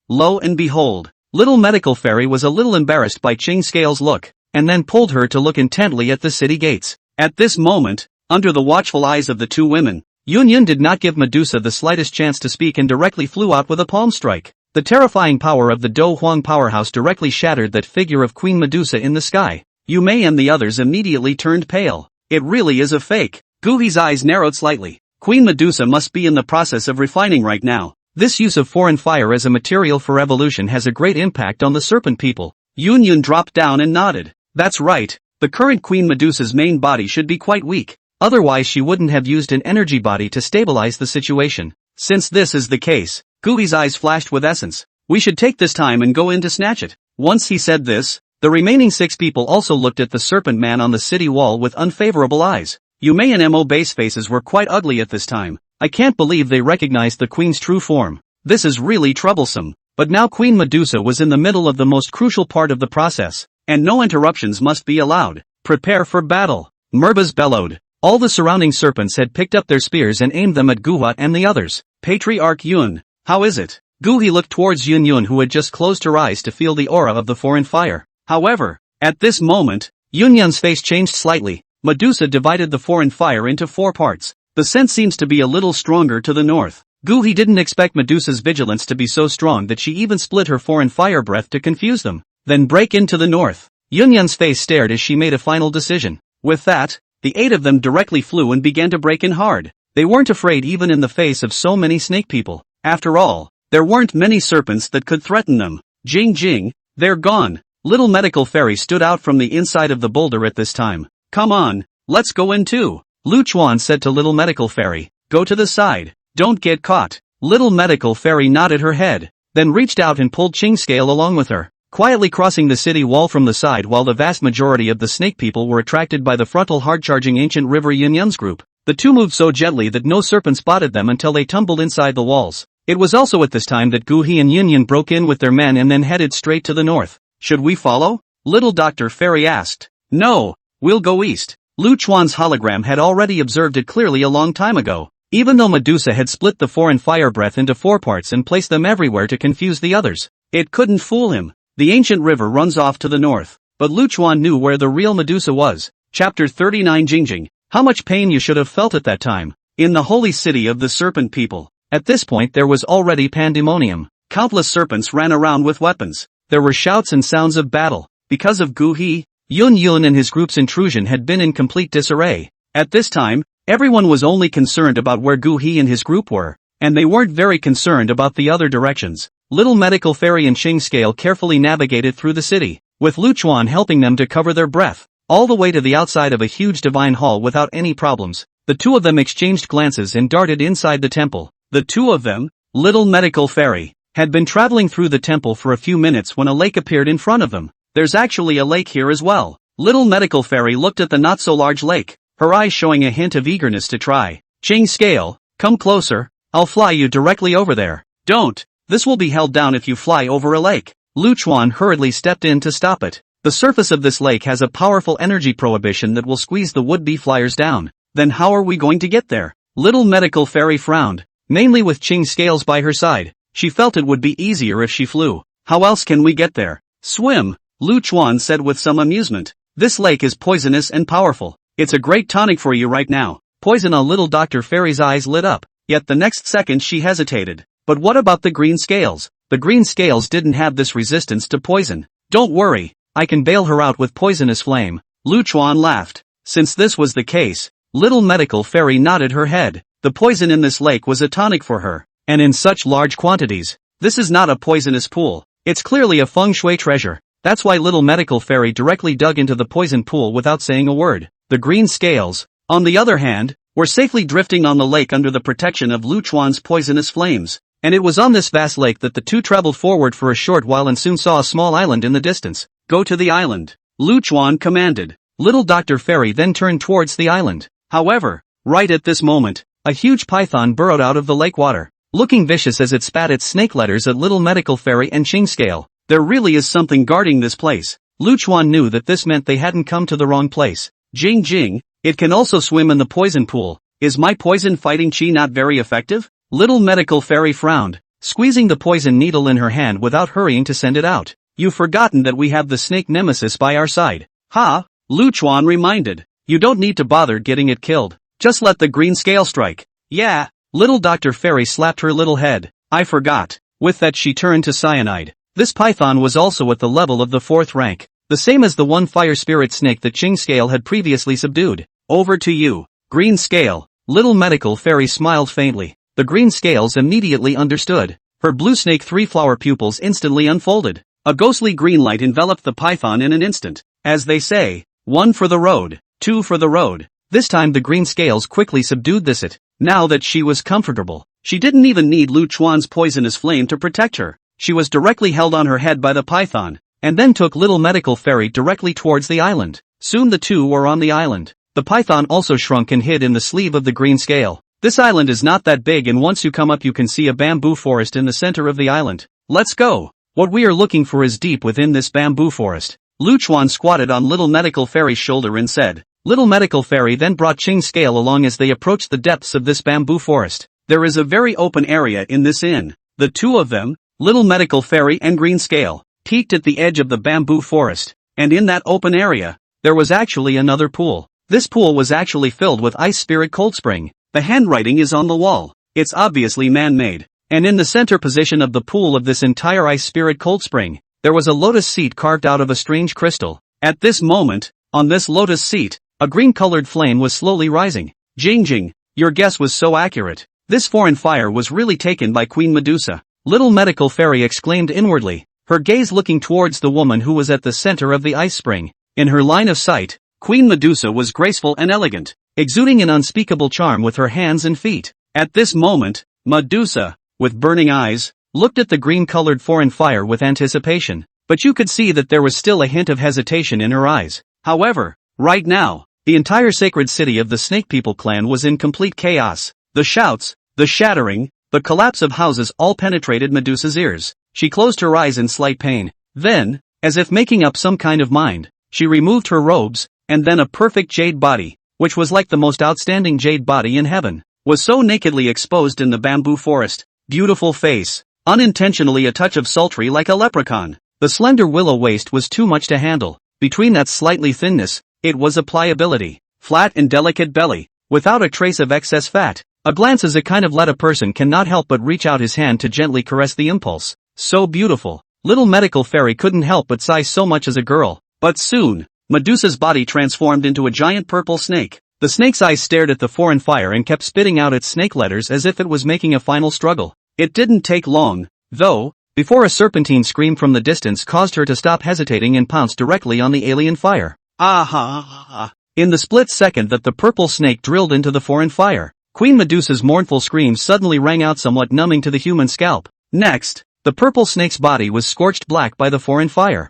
Lo and behold, Little Medical Fairy was a little embarrassed by Ching Scale's look, and then pulled her to look intently at the city gates. At this moment, under the watchful eyes of the two women, Yun Yun did not give Medusa the slightest chance to speak and directly flew out with a palm strike. The terrifying power of the Do Huang powerhouse directly shattered that figure of Queen Medusa in the sky. Yu Mei and the others immediately turned pale. It really is a fake. Gu He's eyes narrowed slightly. Queen Medusa must be in the process of refining right now. This use of foreign fire as a material for evolution has a great impact on the serpent people. Yun Yun dropped down and nodded. That's right. The current Queen Medusa's main body should be quite weak. Otherwise she wouldn't have used an energy body to stabilize the situation. Since this is the case, Gui's eyes flashed with essence. We should take this time and go in to snatch it. Once he said this, the remaining 6 people also looked at the serpent man on the city wall with unfavorable eyes. Yu Mei and Mo Base faces were quite ugly at this time. I can't believe they recognized the queen's true form. This is really troublesome. But now Queen Medusa was in the middle of the most crucial part of the process, and no interruptions must be allowed. Prepare for battle. Merbas bellowed. All the surrounding serpents had picked up their spears and aimed them at Guha and the others. Patriarch Yun, how is it? Guhi looked towards Yun Yun, who had just closed her eyes to feel the aura of the foreign fire. However, at this moment, Yun Yun's face changed slightly. Medusa divided the foreign fire into 4 parts. The scent seems to be a little stronger to the north. Guhi didn't expect Medusa's vigilance to be so strong that she even split her foreign fire breath to confuse them. Then break into the north. Yun Yun's face stared as she made a final decision. With that, the 8 of them directly flew and began to break in hard. They weren't afraid even in the face of so many snake people. After all, there weren't many serpents that could threaten them. Jing, they're gone. Little Medical Fairy stood out from the inside of the boulder at this time. Come on, let's go in too. Lu Chuan said to Little Medical Fairy. Go to the side. Don't get caught. Little Medical Fairy nodded her head, then reached out and pulled Ching Scale along with her, quietly crossing the city wall from the side while the vast majority of the snake people were attracted by the frontal hard-charging ancient river Yin Yun's group. The two moved so gently that no serpent spotted them until they tumbled inside the walls. It was also at this time that Gu He and Yin Yun broke in with their men and then headed straight to the north. Should we follow? Little Dr. Fairy asked. No, we'll go east. Lu Chuan's hologram had already observed it clearly a long time ago. Even though Medusa had split the foreign fire breath into 4 parts and placed them everywhere to confuse the others, it couldn't fool him. The ancient river runs off to the north, but Lu Chuan knew where the real Medusa was. Chapter 39 Jingjing. How much pain you should have felt at that time. In the holy city of the serpent people. At this point there was already pandemonium. Countless serpents ran around with weapons. There were shouts and sounds of battle. Because of Gu He, Yun Yun and his group's intrusion had been in complete disarray. At this time, everyone was only concerned about where Gu He and his group were, and they weren't very concerned about the other directions. Little Medical Fairy and Ching Scale carefully navigated through the city, with Lu Chuan helping them to cover their breath, all the way to the outside of a huge divine hall without any problems. The two of them exchanged glances and darted inside the temple. The two of them, Little Medical Fairy, had been traveling through the temple for a few minutes when a lake appeared in front of them. There's actually a lake here as well. Little Medical Fairy looked at the not-so-large lake, her eyes showing a hint of eagerness to try. Ching Scale, come closer, I'll fly you directly over there. Don't, this will be held down if you fly over a lake. Lu Chuan hurriedly stepped in to stop it. The surface of this lake has a powerful energy prohibition that will squeeze the would-be flyers down. Then how are we going to get there? Little Medical Fairy frowned, mainly with Ching Scales by her side. She felt it would be easier if she flew. How else can we get there? Swim, Lu Chuan said with some amusement. This lake is poisonous and powerful. It's a great tonic for you right now. Poison. A Little Dr. Fairy's eyes lit up, yet the next second she hesitated. But what about the green scales? The green scales didn't have this resistance to poison. Don't worry, I can bail her out with poisonous flame. Lu Chuan laughed. Since this was the case, Little Medical Fairy nodded her head. The poison in this lake was a tonic for her, and in such large quantities. This is not a poisonous pool. It's clearly a feng shui treasure. That's why Little Medical Fairy directly dug into the poison pool without saying a word. The green scales, on the other hand, were safely drifting on the lake under the protection of Lu Chuan's poisonous flames. And it was on this vast lake that the two traveled forward for a short while and soon saw a small island in the distance. Go to the island, Lu Chuan commanded. Little Dr. Fairy then turned towards the island. However, right at this moment, a huge python burrowed out of the lake water, looking vicious as it spat its snake letters at little medical fairy and Ching Scale. There really is something guarding this place. Lu Chuan knew that this meant they hadn't come to the wrong place. Jing Jing, it can also swim in the poison pool. Is my poison fighting chi not very effective? Little medical fairy frowned, squeezing the poison needle in her hand without hurrying to send it out. You've forgotten that we have the snake nemesis by our side. Ha, Lu Chuan reminded. You don't need to bother getting it killed. Just let the green scale strike. Yeah, little Dr. Fairy slapped her little head. I forgot. With that she turned to Cyanide. This python was also at the level of the 4th rank, the same as the one fire spirit snake that Ching Scale had previously subdued. Over to you, Green Scale. Little medical fairy smiled faintly. The green scales immediately understood. Her blue snake 3-flower pupils instantly unfolded. A ghostly green light enveloped the python in an instant. As they say, 1 for the road, 2 for the road. This time the green scales quickly subdued this it. Now that she was comfortable, she didn't even need Lu Chuan's poisonous flame to protect her. She was directly held on her head by the python, and then took little medical fairy directly towards the island. Soon the two were on the island. The python also shrunk and hid in the sleeve of the green scale. This island is not that big, and once you come up you can see a bamboo forest in the center of the island. Let's go. What we are looking for is deep within this bamboo forest. Lu Chuan squatted on little medical fairy's shoulder and said. Little medical fairy then brought Ching Scale along as they approached the depths of this bamboo forest. There is a very open area in this inn. The two of them, Little Medical Fairy and Green Scale, peeked at the edge of the bamboo forest, and in that open area, there was actually another pool. This pool was actually filled with Ice Spirit Cold Spring. The handwriting is on the wall. It's obviously man-made. And in the center position of the pool of this entire Ice Spirit Cold Spring, there was a lotus seat carved out of a strange crystal. At this moment, on this lotus seat, a green-colored flame was slowly rising. Jing Jing, your guess was so accurate. This foreign fire was really taken by Queen Medusa. Little Medical Fairy exclaimed inwardly, her gaze looking towards the woman who was at the center of the ice spring. In her line of sight, Queen Medusa was graceful and elegant, exuding an unspeakable charm with her hands and feet. At this moment, Medusa, with burning eyes, looked at the green-colored foreign fire with anticipation, but you could see that there was still a hint of hesitation in her eyes. However, right now, the entire sacred city of the Snake People clan was in complete chaos. The shouts, the shattering, the collapse of houses all penetrated Medusa's ears. She closed her eyes in slight pain. Then, as if making up some kind of mind, she removed her robes, and then a perfect jade body, which was like the most outstanding jade body in heaven, was so nakedly exposed in the bamboo forest. Beautiful face, unintentionally a touch of sultry like a leprechaun. The slender willow waist was too much to handle. Between that slightly thinness, it was a pliability. Flat and delicate belly, without a trace of excess fat. A glance as it kind of let a person cannot help but reach out his hand to gently caress the impulse. So beautiful. Little Medical Fairy couldn't help but sigh so much as a girl. But soon, Medusa's body transformed into a giant purple snake. The snake's eyes stared at the foreign fire and kept spitting out its snake letters as if it was making a final struggle. It didn't take long, though, before a serpentine scream from the distance caused her to stop hesitating and pounce directly on the alien fire. Ah! In the split second that the purple snake drilled into the foreign fire, Queen Medusa's mournful screams suddenly rang out, somewhat numbing to the human scalp. Next, the purple snake's body was scorched black by the foreign fire.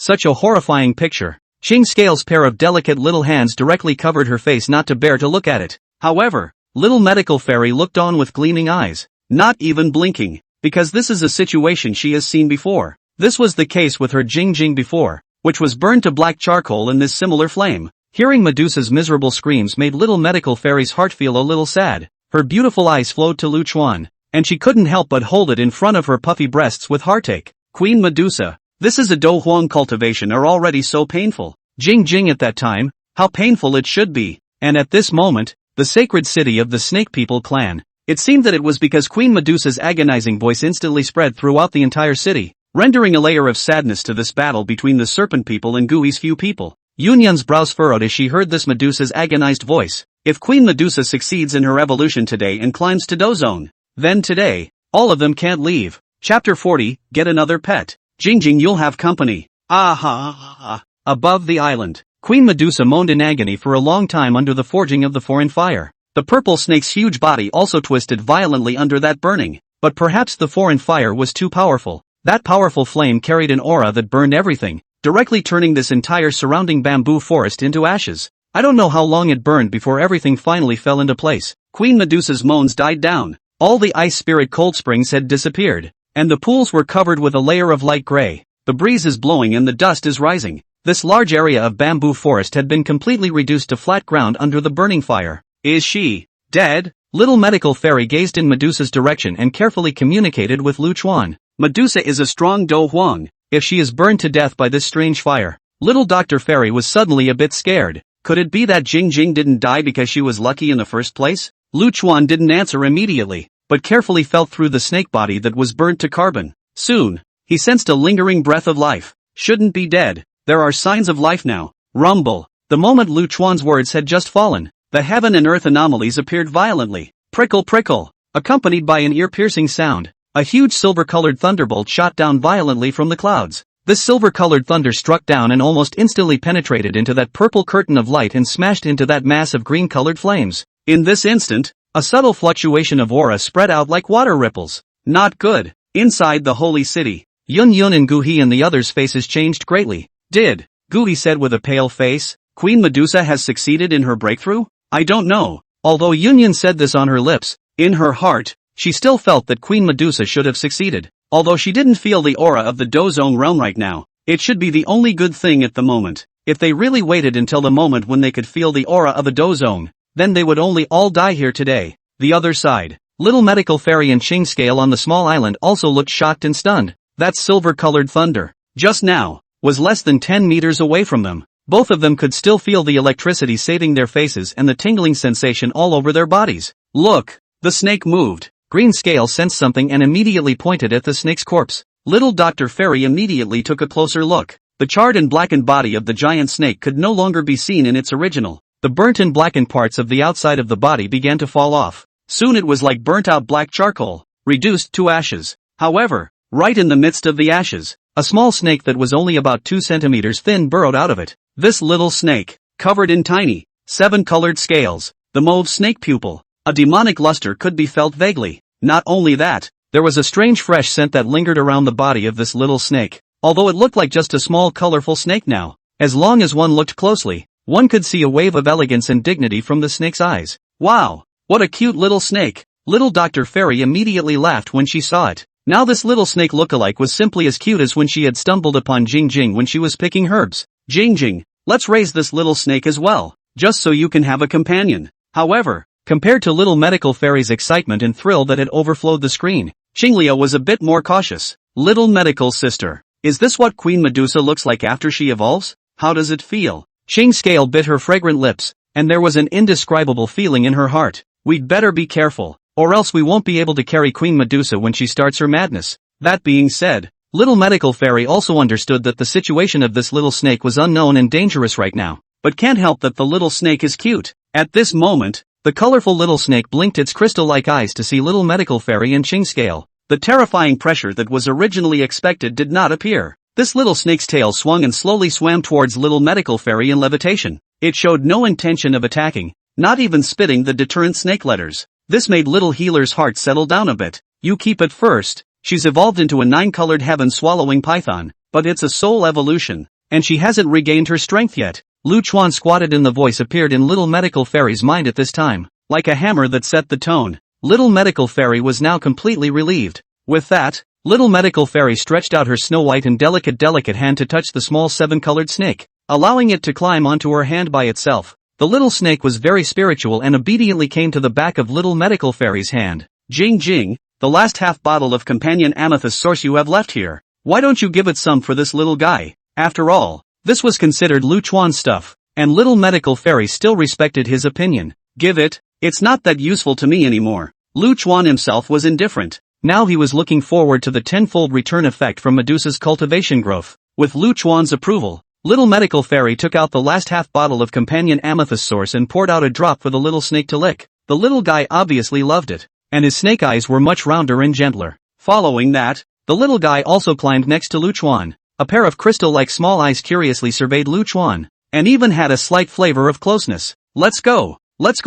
Such a horrifying picture. Ching Scale's pair of delicate little hands directly covered her face, not to bear to look at it. However, Little Medical Fairy looked on with gleaming eyes, not even blinking, because this is a situation she has seen before. This was the case with her Jing Jing before, which was burned to black charcoal in this similar flame. Hearing Medusa's miserable screams made Little Medical Fairy's heart feel a little sad. Her beautiful eyes flowed to Lu Chuan, and she couldn't help but hold it in front of her puffy breasts with heartache. Queen Medusa, this is a Do Huang cultivation are already so painful. Jing Jing at that time, how painful it should be. And at this moment, the sacred city of the Snake People clan. It seemed that it was because Queen Medusa's agonizing voice instantly spread throughout the entire city, rendering a layer of sadness to this battle between the Serpent People and Gui's few people. Yunyun's brows furrowed as she heard this Medusa's agonized voice. If Queen Medusa succeeds in her evolution today and climbs to Do Zone, then today, all of them can't leave. Chapter 40, Get Another Pet. Jing Jing, you'll have company. Above the island, Queen Medusa moaned in agony for a long time under the forging of the foreign fire. The purple snake's huge body also twisted violently under that burning, but perhaps the foreign fire was too powerful. That powerful flame carried an aura that burned everything, directly turning this entire surrounding bamboo forest into ashes. I don't know how long it burned before everything finally fell into place. Queen Medusa's moans died down. All the ice spirit cold springs had disappeared, and the pools were covered with a layer of light gray. The breeze is blowing and the dust is rising. This large area of bamboo forest had been completely reduced to flat ground under the burning fire. Is she dead? Little medical fairy gazed in Medusa's direction and carefully communicated with Lu Chuan. Medusa is a strong Do Huang. If she is burned to death by this strange fire. Little Dr. Fairy was suddenly a bit scared. Could it be that Jing Jing didn't die because she was lucky in the first place? Lu Chuan didn't answer immediately, but carefully felt through the snake body that was burnt to carbon. Soon, he sensed a lingering breath of life. Shouldn't be dead. There are signs of life now. Rumble. The moment Lu Chuan's words had just fallen, the heaven and earth anomalies appeared violently. Prickle prickle. Accompanied by an ear-piercing sound, a huge silver-colored thunderbolt shot down violently from the clouds. This silver-colored thunder struck down and almost instantly penetrated into that purple curtain of light and smashed into that mass of green-colored flames. In this instant, a subtle fluctuation of aura spread out like water ripples. Not good. Inside the holy city, Yun Yun and Gu He and the others' faces changed greatly. Gu He said with a pale face, Queen Medusa has succeeded in her breakthrough? I don't know. Although Yun Yun said this on her lips, in her heart, she still felt that Queen Medusa should have succeeded. Although she didn't feel the aura of the Dozong realm right now, it should be the only good thing at the moment. If they really waited until the moment when they could feel the aura of a Dozong, then they would only all die here today. The other side, little medical fairy and Ching Scale on the small island also looked shocked and stunned. That silver-colored thunder, just now, was less than 10 meters away from them. Both of them could still feel the electricity saving their faces and the tingling sensation all over their bodies. Look! The snake moved. Green Scale sensed something and immediately pointed at the snake's corpse. Little Dr. Fairy immediately took a closer look. The charred and blackened body of the giant snake could no longer be seen in its original. The burnt and blackened parts of the outside of the body began to fall off. Soon it was like burnt-out black charcoal, reduced to ashes. However, right in the midst of the ashes, a small snake that was only about 2 centimeters thin burrowed out of it. This little snake, covered in tiny, 7-colored scales, the mauve snake pupil, a demonic luster could be felt vaguely. Not only that, there was a strange fresh scent that lingered around the body of this little snake. Although it looked like just a small colorful snake now, as long as one looked closely, one could see a wave of elegance and dignity from the snake's eyes. Wow! What a cute little snake! Little Dr. Fairy immediately laughed when she saw it. Now this little snake lookalike was simply as cute as when she had stumbled upon Jing Jing when she was picking herbs. Jing Jing, let's raise this little snake as well, just so you can have a companion. However, compared to little medical fairy's excitement and thrill that had overflowed the screen, Qinglia was a bit more cautious. Little medical sister, is this what Queen Medusa looks like after she evolves? How does it feel? Ching Scale bit her fragrant lips, and there was an indescribable feeling in her heart. We'd better be careful, or else we won't be able to carry Queen Medusa when she starts her madness. That being said, little medical fairy also understood that the situation of this little snake was unknown and dangerous right now, but can't help that the little snake is cute. At this moment, the colorful little snake blinked its crystal-like eyes to see little medical fairy and Ching Scale. The terrifying pressure that was originally expected did not appear. This little snake's tail swung and slowly swam towards little medical fairy in levitation. It showed no intention of attacking, not even spitting the deterrent snake letters. This made little healer's heart settle down a bit. You keep it first. She's evolved into a 9-colored heaven-swallowing python, but it's a soul evolution, and she hasn't regained her strength yet. Lu Chuan squatted and the voice appeared in little medical fairy's mind at this time, like a hammer that set the tone. Little medical fairy was now completely relieved. With that, little medical fairy stretched out her snow-white and delicate hand to touch the small 7-colored snake, allowing it to climb onto her hand by itself. The little snake was very spiritual and obediently came to the back of little medical fairy's hand. Jing Jing, the last half bottle of companion amethyst source you have left here. Why don't you give it some for this little guy? After all, this was considered Lu Chuan's stuff, and little medical fairy still respected his opinion. Give it, it's not that useful to me anymore. Lu Chuan himself was indifferent. Now he was looking forward to the tenfold return effect from Medusa's cultivation growth. With Lu Chuan's approval, little medical fairy took out the last half bottle of companion amethyst source and poured out a drop for the little snake to lick. The little guy obviously loved it, and his snake eyes were much rounder and gentler. Following that, the little guy also climbed next to Lu Chuan. A pair of crystal-like small eyes curiously surveyed Lu Chuan, and even had a slight flavor of closeness. Let's go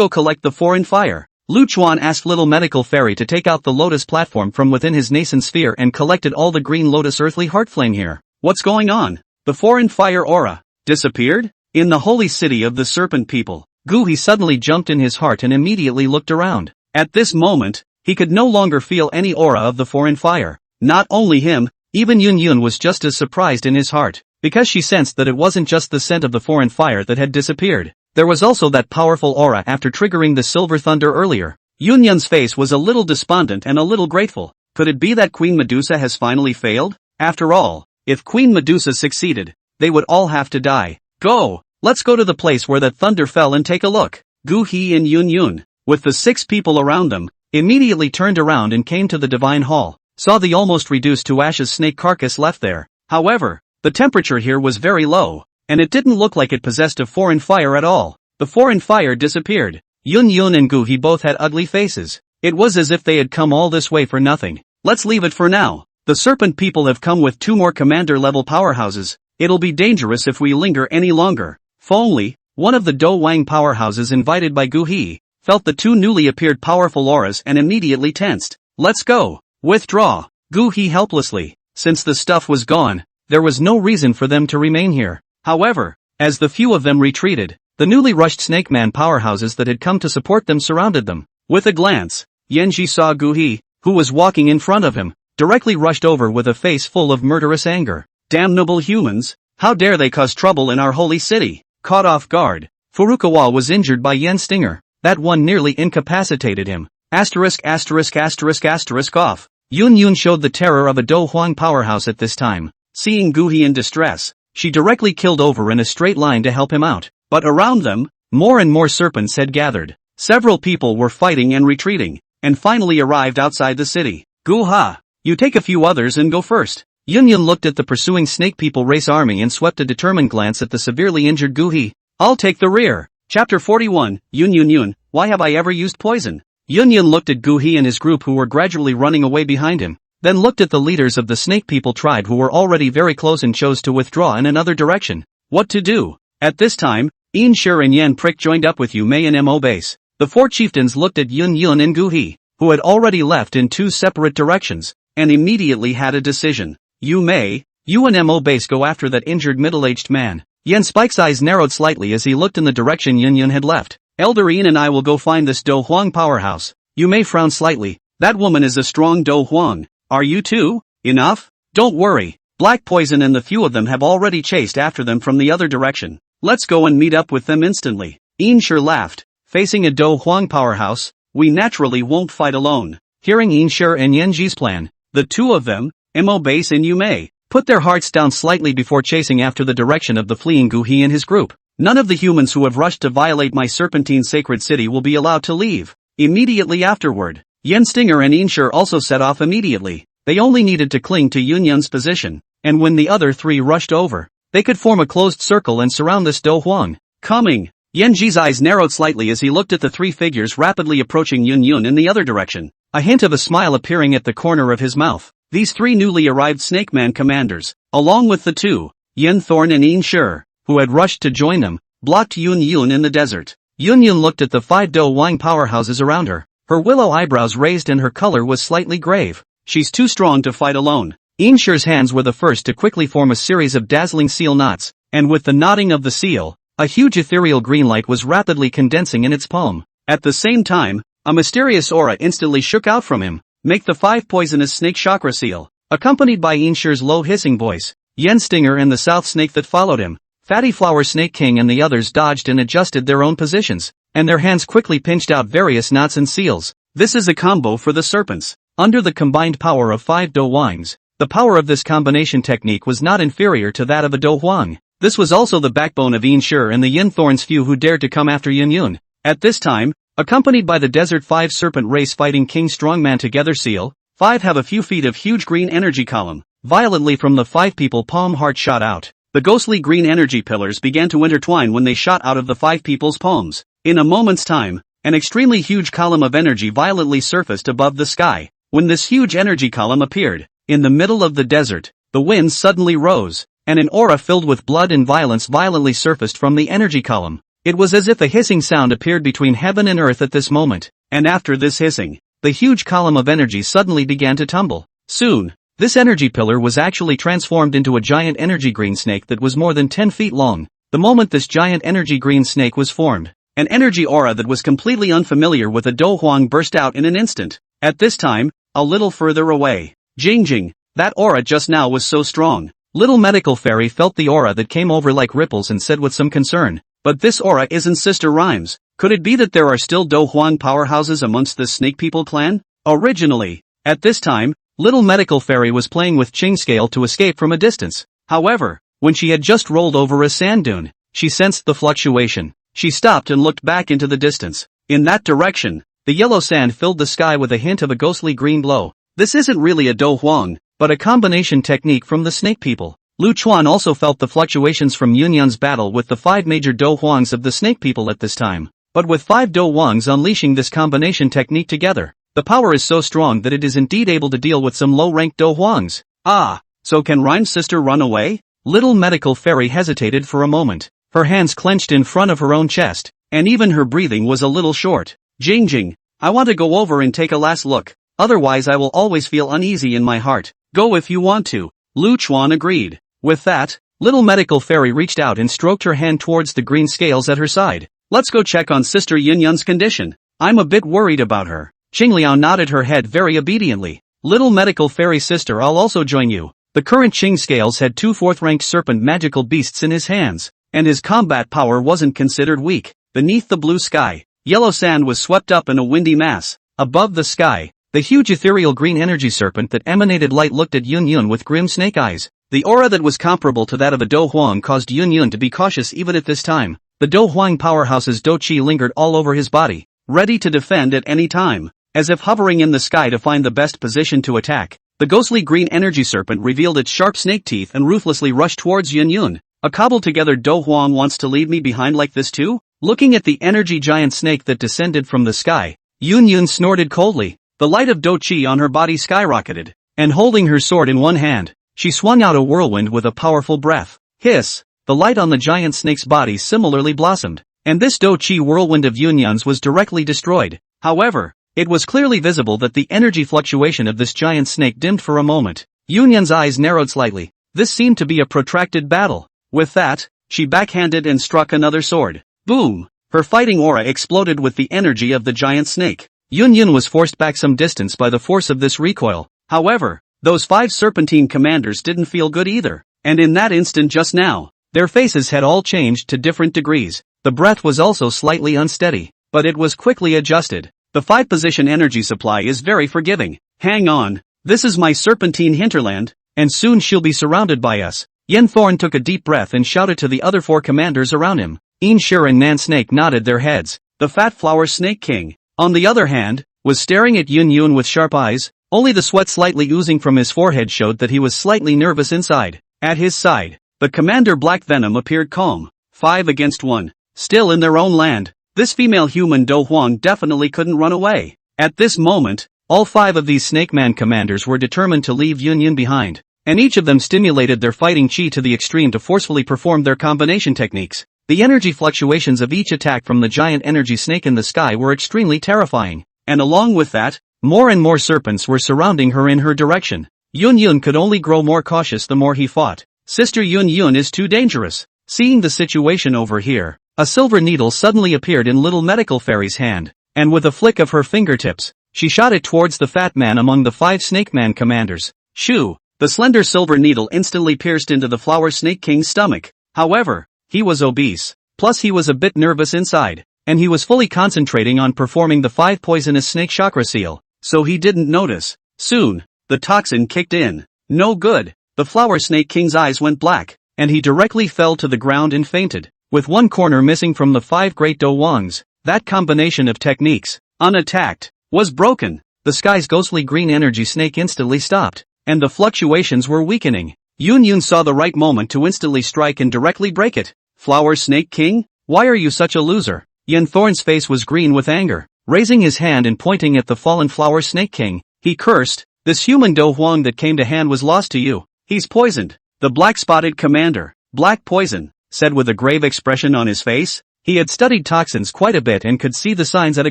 collect the foreign fire. Lu Chuan asked little medical fairy to take out the lotus platform from within his nascent sphere and collected all the green lotus earthly heart flame here. What's going on? The foreign fire aura disappeared? In the holy city of the serpent people, Gu He suddenly jumped in his heart and immediately looked around. At this moment, he could no longer feel any aura of the foreign fire. Not only him, even Yun Yun was just as surprised in his heart, because she sensed that it wasn't just the scent of the foreign fire that had disappeared. There was also that powerful aura after triggering the silver thunder earlier. Yun Yun's face was a little despondent and a little grateful. Could it be that Queen Medusa has finally failed? After all, if Queen Medusa succeeded, they would all have to die. Go! Let's go to the place where that thunder fell and take a look. Gu He and Yun Yun, with the 6 people around them, immediately turned around and came to the divine hall, saw the almost reduced to ashes snake carcass left there. However, the temperature here was very low, and it didn't look like it possessed a foreign fire at all. The foreign fire disappeared. Yun Yun and Gu He both had ugly faces. It was as if they had come all this way for nothing. Let's leave it for now. The serpent people have come with 2 more commander-level powerhouses. It'll be dangerous if we linger any longer. Foley, one of the Do Wang powerhouses invited by Gu He, felt the 2 newly appeared powerful auras and immediately tensed. Let's go. Withdraw. Gu He helplessly. Since the stuff was gone, there was no reason for them to remain here. However, as the few of them retreated, the newly rushed Snake Man powerhouses that had come to support them surrounded them. With a glance, Yanji saw Gu He, who was walking in front of him, directly rushed over with a face full of murderous anger. Damnable humans! How dare they cause trouble in our holy city? Caught off guard, Furukawa was injured by Yen's stinger. That one nearly incapacitated him. Off. Yun Yun showed the terror of a Do Huang powerhouse at this time. Seeing Gu He in distress, she directly killed over in a straight line to help him out. But around them, more and more serpents had gathered. Several people were fighting and retreating, and finally arrived outside the city. Gu Ha, you take a few others and go first. Yun Yun looked at the pursuing snake people race army and swept a determined glance at the severely injured Gu He. I'll take the rear. Chapter 41, Yun, why have I ever used poison? Yun Yun looked at Gu He and his group who were gradually running away behind him, then looked at the leaders of the snake people tribe who were already very close and chose to withdraw in another direction. What to do? At this time, Yin Shur and Yan Prick joined up with Yu Mei and Mo base. The 4 chieftains looked at Yun Yun and Gu He, who had already left in 2 separate directions, and immediately had a decision. Yu Mei, you and Mo base go after that injured middle-aged man. Yan Spike's eyes narrowed slightly as he looked in the direction Yun Yun had left. Elder Yin and I will go find this Do Huang powerhouse. Yu Mei frowned slightly. That woman is a strong Do Huang. Are you too? Enough? Don't worry. Black Poison and the few of them have already chased after them from the other direction. Let's go and meet up with them instantly. Yin Shur laughed. Facing a Do Huang powerhouse, we naturally won't fight alone. Hearing Yin Shur and Yanji's plan, the 2 of them, Mo base and Yu Mei, put their hearts down slightly before chasing after the direction of the fleeing Gu He and his group. None of the humans who have rushed to violate my serpentine sacred city will be allowed to leave. Immediately afterward, Yen Stinger and Yin Shur also set off immediately. They only needed to cling to Yun Yun's position, and when the other 3 rushed over, they could form a closed circle and surround this Do Huang. Coming! Yanji's eyes narrowed slightly as he looked at the 3 figures rapidly approaching Yun Yun in the other direction, a hint of a smile appearing at the corner of his mouth. These 3 newly arrived Snake Man commanders, along with the 2, Yin Thorn and Yin Shur, who had rushed to join them, blocked Yun Yun in the desert. Yun Yun looked at the 5 Do Wang powerhouses around her. Her willow eyebrows raised and her color was slightly grave. She's too strong to fight alone. Yin Shur's hands were the first to quickly form a series of dazzling seal knots, and with the knotting of the seal, a huge ethereal green light was rapidly condensing in its palm. At the same time, a mysterious aura instantly shook out from him. Make the 5 poisonous snake chakra seal. Accompanied by Yin Shur's low hissing voice, Yen Stinger and the south snake that followed him, Fatty Flower Snake King and the others dodged and adjusted their own positions, and their hands quickly pinched out various knots and seals. This is a combo for the serpents. Under the combined power of 5 Do Wangs, the power of this combination technique was not inferior to that of a Do Huang. This was also the backbone of Yin Shur and the Yin Thorn's few who dared to come after Yun Yun. At this time, accompanied by the Desert 5 Serpent Race fighting King Strongman together seal, 5 have a few feet of huge green energy column. Violently from the 5 people palm heart shot out. The ghostly green energy pillars began to intertwine when they shot out of the 5 people's palms. In a moment's time, an extremely huge column of energy violently surfaced above the sky. When this huge energy column appeared, in the middle of the desert, the winds suddenly rose, and an aura filled with blood and violence violently surfaced from the energy column. It was as if a hissing sound appeared between heaven and earth at this moment, and after this hissing, the huge column of energy suddenly began to tumble. Soon, this energy pillar was actually transformed into a giant energy green snake that was more than 10 feet long. the moment this giant energy green snake was formed, an energy aura that was completely unfamiliar with a Do Huang burst out in an instant. At this time, a little further away. Jing, that aura just now was so strong. Little medical fairy felt the aura that came over like ripples and said with some concern, but this aura isn't Sister Rhymes. Could it be that there are still Do Huang powerhouses amongst this snake people clan? Originally, at this time, little medical fairy was playing with Ching scale to escape from a distance. However, when she had just rolled over a sand dune, she sensed the fluctuation. She stopped and looked back into the distance. In that direction, the yellow sand filled the sky with a hint of a ghostly green glow. This isn't really a Do Huang, but a combination technique from the snake people. Lu Chuan also felt the fluctuations from Yunyun's battle with the 5 major Do Huangs of the snake people at this time. But with 5 Do Huangs unleashing this combination technique together, the power is so strong that it is indeed able to deal with some low-ranked Do Huangs. Ah, so can Rhyme's sister run away? Little medical fairy hesitated for a moment. Her hands clenched in front of her own chest, and even her breathing was a little short. Jing, I want to go over and take a last look, otherwise I will always feel uneasy in my heart. Go if you want to. Lu Chuan agreed. With that, little medical fairy reached out and stroked her hand towards the green scales at her side. Let's go check on Sister Yunyun's condition. I'm a bit worried about her. Qingliao nodded her head very obediently. Little medical fairy sister, I'll also join you. The current Qing scales had 2 4th-ranked serpent magical beasts in his hands, and his combat power wasn't considered weak. Beneath the blue sky, yellow sand was swept up in a windy mass. Above the sky, the huge ethereal green energy serpent that emanated light looked at Yunyun with grim snake eyes. The aura that was comparable to that of a Do Huang caused Yunyun to be cautious even at this time. The Do Huang powerhouse's Do Qi lingered all over his body, ready to defend at any time. As if hovering in the sky to find the best position to attack, the ghostly green energy serpent revealed its sharp snake teeth and ruthlessly rushed towards Yunyun. A cobbled-together Do Huang wants to leave me behind like this too? Looking at the energy giant snake that descended from the sky, Yunyun snorted coldly. The light of Do Qi on her body skyrocketed, and holding her sword in one hand, she swung out a whirlwind with a powerful breath. Hiss! The light on the giant snake's body similarly blossomed, and this Do Qi whirlwind of Yunyun's was directly destroyed. However, it was clearly visible that the energy fluctuation of this giant snake dimmed for a moment. Yunyun's eyes narrowed slightly. This seemed to be a protracted battle. With that, she backhanded and struck another sword. Boom! Her fighting aura exploded with the energy of the giant snake. Yunyun was forced back some distance by the force of this recoil. However, those 5 serpentine commanders didn't feel good either. And in that instant just now, their faces had all changed to different degrees. The breath was also slightly unsteady, but it was quickly adjusted. The 5-position energy supply is very forgiving. Hang on, this is my serpentine hinterland, and soon she'll be surrounded by us. Yen Thorn took a deep breath and shouted to the other 4 commanders around him. Yin Shir and Nan Snake nodded their heads. The Fat Flower Snake King, on the other hand, was staring at Yunyun with sharp eyes. Only the sweat slightly oozing from his forehead showed that he was slightly nervous inside. At his side, the Commander Black Venom appeared calm. 5 against 1. Still in their own land. This female human Do Huang definitely couldn't run away. At this moment, all 5 of these Snake Man commanders were determined to leave Yunyun behind, and each of them stimulated their fighting chi to the extreme to forcefully perform their combination techniques. The energy fluctuations of each attack from the giant energy snake in the sky were extremely terrifying, and along with that, more and more serpents were surrounding her in her direction. Yunyun could only grow more cautious the more he fought. Sister Yunyun is too dangerous. Seeing the situation over here, a silver needle suddenly appeared in little medical fairy's hand, and with a flick of her fingertips, she shot it towards the fat man among the 5 Snake Man commanders. Shoo! The slender silver needle instantly pierced into the Flower Snake King's stomach. However, he was obese, plus he was a bit nervous inside, and he was fully concentrating on performing the 5 poisonous snake chakra seal, so he didn't notice. Soon, the toxin kicked in. No good. The Flower Snake King's eyes went black, and he directly fell to the ground and fainted. With one corner missing from the 5 great Do Huangs, that combination of techniques, unattacked, was broken. The sky's ghostly green energy snake instantly stopped, and the fluctuations were weakening. Yunyun saw the right moment to instantly strike and directly break it. Flower Snake King? Why are you such a loser? Yen Thorn's face was green with anger. Raising his hand and pointing at the fallen Flower Snake King, he cursed, "This human Do Huang that came to hand was lost to you. He's poisoned." The black-spotted commander, Black Poison, said with a grave expression on his face. He had studied toxins quite a bit and could see the signs at a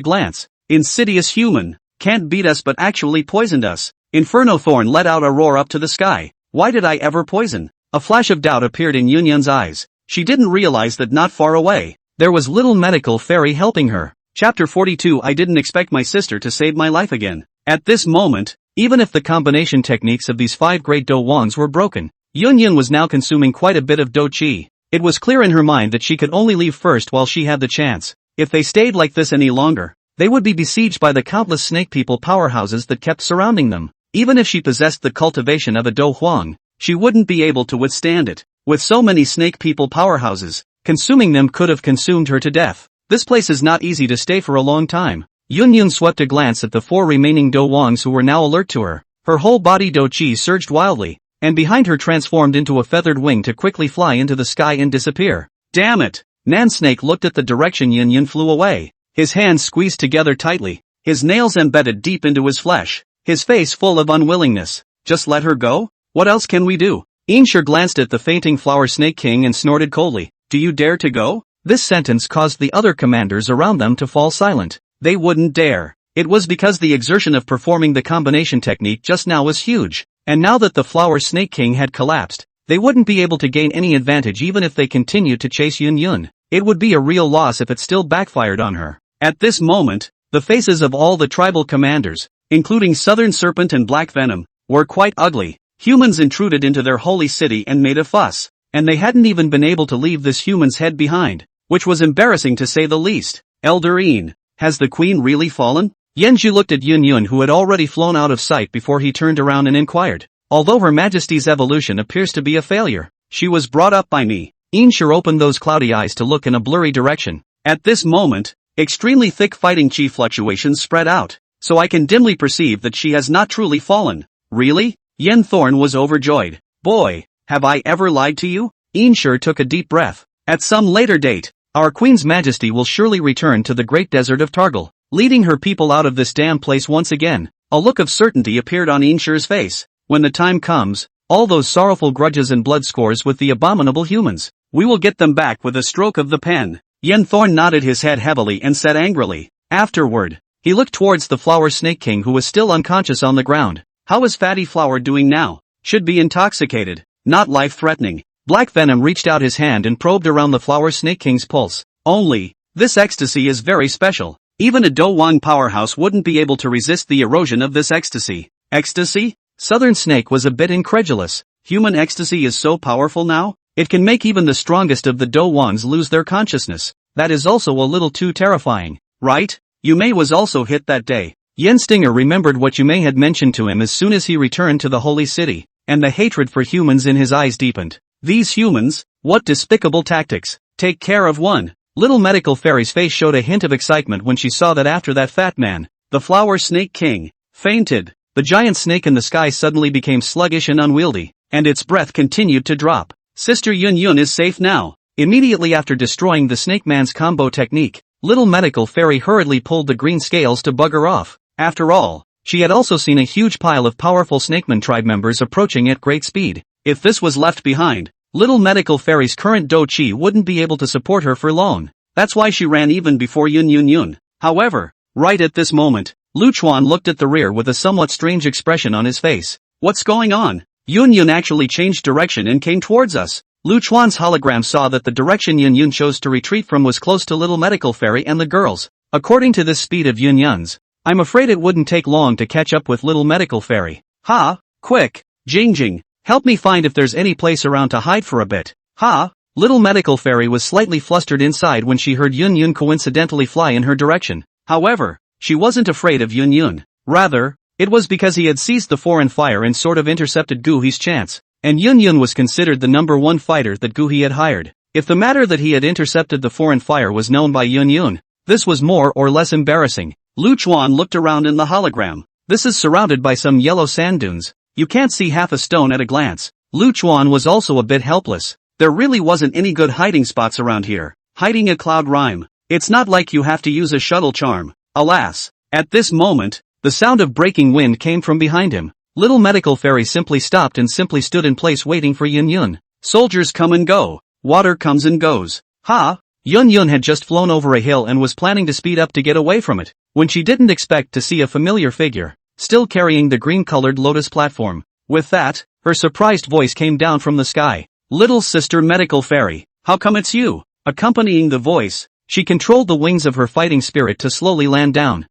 glance. Insidious human, can't beat us but actually poisoned us. Inferno Thorn let out a roar up to the sky. Why did I ever poison? A flash of doubt appeared in Yunyun's eyes. She didn't realize that not far away, there was little medical fairy helping her. Chapter 42. I didn't expect my sister to save my life again. At this moment, even if the combination techniques of these 5 great Do Wangs were broken, Yun was now consuming quite a bit of Do Qi. It was clear in her mind that she could only leave first while she had the chance. If they stayed like this any longer, they would be besieged by the countless snake people powerhouses that kept surrounding them. Even if she possessed the cultivation of a Do Huang, she wouldn't be able to withstand it. With so many snake people powerhouses, consuming them could have consumed her to death. This place is not easy to stay for a long time. Yun swept a glance at the 4 remaining Do Wangs who were now alert to her. Her whole body Do Qi surged wildly, and behind her transformed into a feathered wing to quickly fly into the sky and disappear. Damn it! Nansnake looked at the direction Yun flew away. His hands squeezed together tightly, his nails embedded deep into his flesh, his face full of unwillingness. Just let her go? What else can we do? Inshur glanced at the fainting flower snake king and snorted coldly. Do you dare to go? This sentence caused the other commanders around them to fall silent. They wouldn't dare. It was because the exertion of performing the combination technique just now was huge, and now that the flower snake king had collapsed, they wouldn't be able to gain any advantage even if they continued to chase Yun. It would be a real loss if it still backfired on her. At this moment, the faces of all the tribal commanders, including Southern Serpent and Black Venom, were quite ugly. Humans intruded into their holy city and made a fuss, and they hadn't even been able to leave this human's head behind, which was embarrassing to say the least. Elder Een, has the queen really fallen? Yanju looked at Yun who had already flown out of sight before he turned around and inquired. Although Her Majesty's evolution appears to be a failure, she was brought up by me. Inshur opened those cloudy eyes to look in a blurry direction. At this moment, extremely thick fighting chi fluctuations spread out, so I can dimly perceive that she has not truly fallen. Really? Yen Thorn was overjoyed. Boy, have I ever lied to you? Inshur took a deep breath. At some later date, our Queen's Majesty will surely return to the great desert of Targal, leading her people out of this damn place once again. A look of certainty appeared on Inshur's face. When the time comes, all those sorrowful grudges and blood scores with the abominable humans, we will get them back with a stroke of the pen. Yen Thorn nodded his head heavily and said angrily. Afterward, he looked towards the Flower Snake King who was still unconscious on the ground. How is Fatty Flower doing now? Should be intoxicated, not life-threatening. Black Venom reached out his hand and probed around the Flower Snake King's pulse. Only, this ecstasy is very special. Even a Do Wang powerhouse wouldn't be able to resist the erosion of this ecstasy. Ecstasy? Southern Snake was a bit incredulous. Human ecstasy is so powerful now? It can make even the strongest of the Do Wangs lose their consciousness. That is also a little too terrifying, right? Yumei was also hit that day. Yen Stinger remembered what Yumei had mentioned to him as soon as he returned to the holy city, and the hatred for humans in his eyes deepened. These humans, what despicable tactics. Take care of one. Little Medical Fairy's face showed a hint of excitement when she saw that after that fat man, the Flower Snake King, fainted. The giant snake in the sky suddenly became sluggish and unwieldy, and its breath continued to drop. Sister Yun is safe now. Immediately after destroying the Snake Man's combo technique, Little Medical Fairy hurriedly pulled the green scales to bugger off. After all, she had also seen a huge pile of powerful Snakeman tribe members approaching at great speed. If this was left behind, Little Medical Fairy's current Do Chi wouldn't be able to support her for long. That's why she ran even before Yun. However, right at this moment, Lu Chuan looked at the rear with a somewhat strange expression on his face. What's going on? Yun actually changed direction and came towards us. Lu Chuan's hologram saw that the direction Yun chose to retreat from was close to Little Medical Fairy and the girls. According to this speed of Yun's, I'm afraid it wouldn't take long to catch up with Little Medical Fairy. Ha! Quick! Jing! Help me find if there's any place around to hide for a bit. Ha! Little Medical Fairy was slightly flustered inside when she heard Yun coincidentally fly in her direction. However, she wasn't afraid of Yun. Rather, it was because he had seized the foreign fire and sort of intercepted Gu He's chance, and Yun was considered the #1 fighter that Gu He had hired. If the matter that he had intercepted the foreign fire was known by Yun, this was more or less embarrassing. Lu Chuan looked around in the hologram. This is surrounded by some yellow sand dunes. You can't see half a stone at a glance. Lu Chuan was also a bit helpless. There really wasn't any good hiding spots around here. Hiding a cloud rhyme. It's not like you have to use a shuttle charm. Alas. At this moment, the sound of breaking wind came from behind him. Little Medical Fairy simply stopped and simply stood in place waiting for Yun. Soldiers come and go. Water comes and goes. Ha! Yun had just flown over a hill and was planning to speed up to get away from it, when she didn't expect to see a familiar figure, still carrying the green-colored lotus platform. With that, her surprised voice came down from the sky. Little Sister Medical Fairy, how come it's you? Accompanying the voice, she controlled the wings of her fighting spirit to slowly land down.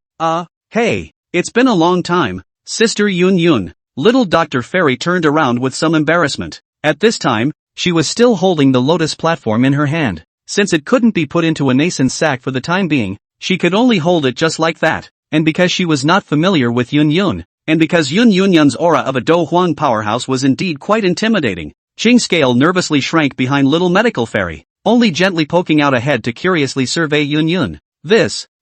Hey, it's been a long time, Sister Yun Yun. Little Dr. Fairy turned around with some embarrassment. At this time, she was still holding the lotus platform in her hand. Since it couldn't be put into a nascent sack for the time being, she could only hold it just like that, and because she was not familiar with Yun Yun, and because Yun Yun's aura of a Do Huang powerhouse was indeed quite intimidating, Ching Scale nervously shrank behind Little Medical Fairy, only gently poking out a head to curiously survey Yun Yun.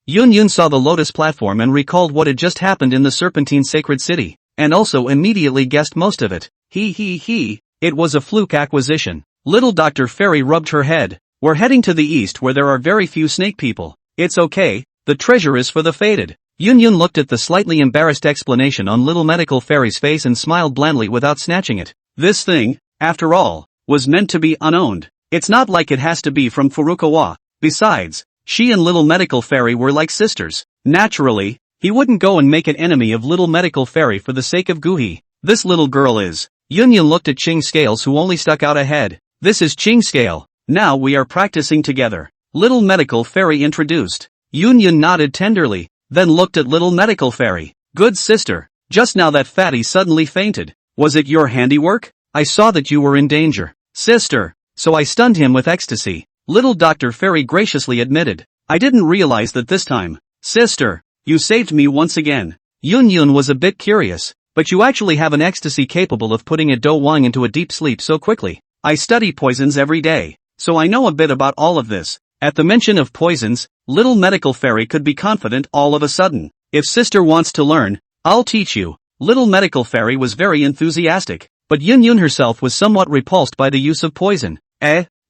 Yun Yun saw the lotus platform and recalled what had just happened in the Serpentine Sacred City, and also immediately guessed most of it. It was a fluke acquisition. Little Dr. Fairy rubbed her head. We're heading to the east where there are very few snake people. It's okay, the treasure is for the fated. Yun Yun looked at the slightly embarrassed explanation on Little Medical Fairy's face and smiled blandly without snatching it. This thing, after all, was meant to be unowned. It's not like it has to be from Furukawa. Besides, she and Little Medical Fairy were like sisters. Naturally, he wouldn't go and make an enemy of Little Medical Fairy for the sake of Guhi. This little girl is. Yun Yun looked at Ching Scales, who only stuck out a head. This is Ching Scale. Now we are practicing together. Little Medical Fairy introduced. Yun Yun nodded tenderly, then looked at Little Medical Fairy. Good sister. Just now that fatty suddenly fainted. Was it your handiwork? I saw that you were in danger. Sister. So I stunned him with ecstasy. Little Dr. Fairy graciously admitted. I didn't realize that this time. Sister. You saved me once again. Yun Yun was a bit curious, but you actually have an ecstasy capable of putting a Do Wang into a deep sleep so quickly. I study poisons every day, so I know a bit about all of this. At the mention of poisons, Little Medical Fairy could be confident all of a sudden. If sister wants to learn, I'll teach you. Little Medical Fairy was very enthusiastic, but Yun Yun herself was somewhat repulsed by the use of poison.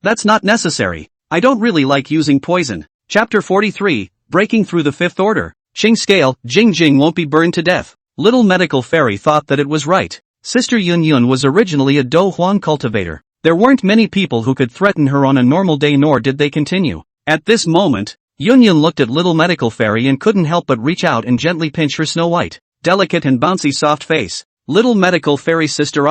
That's not necessary. I don't really like using poison. Chapter 43, Breaking Through the Fifth Order. Ching Scale, Jing won't be burned to death. Little Medical Fairy thought that it was right. Sister Yun Yun was originally a Do Huang cultivator. There weren't many people who could threaten her on a normal day, nor did they continue. At this moment, Yun Yun looked at Little Medical Fairy and couldn't help but reach out and gently pinch her snow-white, delicate and bouncy soft face. Little Medical Fairy sister,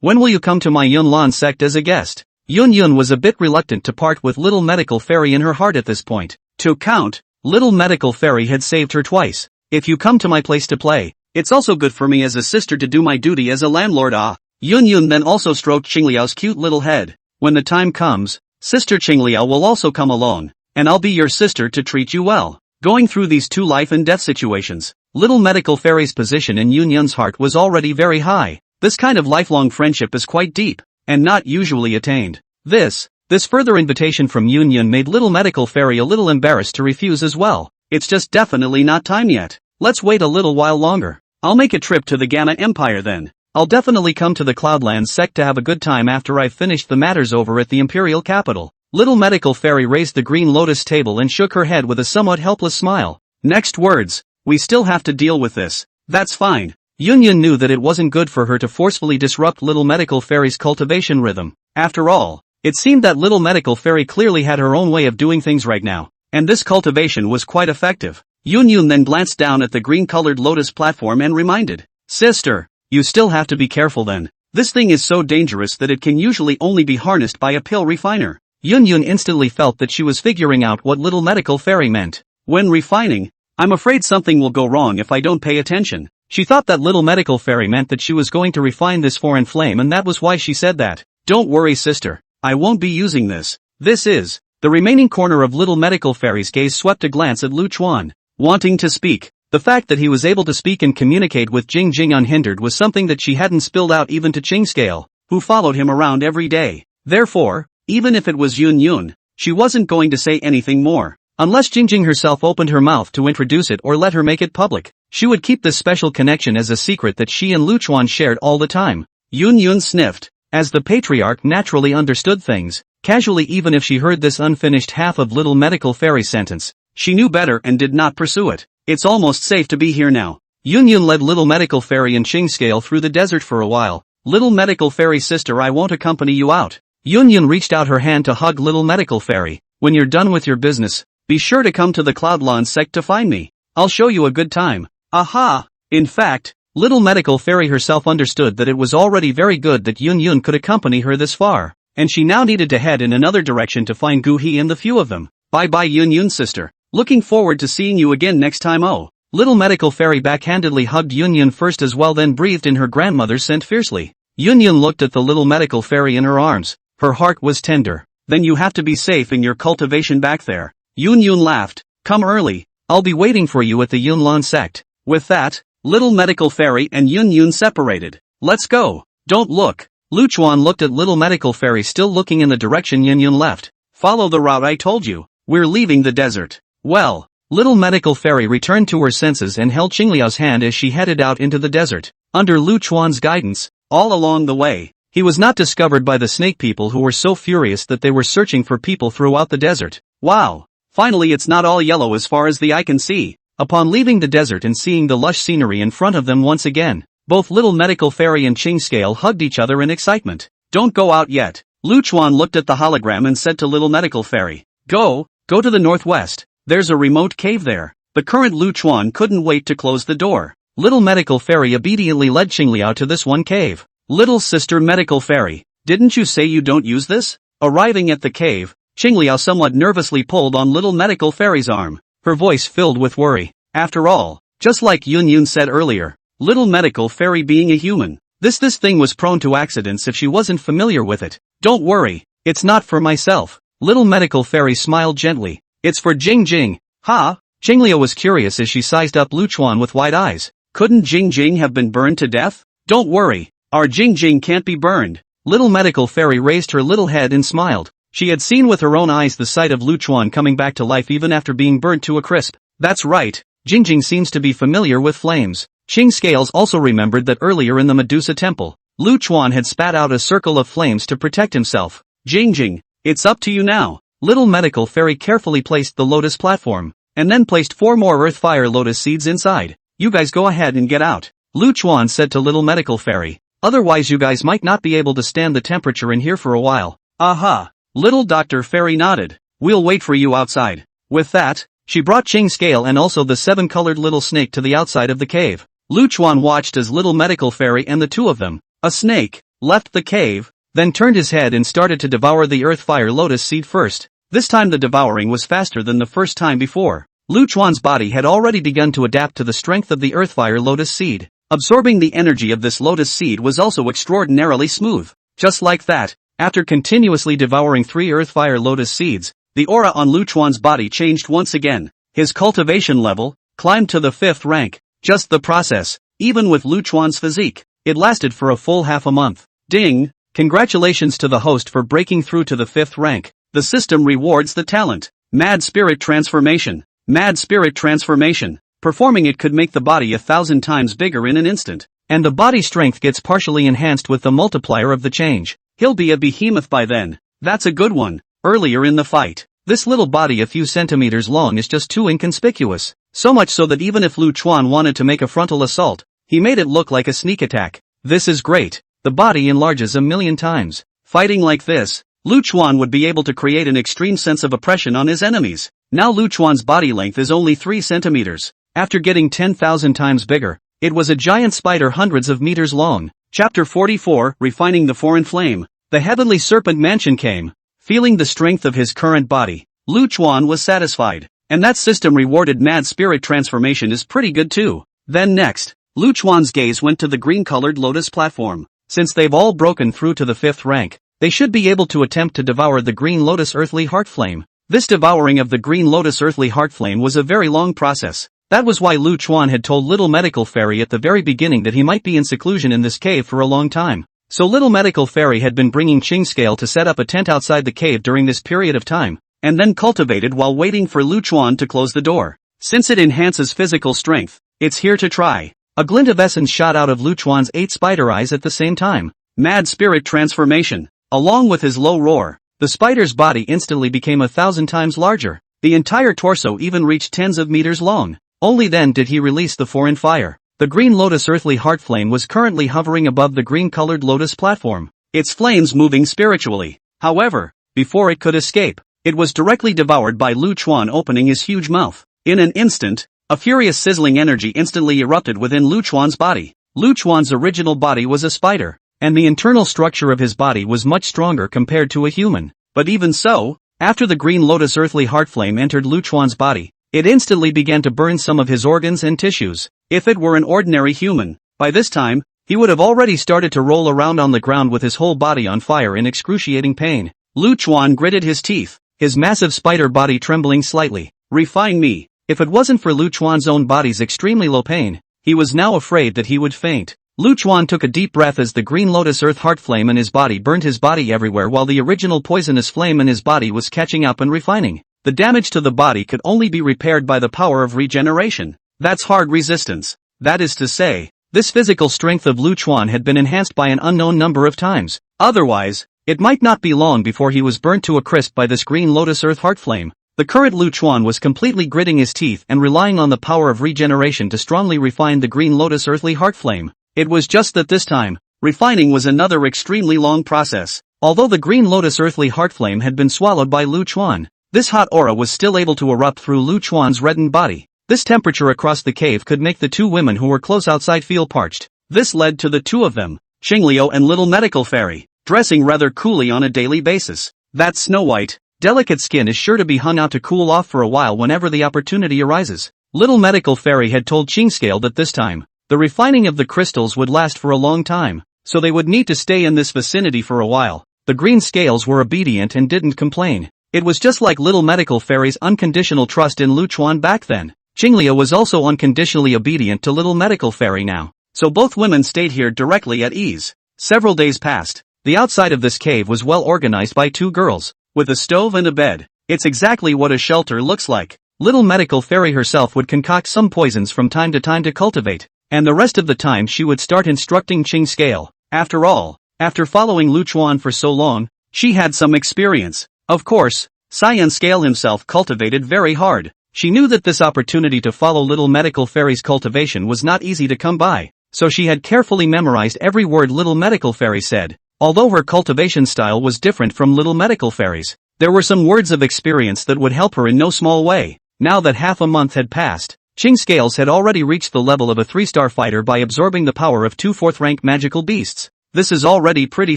when will you come to my Yunlan sect as a guest? Yun Yun was a bit reluctant to part with Little Medical Fairy in her heart at this point. To count, Little Medical Fairy had saved her twice. If you come to my place to play, it's also good for me as a sister to do my duty as a landlord. Yun Yun then also stroked Qingliao's cute little head. When the time comes, Sister Qingliao will also come along, and I'll be your sister to treat you well. Going through these two life and death situations, Little Medical Fairy's position in Yun Yun's heart was already very high. This kind of lifelong friendship is quite deep, and not usually attained. This further invitation from Yun Yun made Little Medical Fairy a little embarrassed to refuse as well. It's just definitely not time yet. Let's wait a little while longer. I'll make a trip to the Gamma Empire then. I'll definitely come to the Cloudlands sect to have a good time after I've finished the matters over at the Imperial capital. Little Medical Fairy raised the green lotus table and shook her head with a somewhat helpless smile. Next words. We still have to deal with this. That's fine. Yun Yun knew that it wasn't good for her to forcefully disrupt Little Medical Fairy's cultivation rhythm. After all, it seemed that Little Medical Fairy clearly had her own way of doing things right now, and this cultivation was quite effective. Yun Yun then glanced down at the green-colored lotus platform and reminded, Sister, you still have to be careful then. This thing is so dangerous that it can usually only be harnessed by a pill refiner. Yun Yun instantly felt that she was figuring out what Little Medical Fairy meant. When refining, I'm afraid something will go wrong if I don't pay attention. She thought that Little Medical Fairy meant that she was going to refine this foreign flame, and that was why she said that. Don't worry, sister. I won't be using this. This is. The remaining corner of Little Medical Fairy's gaze swept a glance at Lu Chuan. Wanting to speak. The fact that he was able to speak and communicate with Jing unhindered was something that she hadn't spilled out even to Ching Scale, who followed him around every day. Therefore, even if it was Yun Yun, she wasn't going to say anything more. Unless Jing herself opened her mouth to introduce it or let her make it public, she would keep this special connection as a secret that she and Lu Chuan shared all the time. Yun Yun sniffed. As the patriarch naturally understood things, casually, even if she heard this unfinished half of Little Medical Fairy's sentence, she knew better and did not pursue it. It's almost safe to be here now. Yun Yun led Little Medical Fairy and Ching Scale through the desert for a while. Little Medical Fairy sister, I won't accompany you out. Yun Yun reached out her hand to hug Little Medical Fairy. When you're done with your business, be sure to come to the Cloudlands sect to find me. I'll show you a good time. Aha! In fact, Little Medical Fairy herself understood that it was already very good that Yun Yun could accompany her this far. and she now needed to head in another direction to find Gu He and the few of them. Bye bye Yun Yun sister. Looking forward to seeing you again next time. Oh. Little medical fairy backhandedly hugged Yun Yun first as well, then breathed in her grandmother's scent fiercely. Yun Yun looked at the little medical fairy in her arms. Her heart was tender. Then you have to be safe in your cultivation back there. Yun Yun laughed. Come early. I'll be waiting for you at the Yunlan sect. With that, little medical fairy and Yun Yun separated. Let's go. Don't look. Lu Chuan looked at little medical fairy still looking in the direction Yun Yun left. Follow the route I told you. We're leaving the desert. Well. Little medical fairy returned to her senses and held Qingliao's hand as she headed out into the desert. Under Lu Chuan's guidance, all along the way, he was not discovered by the snake people who were so furious that they were searching for people throughout the desert. Wow! Finally it's not all yellow as far as the eye can see. Upon leaving the desert and seeing the lush scenery in front of them once again, both little medical fairy and Qing Scale hugged each other in excitement. Don't go out yet. Lu Chuan looked at the hologram and said to little medical fairy, Go to the northwest. There's a remote cave there. The current Lu Chuan couldn't wait to close the door. Little medical fairy obediently led Qingliao to this one cave. Little sister medical fairy, didn't you say you don't use this? Arriving at the cave, Qingliao somewhat nervously pulled on little medical fairy's arm, her voice filled with worry. After all, just like Yun Yun said earlier, little medical fairy being a human, this thing was prone to accidents if she wasn't familiar with it. Don't worry, it's not for myself. Little medical fairy smiled gently. It's for Jing Jing. Ha! Qingliao was curious as she sized up Lu Chuan with wide eyes. Couldn't Jing Jing have been burned to death? Don't worry, our Jing Jing can't be burned. Little medical fairy raised her little head and smiled. She had seen with her own eyes the sight of Lu Chuan coming back to life even after being burnt to a crisp. That's right, Jing Jing seems to be familiar with flames. Qing Scales also remembered that earlier in the Medusa temple, Lu Chuan had spat out a circle of flames to protect himself. Jing Jing, it's up to you now. Little medical fairy carefully placed the lotus platform, and then placed 4 more earth fire lotus seeds inside. You guys go ahead and get out. Lu Chuan said to little medical fairy. Otherwise you guys might not be able to stand the temperature in here for a while. Aha. Little Dr. Fairy nodded. We'll wait for you outside. With that, she brought Qing Scale and also the 7-colored little snake to the outside of the cave. Lu Chuan watched as little medical fairy and the 2 of them, a snake, left the cave, then turned his head and started to devour the earth fire lotus seed first. This time the devouring was faster than the first time before. Lu Chuan's body had already begun to adapt to the strength of the earthfire lotus seed. Absorbing the energy of this lotus seed was also extraordinarily smooth. Just like that, after continuously devouring 3 earthfire lotus seeds, the aura on Lu Chuan's body changed once again. His cultivation level climbed to the 5th rank. Just the process, even with Lu Chuan's physique, it lasted for a full half a month. Ding! Congratulations to the host for breaking through to the 5th rank. The system rewards the talent. Mad Spirit Transformation. Mad Spirit Transformation. Performing it could make the body 1,000 times bigger in an instant. And the body strength gets partially enhanced with the multiplier of the change. He'll be a behemoth by then. That's a good one. Earlier in the fight, this little body a few centimeters long is just too inconspicuous. So much so that even if Lu Chuan wanted to make a frontal assault, he made it look like a sneak attack. This is great. The body enlarges 1,000,000 times. Fighting like this, Lu Chuan would be able to create an extreme sense of oppression on his enemies. Now Lu Chuan's body length is only 3 centimeters. After getting 10,000 times bigger, it was a giant spider hundreds of meters long. Chapter 44, Refining the Foreign Flame. The Heavenly Serpent Mansion came. Feeling the strength of his current body, Lu Chuan was satisfied. And that system rewarded Mad Spirit Transformation is pretty good too. Then next, Lu Chuan's gaze went to the green-colored lotus platform. Since they've all broken through to the 5th rank, they should be able to attempt to devour the green lotus earthly heart flame. This devouring of the green lotus earthly heart flame was a very long process. That was why Lu Chuan had told little medical fairy at the very beginning that he might be in seclusion in this cave for a long time. So little medical fairy had been bringing Qing Scale to set up a tent outside the cave during this period of time, and then cultivated while waiting for Lu Chuan to close the door. Since it enhances physical strength, it's here to try. A glint of essence shot out of Lu Chuan's 8 spider eyes at the same time. Mad Spirit Transformation. Along with his low roar, the spider's body instantly became 1,000 times larger. The entire torso even reached tens of meters long. Only then did he release the foreign fire. The green lotus earthly heart flame was currently hovering above the green-colored lotus platform, its flames moving spiritually. However, before it could escape, it was directly devoured by Lu Chuan opening his huge mouth. In an instant, a furious sizzling energy instantly erupted within Lu Chuan's body. Lu Chuan's original body was a spider, and the internal structure of his body was much stronger compared to a human. But even so, after the green lotus earthly heart flame entered Lu Chuan's body, it instantly began to burn some of his organs and tissues. If it were an ordinary human, by this time, he would have already started to roll around on the ground with his whole body on fire in excruciating pain. Lu Chuan gritted his teeth, his massive spider body trembling slightly. Refine me. If it wasn't for Lu Chuan's own body's extremely low pain, he was now afraid that he would faint. Lu Chuan took a deep breath as the green lotus earth heart flame in his body burned his body everywhere while the original poisonous flame in his body was catching up and refining. The damage to the body could only be repaired by the power of regeneration. That's hard resistance. That is to say, this physical strength of Lu Chuan had been enhanced by an unknown number of times. Otherwise, it might not be long before he was burnt to a crisp by this green lotus earth heart flame. The current Lu Chuan was completely gritting his teeth and relying on the power of regeneration to strongly refine the green lotus earthly heart flame. It was just that this time, refining was another extremely long process. Although the green lotus earthly heart flame had been swallowed by Lu Chuan, this hot aura was still able to erupt through Lu Chuan's reddened body. This temperature across the cave could make the two women who were close outside feel parched. This led to the two of them, Qingliu and Little Medical Fairy, dressing rather coolly on a daily basis. That Snow White, delicate skin is sure to be hung out to cool off for a while whenever the opportunity arises. Little Medical Fairy had told Qingscale that this time, the refining of the crystals would last for a long time, so they would need to stay in this vicinity for a while. The green scales were obedient and didn't complain. It was just like Little Medical Fairy's unconditional trust in Lu Chuan back then. Qingliu was also unconditionally obedient to Little Medical Fairy now, so both women stayed here directly at ease. Several days passed. The outside of this cave was well organized by two girls, with a stove and a bed. It's exactly what a shelter looks like. Little Medical Fairy herself would concoct some poisons from time to cultivate, and the rest of the time she would start instructing Qingscale. After all, after following Lu Chuan for so long, she had some experience. Of course, Xiao himself cultivated very hard. She knew that this opportunity to follow Little Medical Fairy's cultivation was not easy to come by, so she had carefully memorized every word Little Medical Fairy said. Although her cultivation style was different from Little Medical Fairy's, there were some words of experience that would help her in no small way. Now that half a month had passed, Qingscale had already reached the level of a 3-star fighter by absorbing the power of 2 4th-rank magical beasts. This is already pretty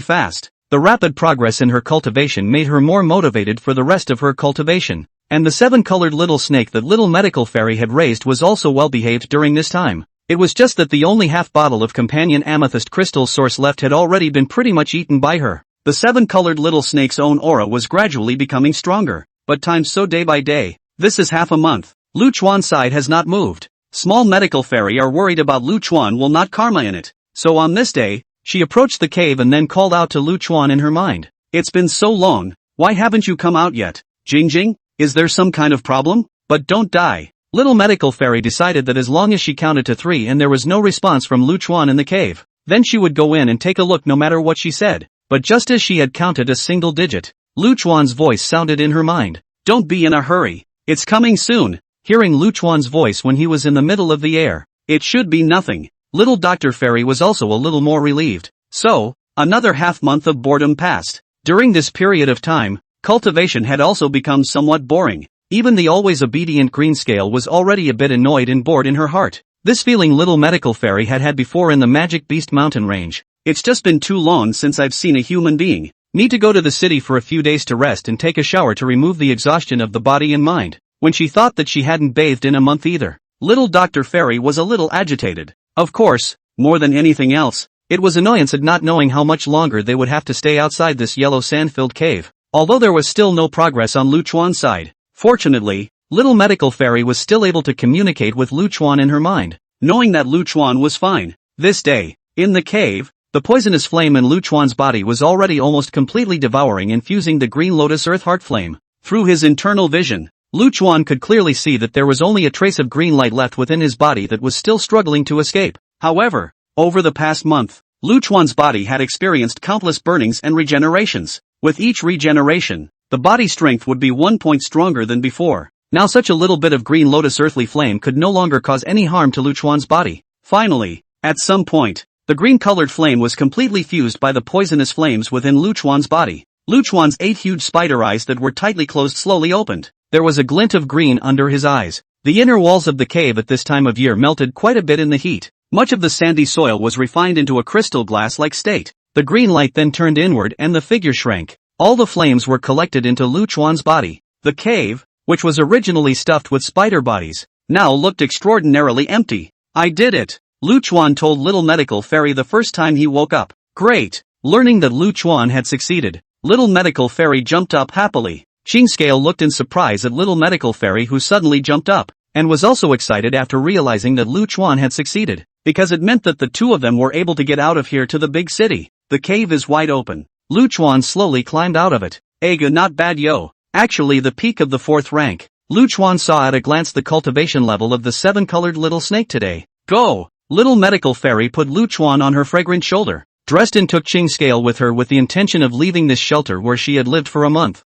fast. The rapid progress in her cultivation made her more motivated for the rest of her cultivation. And the 7-colored little snake that Little Medical Fairy had raised was also well behaved during this time. It was just that the only half bottle of companion amethyst crystal source left had already been pretty much eaten by her. The 7-colored little snake's own aura was gradually becoming stronger, but times so day by day. This is half a month. Lu Chuan's side has not moved. Small Medical Fairy are worried about Lu Chuan will not karma in it. So on this day, she approached the cave and then called out to Lu Chuan in her mind. It's been so long, why haven't you come out yet? Jing, is there some kind of problem? But don't die. Little Medical Fairy decided that as long as she counted to 3 and there was no response from Lu Chuan in the cave, then she would go in and take a look no matter what she said. But just as she had counted a single digit, Lu Chuan's voice sounded in her mind. Don't be in a hurry. It's coming soon. Hearing Lu Chuan's voice when he was in the middle of the air, it should be nothing. Little Dr. Fairy was also a little more relieved. So, another half-month of boredom passed. During this period of time, cultivation had also become somewhat boring. Even the always obedient Greenscale was already a bit annoyed and bored in her heart. This feeling Little Medical Fairy had had before in the Magic Beast mountain range. It's just been too long since I've seen a human being. Need to go to the city for a few days to rest and take a shower to remove the exhaustion of the body and mind. When she thought that she hadn't bathed in a month either, Little Dr. Fairy was a little agitated. Of course, more than anything else, it was annoyance at not knowing how much longer they would have to stay outside this yellow sand-filled cave. Although there was still no progress on Lu Chuan's side, fortunately, Little Medical Fairy was still able to communicate with Lu Chuan in her mind, knowing that Lu Chuan was fine. This day, in the cave, the poisonous flame in Lu Chuan's body was already almost completely devouring and fusing the green lotus earth heart flame. Through his internal vision, Lu Chuan could clearly see that there was only a trace of green light left within his body that was still struggling to escape. However, over the past month, Lu Chuan's body had experienced countless burnings and regenerations. With each regeneration, the body strength would be 1 point stronger than before. Now such a little bit of green lotus earthly flame could no longer cause any harm to Lu Chuan's body. Finally, at some point, the green-colored flame was completely fused by the poisonous flames within Lu Chuan's body. Lu Chuan's 8 huge spider eyes that were tightly closed slowly opened. There was a glint of green under his eyes. The inner walls of the cave at this time of year melted quite a bit in the heat. Much of the sandy soil was refined into a crystal glass-like state. The green light then turned inward and the figure shrank. All the flames were collected into Lu Chuan's body. The cave, which was originally stuffed with spider bodies, now looked extraordinarily empty. I did it, Lu Chuan told Little Medical Fairy the first time he woke up. Great! Learning that Lu Chuan had succeeded, Little Medical Fairy jumped up happily. Scale looked in surprise at Little Medical Fairy, who suddenly jumped up, and was also excited after realizing that Lu Chuan had succeeded, because it meant that the two of them were able to get out of here to the big city. The cave is wide open. Lu Chuan slowly climbed out of it. Aga, not bad yo. Actually the peak of the 4th rank. Lu Chuan saw at a glance the cultivation level of the 7-colored little snake today. Go! Little Medical Fairy put Lu Chuan on her fragrant shoulder, dressed and took Scale with her with the intention of leaving this shelter where she had lived for a month.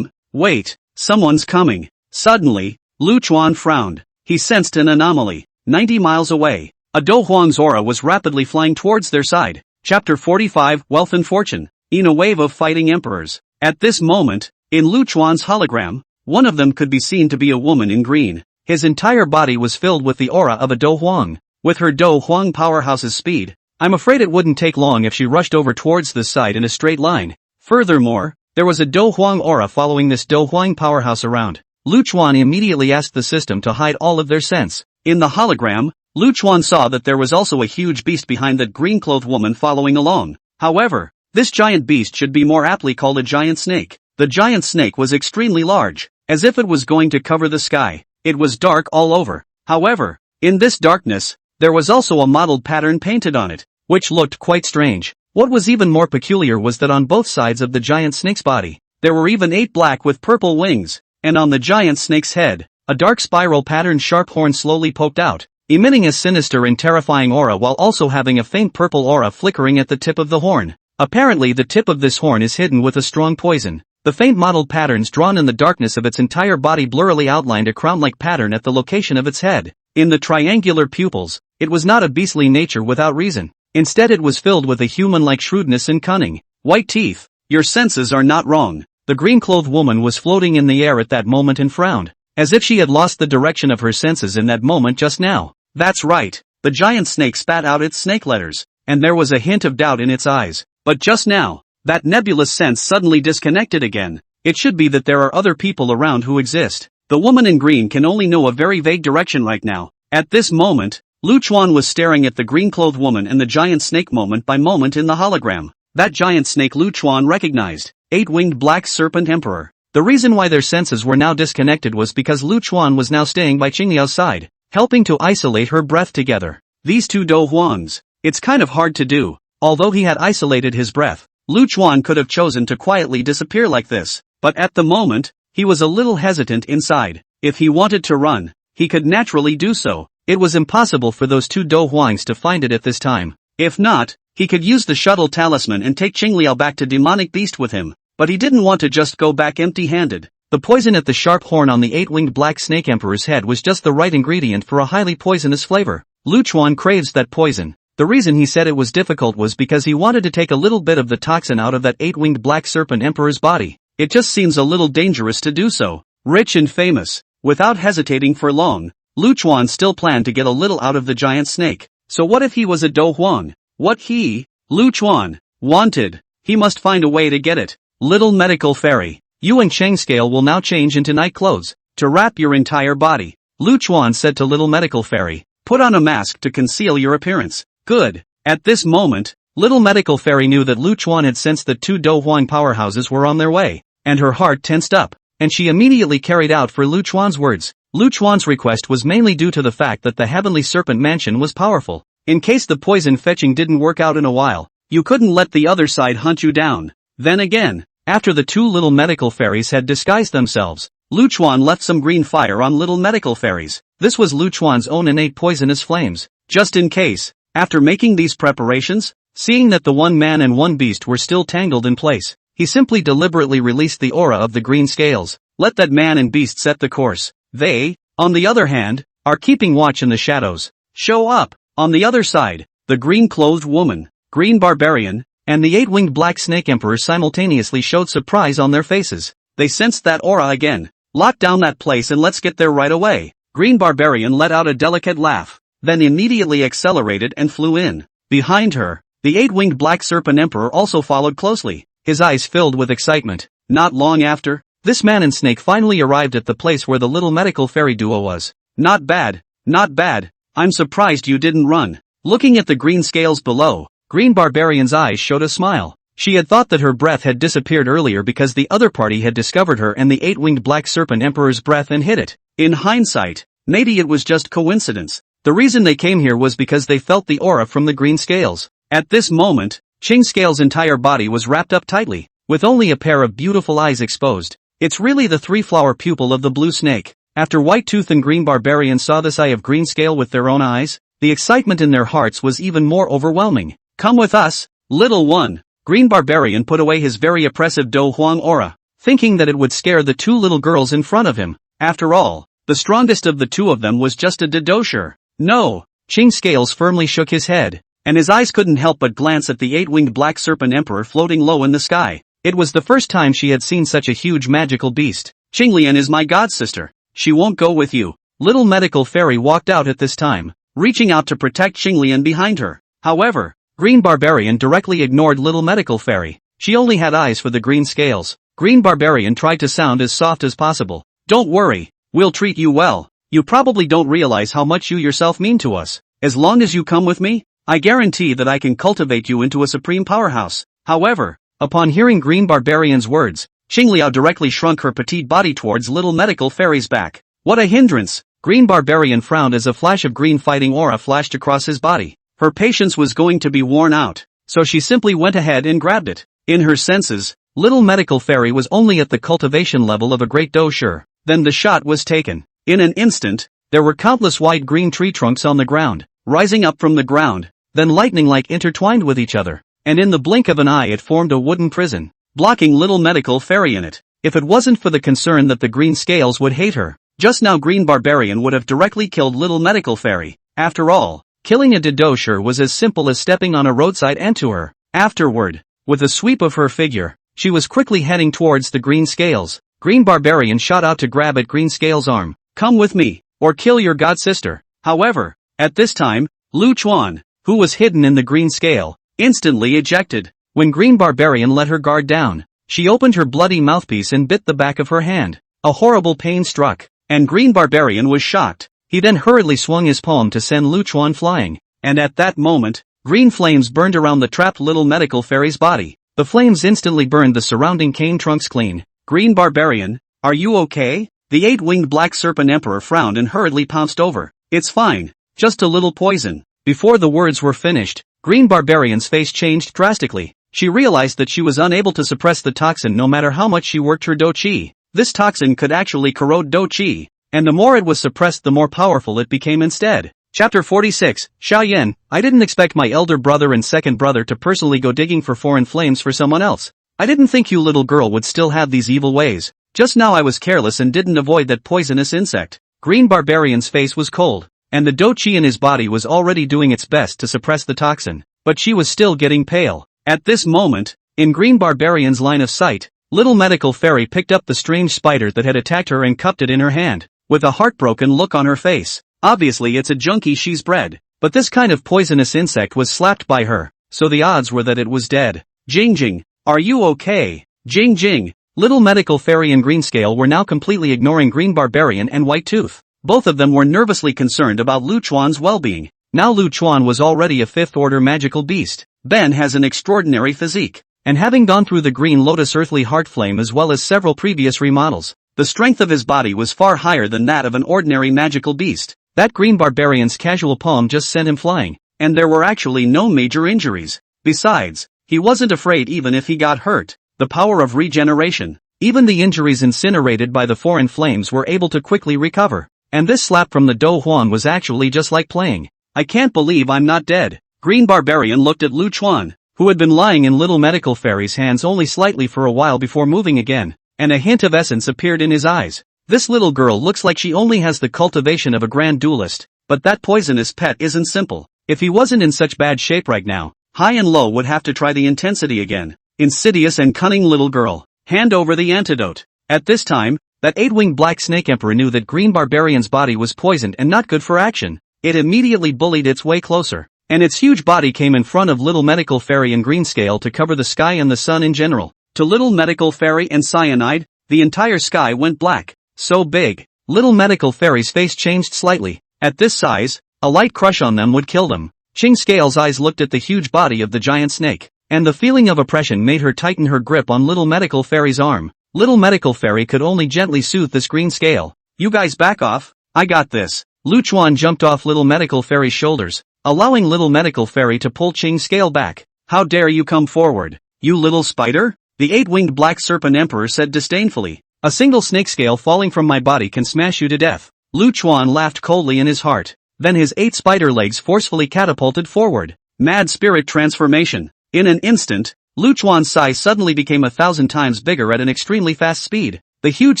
Wait, someone's coming. Suddenly, Lu Chuan frowned. He sensed an anomaly. 90 miles away, a Do Huang's aura was rapidly flying towards their side. Chapter 45, Wealth and Fortune. In a wave of fighting emperors. At this moment, in Lu Chuan's hologram, one of them could be seen to be a woman in green. His entire body was filled with the aura of a Do Huang. With her Do Huang powerhouse's speed, I'm afraid it wouldn't take long if she rushed over towards this side in a straight line. Furthermore, there was a Do Huang aura following this Do Huang powerhouse around. Lu Chuan immediately asked the system to hide all of their sense. In the hologram, Lu Chuan saw that there was also a huge beast behind that green-clothed woman following along. However, this giant beast should be more aptly called a giant snake. The giant snake was extremely large, as if it was going to cover the sky. It was dark all over. However, in this darkness, there was also a mottled pattern painted on it, which looked quite strange. What was even more peculiar was that on both sides of the giant snake's body, there were even 8 black with purple wings, and on the giant snake's head, a dark spiral patterned sharp horn slowly poked out, emitting a sinister and terrifying aura while also having a faint purple aura flickering at the tip of the horn. Apparently the tip of this horn is hidden with a strong poison. The faint mottled patterns drawn in the darkness of its entire body blurrily outlined a crown-like pattern at the location of its head. In the triangular pupils, it was not a beastly nature without reason. Instead it was filled with a human-like shrewdness and cunning. White teeth. Your senses are not wrong. The green-clothed woman was floating in the air at that moment and frowned, as if she had lost the direction of her senses in that moment just now. That's right. The giant snake spat out its snake letters, and there was a hint of doubt in its eyes. But just now, that nebulous sense suddenly disconnected again. It should be that there are other people around who exist. The woman in green can only know a very vague direction right now. At this moment, Lu Chuan was staring at the green-clothed woman and the giant snake moment by moment in the hologram. That giant snake Lu Chuan recognized. 8-winged black serpent emperor. The reason why their senses were now disconnected was because Lu Chuan was now staying by Qingliao's side, helping to isolate her breath together. These two Do Huangs. It's kind of hard to do. Although he had isolated his breath, Lu Chuan could have chosen to quietly disappear like this, but at the moment, he was a little hesitant inside. If he wanted to run, he could naturally do so. It was impossible for those two Do Huangs to find it at this time. If not, he could use the shuttle talisman and take Qingliao back to Demonic Beast with him, but he didn't want to just go back empty-handed. The poison at the sharp horn on the 8-winged black snake emperor's head was just the right ingredient for a highly poisonous flavor. Lu Chuan craves that poison. The reason he said it was difficult was because he wanted to take a little bit of the toxin out of that 8-winged black serpent emperor's body. It just seems a little dangerous to do so. Rich and famous. Without hesitating for long, Lu Chuan still planned to get a little out of the giant snake. So what if he was a Do Huang? What he, Lu Chuan, wanted, he must find a way to get it. Little Medical Fairy. You and Cheng Scale will now change into night clothes, to wrap your entire body. Lu Chuan said to Little Medical Fairy. Put on a mask to conceal your appearance. Good. At this moment, Little Medical Fairy knew that Lu Chuan had sensed that two Do Huang powerhouses were on their way, and her heart tensed up, and she immediately carried out for Lu Chuan's words. Lu Chuan's request was mainly due to the fact that the Heavenly Serpent Mansion was powerful. In case the poison fetching didn't work out in a while, you couldn't let the other side hunt you down. Then again, after the two Little Medical Fairies had disguised themselves, Lu Chuan left some green fire on Little Medical Fairies. This was Lu Chuan's own innate poisonous flames, just in case. After making these preparations, seeing that the one man and one beast were still tangled in place, he simply deliberately released the aura of the green scales. Let that man and beast set the course. They, on the other hand, are keeping watch in the shadows. Show up. On the other side, the green-clothed woman, green barbarian, and the 8-winged black snake emperor simultaneously showed surprise on their faces. They sensed that aura again. Lock down that place and let's get there right away. Green barbarian let out a delicate laugh, then immediately accelerated and flew in. Behind her, The 8-winged black serpent emperor also followed closely, his eyes filled with excitement. Not long after, this man and snake finally arrived at the place where the little medical fairy duo was. Not bad, not bad. I'm surprised you didn't run. Looking at the green scales below, Green Barbarian's eyes showed a smile. She had thought that her breath had disappeared earlier because the other party had discovered her and the 8-winged black serpent emperor's breath and hid it. In hindsight, maybe it was just coincidence. The reason they came here was because they felt the aura from the green scales. At this moment, Ching Scale's entire body was wrapped up tightly, with only a pair of beautiful eyes exposed. It's really the three-flower pupil of the blue snake. After White Tooth and Green Barbarian saw this eye of green scale with their own eyes, the excitement in their hearts was even more overwhelming. Come with us, little one. Green Barbarian put away his very oppressive Do Huang aura, thinking that it would scare the two little girls in front of him. After all, the strongest of the two of them was just a Didosher. No, Ching Scales firmly shook his head, and his eyes couldn't help but glance at the 8-winged black serpent emperor floating low in the sky. It was the first time she had seen such a huge magical beast. Qinglian is my godsister. She won't go with you. Little medical fairy walked out at this time, reaching out to protect Qinglian behind her. However, Green Barbarian directly ignored little medical fairy. She only had eyes for the green scales. Green Barbarian tried to sound as soft as possible. Don't worry, we'll treat you well. You probably don't realize how much you yourself mean to us. As long as you come with me, I guarantee that I can cultivate you into a supreme powerhouse. However, upon hearing Green Barbarian's words, Qingliao directly shrunk her petite body towards little medical fairy's back. What a hindrance! Green Barbarian frowned as a flash of green fighting aura flashed across his body. Her patience was going to be worn out, so she simply went ahead and grabbed it. In her senses, little medical fairy was only at the cultivation level of a great dosher. Then the shot was taken. In an instant, there were countless white green tree trunks on the ground, rising up from the ground, then lightning-like intertwined with each other, and in the blink of an eye it formed a wooden prison, blocking little medical fairy in it. If it wasn't for the concern that the green scales would hate her, just now Green Barbarian would have directly killed little medical fairy. After all, killing a Didosher was as simple as stepping on a roadside ant to her. Afterward, with a sweep of her figure, she was quickly heading towards the green scales. Green Barbarian shot out to grab at Green Scale's arm. Come with me, or kill your godsister. However, at this time, Lu Chuan, who was hidden in the green scale, instantly ejected. When Green Barbarian let her guard down, she opened her bloody mouthpiece and bit the back of her hand. A horrible pain struck, and Green Barbarian was shocked. He then hurriedly swung his palm to send Lu Chuan flying, and at that moment, green flames burned around the trapped little medical fairy's body. The flames instantly burned the surrounding cane trunks clean. Green Barbarian, are you okay? The 8-winged black serpent emperor frowned and hurriedly pounced over. It's fine, just a little poison. Before the words were finished, Green Barbarian's face changed drastically. She realized that she was unable to suppress the toxin no matter how much she worked her do qi. This toxin could actually corrode do qi, and the more it was suppressed the more powerful it became instead. Chapter 46, Xiao Yan. I didn't expect my elder brother and second brother to personally go digging for foreign flames for someone else. I didn't think you little girl would still have these evil ways. Just now I was careless and didn't avoid that poisonous insect. Green Barbarian's face was cold, and the do qi in his body was already doing its best to suppress the toxin, but she was still getting pale. At this moment, in Green Barbarian's line of sight, little medical fairy picked up the strange spider that had attacked her and cupped it in her hand, with a heartbroken look on her face. Obviously it's a junkie she's bred, but this kind of poisonous insect was slapped by her, so the odds were that it was dead. Jing Jing, are you okay? Jing Jing. Little medical fairy and Greenscale were now completely ignoring Green Barbarian and White Tooth. Both of them were nervously concerned about Lu Chuan's well-being. Now Lu Chuan was already a fifth-order magical beast. Ben has an extraordinary physique, and having gone through the Green Lotus Earthly Heart Flame as well as several previous remodels, the strength of his body was far higher than that of an ordinary magical beast. That Green Barbarian's casual palm just sent him flying, and there were actually no major injuries. Besides, he wasn't afraid even if he got hurt. The power of regeneration. Even the injuries incinerated by the foreign flames were able to quickly recover. And this slap from the Do Huan was actually just like playing. I can't believe I'm not dead. Green Barbarian looked at Lu Chuan, who had been lying in little medical fairy's hands only slightly for a while before moving again, and a hint of essence appeared in his eyes. This little girl looks like she only has the cultivation of a grand duelist, but that poisonous pet isn't simple. If he wasn't in such bad shape right now, high and low would have to try the intensity again. Insidious and cunning little girl, hand over the antidote. At this time, that 8-winged black snake emperor knew that Green Barbarian's body was poisoned and not good for action. It immediately bullied its way closer, and its huge body came in front of Little Medical Fairy and Greenscale to cover the sky and the sun in general. To Little Medical Fairy and Cyanide, the entire sky went black. So big. Little Medical Fairy's face changed slightly. At this size, a light crush on them would kill them. Greenscale's eyes looked at the huge body of the giant snake, and the feeling of oppression made her tighten her grip on Little Medical Fairy's arm. Little Medical Fairy could only gently soothe this Greenscale. You guys back off, I got this. Luchuan jumped off Little Medical Fairy's shoulders, allowing Little Medical Fairy to pull Greenscale back. How dare you come forward, you little spider? The eight-winged black serpent emperor said disdainfully. A single snake scale falling from my body can smash you to death. Luchuan laughed coldly in his heart. Then his 8 spider legs forcefully catapulted forward. Mad spirit transformation. In an instant, Luchuan's size suddenly became 1,000 times bigger at an extremely fast speed. The huge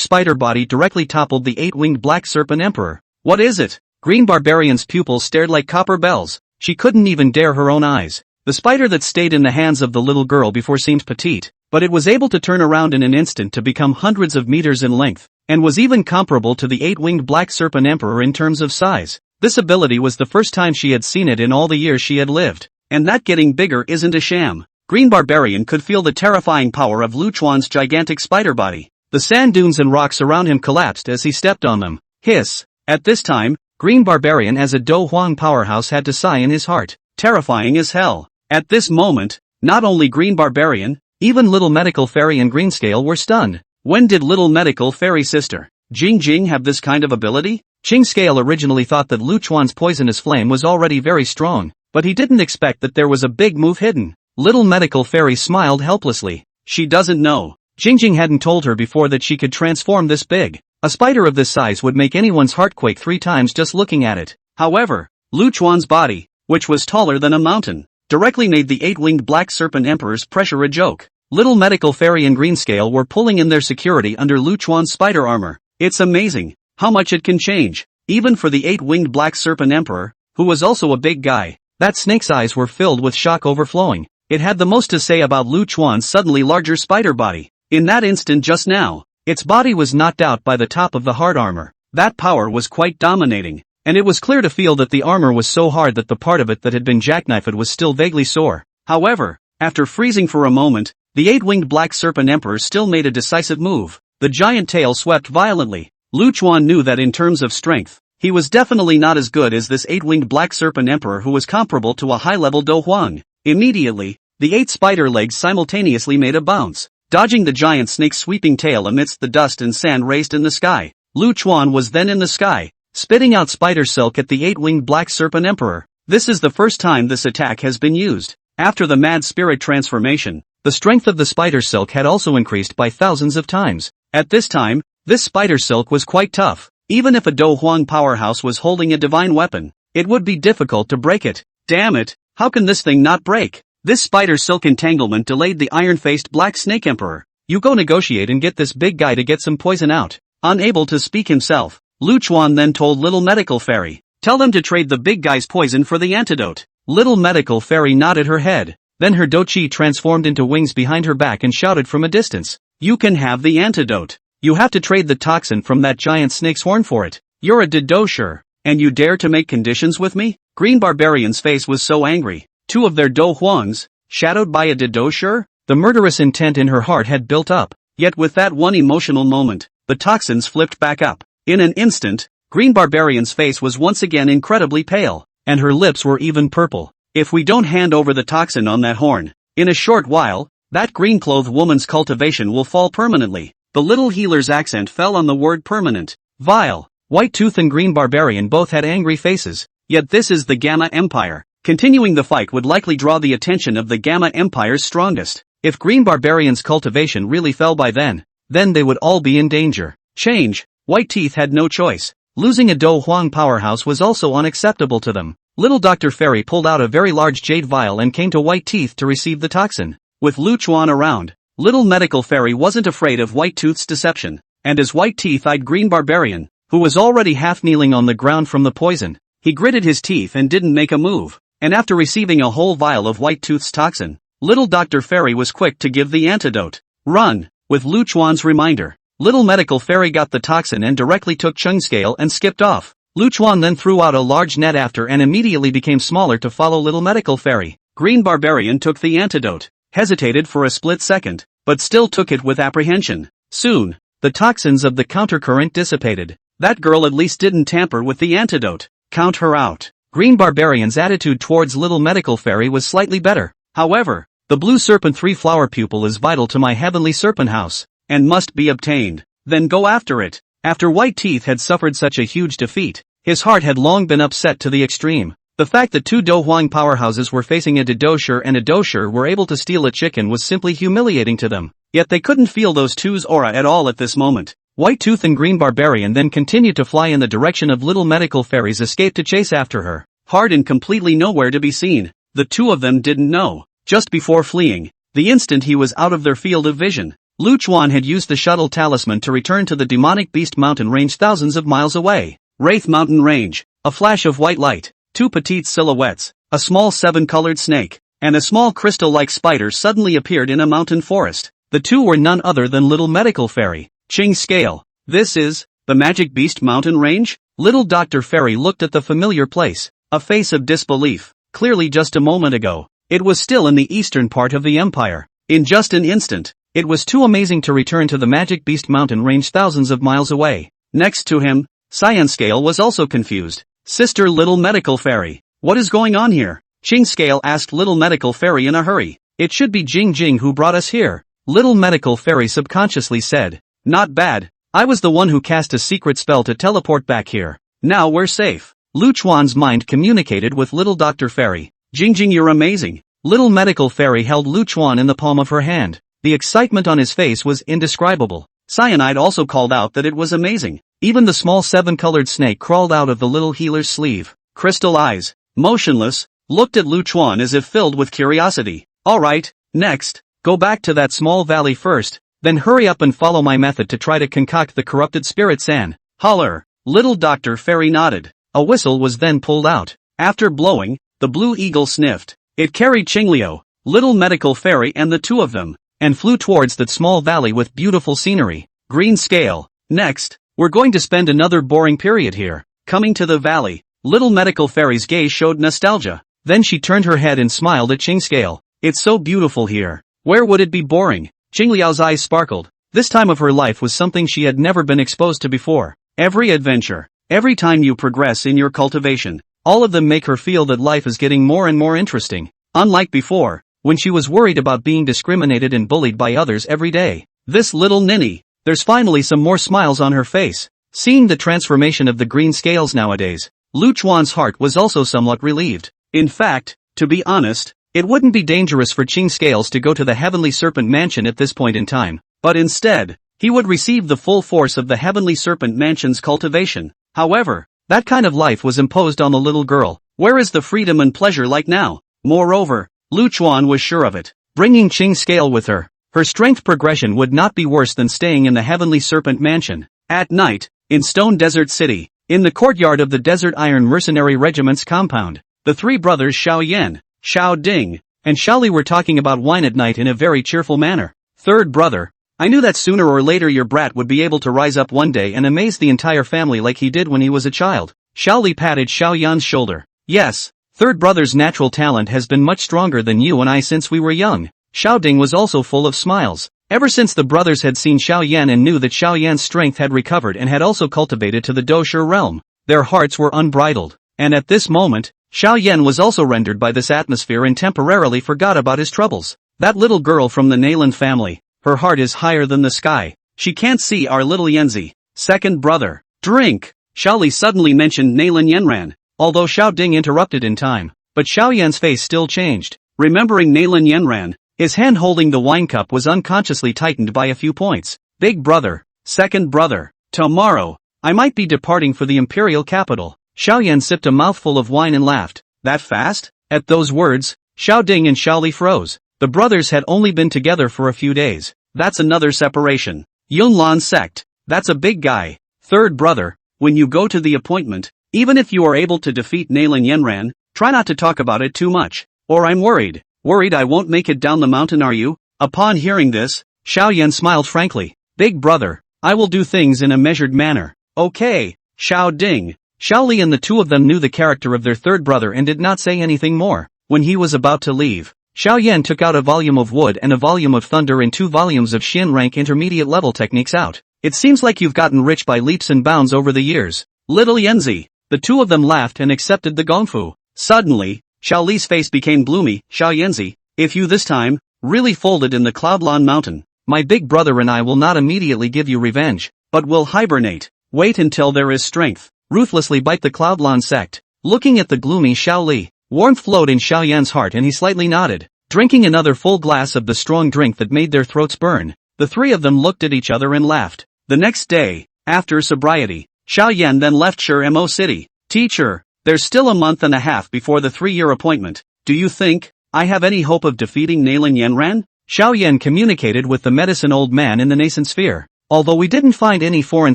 spider body directly toppled the 8-winged black serpent emperor. What is it? Green Barbarian's pupils stared like copper bells. She couldn't even dare her own eyes. The spider that stayed in the hands of the little girl before seemed petite, but it was able to turn around in an instant to become hundreds of meters in length, and was even comparable to the 8-winged black serpent emperor in terms of size. This ability was the first time she had seen it in all the years she had lived, and that getting bigger isn't a sham. Green Barbarian could feel the terrifying power of Luchuan's gigantic spider body. The sand dunes and rocks around him collapsed as he stepped on them. Hiss! At this time, Green Barbarian as a Do Huang powerhouse had to sigh in his heart. Terrifying as hell. At this moment, not only Green Barbarian, even Little Medical Fairy and Greenscale were stunned. When did Little Medical Fairy sister Jing have this kind of ability? Greenscale originally thought that Luchuan's poisonous flame was already very strong, but he didn't expect that there was a big move hidden. Little Medical Fairy smiled helplessly. She doesn't know. Jing hadn't told her before that she could transform this big. A spider of this size would make anyone's heart quake 3 times just looking at it. However, Luchuan's body, which was taller than a mountain, directly made the 8-winged black serpent emperor's pressure a joke. Little Medical Fairy and Greenscale were pulling in their security under Luchuan's spider armor. It's amazing how much it can change, even for the 8-winged black serpent emperor, who was also a big guy. That snake's eyes were filled with shock overflowing. It had the most to say about Luchuan's suddenly larger spider body. In that instant just now, its body was knocked out by the top of the hard armor. That power was quite dominating, and it was clear to feel that the armor was so hard that the part of it that had been jackknifed was still vaguely sore. However, after freezing for a moment, the 8-winged black serpent emperor still made a decisive move. The giant tail swept violently. Luchuan knew that in terms of strength, he was definitely not as good as this 8-winged black serpent emperor who was comparable to a high-level Do Huang. Immediately, the 8 spider legs simultaneously made a bounce, dodging the giant snake's sweeping tail amidst the dust and sand raised in the sky. Luchuan was then in the sky, spitting out spider silk at the 8-winged black serpent emperor. This is the first time this attack has been used. After the mad spirit transformation, the strength of the spider silk had also increased by thousands of times. At this time, this spider silk was quite tough. Even if a Do Huang powerhouse was holding a divine weapon, it would be difficult to break it. Damn it, how can this thing not break? This spider silk entanglement delayed the iron-faced black snake emperor. You go negotiate and get this big guy to get some poison out. Unable to speak himself, Luchuan then told Little Medical Fairy, tell them to trade the big guy's poison for the antidote. Little Medical Fairy nodded her head. Then her Do-Chi transformed into wings behind her back and shouted from a distance. You can have the antidote. You have to trade the toxin from that giant snake's horn for it. You're a Didosher, and you dare to make conditions with me? Green Barbarian's face was so angry. 2 of their Do Huangs, shadowed by a Didosher? The murderous intent in her heart had built up. Yet with that one emotional moment, the toxins flipped back up. In an instant, Green Barbarian's face was once again incredibly pale, and her lips were even purple. If we don't hand over the toxin on that horn, in a short while, that green-clothed woman's cultivation will fall permanently. The little healer's accent fell on the word permanent. Vile. White Tooth and Green Barbarian both had angry faces. Yet this is the Gamma Empire. Continuing the fight would likely draw the attention of the Gamma Empire's strongest. If Green Barbarian's cultivation really fell by then they would all be in danger. Change. White Teeth had no choice. Losing a Do Huang powerhouse was also unacceptable to them. Little Dr. Fairy pulled out a very large jade vial and came to White Teeth to receive the toxin. With Luchuan around, Little Medical Fairy wasn't afraid of White Tooth's deception, and as White Teeth eyed Green Barbarian, who was already half kneeling on the ground from the poison, he gritted his teeth and didn't make a move. And after receiving a whole vial of White Tooth's toxin, Little Dr. Fairy was quick to give the antidote. Run! With Luchuan's reminder, Little Medical Fairy got the toxin and directly took Greenscale and skipped off. Lu Chuan then threw out a large net after and immediately became smaller to follow little medical fairy. Green barbarian took the antidote, hesitated for a split second, but still took it with apprehension. Soon, the toxins of the countercurrent dissipated. That girl at least didn't tamper with the antidote. Count her out. Green barbarian's attitude towards little medical fairy was slightly better. However, the blue serpent 3-flower pupil is vital to my heavenly serpent house, and must be obtained. Then go after it. After White Teeth had suffered such a huge defeat, his heart had long been upset to the extreme. The fact that 2 Do Huang powerhouses were facing a Dosher and a Dosher were able to steal a chicken was simply humiliating to them. Yet they couldn't feel those two's aura at all at this moment. White Tooth and Green Barbarian then continued to fly in the direction of little medical fairy's escape to chase after her. Hard and completely nowhere to be seen. The two of them didn't know. Just before fleeing, the instant he was out of their field of vision, Lu Chuan had used the shuttle talisman to return to the demonic beast mountain range thousands of miles away. Wraith Mountain Range. A flash of white light, 2 petite silhouettes, a small 7-colored snake, and a small crystal-like spider suddenly appeared in a mountain forest. The two were none other than little medical fairy, Ching Scale. This is the Magic Beast Mountain Range? Little Dr. Fairy looked at the familiar place, a face of disbelief. Clearly just a moment ago, it was still in the eastern part of the empire. In just an instant, it was too amazing to return to the Magic Beast Mountain Range thousands of miles away. Next to him, Cyan Scale was also confused. Sister Little Medical Fairy, what is going on here? Ching Scale asked Little Medical Fairy in a hurry. It should be Jing Jing who brought us here. Little Medical Fairy subconsciously said. Not bad. I was the one who cast a secret spell to teleport back here. Now we're safe. Lu Chuan's mind communicated with Little Dr. Fairy. Jing Jing, you're amazing. Little Medical Fairy held Lu Chuan in the palm of her hand. The excitement on his face was indescribable. Cyanide also called out that it was amazing. Even the small 7-colored snake crawled out of the little healer's sleeve. Crystal eyes, motionless, looked at Lu Chuan as if filled with curiosity. Alright, next, go back to that small valley first, then hurry up and follow my method to try to concoct the corrupted spirit sand. Holler. Little Dr. Fairy nodded. A whistle was then pulled out. After blowing, the blue eagle sniffed. It carried Qingliu, Little Medical Fairy and the two of them, and flew towards that small valley with beautiful scenery. Green Scale. Next, we're going to spend another boring period here. Coming to the valley, Little Medical Fairy's gaze showed nostalgia. Then she turned her head and smiled at Ching Scale. It's so beautiful here. Where would it be boring? Qingliu's eyes sparkled. This time of her life was something she had never been exposed to before. Every adventure, every time you progress in your cultivation, all of them make her feel that life is getting more and more interesting. Unlike before, when she was worried about being discriminated and bullied by others every day. This little ninny, there's finally some more smiles on her face. Seeing the transformation of the green scales nowadays, Lu Chuan's heart was also somewhat relieved. In fact, to be honest, it wouldn't be dangerous for Ching Scales to go to the Heavenly Serpent Mansion at this point in time, but instead, he would receive the full force of the Heavenly Serpent Mansion's cultivation. However, that kind of life was imposed on the little girl. Where is the freedom and pleasure like now? Moreover, Lu Chuan was sure of it. Bringing Ching Scale with her, her strength progression would not be worse than staying in the Heavenly Serpent Mansion. At night, in Stone Desert City, in the courtyard of the Desert Iron Mercenary Regiment's compound, the three brothers Xiao Yan, Xiao Ding, and Xiaoli were talking about wine at night in a very cheerful manner. Third brother, I knew that sooner or later your brat would be able to rise up one day and amaze the entire family like he did when he was a child. Xiaoli patted Xiao Yan's shoulder. Yes, third brother's natural talent has been much stronger than you and I since we were young. Xiao Ding was also full of smiles. Ever since the brothers had seen Xiao Yan and knew that Xiao Yan's strength had recovered and had also cultivated to the Dosher realm, their hearts were unbridled. And at this moment, Xiao Yan was also rendered by this atmosphere and temporarily forgot about his troubles. That little girl from the Nayland family, her heart is higher than the sky. She can't see our little Yanzi. Second brother. Drink! Xiaoli suddenly mentioned Nayland Yanran, although Xiao Ding interrupted in time. But Xiao Yan's face still changed. Remembering Nayland Yanran, his hand holding the wine cup was unconsciously tightened by a few points. Big brother. Second brother. Tomorrow, I might be departing for the imperial capital. Xiao Yan sipped a mouthful of wine and laughed. That fast? At those words, Xiao Ding and Xiaoli froze. The brothers had only been together for a few days. That's another separation. Yunlan sect. That's a big guy. Third brother, when you go to the appointment, even if you are able to defeat Nayland Yanran, try not to talk about it too much. Or I'm worried. Worried I won't make it down the mountain, are you? Upon hearing this, Xiao Yan smiled frankly. Big brother, I will do things in a measured manner. Okay, Xiao Ding. Xiao Li and the two of them knew the character of their third brother and did not say anything more. When he was about to leave, Xiao Yan took out a volume of wood and a volume of thunder and 2 volumes of Xin rank intermediate level techniques out. It seems like you've gotten rich by leaps and bounds over the years. Little Yanzi. The two of them laughed and accepted the gongfu. Suddenly, Xiao Li's face became gloomy. Xiao Yanzi, if you this time really folded in the Cloudlawn Mountain, my big brother and I will not immediately give you revenge, but will hibernate. Wait until there is strength. Ruthlessly bite the Cloudlawn sect. Looking at the gloomy Xiao Li, warmth flowed in Xiao Yan's heart and he slightly nodded. Drinking another full glass of the strong drink that made their throats burn, the three of them looked at each other and laughed. The next day, after sobriety, Xiao Yan then left Shimo City. Teacher, there's still a month and a half before the 3-year appointment. Do you think I have any hope of defeating Nailin Yanran? Xiao Yan communicated with the medicine old man in the nascent sphere. Although we didn't find any foreign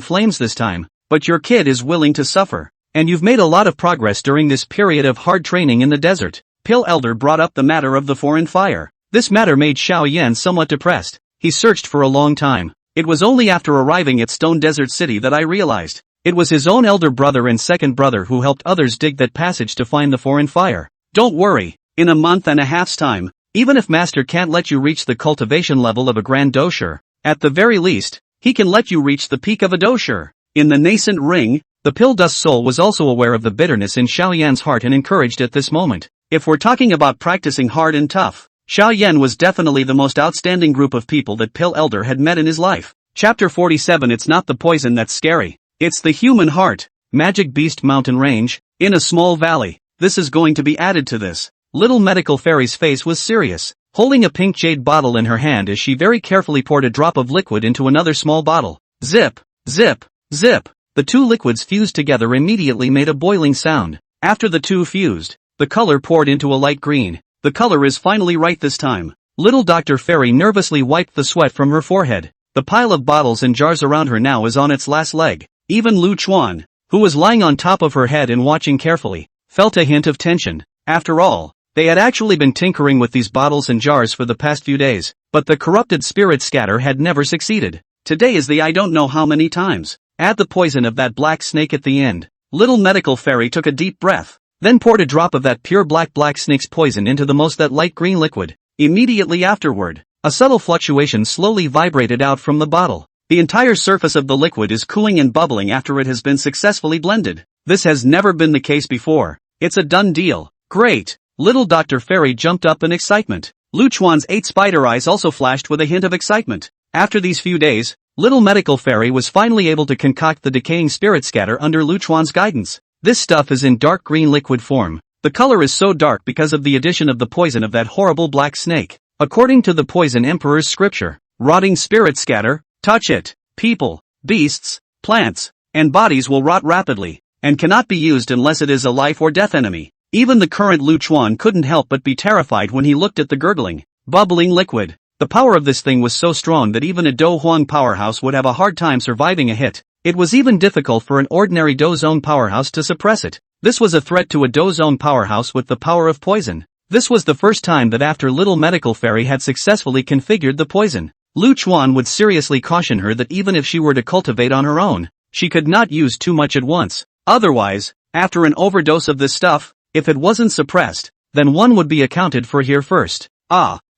flames this time, but your kid is willing to suffer. And you've made a lot of progress during this period of hard training in the desert. Pill Elder brought up the matter of the foreign fire. This matter made Xiao Yan somewhat depressed. He searched for a long time. It was only after arriving at Stone Desert City that I realized it was his own elder brother and second brother who helped others dig that passage to find the foreign fire. Don't worry, in a month and a half's time, even if Master can't let you reach the cultivation level of a Grand Dosher, at the very least, he can let you reach the peak of a Dosher. In the nascent ring, the Pill Dust soul was also aware of the bitterness in Xiao Yan's heart and encouraged at this moment. If we're talking about practicing hard and tough, Xiao Yan was definitely the most outstanding group of people that Pill Elder had met in his life. Chapter 47. It's not the poison that's scary. It's the human heart. Magic Beast Mountain Range, in a small valley. This is going to be added to this. Little Medical Fairy's face was serious, holding a pink jade bottle in her hand as she very carefully poured a drop of liquid into another small bottle. Zip, zip, zip. The two liquids fused together immediately made a boiling sound. After the two fused, the color poured into a light green. The color is finally right this time. Little Dr. Fairy nervously wiped the sweat from her forehead. The pile of bottles and jars around her now is on its last leg. Even Lu Chuan, who was lying on top of her head and watching carefully, felt a hint of tension. After all, they had actually been tinkering with these bottles and jars for the past few days, but the corrupted spirit scatter had never succeeded. Today is the I don't know how many times. Add the poison of that black snake at the end. Little Medical Fairy took a deep breath, then poured a drop of that pure black snake's poison into the most that light green liquid. Immediately afterward, a subtle fluctuation slowly vibrated out from the bottle. The entire surface of the liquid is cooling and bubbling after it has been successfully blended. This has never been the case before. It's a done deal. Great! Little Dr. Fairy jumped up in excitement. Lu Chuan's 8 spider eyes also flashed with a hint of excitement. After these few days, Little Medical Fairy was finally able to concoct the decaying spirit scatter under Lu Chuan's guidance. This stuff is in dark green liquid form. The color is so dark because of the addition of the poison of that horrible black snake. According to the Poison Emperor's scripture, rotting spirit scatter, touch it, people, beasts, plants, and bodies will rot rapidly, and cannot be used unless it is a life or death enemy. Even the current Lu Chuan couldn't help but be terrified when he looked at the gurgling, bubbling liquid. The power of this thing was so strong that even a Do Huang powerhouse would have a hard time surviving a hit. It was even difficult for an ordinary Do Zone powerhouse to suppress it. This was a threat to a Do Zone powerhouse with the power of poison. This was the first time that after Little Medical Fairy had successfully configured the poison, Lu Chuan would seriously caution her that even if she were to cultivate on her own, she could not use too much at once. Otherwise, after an overdose of this stuff, if it wasn't suppressed, then one would be accounted for here first.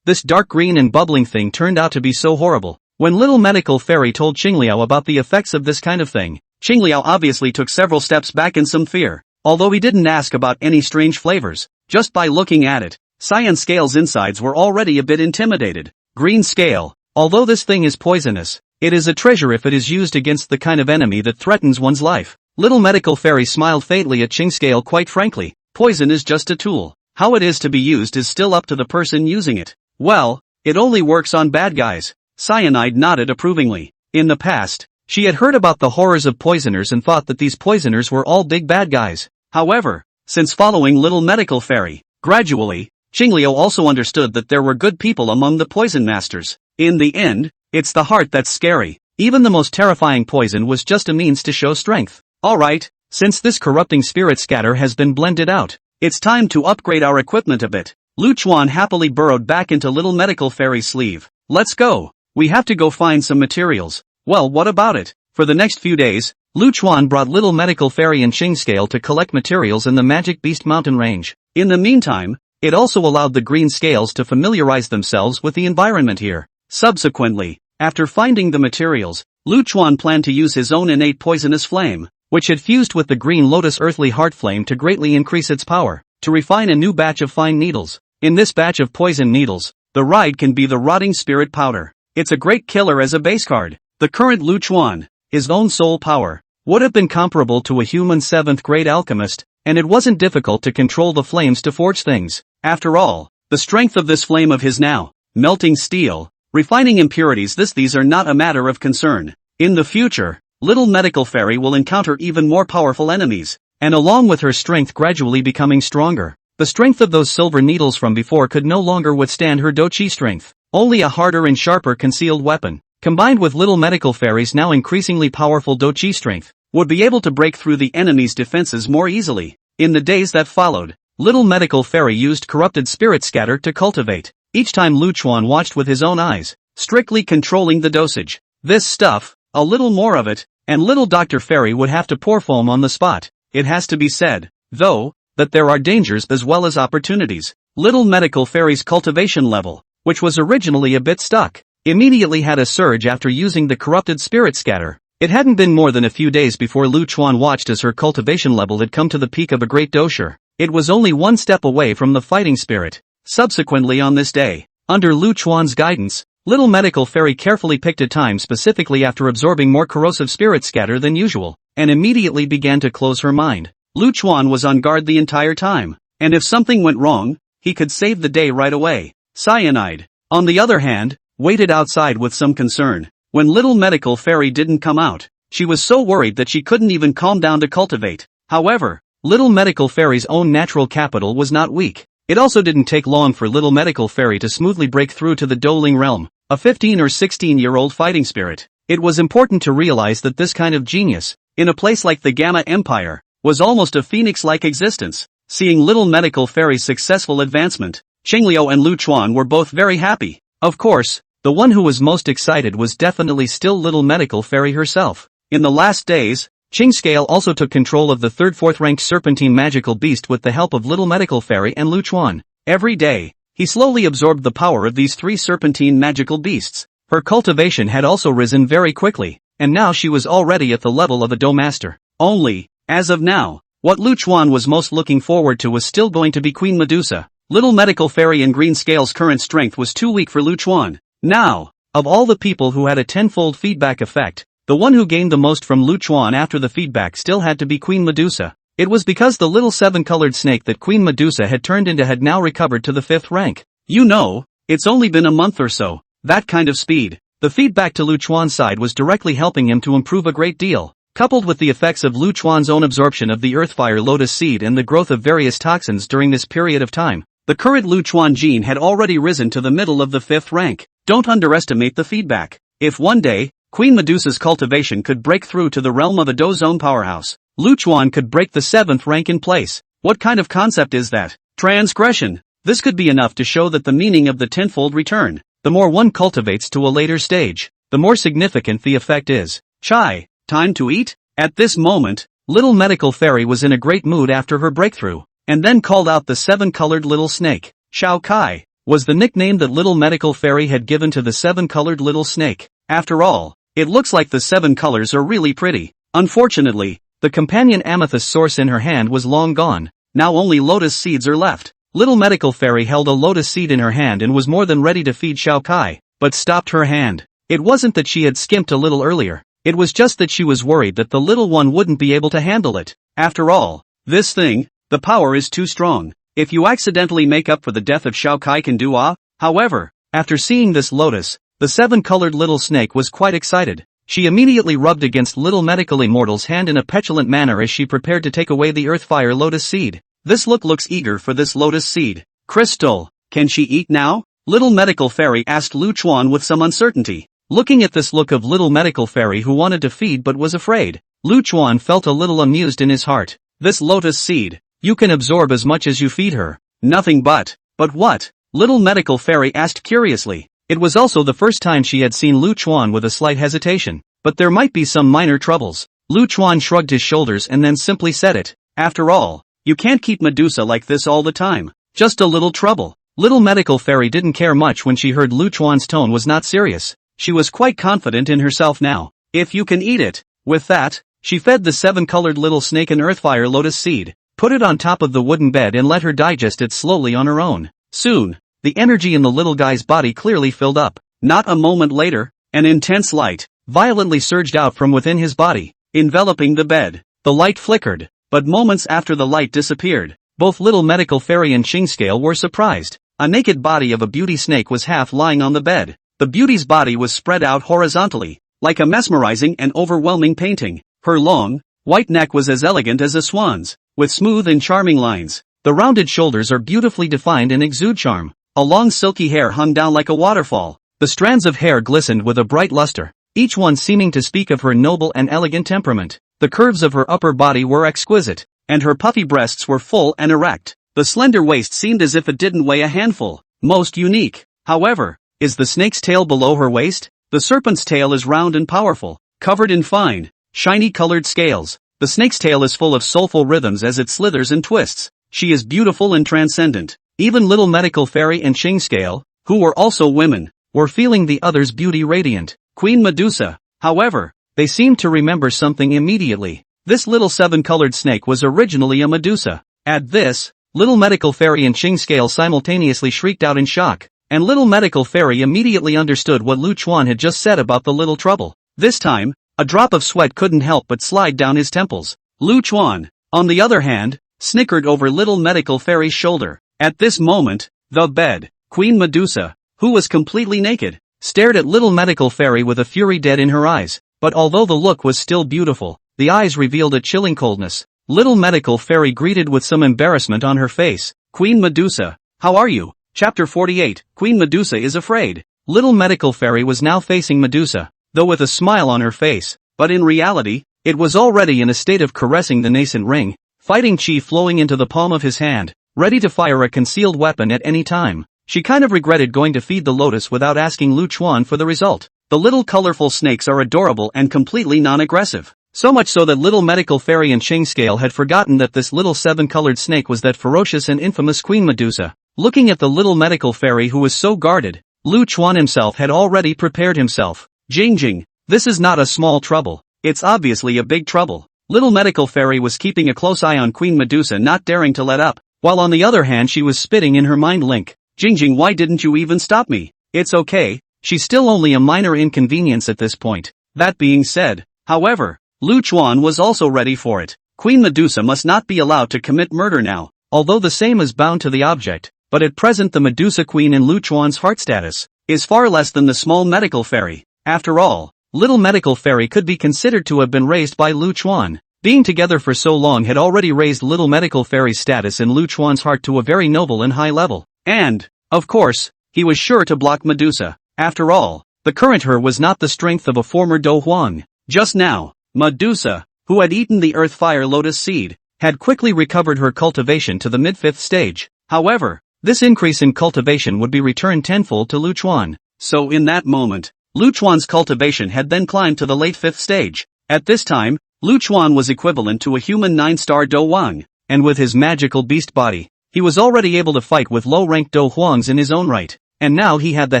This dark green and bubbling thing turned out to be so horrible. When Little Medical Fairy told Qingliao about the effects of this kind of thing, Qingliao obviously took several steps back in some fear. Although he didn't ask about any strange flavors, just by looking at it, Cyan Scale's insides were already a bit intimidated. Green Scale. Although this thing is poisonous, it is a treasure if it is used against the kind of enemy that threatens one's life. Little Medical Fairy smiled faintly at Qing Scale. Quite frankly, poison is just a tool. How it is to be used is still up to the person using it. Well, it only works on bad guys. Cyanide nodded approvingly. In the past, she had heard about the horrors of poisoners and thought that these poisoners were all big bad guys. However, since following Little Medical Fairy, gradually, Qingliao also understood that there were good people among the poison masters. In the end, it's the heart that's scary. Even the most terrifying poison was just a means to show strength. Alright, since this corrupting spirit scatter has been blended out, it's time to upgrade our equipment a bit. Lu Chuan happily burrowed back into Little Medical Fairy's sleeve. Let's go. We have to go find some materials. Well, what about it? For the next few days, Lu Chuan brought little medical fairy and Qing scale to collect materials in the Magic Beast mountain range. In the meantime, it also allowed the green scales to familiarize themselves with the environment here. Subsequently, after finding the materials, Lu Chuan planned to use his own innate poisonous flame, which had fused with the green lotus earthly heart flame to greatly increase its power, to refine a new batch of fine needles. In this batch of poison needles, the ride can be the rotting spirit powder. It's a great killer as a base card. The current Lu Chuan, his own soul power, would have been comparable to a human 7th grade alchemist, and it wasn't difficult to control the flames to forge things. After all, the strength of this flame of his now, melting steel, refining impurities, these are not a matter of concern. In the future, little medical fairy will encounter even more powerful enemies, and along with her strength gradually becoming stronger, the strength of those silver needles from before could no longer withstand her doqi strength. Only a harder and sharper concealed weapon, combined with little medical fairy's now increasingly powerful doqi strength, would be able to break through the enemy's defenses more easily. In the days that followed, little medical fairy used corrupted spirit scatter to cultivate. Each time Lu Chuan watched with his own eyes, strictly controlling the dosage. This stuff, a little more of it, and little Dr. Fairy would have to pour foam on the spot. It has to be said, though, that there are dangers as well as opportunities. Little medical fairy's cultivation level, which was originally a bit stuck, immediately had a surge after using the corrupted spirit scatter. It hadn't been more than a few days before Lu Chuan watched as her cultivation level had come to the peak of a great dosher. It was only one step away from the fighting spirit. Subsequently on this day, under Lu Chuan's guidance, little medical fairy carefully picked a time specifically after absorbing more corrosive spirit scatter than usual, and immediately began to close her mind. Lu Chuan was on guard the entire time, and if something went wrong, he could save the day right away. Cyanide, on the other hand, waited outside with some concern. When little medical fairy didn't come out, she was so worried that she couldn't even calm down to cultivate. However, little medical fairy's own natural capital was not weak. It also didn't take long for little medical fairy to smoothly break through to the Doling realm, a 15 or 16-year-old fighting spirit. It was important to realize that this kind of genius, in a place like the Gamma Empire, was almost a phoenix-like existence. Seeing little medical fairy's successful advancement, Qingliu and Lu Chuan were both very happy. Of course, the one who was most excited was definitely still little medical fairy herself. In the last days, Qing Scale also took control of the 3rd-4th ranked serpentine magical beast with the help of little medical fairy and Lu Chuan. Every day, he slowly absorbed the power of these 3 serpentine magical beasts. Her cultivation had also risen very quickly, and now she was already at the level of a Do Master. Only, as of now, what Lu Chuan was most looking forward to was still going to be Queen Medusa. Little medical fairy and Green Scale's current strength was too weak for Lu Chuan. Now, of all the people who had a tenfold feedback effect, the one who gained the most from Lu Chuan after the feedback still had to be Queen Medusa. It was because the little 7-colored snake that Queen Medusa had turned into had now recovered to the 5th rank. You know, it's only been a month or so. That kind of speed. The feedback to Lu Chuan's side was directly helping him to improve a great deal. Coupled with the effects of Lu Chuan's own absorption of the Earthfire Lotus Seed and the growth of various toxins during this period of time, the current Lu Chuan gene had already risen to the middle of the 5th rank. Don't underestimate the feedback. If one day, Queen Medusa's cultivation could break through to the realm of a Do Zone powerhouse, Lu Chuan could break the 7th rank in place. What kind of concept is that? Transgression. This could be enough to show that the meaning of the tenfold return. The more one cultivates to a later stage, the more significant the effect is. Chai, time to eat? At this moment, little medical fairy was in a great mood after her breakthrough, and then called out the 7-colored little snake. Xiao Kai was the nickname that little medical fairy had given to the 7-colored little snake. After all, it looks like the 7 colors are really pretty. Unfortunately, the companion amethyst source in her hand was long gone. Now only lotus seeds are left. Little medical fairy held a lotus seed in her hand and was more than ready to feed Xiao Kai, but stopped her hand. It wasn't that she had skimped a little earlier. It was just that she was worried that the little one wouldn't be able to handle it. After all, this thing, the power is too strong. If you accidentally make up for the death of Xiao Kai can do However, after seeing this lotus, the 7-colored little snake was quite excited. She immediately rubbed against little medical immortal's hand in a petulant manner as she prepared to take away the Earthfire Lotus Seed. This looks eager for this lotus seed. Crystal, can she eat now? Little medical fairy asked Lu Chuan with some uncertainty. Looking at this look of little medical fairy who wanted to feed but was afraid, Lu Chuan felt a little amused in his heart. This lotus seed, you can absorb as much as you feed her. Nothing but what? Little medical fairy asked curiously. It was also the first time she had seen Lu Chuan with a slight hesitation. but there might be some minor troubles. Lu Chuan shrugged his shoulders and then simply said it. After all, you can't keep Medusa like this all the time. Just a little trouble. Little medical fairy didn't care much when she heard Lu Chuan's tone was not serious. She was quite confident in herself now. If you can eat it. With that, she fed the 7-colored little snake an earthfire lotus seed, put it on top of the wooden bed and let her digest it slowly on her own. Soon, the energy in the little guy's body clearly filled up. Not a moment later, an intense light violently surged out from within his body, enveloping the bed. The light flickered, but moments after the light disappeared, both little medical fairy and Shingscale were surprised. A naked body of a beauty snake was half lying on the bed. The beauty's body was spread out horizontally, like a mesmerizing and overwhelming painting. Her long, white neck was as elegant as a swan's, with smooth and charming lines. The rounded shoulders are beautifully defined and exude charm. A long silky hair hung down like a waterfall. The strands of hair glistened with a bright luster, each one seeming to speak of her noble and elegant temperament. The curves of her upper body were exquisite, and her puffy breasts were full and erect. The slender waist seemed as if it didn't weigh a handful. Most unique, however, is the snake's tail below her waist. The serpent's tail is round and powerful, covered in fine, shiny colored scales. The snake's tail is full of soulful rhythms as it slithers and twists. She is beautiful and transcendent. Even little medical fairy and Shingscale, who were also women, were feeling the other's beauty radiant. Queen Medusa, however, they seemed to remember something immediately. This little 7-colored snake was originally a Medusa. At this, little medical fairy and Shingscale simultaneously shrieked out in shock, and little medical fairy immediately understood what Lu Chuan had just said about the little trouble. This time, a drop of sweat couldn't help but slide down his temples. Lu Chuan, on the other hand, snickered over little medical fairy's shoulder. At this moment, the bed, Queen Medusa, who was completely naked, stared at little medical fairy with a fury dead in her eyes. But although the look was still beautiful, the eyes revealed a chilling coldness. Little medical fairy greeted with some embarrassment on her face. Queen Medusa, how are you? Chapter 48, Queen Medusa is afraid. Little medical fairy was now facing Medusa, though with a smile on her face, but in reality, it was already in a state of caressing the nascent ring, fighting chi flowing into the palm of his hand, ready to fire a concealed weapon at any time. She kind of regretted going to feed the lotus without asking Lu Chuan for the result. The little colorful snakes are adorable and completely non-aggressive. So much so that little medical fairy and Shingscale had forgotten that this little 7-colored snake was that ferocious and infamous Queen Medusa. Looking at the little medical fairy who was so guarded, Lu Chuan himself had already prepared himself. Jing, this is not a small trouble. It's obviously a big trouble. Little medical fairy was keeping a close eye on Queen Medusa, not daring to let up, while on the other hand she was spitting in her mind link. Jing, why didn't you even stop me? It's okay, she's still only a minor inconvenience at this point. That being said, however, Lu Chuan was also ready for it. Queen Medusa must not be allowed to commit murder now, although the same is bound to the object, but at present the Medusa Queen in Lu Chuan's heart status is far less than the small medical fairy. After all, little medical fairy could be considered to have been raised by Lu Chuan. Being together for so long had already raised little medical fairy's status in Lu Chuan's heart to a very noble and high level. And, of course, he was sure to block Medusa. After all, the current her was not the strength of a former Do Huang. Just now, Medusa, who had eaten the earth fire lotus seed, had quickly recovered her cultivation to the mid-5th stage. However, this increase in cultivation would be returned tenfold to Lu Chuan. So in that moment, Lu Chuan's cultivation had then climbed to the late 5th stage. At this time, Lu Chuan was equivalent to a human 9-star Do Huang, and with his magical beast body, he was already able to fight with low-ranked Do Huangs in his own right, and now he had the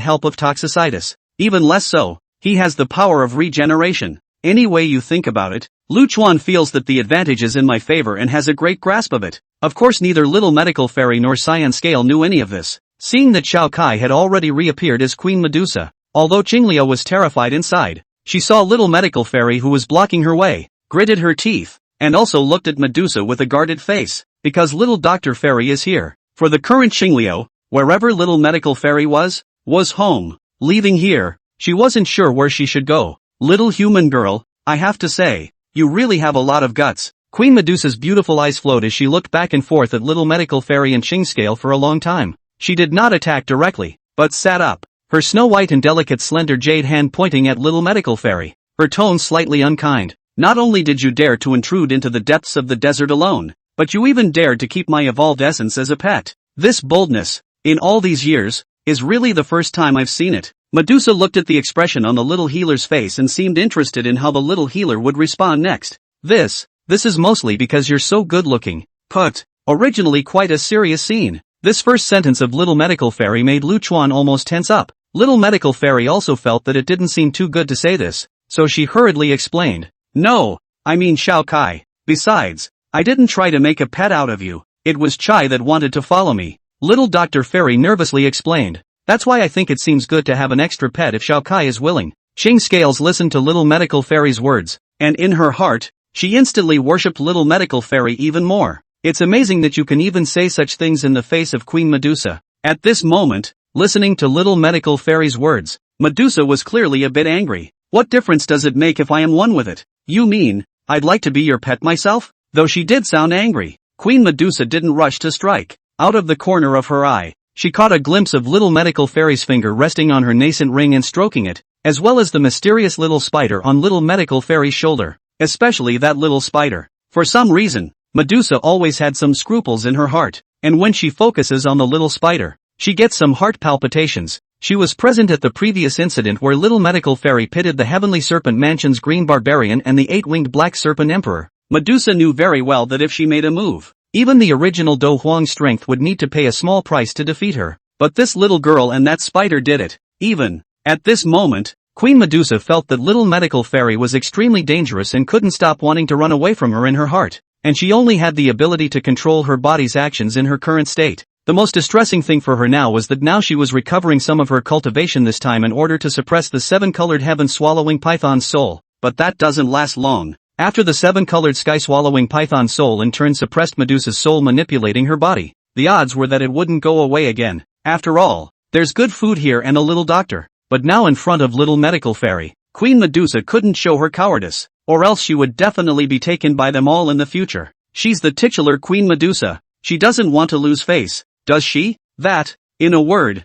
help of Toxicitis. Even less so, he has the power of regeneration. Any way you think about it, Lu Chuan feels that the advantage is in my favor and has a great grasp of it. Of course neither little medical fairy nor Cyan Scale knew any of this. Seeing that Xiao Kai had already reappeared as Queen Medusa, although Qingliu was terrified inside, she saw little medical fairy who was blocking her way, gritted her teeth, and also looked at Medusa with a guarded face, because little Dr. Fairy is here. For the current Qingliu, wherever little medical fairy was home. Leaving here, she wasn't sure where she should go. Little human girl, I have to say, you really have a lot of guts. Queen Medusa's beautiful eyes flowed as she looked back and forth at little medical fairy and Shingscale for a long time. She did not attack directly, but sat up, her snow-white and delicate slender jade hand pointing at little medical fairy, her tone slightly unkind. Not only did you dare to intrude into the depths of the desert alone, but you even dared to keep my evolved essence as a pet. This boldness, in all these years, is really the first time I've seen it. Medusa looked at the expression on the little healer's face and seemed interested in how the little healer would respond next. This is mostly because you're so good looking. Put. Originally quite a serious scene. This first sentence of Little Medical Fairy made Lu Chuan almost tense up. Little Medical Fairy also felt that it didn't seem too good to say this, so she hurriedly explained. No, I mean Xiao Kai. Besides, I didn't try to make a pet out of you. It was Chai that wanted to follow me. Little Dr. Fairy nervously explained. That's why I think it seems good to have an extra pet if Xiao Kai is willing. Ching Scales listened to Little Medical Fairy's words, and in her heart, she instantly worshipped Little Medical Fairy even more. It's amazing that you can even say such things in the face of Queen Medusa. At this moment, listening to Little Medical Fairy's words, Medusa was clearly a bit angry. What difference does it make if I am one with it? You mean, I'd like to be your pet myself? Though she did sound angry, Queen Medusa didn't rush to strike. Out of the corner of her eye, she caught a glimpse of Little Medical Fairy's finger resting on her nascent ring and stroking it, as well as the mysterious little spider on Little Medical Fairy's shoulder. Especially that little spider. For some reason, Medusa always had some scruples in her heart, and when she focuses on the little spider, she gets some heart palpitations. She was present at the previous incident where Little Medical Fairy pitted the Heavenly Serpent Mansion's Green Barbarian and the 8-winged Black Serpent Emperor. Medusa knew very well that if she made a move, even the original Do Huang's strength would need to pay a small price to defeat her. But this little girl and that spider did it. Even at this moment, Queen Medusa felt that Little Medical Fairy was extremely dangerous and couldn't stop wanting to run away from her in her heart. And she only had the ability to control her body's actions in her current state. The most distressing thing for her now was that now she was recovering some of her cultivation, this time in order to suppress the 7-colored heaven-swallowing python's soul. But that doesn't last long. After the 7-colored sky-swallowing python soul in turn suppressed Medusa's soul manipulating her body, the odds were that it wouldn't go away again. After all, there's good food here and a little doctor. But now in front of Little Medical Fairy, Queen Medusa couldn't show her cowardice, or else she would definitely be taken by them all in the future. She's the titular Queen Medusa. She doesn't want to lose face, does she? That, in a word,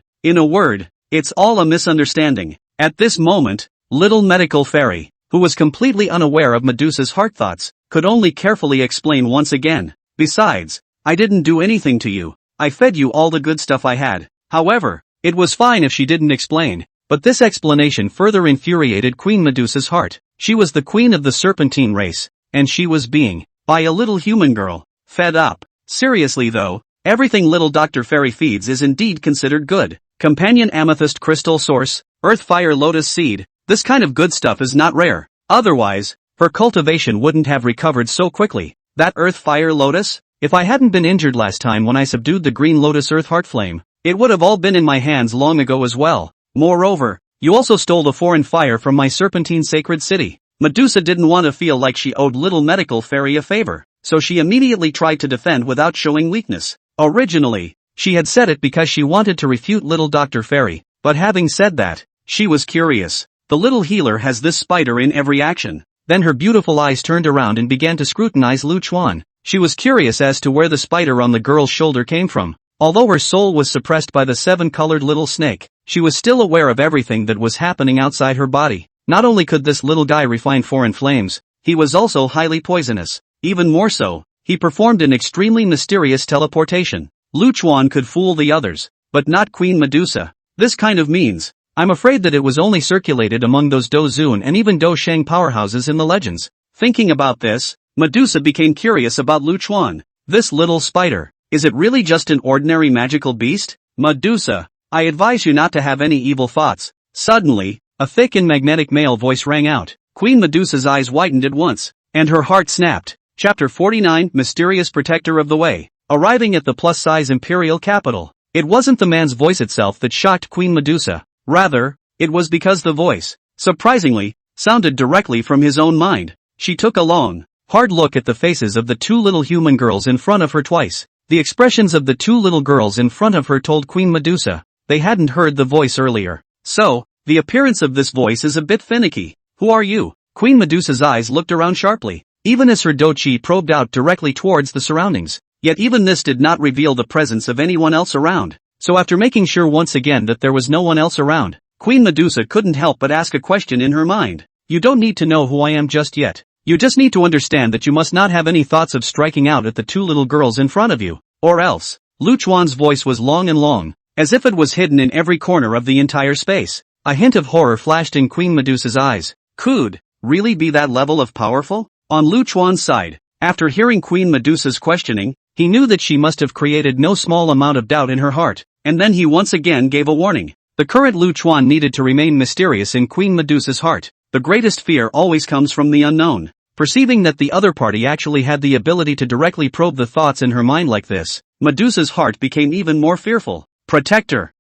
it's all a misunderstanding. At this moment, Little Medical Fairy, who was completely unaware of Medusa's heart thoughts, could only carefully explain once again. Besides, I didn't do anything to you. I fed you all the good stuff I had. However, it was fine if she didn't explain. But this explanation further infuriated Queen Medusa's heart. She was the queen of the serpentine race, and she was being, by a little human girl, fed up. Seriously though, everything Little Dr. Fairy feeds is indeed considered good. Companion amethyst crystal source, earth fire lotus seed, this kind of good stuff is not rare. Otherwise, her cultivation wouldn't have recovered so quickly. That earth fire lotus? If I hadn't been injured last time when I subdued the green lotus earth heart flame, it would have all been in my hands long ago as well. Moreover, you also stole the foreign fire from my serpentine sacred city. Medusa didn't want to feel like she owed Little Medical Fairy a favor, so she immediately tried to defend without showing weakness. Originally, she had said it because she wanted to refute Little Dr. Fairy, but having said that, she was curious. The little healer has this spider in every action. Then her beautiful eyes turned around and began to scrutinize Lu Chuan. She was curious as to where the spider on the girl's shoulder came from. Although her soul was suppressed by the 7-colored little snake, she was still aware of everything that was happening outside her body. Not only could this little guy refine foreign flames, he was also highly poisonous. Even more so, he performed an extremely mysterious teleportation. Lu Chuan could fool the others, but not Queen Medusa. This kind of means, I'm afraid that it was only circulated among those Do Zun and even Do Sheng powerhouses in the legends. Thinking about this, Medusa became curious about Lu Chuan. This little spider. Is it really just an ordinary magical beast? Medusa, I advise you not to have any evil thoughts. Suddenly, a thick and magnetic male voice rang out. Queen Medusa's eyes widened at once, and her heart snapped. Chapter 49, Mysterious Protector of the Way. Arriving at the plus-size imperial capital, it wasn't the man's voice itself that shocked Queen Medusa. Rather, it was because the voice, surprisingly, sounded directly from his own mind. She took a long, hard look at the faces of the two little human girls in front of her twice. The expressions of the two little girls in front of her told Queen Medusa they hadn't heard the voice earlier. So, the appearance of this voice is a bit finicky. Who are you? Queen Medusa's eyes looked around sharply, even as her dochi probed out directly towards the surroundings. Yet even this did not reveal the presence of anyone else around. So after making sure once again that there was no one else around, Queen Medusa couldn't help but ask a question in her mind. You don't need to know who I am just yet. You just need to understand that you must not have any thoughts of striking out at the two little girls in front of you, or else. Lu Chuan's voice was long, as if it was hidden in every corner of the entire space. A hint of horror flashed in Queen Medusa's eyes. Could really be that level of powerful? On Lu Chuan's side, after hearing Queen Medusa's questioning, he knew that she must have created no small amount of doubt in her heart, and then he once again gave a warning. The current Lu Chuan needed to remain mysterious in Queen Medusa's heart. The greatest fear always comes from the unknown. Perceiving that the other party actually had the ability to directly probe the thoughts in her mind like this, Medusa's heart became even more fearful. Protector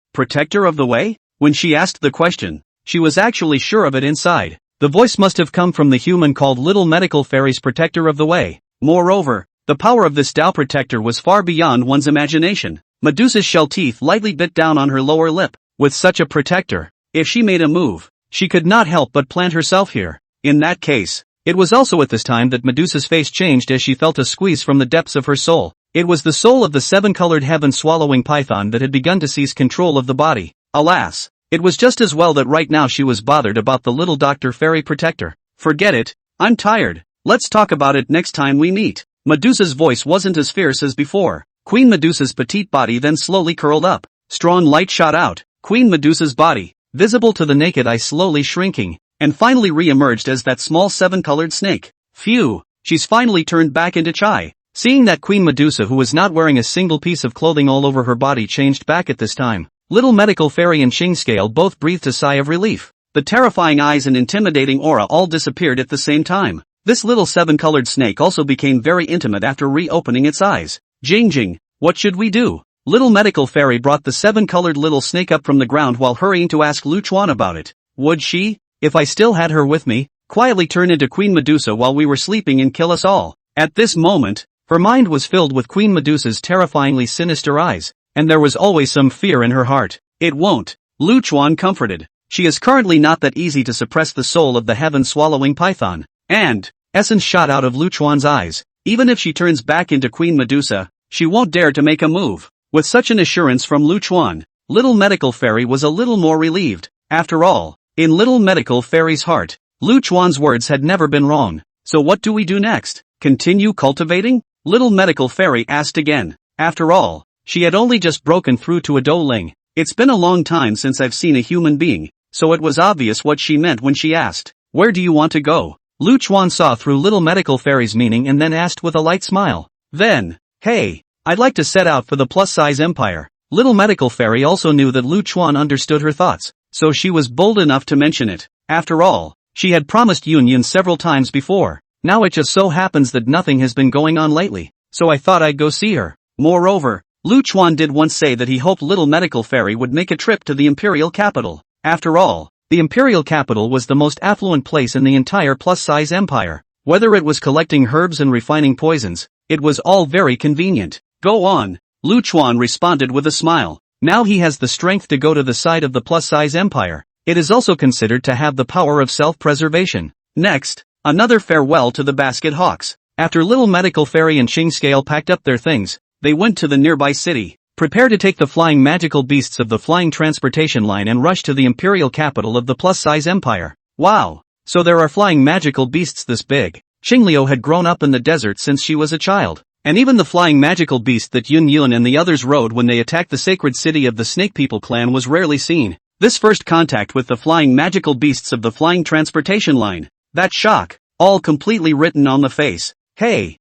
of the way? When she asked the question, she was actually sure of it inside. The voice must have come from the human called Little Medical Fairy's protector of the way. Moreover, the power of this Tao protector was far beyond one's imagination. Medusa's shell teeth lightly bit down on her lower lip. With such a protector, if she made a move, she could not help but plant herself here. In that case, it was also at this time that Medusa's face changed as she felt a squeeze from the depths of her soul. It was the soul of the seven-colored heaven-swallowing python that had begun to seize control of the body. Alas, it was just as well that right now she was bothered about the little Dr. Fairy protector. Forget it, I'm tired. Let's talk about it next time we meet. Medusa's voice wasn't as fierce as before. Queen Medusa's petite body then slowly curled up. Strong light shot out. Queen Medusa's body, visible to the naked eye, slowly shrinking, and finally re-emerged as that small seven-colored snake. Phew, she's finally turned back into Chai. Seeing that Queen Medusa, who was not wearing a single piece of clothing all over her body, changed back at this time, Little Medical Fairy and Scale both breathed a sigh of relief. The terrifying eyes and intimidating aura all disappeared at the same time. This little seven-colored snake also became very intimate after reopening its eyes. Jing, what should we do? Little Medical Fairy brought the seven-colored little snake up from the ground while hurrying to ask Lu Chuan about it. Would she, if I still had her with me, quietly turn into Queen Medusa while we were sleeping and kill us all? At this moment, her mind was filled with Queen Medusa's terrifyingly sinister eyes, and there was always some fear in her heart. It won't, Lu Chuan comforted. She is currently not that easy to suppress the soul of the heaven-swallowing python. And, essence shot out of Lu Chuan's eyes, even if she turns back into Queen Medusa, she won't dare to make a move. With such an assurance from Lu Chuan, Little Medical Fairy was a little more relieved. After all, in Little Medical Fairy's heart, Lu Chuan's words had never been wrong. So what do we do next? Continue cultivating? Little Medical Fairy asked again. After all, she had only just broken through to a Douling. It's been a long time since I've seen a human being, so it was obvious what she meant when she asked, "Where do you want to go?" Lu Chuan saw through Little Medical Fairy's meaning and then asked with a light smile. Then, hey, I'd like to set out for the plus-size empire. Little Medical Fairy also knew that Lu Chuan understood her thoughts, so she was bold enough to mention it. After all, she had promised Yun several times before. Now it just so happens that nothing has been going on lately, so I thought I'd go see her. Moreover, Lu Chuan did once say that he hoped Little Medical Fairy would make a trip to the imperial capital. After all, the imperial capital was the most affluent place in the entire plus-size empire. Whether it was collecting herbs and refining poisons, it was all very convenient. Go on, Lu Chuan responded with a smile. Now he has the strength to go to the side of the plus-size empire. It is also considered to have the power of self-preservation. Next, another farewell to the basket hawks. After Little Medical Fairy and Scale packed up their things, they went to the nearby city. Prepare to take the flying magical beasts of the flying transportation line and rush to the imperial capital of the plus-size empire. Wow, so there are flying magical beasts this big. Qingliu had grown up in the desert since she was a child. And even the flying magical beast that Yun and the others rode when they attacked the sacred city of the Snake People clan was rarely seen. This first contact with the flying magical beasts of the flying transportation line. That shock, all completely written on the face. Hey,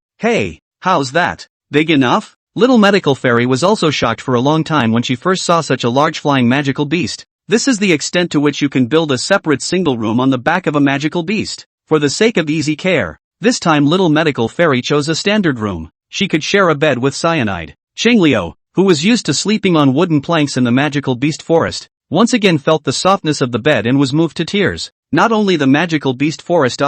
how's that? Big enough? Little Medical Fairy was also shocked for a long time when she first saw such a large flying magical beast. This is the extent to which you can build a separate single room on the back of a magical beast. For the sake of easy care, this time Little Medical Fairy chose a standard room. She could share a bed with Cyanide. Qingliu, who was used to sleeping on wooden planks in the magical beast forest, once again felt the softness of the bed and was moved to tears. Not only the magical beast forest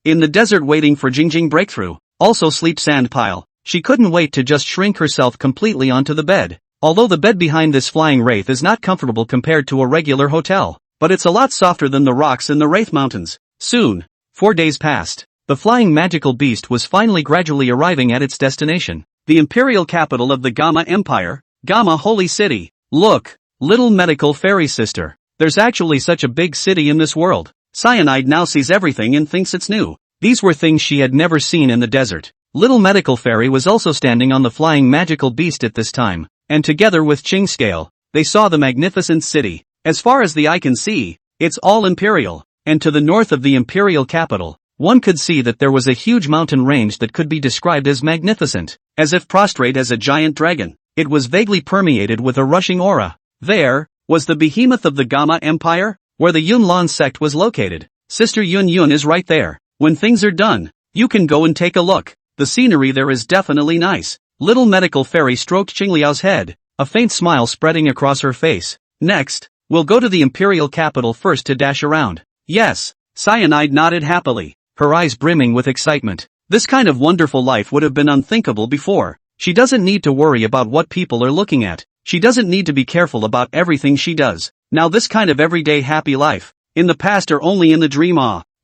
in the desert waiting for Jing breakthrough, also sleep sand pile. She couldn't wait to just shrink herself completely onto the bed. Although the bed behind this flying wraith is not comfortable compared to a regular hotel, but it's a lot softer than the rocks in the Wraith Mountains. Soon, 4 days passed. The flying magical beast was finally gradually arriving at its destination, the imperial capital of the Gamma Empire, Gamma Holy City. Look, Little Medical Fairy sister, there's actually such a big city in this world. Cyanide now sees everything and thinks it's new. These were things she had never seen in the desert. Little Medical Fairy was also standing on the flying magical beast at this time, and together with Scale, they saw the magnificent city. As far as the eye can see, It's all imperial, and to the north of the imperial capital, one could see that there was a huge mountain range that could be described as magnificent, as if prostrate as a giant dragon. It was vaguely permeated with a rushing aura. There was the behemoth of the Gamma Empire, where the Yunlan sect was located. Sister Yun Yun is right there. When things are done, you can go and take a look. The scenery there is definitely nice. Little medical fairy stroked Qingliao's head, a faint smile spreading across her face. Next, we'll go to the imperial capital first to dash around. Yes, Cyanide nodded happily, her eyes brimming with excitement. This kind of wonderful life would have been unthinkable before. She doesn't need to worry about what people are looking at. She doesn't need to be careful about everything she does. Now this kind of everyday happy life, in the past or only in the dream.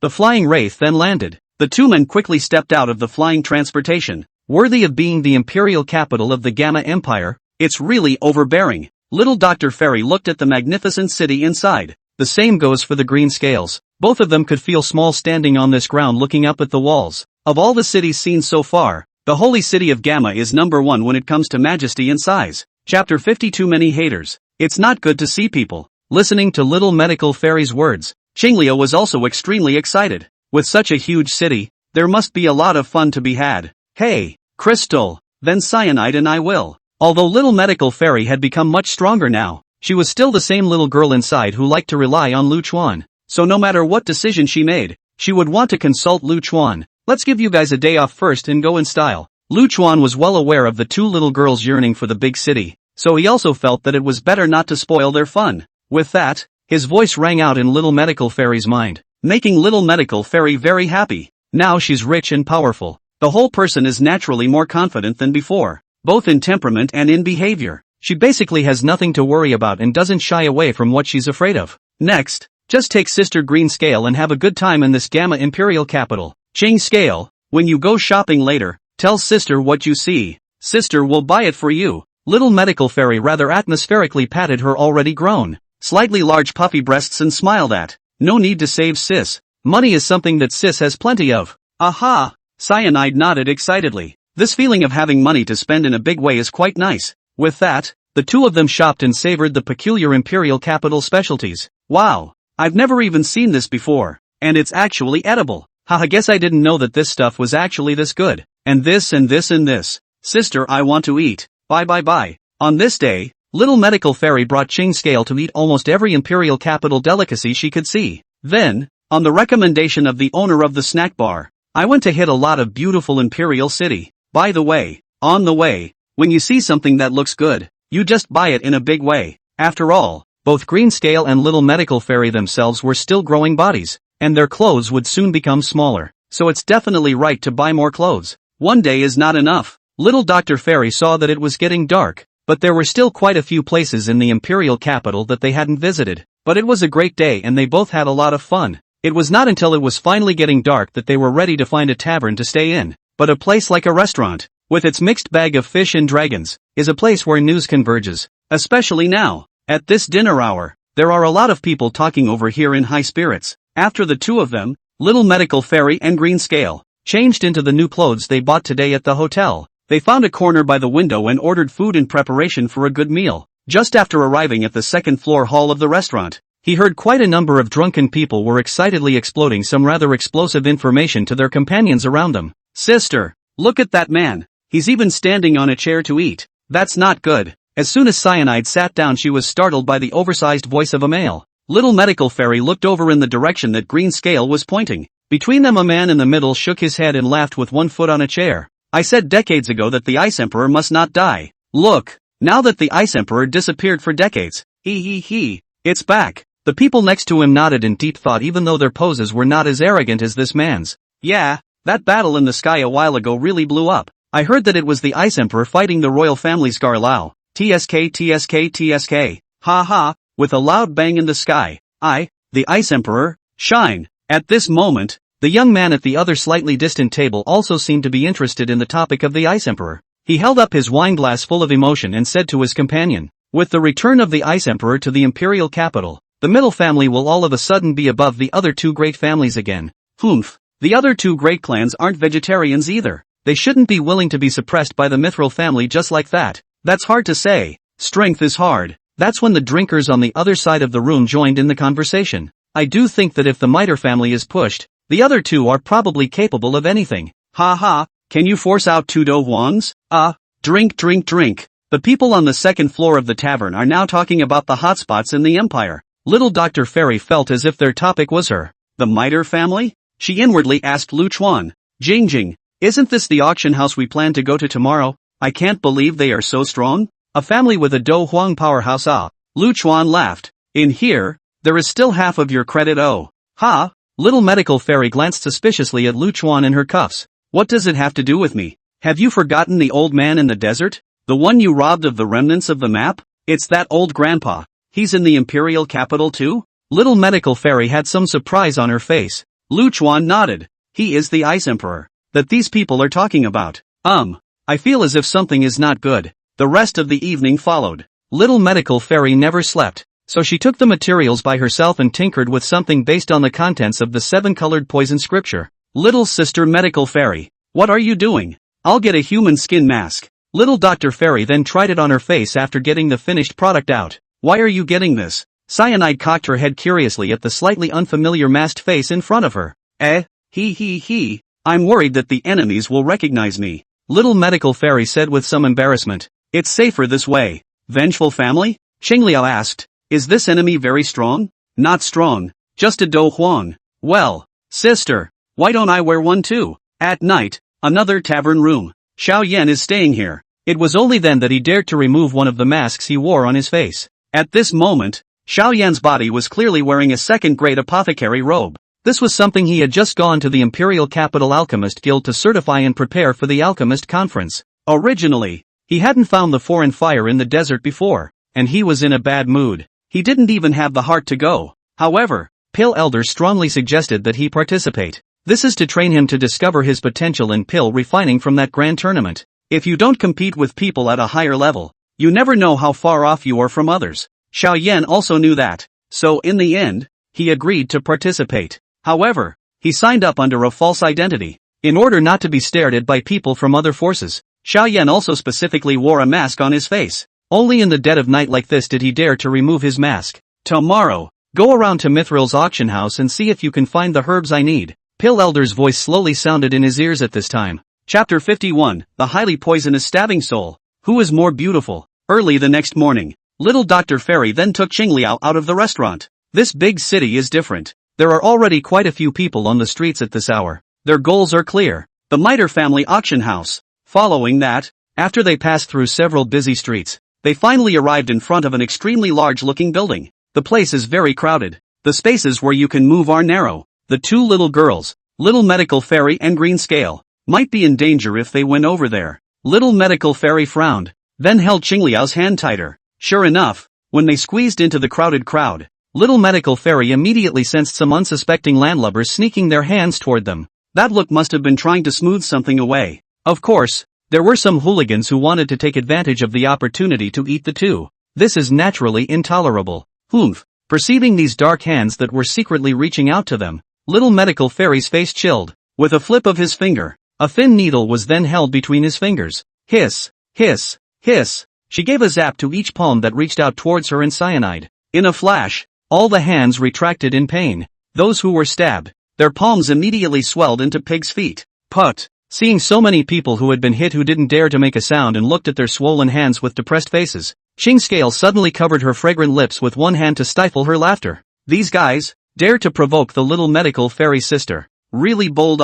The flying wraith then landed. The two men quickly stepped out of the flying transportation. Worthy of being the imperial capital of the Gamma Empire, it's really overbearing. Little Dr. Fairy looked at the magnificent city inside. The same goes for the green scales. Both of them could feel small standing on this ground looking up at the walls. Of all the cities seen so far, the holy city of Gamma is number one when it comes to majesty and size. Chapter 50. Too many haters. It's not good to see people. Listening to little medical fairy's words, Qingliao was also extremely excited. With such a huge city, there must be a lot of fun to be had. Hey, Crystal, then Cyanide and I will. Although little medical fairy had become much stronger now, she was still the same little girl inside who liked to rely on Lu Chuan. So no matter what decision she made, she would want to consult Lu Chuan. Let's give you guys a day off first and go in style. Lu Chuan was well aware of the two little girls yearning for the big city, so he also felt that it was better not to spoil their fun. With that, his voice rang out in little medical fairy's mind, making little medical fairy very happy. Now she's rich and powerful. The whole person is naturally more confident than before, both in temperament and in behavior. She basically has nothing to worry about and doesn't shy away from what she's afraid of. Next, just take Sister Green Scale and have a good time in this Gamma Imperial capital. Ching Scale, when you go shopping later, tell Sister what you see. Sister will buy it for you. Little medical fairy rather atmospherically patted her already grown, slightly large puffy breasts and smiled at. No need to save sis. Money is something that sis has plenty of. Aha! Cyanide nodded excitedly. This feeling of having money to spend in a big way is quite nice. With that, the two of them shopped and savored the peculiar imperial capital specialties. Wow! I've never even seen this before. And it's actually edible. Haha, guess I didn't know that this stuff was actually this good. And this and this and this. Sister, I want to eat. Bye. On this day, little medical fairy brought Ching Scale to eat almost every imperial capital delicacy she could see. Then, on the recommendation of the owner of the snack bar, I went to hit a lot of beautiful imperial city. By the way, on the way, when you see something that looks good, you just buy it in a big way. After all, both Green Scale and little medical fairy themselves were still growing bodies, and their clothes would soon become smaller, so it's definitely right to buy more clothes. One day is not enough. Little Dr. Fairy saw that it was getting dark, but there were still quite a few places in the imperial capital that they hadn't visited. But it was a great day and they both had a lot of fun. It was not until it was finally getting dark that they were ready to find a tavern to stay in. But a place like a restaurant, with its mixed bag of fish and dragons, is a place where news converges. Especially now, at this dinner hour, there are a lot of people talking over here in high spirits. After the two of them, little medical fairy and Green Scale, changed into the new clothes they bought today at the hotel, they found a corner by the window and ordered food in preparation for a good meal. Just after arriving at the second-floor hall of the restaurant, he heard quite a number of drunken people were excitedly exploding some rather explosive information to their companions around them. Sister, look at that man. He's even standing on a chair to eat. That's not good. As soon as Cyanide sat down, she was startled by the oversized voice of a male. Little medical fairy looked over in the direction that Green Scale was pointing. Between them, a man in the middle shook his head and laughed with one foot on a chair. I said decades ago that the Ice Emperor must not die. Look, now that the Ice Emperor disappeared for decades, it's back. The people next to him nodded in deep thought, even though their poses were not as arrogant as this man's. Yeah, that battle in the sky a while ago really blew up. I heard that it was the Ice Emperor fighting the royal family's Garlao. TSK. Ha, with a loud bang in the sky. The Ice Emperor, shine. At this moment, the young man at the other slightly distant table also seemed to be interested in the topic of the Ice Emperor. He held up his wineglass full of emotion and said to his companion, with the return of the Ice Emperor to the imperial capital, the middle family will all of a sudden be above the other two great families again. Humph, the other two great clans aren't vegetarians either. They shouldn't be willing to be suppressed by the Mithril family just like that. That's hard to say. Strength is hard. That's when the drinkers on the other side of the room joined in the conversation. I do think that if the Miter family is pushed, the other two are probably capable of anything. Ha ha, can you force out 2 do huangs? Drink. The people on the second floor of the tavern are now talking about the hotspots in the empire. Little Dr. Fairy felt as if their topic was her. The Miter family? She inwardly asked Lu Chuan. Jing, isn't this the auction house we plan to go to tomorrow? I can't believe they are so strong. A family with a Do Huang powerhouse. Lu Chuan laughed. In here, there is still half of your credit. Oh. Ha! Little medical fairy glanced suspiciously at Lu Chuan and her cuffs. What does it have to do with me? Have you forgotten the old man in the desert? The one you robbed of the remnants of the map? It's that old grandpa. He's in the imperial capital too? Little medical fairy had some surprise on her face. Lu Chuan nodded. He is the Ice Emperor that these people are talking about. I feel as if something is not good. The rest of the evening followed. Little medical fairy never slept, so she took the materials by herself and tinkered with something based on the contents of the 7-colored poison scripture. Little sister medical fairy, what are you doing? I'll get a human skin mask. Little Dr. Fairy then tried it on her face after getting the finished product out. Why are you getting this? Cyanide cocked her head curiously at the slightly unfamiliar masked face in front of her. I'm worried that the enemies will recognize me. Little medical fairy said with some embarrassment. It's safer this way. Vengeful family? Xingliao asked. Is this enemy very strong? Not strong, just a Do Huang. Well, sister, why don't I wear one too? At night, another tavern room. Xiao Yan is staying here. It was only then that he dared to remove one of the masks he wore on his face. At this moment, Xiao Yan's body was clearly wearing a second-grade apothecary robe. This was something he had just gone to the Imperial Capital Alchemist Guild to certify and prepare for the Alchemist Conference. Originally, he hadn't found the foreign fire in the desert before, and he was in a bad mood. He didn't even have the heart to go. However, Pill Elder strongly suggested that he participate. This is to train him to discover his potential in pill refining from that grand tournament. If you don't compete with people at a higher level, you never know how far off you are from others. Xiao Yan also knew that, so in the end, he agreed to participate. However, he signed up under a false identity, in order not to be stared at by people from other forces. Xiao Yan also specifically wore a mask on his face. Only in the dead of night like this did he dare to remove his mask. Tomorrow, go around to Mithril's auction house and see if you can find the herbs I need. Pill Elder's voice slowly sounded in his ears at this time. Chapter 51, The Highly Poisonous Stabbing Soul. Who is more beautiful? Early the next morning, Little Dr. Fairy then took Xingliao out of the restaurant. This big city is different. There are already quite a few people on the streets at this hour. Their goals are clear. The Miter family auction house. Following that, after they passed through several busy streets, they finally arrived in front of an extremely large-looking building. The place is very crowded. The spaces where you can move are narrow. The two little girls, Little Medical Fairy and Green Scale, might be in danger if they went over there. Little Medical Fairy frowned, then held Xingliao's hand tighter. Sure enough, when they squeezed into the crowded crowd, Little Medical Fairy immediately sensed some unsuspecting landlubbers sneaking their hands toward them. That look must have been trying to smooth something away. Of course, there were some hooligans who wanted to take advantage of the opportunity to eat the two. This is naturally intolerable. Humph. Perceiving these dark hands that were secretly reaching out to them, Little Medical Fairy's face chilled. With a flip of his finger, a thin needle was then held between his fingers. Hiss, hiss, hiss. She gave a zap to each palm that reached out towards her in cyanide. In a flash, all the hands retracted in pain. Those who were stabbed, their palms immediately swelled into pig's feet. Put. Seeing so many people who had been hit who didn't dare to make a sound and looked at their swollen hands with depressed faces, Xing Scale suddenly covered her fragrant lips with one hand to stifle her laughter. These guys dared to provoke the Little Medical Fairy sister. Really bold.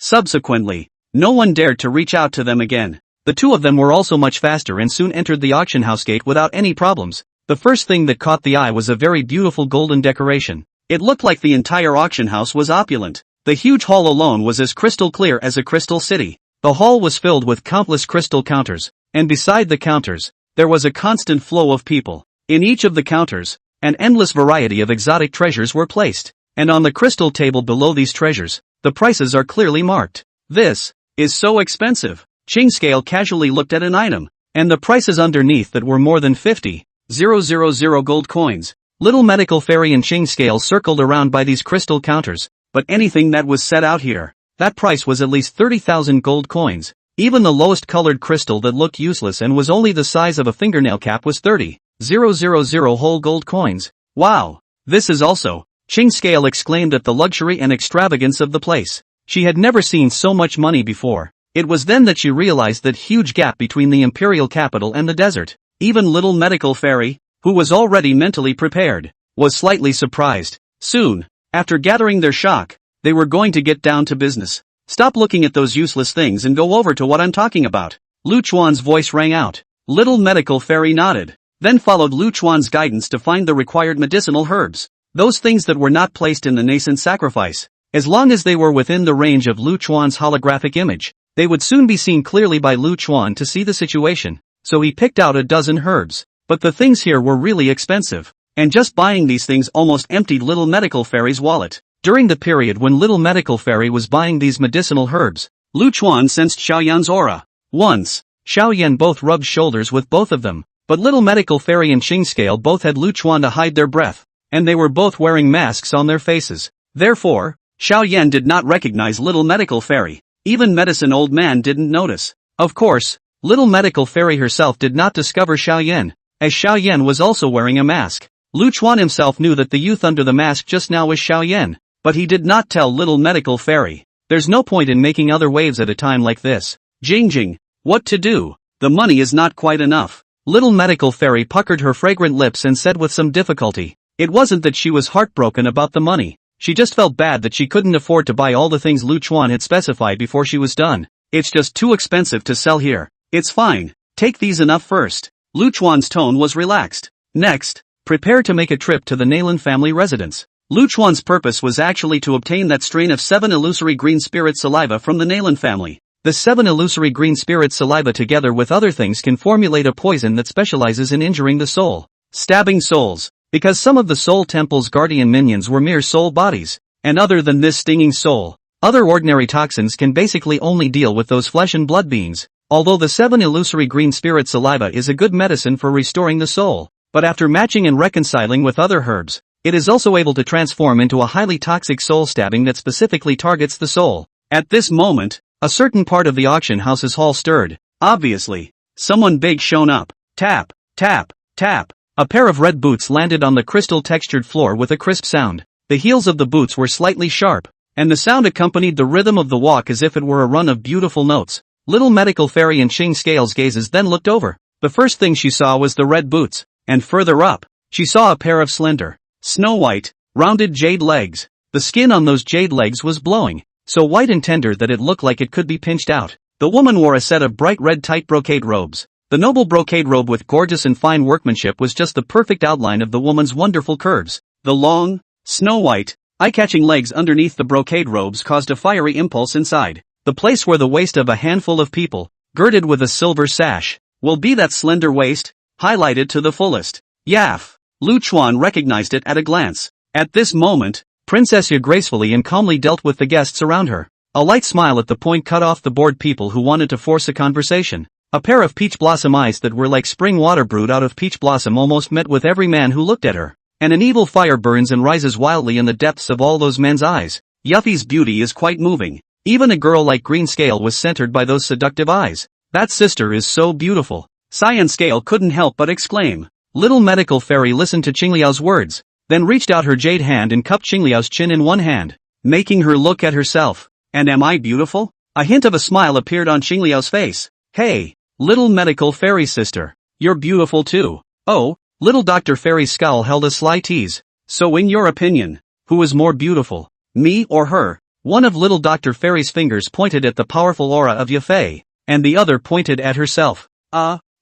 Subsequently, no one dared to reach out to them again. The two of them were also much faster and soon entered the auction house gate without any problems. The first thing that caught the eye was a very beautiful golden decoration. It looked like the entire auction house was opulent. The huge hall alone was as crystal clear as a crystal city. The hall was filled with countless crystal counters, and beside the counters, there was a constant flow of people. In each of the counters, an endless variety of exotic treasures were placed, and on the crystal table below these treasures, the prices are clearly marked. This is so expensive. Xing Scale casually looked at an item, and the prices underneath that were more than 50,000 gold coins. Little Medical Fairy and Xing Scale circled around by these crystal counters, but anything that was set out here, that price was at least 30,000 gold coins. Even the lowest colored crystal that looked useless and was only the size of a fingernail cap was 30,000 whole gold coins. Wow! This is also Ching Scale exclaimed at the luxury and extravagance of the place. She had never seen so much money before. It was then that she realized that huge gap between the imperial capital and the desert. Even little medical fairy, who was already mentally prepared, was slightly surprised. Soon, after gathering their shock, they were going to get down to business. Stop looking at those useless things and go over to what I'm talking about. Lu Chuan's voice rang out. Little medical fairy nodded, then followed Lu Chuan's guidance to find the required medicinal herbs. Those things that were not placed in the nascent sacrifice. As long as they were within the range of Lu Chuan's holographic image, they would soon be seen clearly by Lu Chuan to see the situation. So he picked out a dozen herbs. But the things here were really expensive. And just buying these things almost emptied Little Medical Fairy's wallet. During the period when Little Medical Fairy was buying these medicinal herbs, Lu Chuan sensed Xiao Yan's aura. Once, Xiao Yan both rubbed shoulders with both of them. But Little Medical Fairy and Ching Scale both had Lu Chuan to hide their breath. And they were both wearing masks on their faces. Therefore, Xiao Yan did not recognize Little Medical Fairy. Even Medicine Old Man didn't notice. Of course, Little Medical Fairy herself did not discover Xiao Yan, as Xiao Yan was also wearing a mask. Lu Chuan himself knew that the youth under the mask just now was Xiao Yan, but he did not tell Little Medical Fairy. There's no point in making other waves at a time like this. Jing, what to do? The money is not quite enough. Little Medical Fairy puckered her fragrant lips and said with some difficulty. It wasn't that she was heartbroken about the money. She just felt bad that she couldn't afford to buy all the things Lu Chuan had specified before she was done. It's just too expensive to sell here. It's fine. Take these enough first. Lu Chuan's tone was relaxed. Next, prepare to make a trip to the Nalan family residence. Lu Chuan's purpose was actually to obtain that strain of 7 illusory green spirit saliva from the Nalan family. The 7 illusory green spirit saliva together with other things can formulate a poison that specializes in injuring the soul. Stabbing souls. Because some of the Soul Temple's guardian minions were mere soul bodies, and other than this stinging soul, other ordinary toxins can basically only deal with those flesh and blood beings. Although the 7 illusory green spirit saliva is a good medicine for restoring the soul, but after matching and reconciling with other herbs, it is also able to transform into a highly toxic soul stabbing that specifically targets the soul. At this moment, a certain part of the auction house's hall stirred. Obviously, someone big shown up. Tap, tap, tap. A pair of red boots landed on the crystal-textured floor with a crisp sound. The heels of the boots were slightly sharp, and the sound accompanied the rhythm of the walk as if it were a run of beautiful notes. Little Medical Fairy and Ching Scale's gazes then looked over. The first thing she saw was the red boots, and further up, she saw a pair of slender, snow-white, rounded jade legs. The skin on those jade legs was glowing, so white and tender that it looked like it could be pinched out. The woman wore a set of bright red tight brocade robes. The noble brocade robe with gorgeous and fine workmanship was just the perfect outline of the woman's wonderful curves. The long, snow-white, eye-catching legs underneath the brocade robes caused a fiery impulse inside. The place where the waist of a handful of people, girded with a silver sash, will be that slender waist, highlighted to the fullest. Yaff! Lu Chuan recognized it at a glance. At this moment, Princess Ya gracefully and calmly dealt with the guests around her. A light smile at the point cut off the bored people who wanted to force a conversation. A pair of peach blossom eyes that were like spring water brewed out of peach blossom almost met with every man who looked at her. And an evil fire burns and rises wildly in the depths of all those men's eyes. Yuffie's beauty is quite moving. Even a girl like Green Scale was centered by those seductive eyes. That sister is so beautiful. Cyan Scale couldn't help but exclaim. Little Medical Fairy listened to Qingliao's words, then reached out her jade hand and cupped Qingliao's chin in one hand, making her look at herself. And am I beautiful? A hint of a smile appeared on Qingliao's face. Hey! Little Medical Fairy sister, you're beautiful too. Oh, Little Dr. Fairy's scowl held a sly tease. So in your opinion, who is more beautiful, me or her? One of Little Dr. Fairy's fingers pointed at the powerful aura of Yafei, and the other pointed at herself.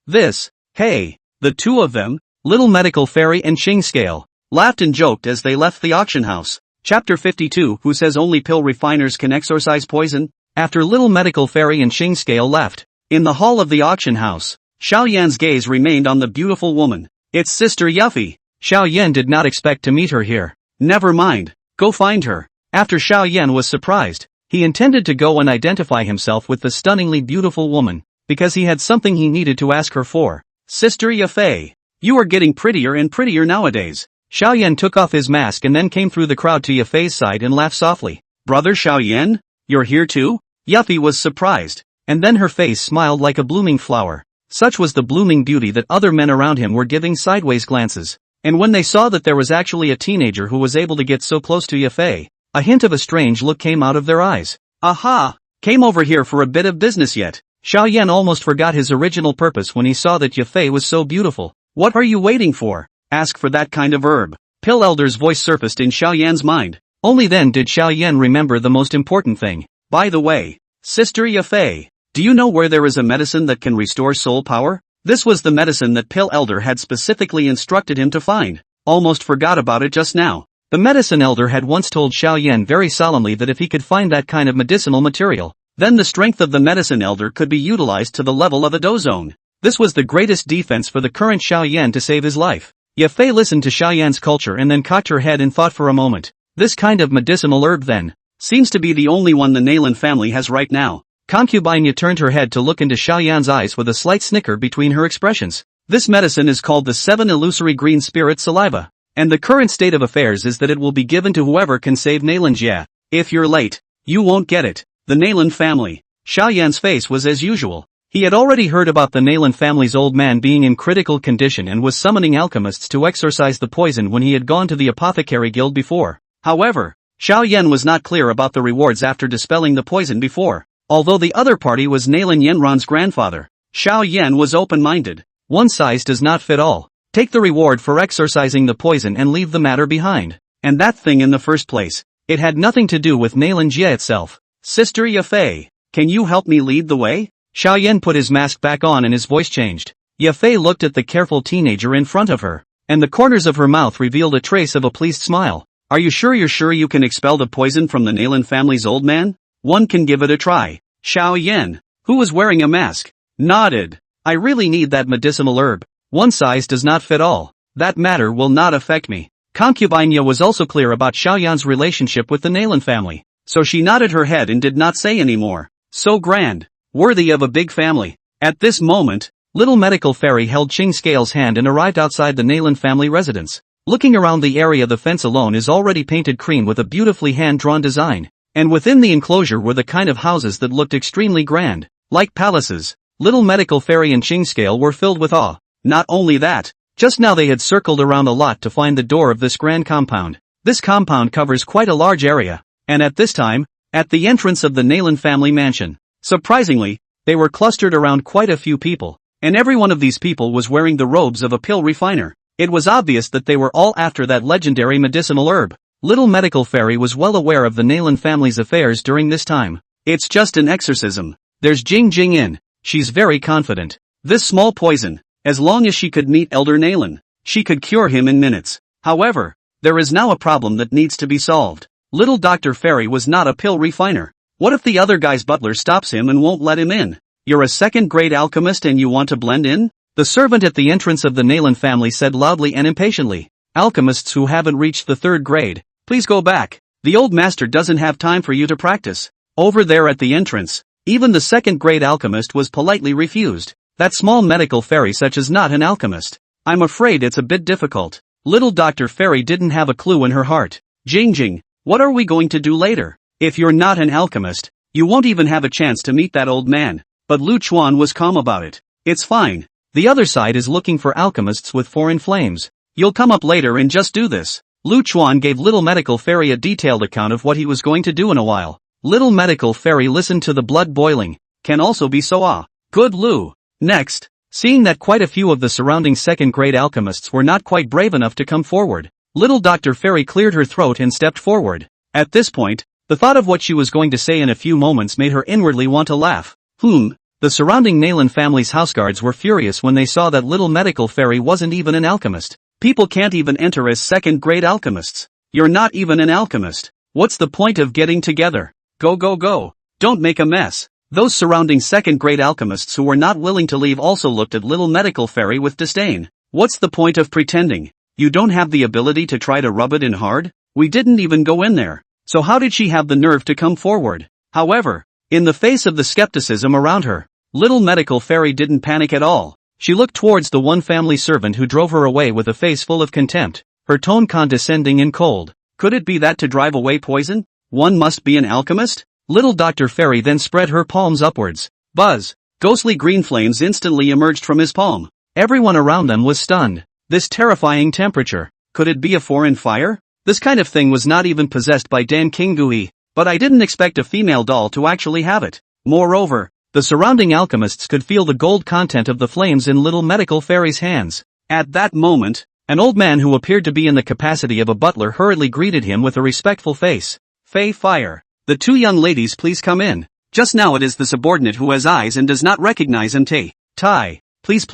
This, hey, the two of them, Little Medical Fairy and Ching Scale, laughed and joked as they left the auction house. Chapter 52 Who says only pill refiners can exorcise poison? After Little Medical Fairy and Ching Scale left, in the hall of the auction house, Xiao Yan's gaze remained on the beautiful woman. It's Sister Yuffie. Xiao Yan did not expect to meet her here. Never mind, go find her. After Xiao Yan was surprised, he intended to go and identify himself with the stunningly beautiful woman, because he had something he needed to ask her for. Sister Yuffie, you are getting prettier and prettier nowadays. Xiao Yan took off his mask and then came through the crowd to Yuffie's side and laughed softly. Brother Xiao Yan, you're here too? Yuffie was surprised. And then her face smiled like a blooming flower. Such was the blooming beauty that other men around him were giving sideways glances. And when they saw that there was actually a teenager who was able to get so close to Yafei, a hint of a strange look came out of their eyes. Aha! Came over here for a bit of business yet. Xiao Yan almost forgot his original purpose when he saw that Yafei was so beautiful. What are you waiting for? Ask for that kind of herb. Pill Elder's voice surfaced in Xiao Yan's mind. Only then did Xiao Yan remember the most important thing. By the way, Sister Yafei, do you know where there is a medicine that can restore soul power? This was the medicine that Pill Elder had specifically instructed him to find. Almost forgot about it just now. The medicine elder had once told Xiao Yan very solemnly that if he could find that kind of medicinal material, then the strength of the medicine elder could be utilized to the level of a dozone. This was the greatest defense for the current Xiao Yan to save his life. Yafei listened to Xiao Yan's culture and then cocked her head and thought for a moment. This kind of medicinal herb then seems to be the only one the Nayland family has right now. Concubine Ya turned her head to look into Xiao Yan's eyes with a slight snicker between her expressions. This medicine is called the 7 illusory green spirit saliva. And the current state of affairs is that it will be given to whoever can save Nayland. Yeah. If you're late, you won't get it. The Nayland family. Xiao Yan's face was as usual. He had already heard about the Nayland family's old man being in critical condition and was summoning alchemists to exorcise the poison when he had gone to the apothecary guild before. However, Xiao Yan was not clear about the rewards after dispelling the poison before. Although the other party was Nayland Yenron's grandfather, Xiao Yan was open-minded. One size does not fit all. Take the reward for exorcising the poison and leave the matter behind. And that thing in the first place, it had nothing to do with Nayland Jie itself. Sister Yafei, can you help me lead the way? Xiao Yan put his mask back on and his voice changed. Yafei looked at the careful teenager in front of her, and the corners of her mouth revealed a trace of a pleased smile. Are you sure you can expel the poison from the Nayland family's old man? One can give it a try. Xiao Yan, who was wearing a mask, nodded. I really need that medicinal herb. One size does not fit all. That matter will not affect me. Concubine Ya was also clear about Xiao Yan's relationship with the Nayland family, so she nodded her head and did not say any more. So grand. Worthy of a big family. At this moment, little medical fairy held Ching Scale's hand and arrived outside the Nayland family residence. Looking around the area, the fence alone is already painted cream with a beautifully hand-drawn design, and within the enclosure were the kind of houses that looked extremely grand, like palaces. Little medical fairy and Ching Scale were filled with awe. Not only that, just now they had circled around a lot to find the door of this grand compound. This compound covers quite a large area, and at this time, at the entrance of the Nayland family mansion, surprisingly, they were clustered around quite a few people, and every one of these people was wearing the robes of a pill refiner. It was obvious that they were all after that legendary medicinal herb. Little medical fairy was well aware of the Nayland family's affairs during this time. It's just an exorcism. There's Jing Jing in. She's very confident. This small poison, as long as she could meet Elder Nayland, she could cure him in minutes. However, there is now a problem that needs to be solved. Little Dr. Fairy was not a pill refiner. What if the other guy's butler stops him and won't let him in? You're a second-grade alchemist and you want to blend in? The servant at the entrance of the Nayland family said loudly and impatiently. Alchemists who haven't reached the 3rd grade, please go back. The old master doesn't have time for you to practice. Over there at the entrance, even the 2nd-grade alchemist was politely refused. That small medical fairy such is not an alchemist. I'm afraid it's a bit difficult. Little Dr. Fairy didn't have a clue in her heart. Jing Jing, what are we going to do later? If you're not an alchemist, you won't even have a chance to meet that old man. But Lu Chuan was calm about it. It's fine. The other side is looking for alchemists with foreign flames. You'll come up later and just do this. Lu Chuan gave Little Medical Fairy a detailed account of what he was going to do in a while. Little Medical Fairy listened to the blood boiling. Can also be so good Lu. Next, seeing that quite a few of the surrounding 2nd-grade alchemists were not quite brave enough to come forward, Little Dr. Fairy cleared her throat and stepped forward. At this point, the thought of what she was going to say in a few moments made her inwardly want to laugh. The surrounding Nayland family's houseguards were furious when they saw that Little Medical Fairy wasn't even an alchemist. People can't even enter as 2nd-grade alchemists. You're not even an alchemist. What's the point of getting together? Go. Don't make a mess. Those surrounding 2nd-grade alchemists who were not willing to leave also looked at Little Medical Fairy with disdain. What's the point of pretending? You don't have the ability to try to rub it in hard? We didn't even go in there. So how did she have the nerve to come forward? However, in the face of the skepticism around her, Little Medical Fairy didn't panic at all. She looked towards the one family servant who drove her away with a face full of contempt, her tone condescending and cold. Could it be that to drive away poison, one must be an alchemist? Little Dr. Fairy then spread her palms upwards. Buzz! Ghostly green flames instantly emerged from his palm. Everyone around them was stunned. This terrifying temperature. Could it be a foreign fire? This kind of thing was not even possessed by Dan Kingui, but I didn't expect a female doll to actually have it. Moreover, the surrounding alchemists could feel the gold content of the flames in little medical fairy's hands. At that moment, an old man who appeared to be in the capacity of a butler hurriedly greeted him with a respectful face. Fei Fire. The two young ladies, please come in. Just now it is the subordinate who has eyes and does not recognize Mt. Tai. Please.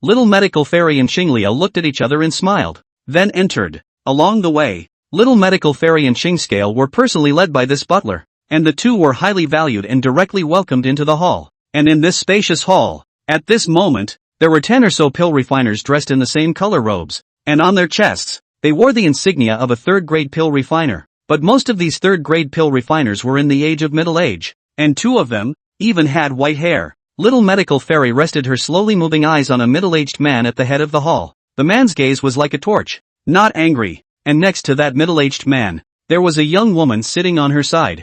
Little medical fairy and Xinglia looked at each other and smiled, then entered. Along the way, little medical fairy and Xingscale were personally led by this butler, and the two were highly valued and directly welcomed into the hall. And in this spacious hall, at this moment, there were 10 or so pill refiners dressed in the same color robes, and on their chests, they wore the insignia of a third-grade pill refiner. But most of these third-grade pill refiners were in the age of middle age, and 2 of them even had white hair. Little medical fairy rested her slowly moving eyes on a middle-aged man at the head of the hall. The man's gaze was like a torch, not angry, and next to that middle-aged man, there was a young woman sitting on her side.